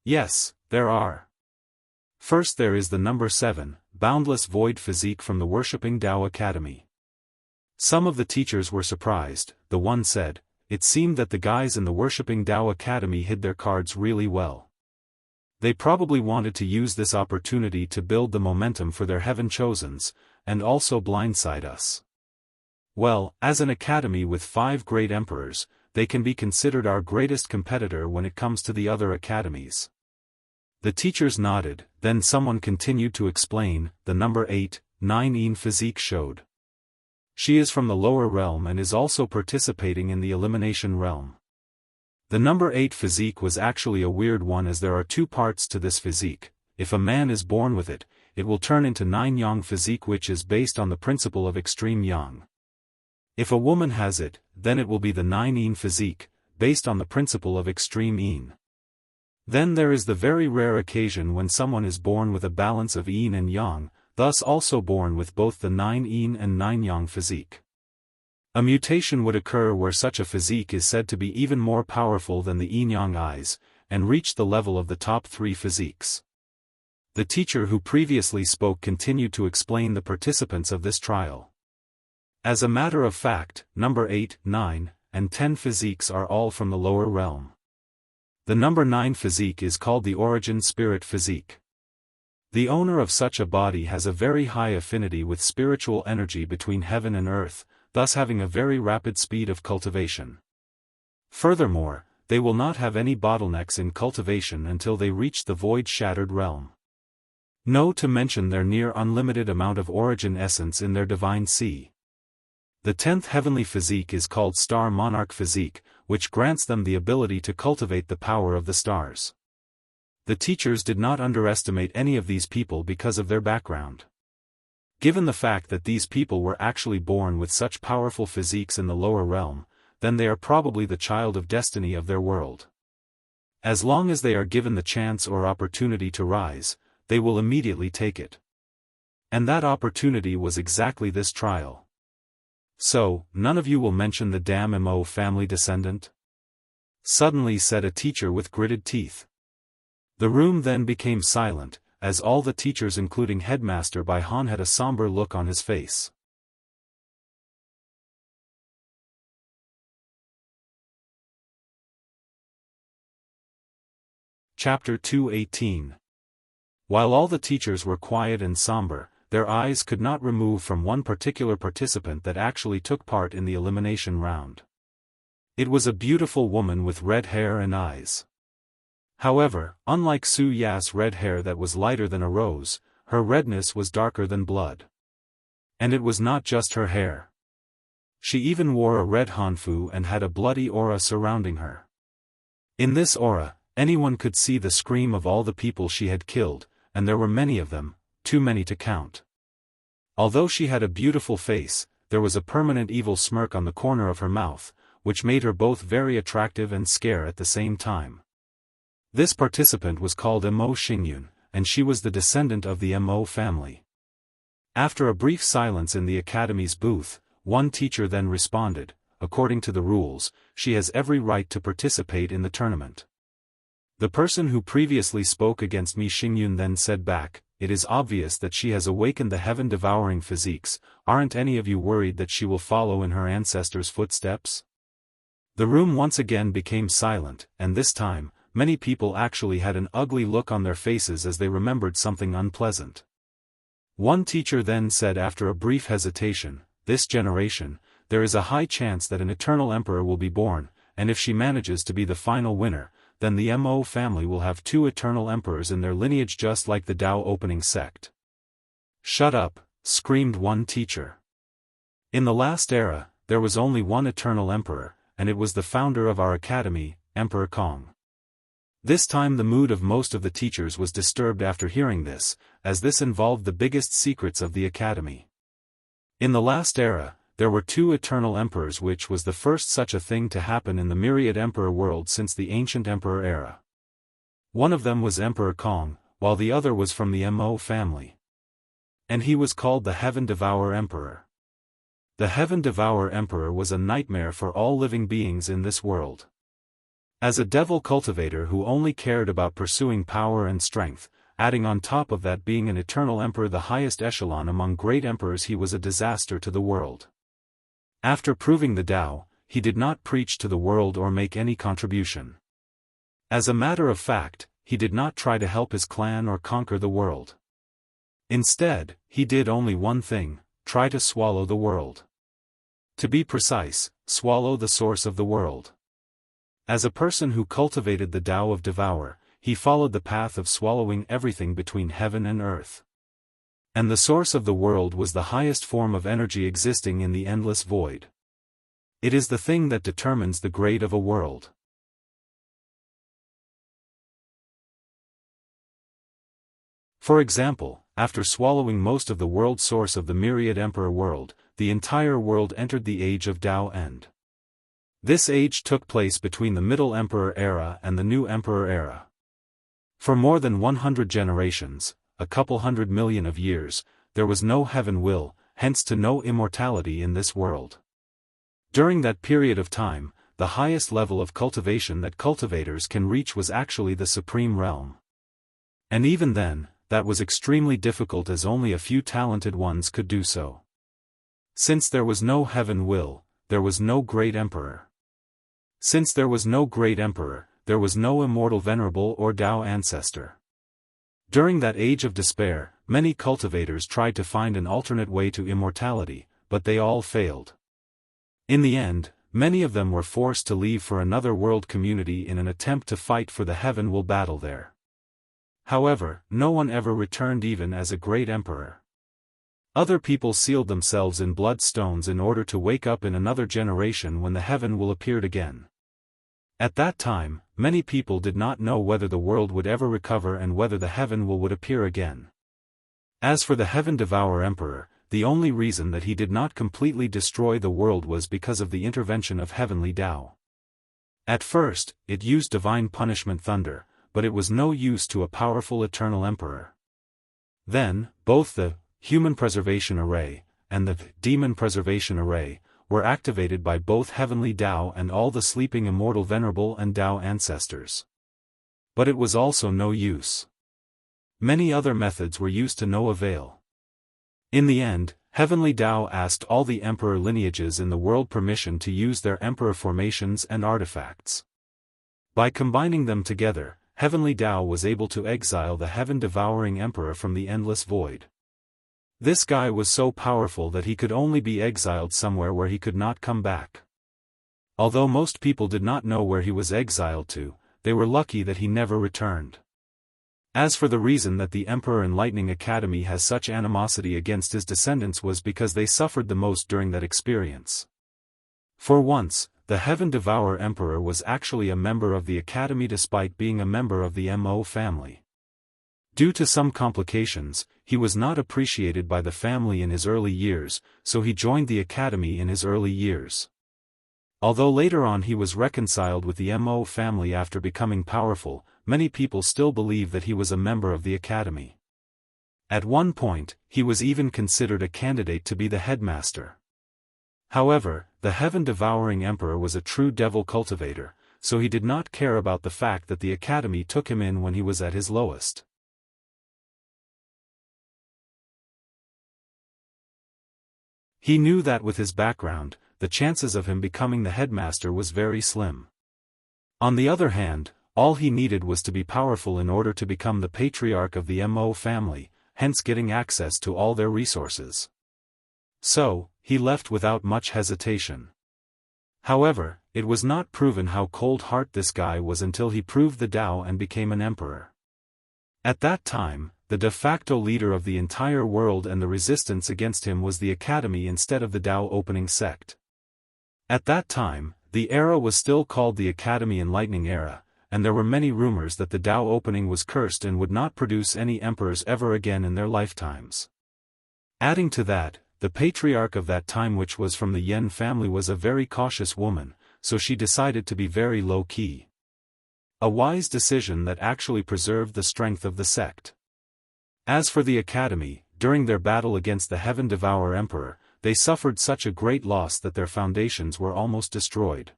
Yes, there are. First there is the number 7, Boundless Void Physique from the Worshipping Tao Academy. Some of the teachers were surprised. The one said, "It seemed that the guys in the Worshipping Tao Academy hid their cards really well. They probably wanted to use this opportunity to build the momentum for their heaven chosens, and also blindside us. Well, as an academy with 5 great emperors, they can be considered our greatest competitor when it comes to the other academies." The teachers nodded, then someone continued to explain. The number 8, 9 physique showed. She is from the lower realm and is also participating in the elimination realm. The number 8 physique was actually a weird one, as there are 2 parts to this physique. If a man is born with it, it will turn into 9 yang physique, which is based on the principle of extreme yang. If a woman has it, then it will be the 9 yin physique, based on the principle of extreme yin. Then there is the very rare occasion when someone is born with a balance of yin and yang, thus also born with both the 9 yin and 9 yang physique. A mutation would occur where such a physique is said to be even more powerful than the yin-yang eyes, and reach the level of the top 3 physiques. The teacher who previously spoke continued to explain the participants of this trial. As a matter of fact, number 8, 9, and 10 physiques are all from the lower realm. The number 9 physique is called the Origin Spirit Physique. The owner of such a body has a very high affinity with spiritual energy between heaven and earth, thus having a very rapid speed of cultivation. Furthermore, they will not have any bottlenecks in cultivation until they reach the void-shattered realm. No to mention their near unlimited amount of origin essence in their divine sea. The 10th heavenly physique is called Star Monarch Physique, which grants them the ability to cultivate the power of the stars. The teachers did not underestimate any of these people because of their background. Given the fact that these people were actually born with such powerful physiques in the lower realm, then they are probably the child of destiny of their world. As long as they are given the chance or opportunity to rise, they will immediately take it. And that opportunity was exactly this trial. "So, none of you will mention the damn Mo family descendant?" suddenly said a teacher with gritted teeth. The room then became silent, as all the teachers including Headmaster Bai Han had a somber look on his face. Chapter 218. While all the teachers were quiet and somber, their eyes could not remove from one particular participant that actually took part in the elimination round. It was a beautiful woman with red hair and eyes. However, unlike Su Ya's red hair that was lighter than a rose, her redness was darker than blood. And it was not just her hair. She even wore a red hanfu and had a bloody aura surrounding her. In this aura, anyone could see the scream of all the people she had killed, and there were many of them, too many to count. Although she had a beautiful face, there was a permanent evil smirk on the corner of her mouth, which made her both very attractive and scare at the same time. This participant was called Mo Xingyun, and she was the descendant of the Mo family. After a brief silence in the academy's booth, one teacher then responded, "According to the rules, she has every right to participate in the tournament." The person who previously spoke against me Xingyun then said back, "It is obvious that she has awakened the heaven-devouring physiques. Aren't any of you worried that she will follow in her ancestors' footsteps?" The room once again became silent, and this time, many people actually had an ugly look on their faces as they remembered something unpleasant. One teacher then said after a brief hesitation, "This generation, there is a high chance that an eternal emperor will be born, and if she manages to be the final winner, then the Mo family will have 2 eternal emperors in their lineage, just like the Tao opening sect." "Shut up," screamed one teacher. "In the last era, there was only one eternal emperor, and it was the founder of our academy, Emperor Kong." This time the mood of most of the teachers was disturbed after hearing this, as this involved the biggest secrets of the academy. In the last era, there were 2 eternal emperors, which was the first such a thing to happen in the myriad emperor world since the ancient emperor era. One of them was Emperor Kong, while the other was from the Mo family. And he was called the Heaven Devourer Emperor. The Heaven Devourer Emperor was a nightmare for all living beings in this world. As a devil cultivator who only cared about pursuing power and strength, adding on top of that being an eternal emperor, the highest echelon among great emperors, he was a disaster to the world. After proving the Tao, he did not preach to the world or make any contribution. As a matter of fact, he did not try to help his clan or conquer the world. Instead, he did only one thing: try to swallow the world. To be precise, swallow the source of the world. As a person who cultivated the Tao of Devour, he followed the path of swallowing everything between heaven and earth. And the source of the world was the highest form of energy existing in the endless void. It is the thing that determines the grade of a world. For example, after swallowing most of the world source of the myriad emperor world, the entire world entered the age of Tao End. This age took place between the Middle Emperor era and the New Emperor era. For more than 100 generations, a couple hundred million of years, there was no heaven will, hence to no immortality in this world. During that period of time, the highest level of cultivation that cultivators can reach was actually the supreme realm. And even then, that was extremely difficult, as only a few talented ones could do so. Since there was no heaven will, there was no great emperor. Since there was no great emperor, there was no immortal venerable or Tao ancestor. During that age of despair, many cultivators tried to find an alternate way to immortality, but they all failed. In the end, many of them were forced to leave for another world community in an attempt to fight for the heaven will battle there. However, no one ever returned even as a great emperor. Other people sealed themselves in blood stones in order to wake up in another generation when the heaven will appeared again. At that time, many people did not know whether the world would ever recover and whether the heaven will would appear again. As for the heaven devourer emperor, the only reason that he did not completely destroy the world was because of the intervention of heavenly Tao. At first, it used divine punishment thunder, but it was no use to a powerful eternal emperor. Then, both the human preservation array and the demon preservation array were activated by both heavenly Tao and all the sleeping immortal venerable and Tao ancestors. But it was also no use. Many other methods were used to no avail. In the end, heavenly Tao asked all the emperor lineages in the world permission to use their emperor formations and artifacts. By combining them together, heavenly Tao was able to exile the heaven-devouring emperor from the endless void. This guy was so powerful that he could only be exiled somewhere where he could not come back. Although most people did not know where he was exiled to, they were lucky that he never returned. As for the reason that the Emperor Enlightening Academy has such animosity against his descendants was because they suffered the most during that experience. For once, the Heaven Devourer Emperor was actually a member of the Academy despite being a member of the Mo family. Due to some complications, he was not appreciated by the family in his early years, so he joined the Academy in his early years. Although later on he was reconciled with the Mo family after becoming powerful, many people still believe that he was a member of the Academy. At one point, he was even considered a candidate to be the headmaster. However, the heaven-devouring emperor was a true devil cultivator, so he did not care about the fact that the Academy took him in when he was at his lowest. He knew that with his background, the chances of him becoming the headmaster was very slim. On the other hand, all he needed was to be powerful in order to become the patriarch of the Mo family, hence getting access to all their resources. So, he left without much hesitation. However, it was not proven how cold-hearted this guy was until he proved the Tao and became an emperor. At that time, the de facto leader of the entire world and the resistance against him was the Academy instead of the Tao opening sect. At that time, the era was still called the Academy Enlightening Era, and there were many rumors that the Tao opening was cursed and would not produce any emperors ever again in their lifetimes. Adding to that, the patriarch of that time, which was from the Yen family, was a very cautious woman, so she decided to be very low-key. A wise decision that actually preserved the strength of the sect. As for the Academy, during their battle against the Heaven Devourer Emperor, they suffered such a great loss that their foundations were almost destroyed.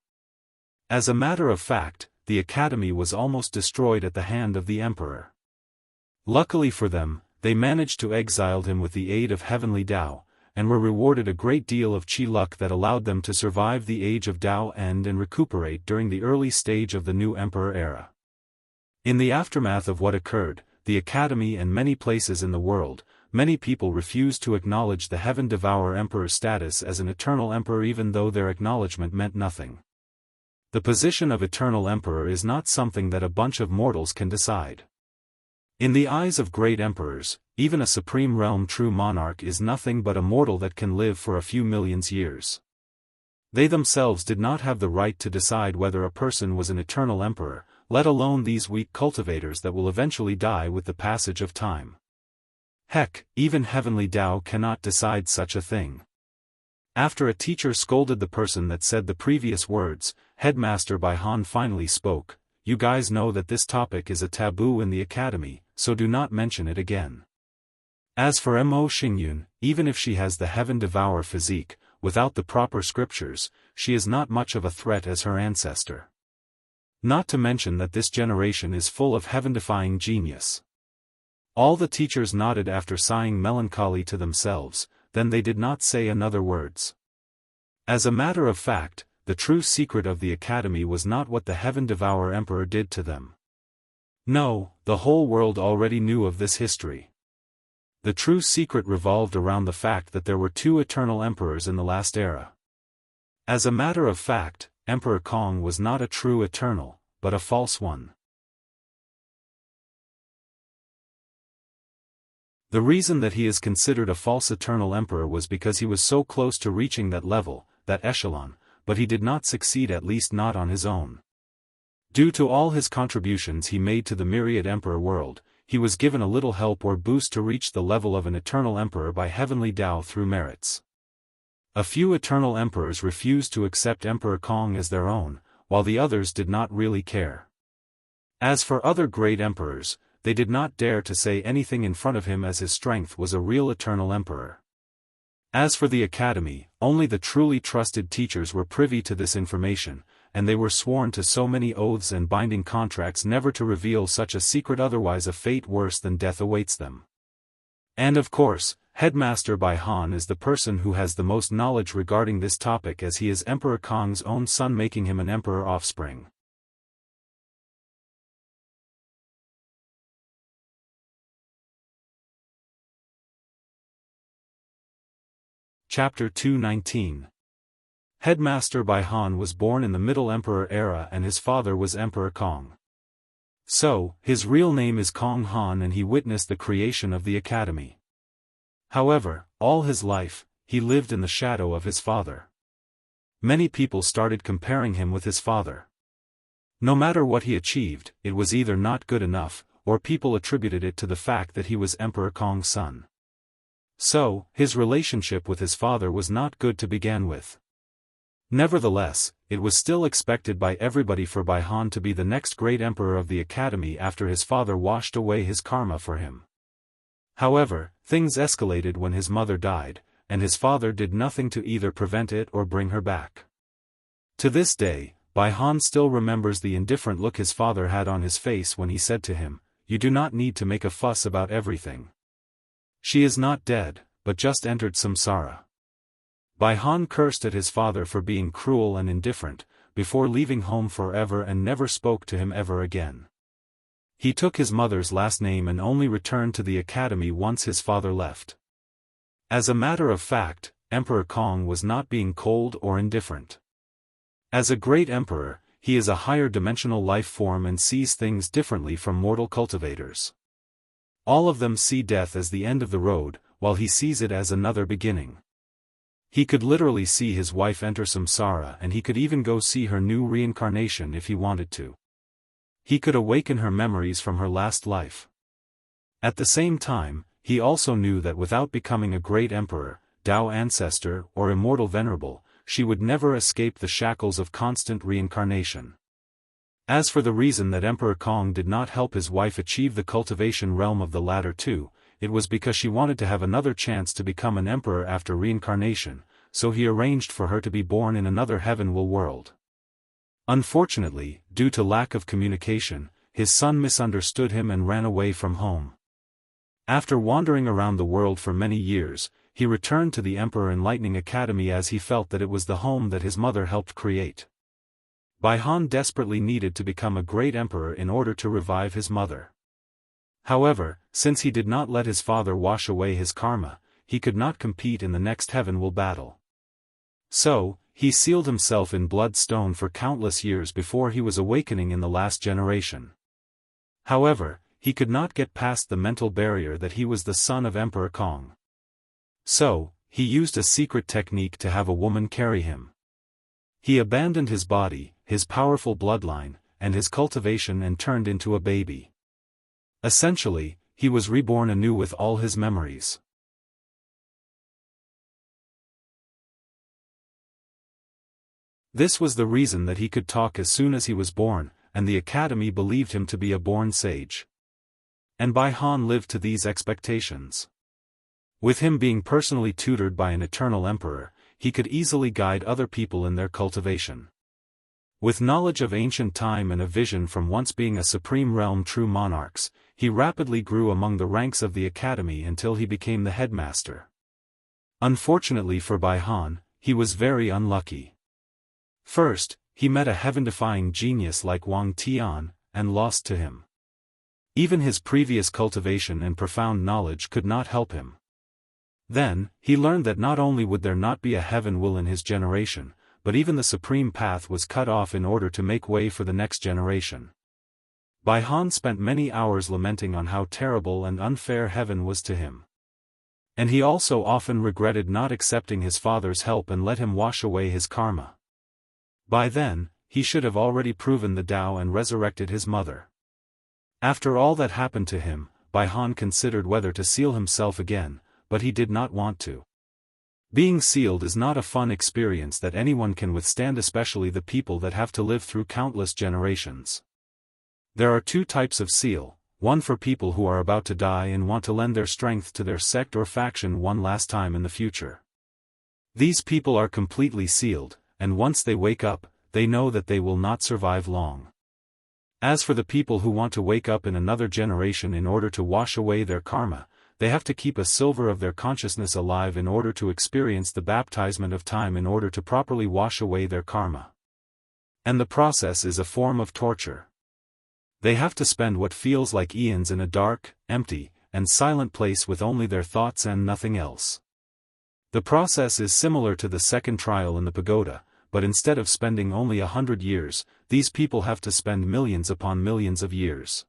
As a matter of fact, the academy was almost destroyed at the hand of the emperor. Luckily for them, they managed to exile him with the aid of heavenly Dao, and were rewarded a great deal of chi luck that allowed them to survive the age of Dao end and recuperate during the early stage of the new emperor era. In the aftermath of what occurred, the academy and many places in the world, many people refused to acknowledge the Heaven Devourer Emperor's status as an eternal emperor even though their acknowledgement meant nothing. The position of eternal emperor is not something that a bunch of mortals can decide. In the eyes of great emperors, even a supreme realm true monarch is nothing but a mortal that can live for a few millions years. They themselves did not have the right to decide whether a person was an eternal emperor, let alone these weak cultivators that will eventually die with the passage of time. Heck, even heavenly Tao cannot decide such a thing. After a teacher scolded the person that said the previous words, Headmaster Bai Han finally spoke, "You guys know that this topic is a taboo in the academy, so do not mention it again. As for Mo Xingyun, even if she has the Heaven Devourer physique, without the proper scriptures, she is not much of a threat as her ancestor. Not to mention that this generation is full of heaven-defying genius." All the teachers nodded after sighing melancholy to themselves, then they did not say another words. As a matter of fact, the true secret of the academy was not what the Heaven Devourer Emperor did to them. No, the whole world already knew of this history. The true secret revolved around the fact that there were two eternal emperors in the last era. As a matter of fact, Emperor Kong was not a true eternal, but a false one. The reason that he is considered a false eternal emperor was because he was so close to reaching that level, that echelon, but he did not succeed, at least not on his own. Due to all his contributions he made to the myriad emperor world, he was given a little help or boost to reach the level of an eternal emperor by heavenly Tao through merits. A few eternal emperors refused to accept Emperor Kong as their own, while the others did not really care. As for other great emperors, they did not dare to say anything in front of him as his strength was a real eternal emperor. As for the academy, only the truly trusted teachers were privy to this information, and they were sworn to so many oaths and binding contracts never to reveal such a secret, otherwise a fate worse than death awaits them. And of course, Headmaster Bai Han is the person who has the most knowledge regarding this topic, as he is Emperor Kong's own son, making him an emperor offspring. Chapter 219. Headmaster Bai Han was born in the Middle Emperor era and his father was Emperor Kong. So, his real name is Kong Han and he witnessed the creation of the academy. However, all his life, he lived in the shadow of his father. Many people started comparing him with his father. No matter what he achieved, it was either not good enough, or people attributed it to the fact that he was Emperor Kong's son. So, his relationship with his father was not good to begin with. Nevertheless, it was still expected by everybody for Bai Han to be the next great emperor of the academy after his father washed away his karma for him. However, things escalated when his mother died, and his father did nothing to either prevent it or bring her back. To this day, Bai Han still remembers the indifferent look his father had on his face when he said to him, "You do not need to make a fuss about everything. She is not dead, but just entered samsara." Bai Han cursed at his father for being cruel and indifferent, before leaving home forever and never spoke to him ever again. He took his mother's last name and only returned to the academy once his father left. As a matter of fact, Emperor Kong was not being cold or indifferent. As a great emperor, he is a higher dimensional life form and sees things differently from mortal cultivators. All of them see death as the end of the road, while he sees it as another beginning. He could literally see his wife enter samsara, and he could even go see her new reincarnation if he wanted to. He could awaken her memories from her last life. At the same time, he also knew that without becoming a great emperor, Dao ancestor, or immortal venerable, she would never escape the shackles of constant reincarnation. As for the reason that Emperor Kong did not help his wife achieve the cultivation realm of the latter two, it was because she wanted to have another chance to become an emperor after reincarnation, so he arranged for her to be born in another heavenly world. Unfortunately, due to lack of communication, his son misunderstood him and ran away from home. After wandering around the world for many years, he returned to the Emperor Enlightening Academy as he felt that it was the home that his mother helped create. Bai Han desperately needed to become a great emperor in order to revive his mother. However, since he did not let his father wash away his karma, he could not compete in the next heaven-will battle. So, he sealed himself in bloodstone for countless years before he was awakening in the last generation. However, he could not get past the mental barrier that he was the son of Emperor Kong. So, he used a secret technique to have a woman carry him. He abandoned his body, his powerful bloodline, and his cultivation and turned into a baby. Essentially, he was reborn anew with all his memories. This was the reason that he could talk as soon as he was born, and the academy believed him to be a born sage. And Bai Han lived to these expectations. With him being personally tutored by an eternal emperor, he could easily guide other people in their cultivation. With knowledge of ancient time and a vision from once being a supreme realm true monarchs, he rapidly grew among the ranks of the academy until he became the headmaster. Unfortunately for Bai Han, he was very unlucky. First, he met a heaven-defying genius like Wang Tian, and lost to him. Even his previous cultivation and profound knowledge could not help him. Then, he learned that not only would there not be a heaven-will in his generation, but even the supreme path was cut off in order to make way for the next generation. Bai Han spent many hours lamenting on how terrible and unfair heaven was to him. And he also often regretted not accepting his father's help and let him wash away his karma. By then, he should have already proven the Tao and resurrected his mother. After all that happened to him, Bai Han considered whether to seal himself again, but he did not want to. Being sealed is not a fun experience that anyone can withstand, especially the people that have to live through countless generations. There are two types of seal, one for people who are about to die and want to lend their strength to their sect or faction one last time in the future. These people are completely sealed, and once they wake up, they know that they will not survive long. As for the people who want to wake up in another generation in order to wash away their karma, they have to keep a silver of their consciousness alive in order to experience the baptism of time in order to properly wash away their karma. And the process is a form of torture. They have to spend what feels like eons in a dark, empty, and silent place with only their thoughts and nothing else. The process is similar to the second trial in the pagoda, but instead of spending only 100 years, these people have to spend millions upon millions of years.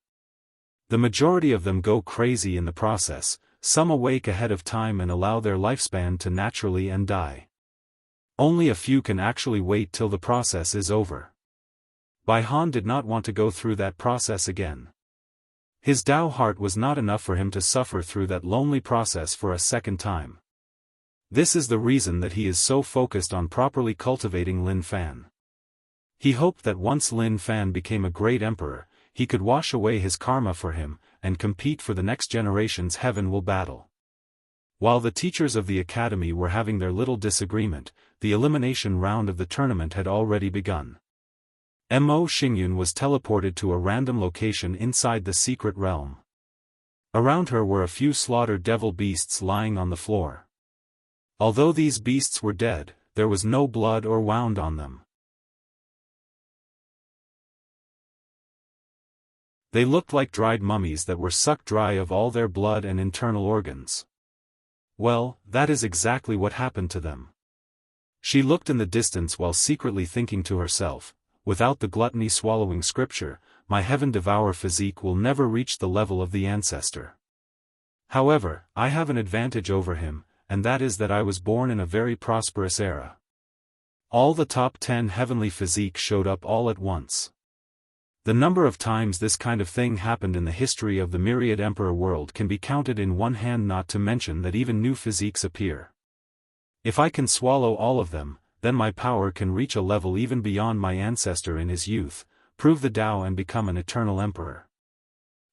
The majority of them go crazy in the process, some awake ahead of time and allow their lifespan to naturally and die. Only a few can actually wait till the process is over. Bai Han did not want to go through that process again. His Tao heart was not enough for him to suffer through that lonely process for a second time. This is the reason that he is so focused on properly cultivating Lin Fan. He hoped that once Lin Fan became a great emperor, he could wash away his karma for him, and compete for the next generation's heaven-will battle. While the teachers of the academy were having their little disagreement, the elimination round of the tournament had already begun. Mo Xingyun was teleported to a random location inside the secret realm. Around her were a few slaughtered devil beasts lying on the floor. Although these beasts were dead, there was no blood or wound on them. They looked like dried mummies that were sucked dry of all their blood and internal organs. Well, that is exactly what happened to them. She looked in the distance while secretly thinking to herself, without the gluttony swallowing scripture, my heaven-devour physique will never reach the level of the ancestor. However, I have an advantage over him, and that is that I was born in a very prosperous era. All the top 10 heavenly physiques showed up all at once. The number of times this kind of thing happened in the history of the myriad emperor world can be counted in one hand, not to mention that even new physiques appear. If I can swallow all of them, then my power can reach a level even beyond my ancestor in his youth, prove the Tao and become an eternal emperor.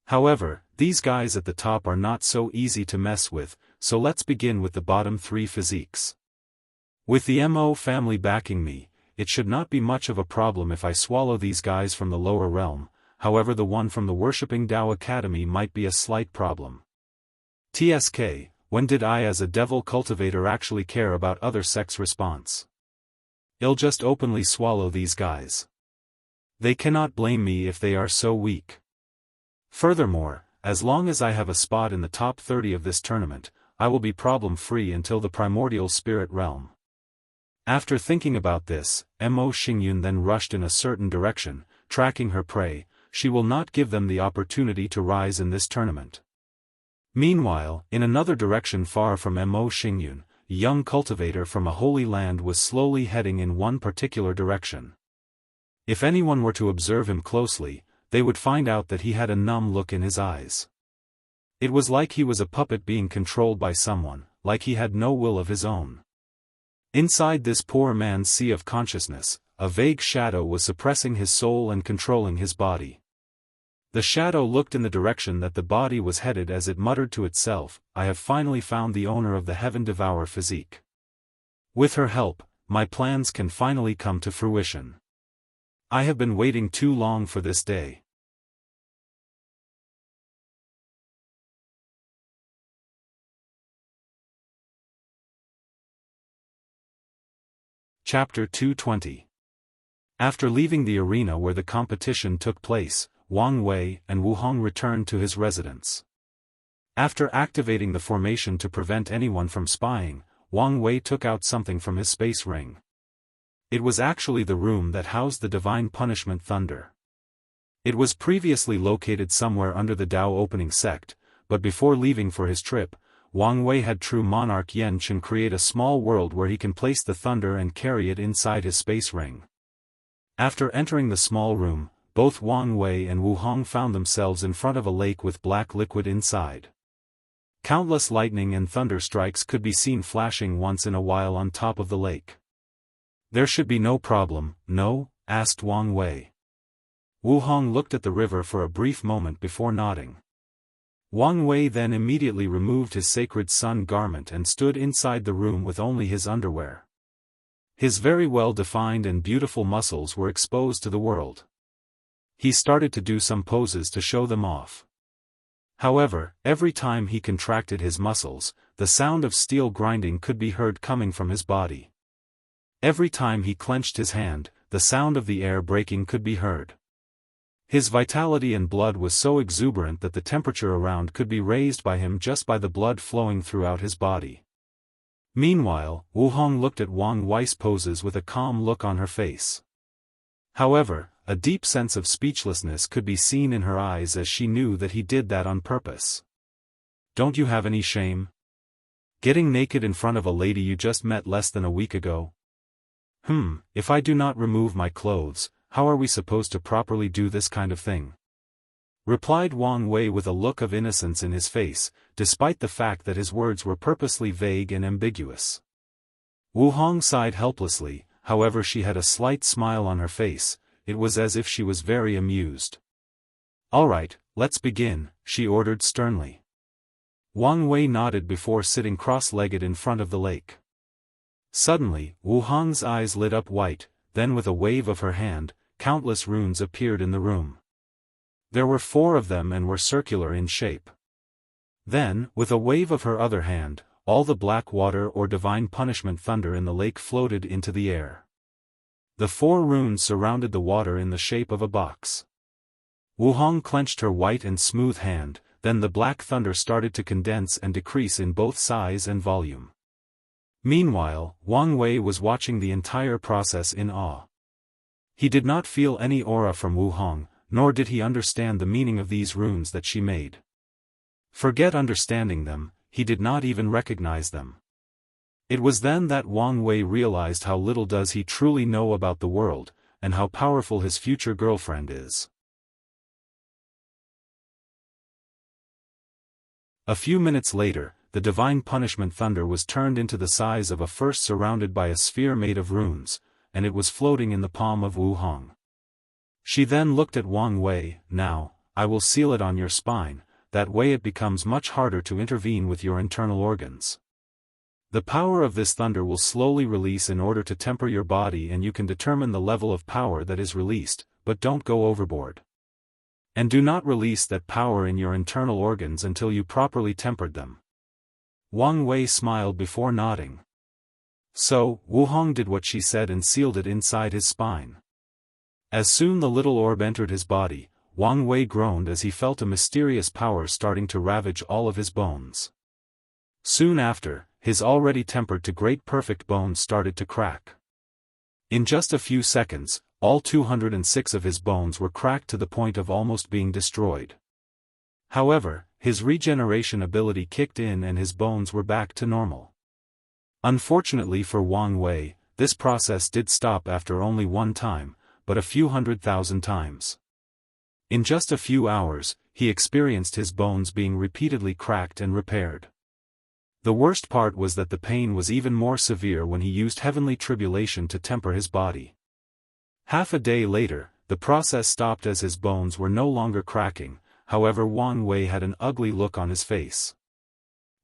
However, these guys at the top are not so easy to mess with, so let's begin with the bottom 3 physiques. With the Mo family backing me, it should not be much of a problem if I swallow these guys from the lower realm, however the one from the worshipping Dao Academy might be a slight problem. TSK, when did I as a devil cultivator actually care about other sects' response? I'll just openly swallow these guys. They cannot blame me if they are so weak. Furthermore, as long as I have a spot in the top 30 of this tournament, I will be problem-free until the primordial spirit realm. After thinking about this, Mo Xingyun then rushed in a certain direction, tracking her prey. She will not give them the opportunity to rise in this tournament. Meanwhile, in another direction far from Mo Xingyun, a young cultivator from a holy land was slowly heading in one particular direction. If anyone were to observe him closely, they would find out that he had a numb look in his eyes. It was like he was a puppet being controlled by someone, like he had no will of his own. Inside this poor man's sea of consciousness, a vague shadow was suppressing his soul and controlling his body. The shadow looked in the direction that the body was headed as it muttered to itself, "I have finally found the owner of the Heaven Devourer physique. With her help, my plans can finally come to fruition. I have been waiting too long for this day." Chapter 220. After leaving the arena where the competition took place, Wang Wei and Wu Hong returned to his residence. After activating the formation to prevent anyone from spying, Wang Wei took out something from his space ring. It was actually the room that housed the divine punishment thunder. It was previously located somewhere under the Dao opening sect, but before leaving for his trip, Wang Wei had true monarch Yan Chen create a small world where he can place the thunder and carry it inside his space ring. After entering the small room, both Wang Wei and Wu Hong found themselves in front of a lake with black liquid inside. Countless lightning and thunder strikes could be seen flashing once in a while on top of the lake. "There should be no problem, no?" asked Wang Wei. Wu Hong looked at the river for a brief moment before nodding. Wang Wei then immediately removed his sacred sun garment and stood inside the room with only his underwear. His very well-defined and beautiful muscles were exposed to the world. He started to do some poses to show them off. However, every time he contracted his muscles, the sound of steel grinding could be heard coming from his body. Every time he clenched his hand, the sound of the air breaking could be heard. His vitality and blood was so exuberant that the temperature around could be raised by him just by the blood flowing throughout his body. Meanwhile, Wu Hong looked at Wang Wei's poses with a calm look on her face. However, a deep sense of speechlessness could be seen in her eyes as she knew that he did that on purpose. "Don't you have any shame? Getting naked in front of a lady you just met less than a week ago? If I do not remove my clothes, how are we supposed to properly do this kind of thing?" replied Wang Wei with a look of innocence in his face, despite the fact that his words were purposely vague and ambiguous. Wu Hong sighed helplessly, however she had a slight smile on her face. It was as if she was very amused. "All right, let's begin," she ordered sternly. Wang Wei nodded before sitting cross-legged in front of the lake. Suddenly, Wu Hong's eyes lit up white, then with a wave of her hand, countless runes appeared in the room. There were 4 of them and were circular in shape. Then, with a wave of her other hand, all the black water or divine punishment thunder in the lake floated into the air. The 4 runes surrounded the water in the shape of a box. Wu Hong clenched her white and smooth hand, then the black thunder started to condense and decrease in both size and volume. Meanwhile, Wang Wei was watching the entire process in awe. He did not feel any aura from Wu Hong, nor did he understand the meaning of these runes that she made. Forget understanding them, he did not even recognize them. It was then that Wang Wei realized how little does he truly know about the world, and how powerful his future girlfriend is. A few minutes later, the divine punishment thunder was turned into the size of a first surrounded by a sphere made of runes, and it was floating in the palm of Wu Hong. She then looked at Wang Wei. "Now, I will seal it on your spine, that way it becomes much harder to intervene with your internal organs." The power of this thunder will slowly release in order to temper your body, and you can determine the level of power that is released, but don't go overboard. And do not release that power in your internal organs until you properly tempered them. Wang Wei smiled before nodding. So, Wu Hong did what she said and sealed it inside his spine. As soon the little orb entered his body, Wang Wei groaned as he felt a mysterious power starting to ravage all of his bones. Soon after, his already tempered to great perfect bones started to crack. In just a few seconds, all 206 of his bones were cracked to the point of almost being destroyed. However, his regeneration ability kicked in and his bones were back to normal. Unfortunately for Wang Wei, this process did stop after only one time, but a few 100,000 times. In just a few hours, he experienced his bones being repeatedly cracked and repaired. The worst part was that the pain was even more severe when he used heavenly tribulation to temper his body. Half a day later, the process stopped as his bones were no longer cracking. However, Wang Wei had an ugly look on his face.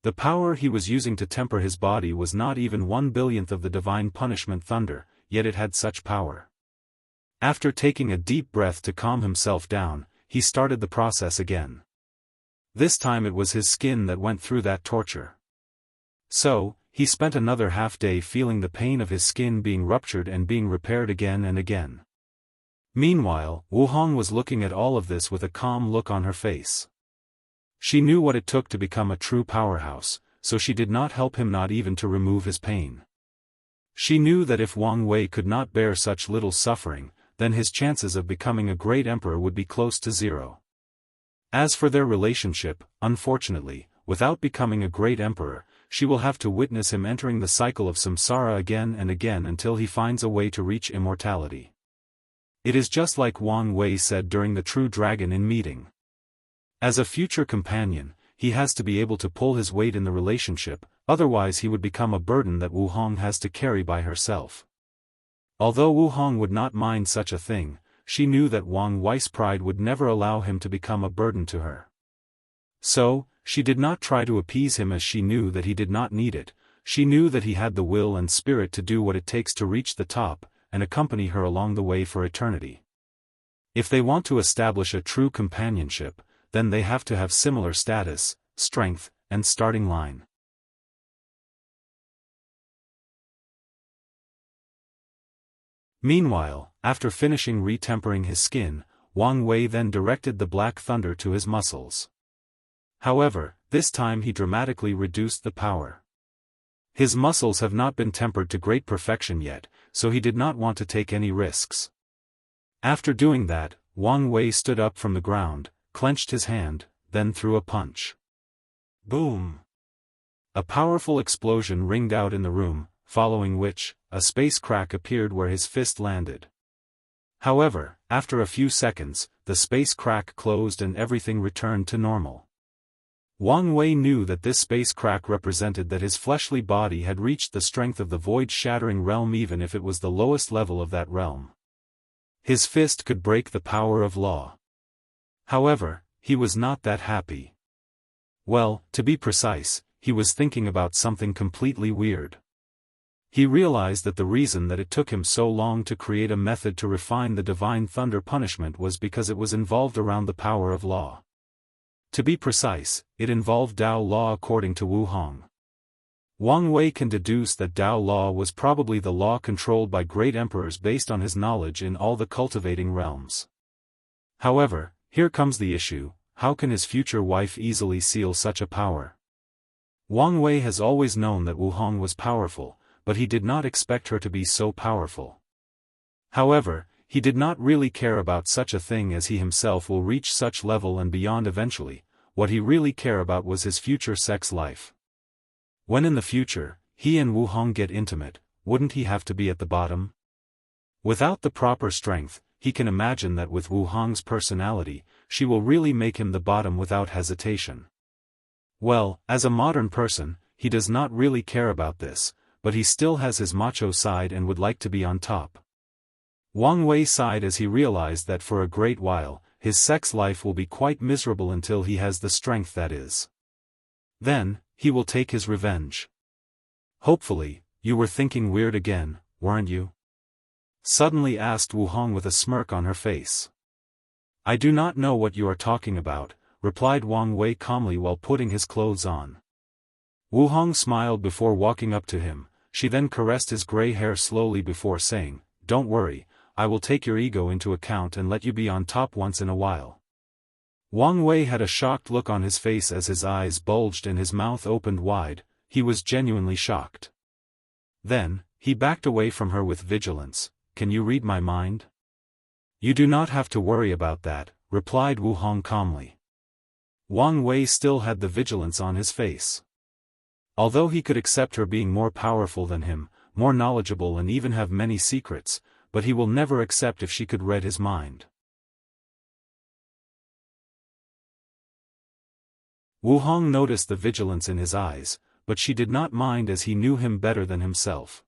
The power he was using to temper his body was not even 1/1000th of the divine punishment thunder, yet it had such power. After taking a deep breath to calm himself down, he started the process again. This time it was his skin that went through that torture. So, he spent another half-day feeling the pain of his skin being ruptured and being repaired again and again. Meanwhile, Wu Hong was looking at all of this with a calm look on her face. She knew what it took to become a true powerhouse, so she did not help him, not even to remove his pain. She knew that if Wang Wei could not bear such little suffering, then his chances of becoming a great emperor would be close to zero. As for their relationship, unfortunately, without becoming a great emperor, she will have to witness him entering the cycle of samsara again and again until he finds a way to reach immortality. It is just like Wang Wei said during the True Dragon in meeting. As a future companion, he has to be able to pull his weight in the relationship, otherwise he would become a burden that Wu Hong has to carry by herself. Although Wu Hong would not mind such a thing, she knew that Wang Wei's pride would never allow him to become a burden to her. So, she did not try to appease him, as she knew that he did not need it. She knew that he had the will and spirit to do what it takes to reach the top, and accompany her along the way for eternity. If they want to establish a true companionship, then they have to have similar status, strength, and starting line. Meanwhile, after finishing retempering his skin, Wang Wei then directed the black thunder to his muscles. However, this time he dramatically reduced the power. His muscles have not been tempered to great perfection yet, so he did not want to take any risks. After doing that, Wang Wei stood up from the ground, clenched his hand, then threw a punch. Boom! A powerful explosion ringed out in the room, following which, a space crack appeared where his fist landed. However, after a few seconds, the space crack closed and everything returned to normal. Wang Wei knew that this space crack represented that his fleshly body had reached the strength of the void-shattering realm, even if it was the lowest level of that realm. His fist could break the power of law. However, he was not that happy. Well, to be precise, he was thinking about something completely weird. He realized that the reason that it took him so long to create a method to refine the divine thunder punishment was because it was involved around the power of law. To be precise, it involved Dao law according to Wu Hong. Wang Wei can deduce that Dao law was probably the law controlled by great emperors based on his knowledge in all the cultivating realms. However, here comes the issue: how can his future wife easily seal such a power? Wang Wei has always known that Wu Hong was powerful, but he did not expect her to be so powerful. However, he did not really care about such a thing, as he himself will reach such level and beyond eventually. What he really cared about was his future sex life. When in the future, he and Wu Hong get intimate, wouldn't he have to be at the bottom? Without the proper strength, he can imagine that with Wu Hong's personality, she will really make him the bottom without hesitation. Well, as a modern person, he does not really care about this, but he still has his macho side and would like to be on top. Wang Wei sighed as he realized that for a great while, his sex life will be quite miserable until he has the strength that is. Then, he will take his revenge. Hopefully, you were thinking weird again, weren't you? Suddenly asked Wu Hong with a smirk on her face. I do not know what you are talking about, replied Wang Wei calmly while putting his clothes on. Wu Hong smiled before walking up to him. She then caressed his gray hair slowly before saying, Don't worry, I will take your ego into account and let you be on top once in a while. Wang Wei had a shocked look on his face as his eyes bulged and his mouth opened wide. He was genuinely shocked. Then, he backed away from her with vigilance. Can you read my mind? You do not have to worry about that, replied Wu Hong calmly. Wang Wei still had the vigilance on his face. Although he could accept her being more powerful than him, more knowledgeable and even have many secrets, but he will never accept if she could read his mind. Wu Hong noticed the vigilance in his eyes, but she did not mind as he knew him better than himself.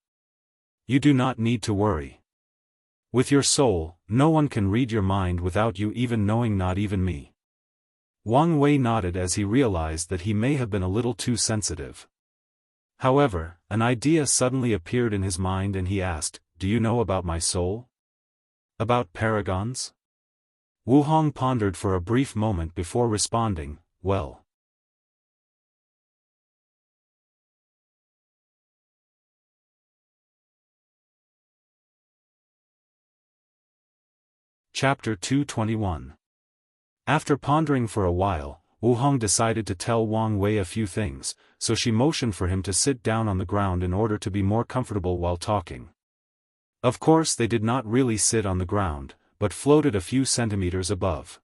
You do not need to worry. With your soul, no one can read your mind without you even knowing, not even me. Wang Wei nodded as he realized that he may have been a little too sensitive. However, an idea suddenly appeared in his mind and he asked, Do you know about my soul? About paragons? Wu Hong pondered for a brief moment before responding, Well. Chapter 221. After pondering for a while, Wu Hong decided to tell Wang Wei a few things, so she motioned for him to sit down on the ground in order to be more comfortable while talking. Of course they did not really sit on the ground, but floated a few centimeters above.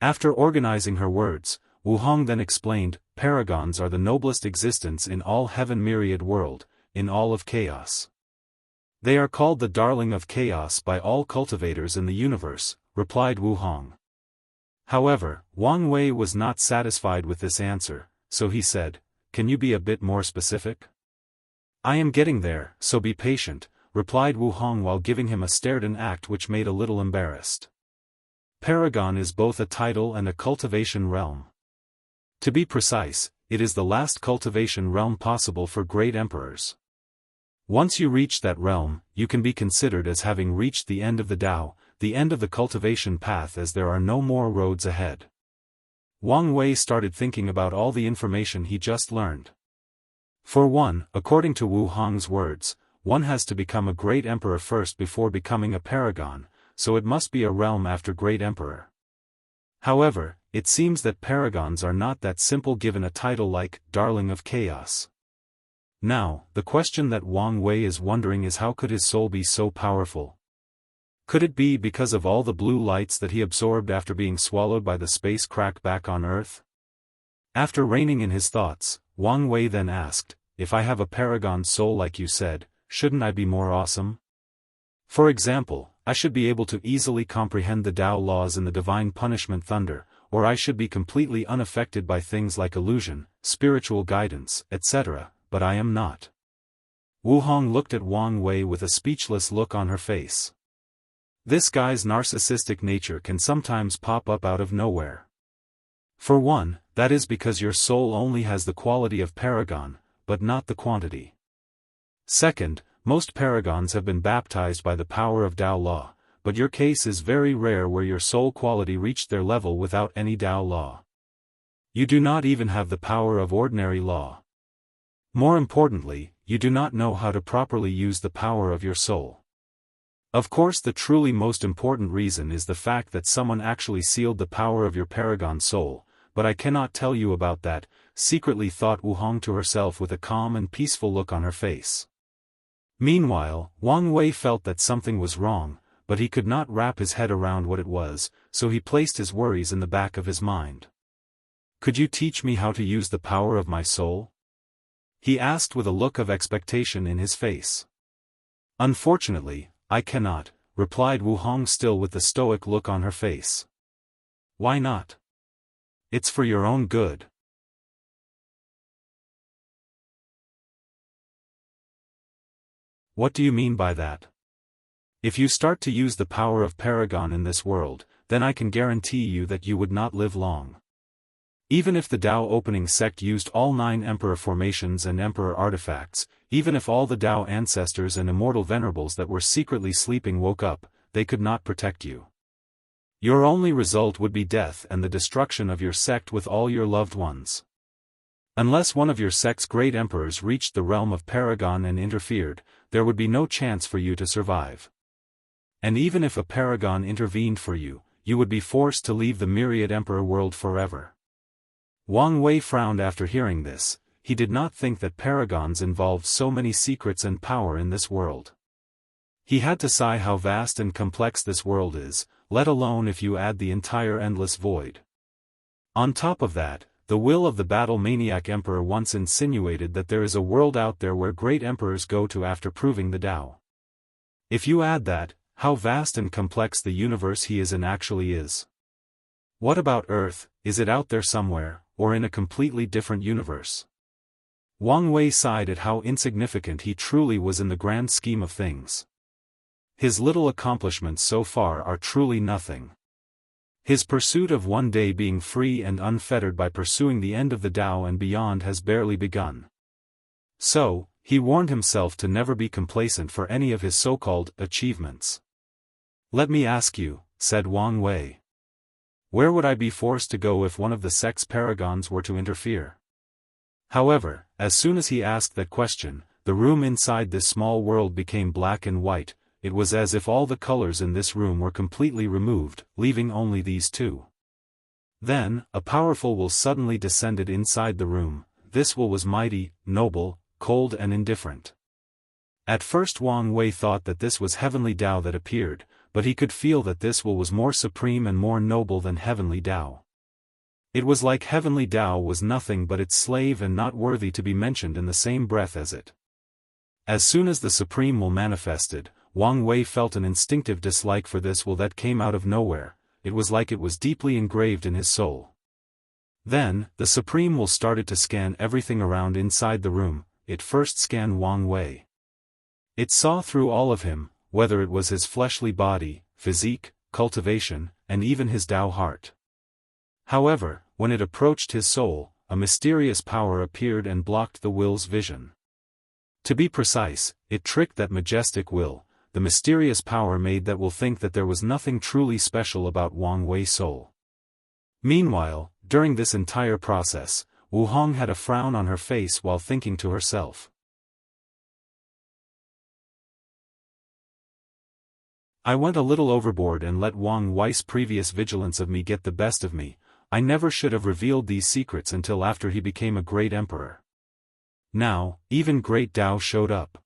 After organizing her words, Wu Hong then explained, Paragons are the noblest existence in all heaven myriad world, in all of chaos. They are called the darling of chaos by all cultivators in the universe, replied Wu Hong. However, Wang Wei was not satisfied with this answer, so he said, Can you be a bit more specific? I am getting there, so be patient, replied Wu Hong while giving him a stare, an act which made a little embarrassed. Paragon is both a title and a cultivation realm. To be precise, it is the last cultivation realm possible for great emperors. Once you reach that realm, you can be considered as having reached the end of the Tao, the end of the cultivation path, as there are no more roads ahead. Wang Wei started thinking about all the information he just learned. For one, according to Wu Hong's words, one has to become a great emperor first before becoming a paragon, so it must be a realm after great emperor. However, it seems that paragons are not that simple given a title like Darling of Chaos. Now, the question that Wang Wei is wondering is how could his soul be so powerful? Could it be because of all the blue lights that he absorbed after being swallowed by the space crack back on Earth? After reining in his thoughts, Wang Wei then asked, If I have a paragon soul like you said, shouldn't I be more awesome? For example, I should be able to easily comprehend the Tao laws in the divine punishment thunder, or I should be completely unaffected by things like illusion, spiritual guidance, etc., but I am not. Wu Hong looked at Wang Wei with a speechless look on her face. This guy's narcissistic nature can sometimes pop up out of nowhere. For one, that is because your soul only has the quality of paragon, but not the quantity. Second, most paragons have been baptized by the power of Tao law, but your case is very rare where your soul quality reached their level without any Tao law. You do not even have the power of ordinary law. More importantly, you do not know how to properly use the power of your soul. Of course, the truly most important reason is the fact that someone actually sealed the power of your paragon soul, but I cannot tell you about that, secretly thought Wu Hong to herself with a calm and peaceful look on her face. Meanwhile, Wang Wei felt that something was wrong, but he could not wrap his head around what it was, so he placed his worries in the back of his mind. Could you teach me how to use the power of my soul? He asked with a look of expectation in his face. Unfortunately, I cannot, replied Wu Hong still with the stoic look on her face. Why not? It's for your own good. What do you mean by that? If you start to use the power of paragon in this world, then I can guarantee you that you would not live long. Even if the Dao opening sect used all 9 emperor formations and emperor artifacts, even if all the Dao ancestors and immortal venerables that were secretly sleeping woke up, they could not protect you. Your only result would be death and the destruction of your sect with all your loved ones. Unless one of your sect's great emperors reached the realm of Paragon and interfered, there would be no chance for you to survive. And even if a Paragon intervened for you, you would be forced to leave the myriad emperor world forever. Wang Wei frowned after hearing this. He did not think that Paragons involved so many secrets and power in this world. He had to sigh how vast and complex this world is, let alone if you add the entire endless void. On top of that, the will of the battle-maniac emperor once insinuated that there is a world out there where great emperors go to after proving the Tao. If you add that, how vast and complex the universe he is in actually is. What about Earth, is it out there somewhere, or in a completely different universe? Wang Wei sighed at how insignificant he truly was in the grand scheme of things. His little accomplishments so far are truly nothing. His pursuit of one day being free and unfettered by pursuing the end of the Tao and beyond has barely begun. So, he warned himself to never be complacent for any of his so-called achievements. "Let me ask you," said Wang Wei. "Where would I be forced to go if one of the sect's paragons were to interfere?" However, as soon as he asked that question, the room inside this small world became black and white. It was as if all the colors in this room were completely removed, leaving only these two. Then, a powerful will suddenly descended inside the room. This will was mighty, noble, cold and indifferent. At first Wang Wei thought that this was heavenly Tao that appeared, but he could feel that this will was more supreme and more noble than heavenly Tao. It was like heavenly Tao was nothing but its slave and not worthy to be mentioned in the same breath as it. As soon as the supreme will manifested, Wang Wei felt an instinctive dislike for this will that came out of nowhere. It was like it was deeply engraved in his soul. Then, the supreme will started to scan everything around inside the room. It first scanned Wang Wei. It saw through all of him, whether it was his fleshly body, physique, cultivation, and even his Tao heart. However, when it approached his soul, a mysterious power appeared and blocked the will's vision. To be precise, it tricked that majestic will. The mysterious power made that will think that there was nothing truly special about Wang Wei's soul. Meanwhile, during this entire process, Wu Hong had a frown on her face while thinking to herself. I went a little overboard and let Wang Wei's previous vigilance of me get the best of me. I never should have revealed these secrets until after he became a great emperor. Now, even great Tao showed up.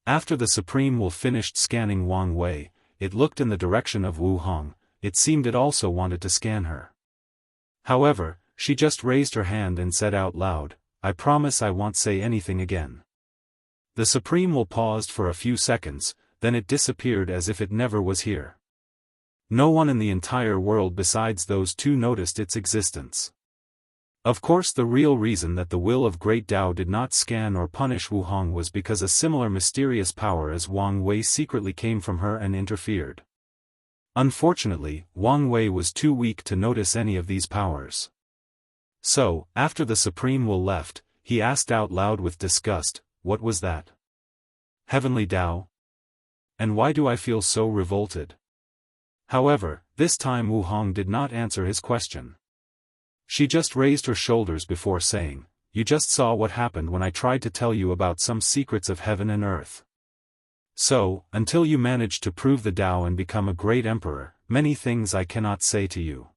After the Supreme Will finished scanning Wang Wei, it looked in the direction of Wu Hong. It seemed it also wanted to scan her. However, she just raised her hand and said out loud, "I promise I won't say anything again." The Supreme Will paused for a few seconds, then it disappeared as if it never was here. No one in the entire world besides those two noticed its existence. Of course, the real reason that the will of Great Tao did not scan or punish Wu Hong was because a similar mysterious power as Wang Wei secretly came from her and interfered. Unfortunately, Wang Wei was too weak to notice any of these powers. So, after the Supreme Will left, he asked out loud with disgust, "What was that? Heavenly Tao? And why do I feel so revolted?" However, this time Wu Hong did not answer his question. She just raised her shoulders before saying, "You just saw what happened when I tried to tell you about some secrets of heaven and earth. So, until you manage to prove the Tao and become a great emperor, many things I cannot say to you."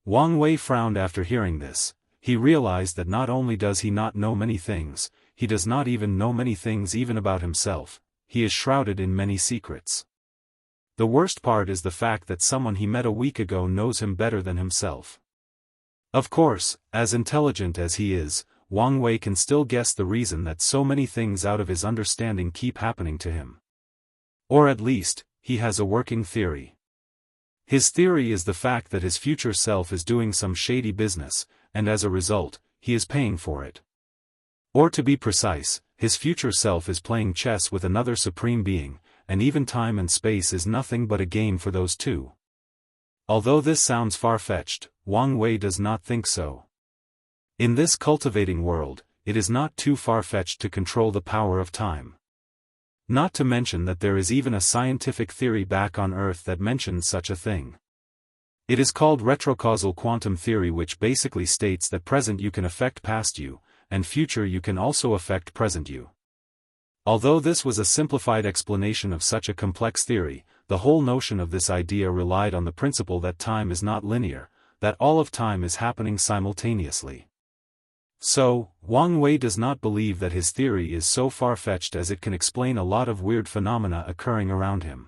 Wang Wei frowned after hearing this. He realized that not only does he not know many things, he does not even know many things even about himself. He is shrouded in many secrets. The worst part is the fact that someone he met a week ago knows him better than himself. Of course, as intelligent as he is, Wang Wei can still guess the reason that so many things out of his understanding keep happening to him. Or at least, he has a working theory. His theory is the fact that his future self is doing some shady business, and as a result, he is paying for it. Or to be precise, his future self is playing chess with another supreme being, and even time and space is nothing but a game for those two. Although this sounds far-fetched, Wang Wei does not think so. In this cultivating world, it is not too far-fetched to control the power of time. Not to mention that there is even a scientific theory back on Earth that mentions such a thing. It is called retrocausal quantum theory, which basically states that present you can affect past you, and future you can also affect present you. Although this was a simplified explanation of such a complex theory, the whole notion of this idea relied on the principle that time is not linear, that all of time is happening simultaneously. So, Wang Wei does not believe that his theory is so far-fetched, as it can explain a lot of weird phenomena occurring around him.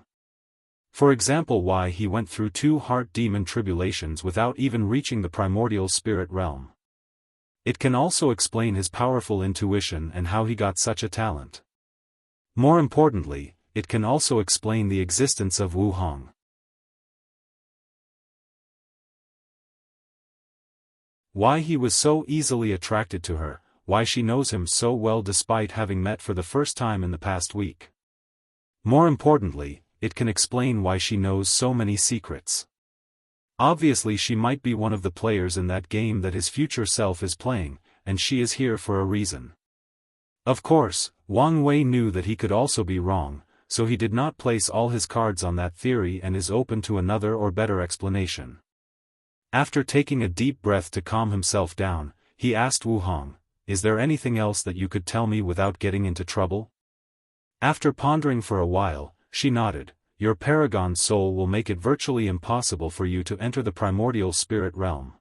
For example, why he went through 2 heart demon tribulations without even reaching the primordial spirit realm. It can also explain his powerful intuition and how he got such a talent. More importantly, it can also explain the existence of Wu Hong. Why he was so easily attracted to her, why she knows him so well despite having met for the first time in the past week. More importantly, it can explain why she knows so many secrets. Obviously she might be one of the players in that game that his future self is playing, and she is here for a reason. Of course, Wang Wei knew that he could also be wrong, so he did not place all his cards on that theory and is open to another or better explanation. After taking a deep breath to calm himself down, he asked Wu Hong, "Is there anything else that you could tell me without getting into trouble?" After pondering for a while, she nodded. "Your paragon soul will make it virtually impossible for you to enter the primordial spirit realm."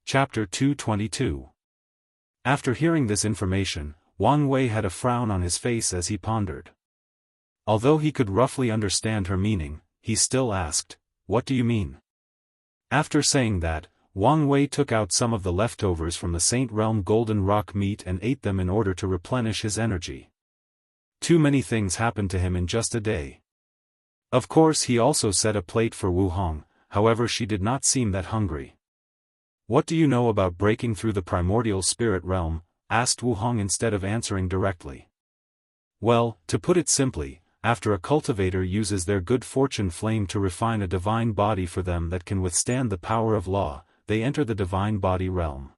Chapter 222. After hearing this information, Wang Wei had a frown on his face as he pondered. Although he could roughly understand her meaning, he still asked, "What do you mean?" After saying that, Wang Wei took out some of the leftovers from the Saint Realm golden rock meat and ate them in order to replenish his energy. Too many things happened to him in just a day. Of course he also set a plate for Wu Hong, however she did not seem that hungry. "What do you know about breaking through the primordial spirit realm?" asked Wu Hong instead of answering directly. "Well, to put it simply, after a cultivator uses their good fortune flame to refine a divine body for them that can withstand the power of law, they enter the divine body realm.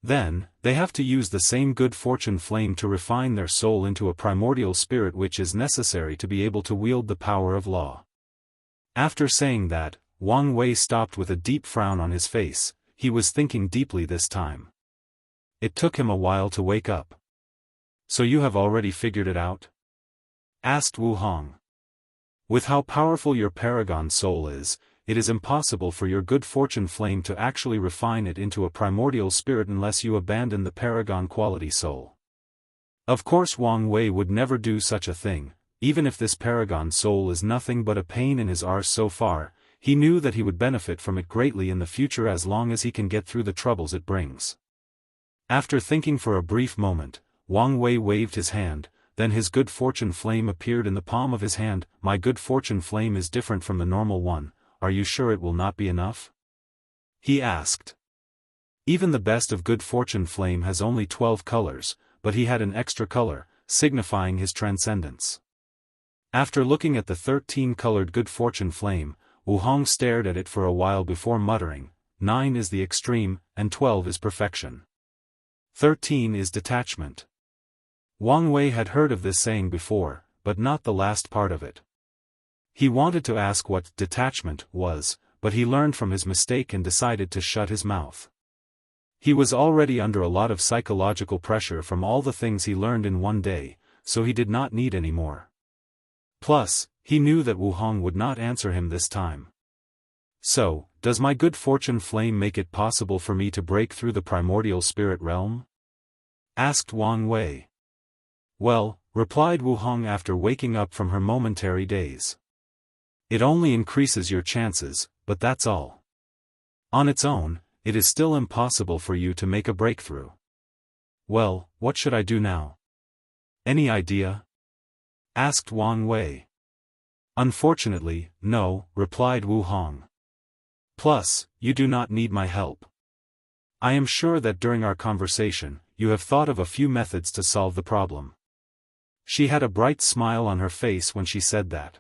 Then, they have to use the same good fortune flame to refine their soul into a primordial spirit which is necessary to be able to wield the power of law." After saying that, Wang Wei stopped with a deep frown on his face. He was thinking deeply this time. It took him a while to wake up. "So you have already figured it out?" asked Wu Hong. "With how powerful your paragon soul is, it is impossible for your good fortune flame to actually refine it into a primordial spirit unless you abandon the paragon quality soul." Of course Wang Wei would never do such a thing, even if this paragon soul is nothing but a pain in his arse so far. He knew that he would benefit from it greatly in the future as long as he can get through the troubles it brings. After thinking for a brief moment, Wang Wei waved his hand, then his good fortune flame appeared in the palm of his hand. "My good fortune flame is different from the normal one, are you sure it will not be enough?" he asked. Even the best of good fortune flame has only 12 colors, but he had an extra color, signifying his transcendence. After looking at the 13-colored good fortune flame, Wu Hong stared at it for a while before muttering, 9 is the extreme, and 12 is perfection. 13 is detachment. Wang Wei had heard of this saying before, but not the last part of it. He wanted to ask what detachment was, but he learned from his mistake and decided to shut his mouth. He was already under a lot of psychological pressure from all the things he learned in one day, so he did not need any more. Plus, he knew that Wu Hong would not answer him this time. "So, does my good fortune flame make it possible for me to break through the primordial spirit realm?" asked Wang Wei. "Well," replied Wu Hong after waking up from her momentary daze. "It only increases your chances, but that's all. On its own, it is still impossible for you to make a breakthrough." "Well, what should I do now?" "Any idea?" asked Wang Wei. "Unfortunately, no," replied Wu Hong. "Plus, you do not need my help. I am sure that during our conversation, you have thought of a few methods to solve the problem. She had a bright smile on her face when she said that.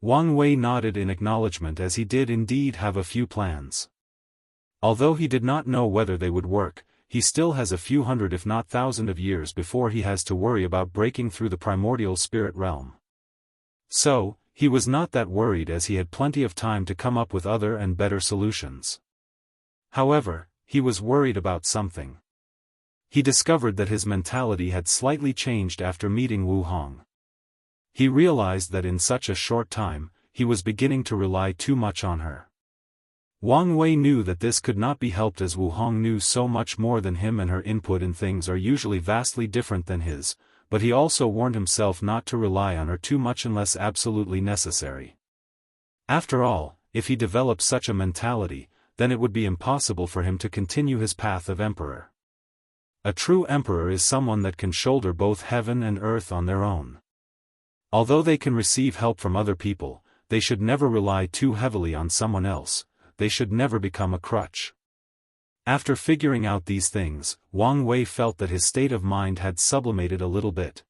Wang Wei nodded in acknowledgement, as he did indeed have a few plans. Although he did not know whether they would work, he still has a few hundred if not thousand of years before he has to worry about breaking through the primordial spirit realm. So, he was not that worried, as he had plenty of time to come up with other and better solutions. However, he was worried about something. He discovered that his mentality had slightly changed after meeting Wu Hong. He realized that in such a short time, he was beginning to rely too much on her. Wang Wei knew that this could not be helped, as Wu Hong knew so much more than him and her input in things are usually vastly different than his, but he also warned himself not to rely on her too much unless absolutely necessary. After all, if he developed such a mentality, then it would be impossible for him to continue his path of emperor. A true emperor is someone that can shoulder both heaven and earth on their own. Although they can receive help from other people, they should never rely too heavily on someone else. They should never become a crutch. After figuring out these things, Wang Wei felt that his state of mind had sublimated a little bit.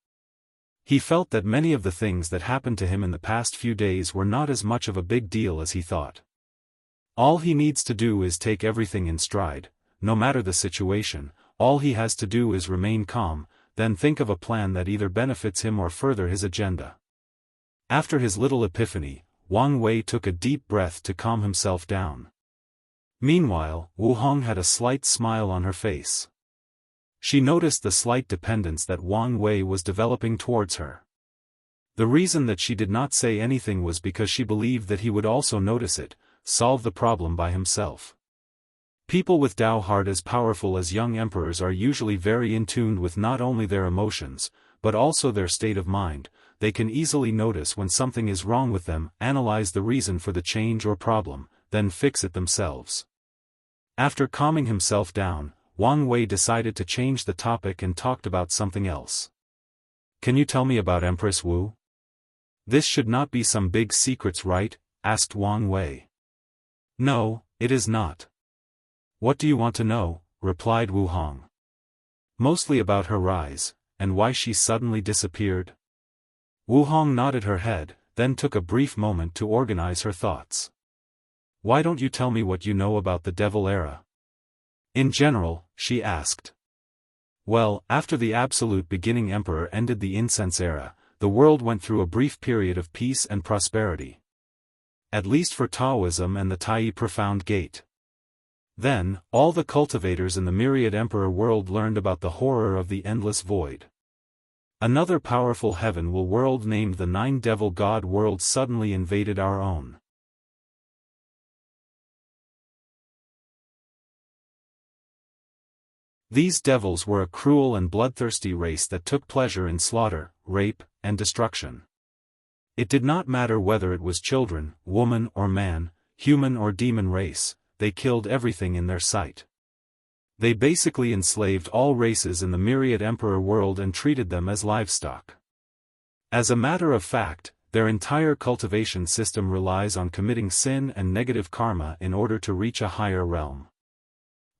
He felt that many of the things that happened to him in the past few days were not as much of a big deal as he thought. All he needs to do is take everything in stride. No matter the situation, all he has to do is remain calm, then think of a plan that either benefits him or further his agenda. After his little epiphany, Wang Wei took a deep breath to calm himself down. Meanwhile, Wu Hong had a slight smile on her face. She noticed the slight dependence that Wang Wei was developing towards her. The reason that she did not say anything was because she believed that he would also notice it, solve the problem by himself. People with Dao heart as powerful as young emperors are usually very in tune with not only their emotions, but also their state of mind. They can easily notice when something is wrong with them, analyze the reason for the change or problem, then fix it themselves. After calming himself down, Wang Wei decided to change the topic and talked about something else. Can you tell me about Empress Wu? This should not be some big secrets, right? Asked Wang Wei. No, it is not. What do you want to know? Replied Wu Hong. Mostly about her rise, and why she suddenly disappeared. Wu Hong nodded her head, then took a brief moment to organize her thoughts. Why don't you tell me what you know about the Devil Era? In general, she asked. Well, after the absolute beginning emperor ended the Incense Era, the world went through a brief period of peace and prosperity. At least for Taoism and the Tai Profound Gate. Then, all the cultivators in the myriad emperor world learned about the horror of the endless void. Another powerful heaven-will world named the Nine Devil God world suddenly invaded our own. These devils were a cruel and bloodthirsty race that took pleasure in slaughter, rape, and destruction. It did not matter whether it was children, woman or man, human or demon race, they killed everything in their sight. They basically enslaved all races in the myriad emperor world and treated them as livestock. As a matter of fact, their entire cultivation system relies on committing sin and negative karma in order to reach a higher realm.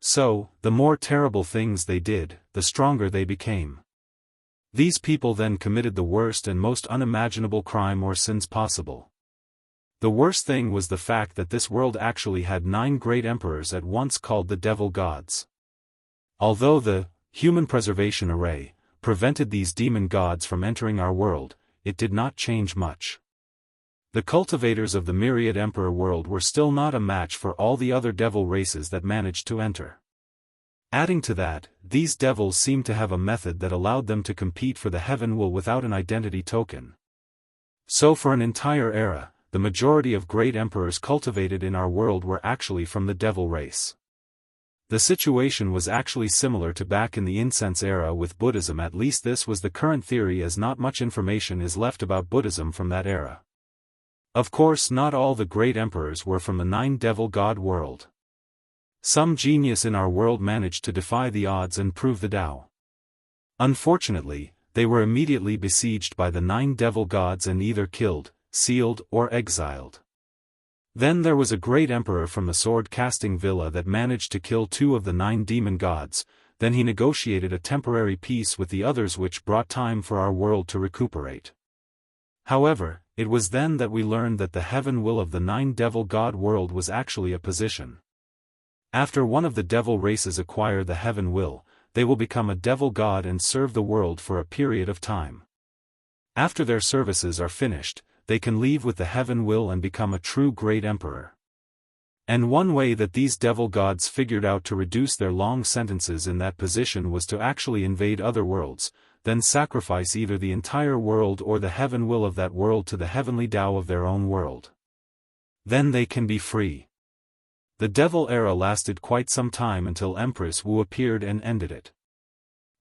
So, the more terrible things they did, the stronger they became. These people then committed the worst and most unimaginable crime or sins possible. The worst thing was the fact that this world actually had 9 great emperors at once called the Devil Gods. Although the Human Preservation Array prevented these demon gods from entering our world, it did not change much. The cultivators of the myriad emperor world were still not a match for all the other devil races that managed to enter. Adding to that, these devils seemed to have a method that allowed them to compete for the heaven will without an identity token. So for an entire era, the majority of great emperors cultivated in our world were actually from the devil race. The situation was actually similar to back in the Incense Era with Buddhism. At least this was the current theory, as not much information is left about Buddhism from that era. Of course, not all the great emperors were from the 9 devil god world. Some genius in our world managed to defy the odds and prove the Tao. Unfortunately, they were immediately besieged by the 9 devil gods and either killed, sealed, or exiled. Then there was a great emperor from the sword-casting villa that managed to kill 2 of the 9 demon gods. Then he negotiated a temporary peace with the others, which brought time for our world to recuperate. However, it was then that we learned that the heaven will of the 9 devil god world was actually a position. After one of the devil races acquire the heaven will, they will become a devil god and serve the world for a period of time. After their services are finished, they can leave with the heaven will and become a true great emperor. And one way that these devil gods figured out to reduce their long sentences in that position was to actually invade other worlds, then sacrifice either the entire world or the heaven will of that world to the heavenly Tao of their own world. Then they can be free. The devil era lasted quite some time until Empress Wu appeared and ended it.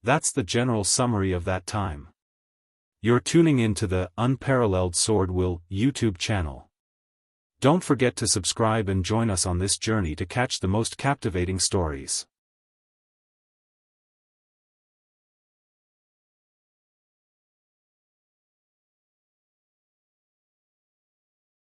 That's the general summary of that time. You're tuning in to the Unparalleled SwordWill YouTube channel. Don't forget to subscribe and join us on this journey to catch the most captivating stories.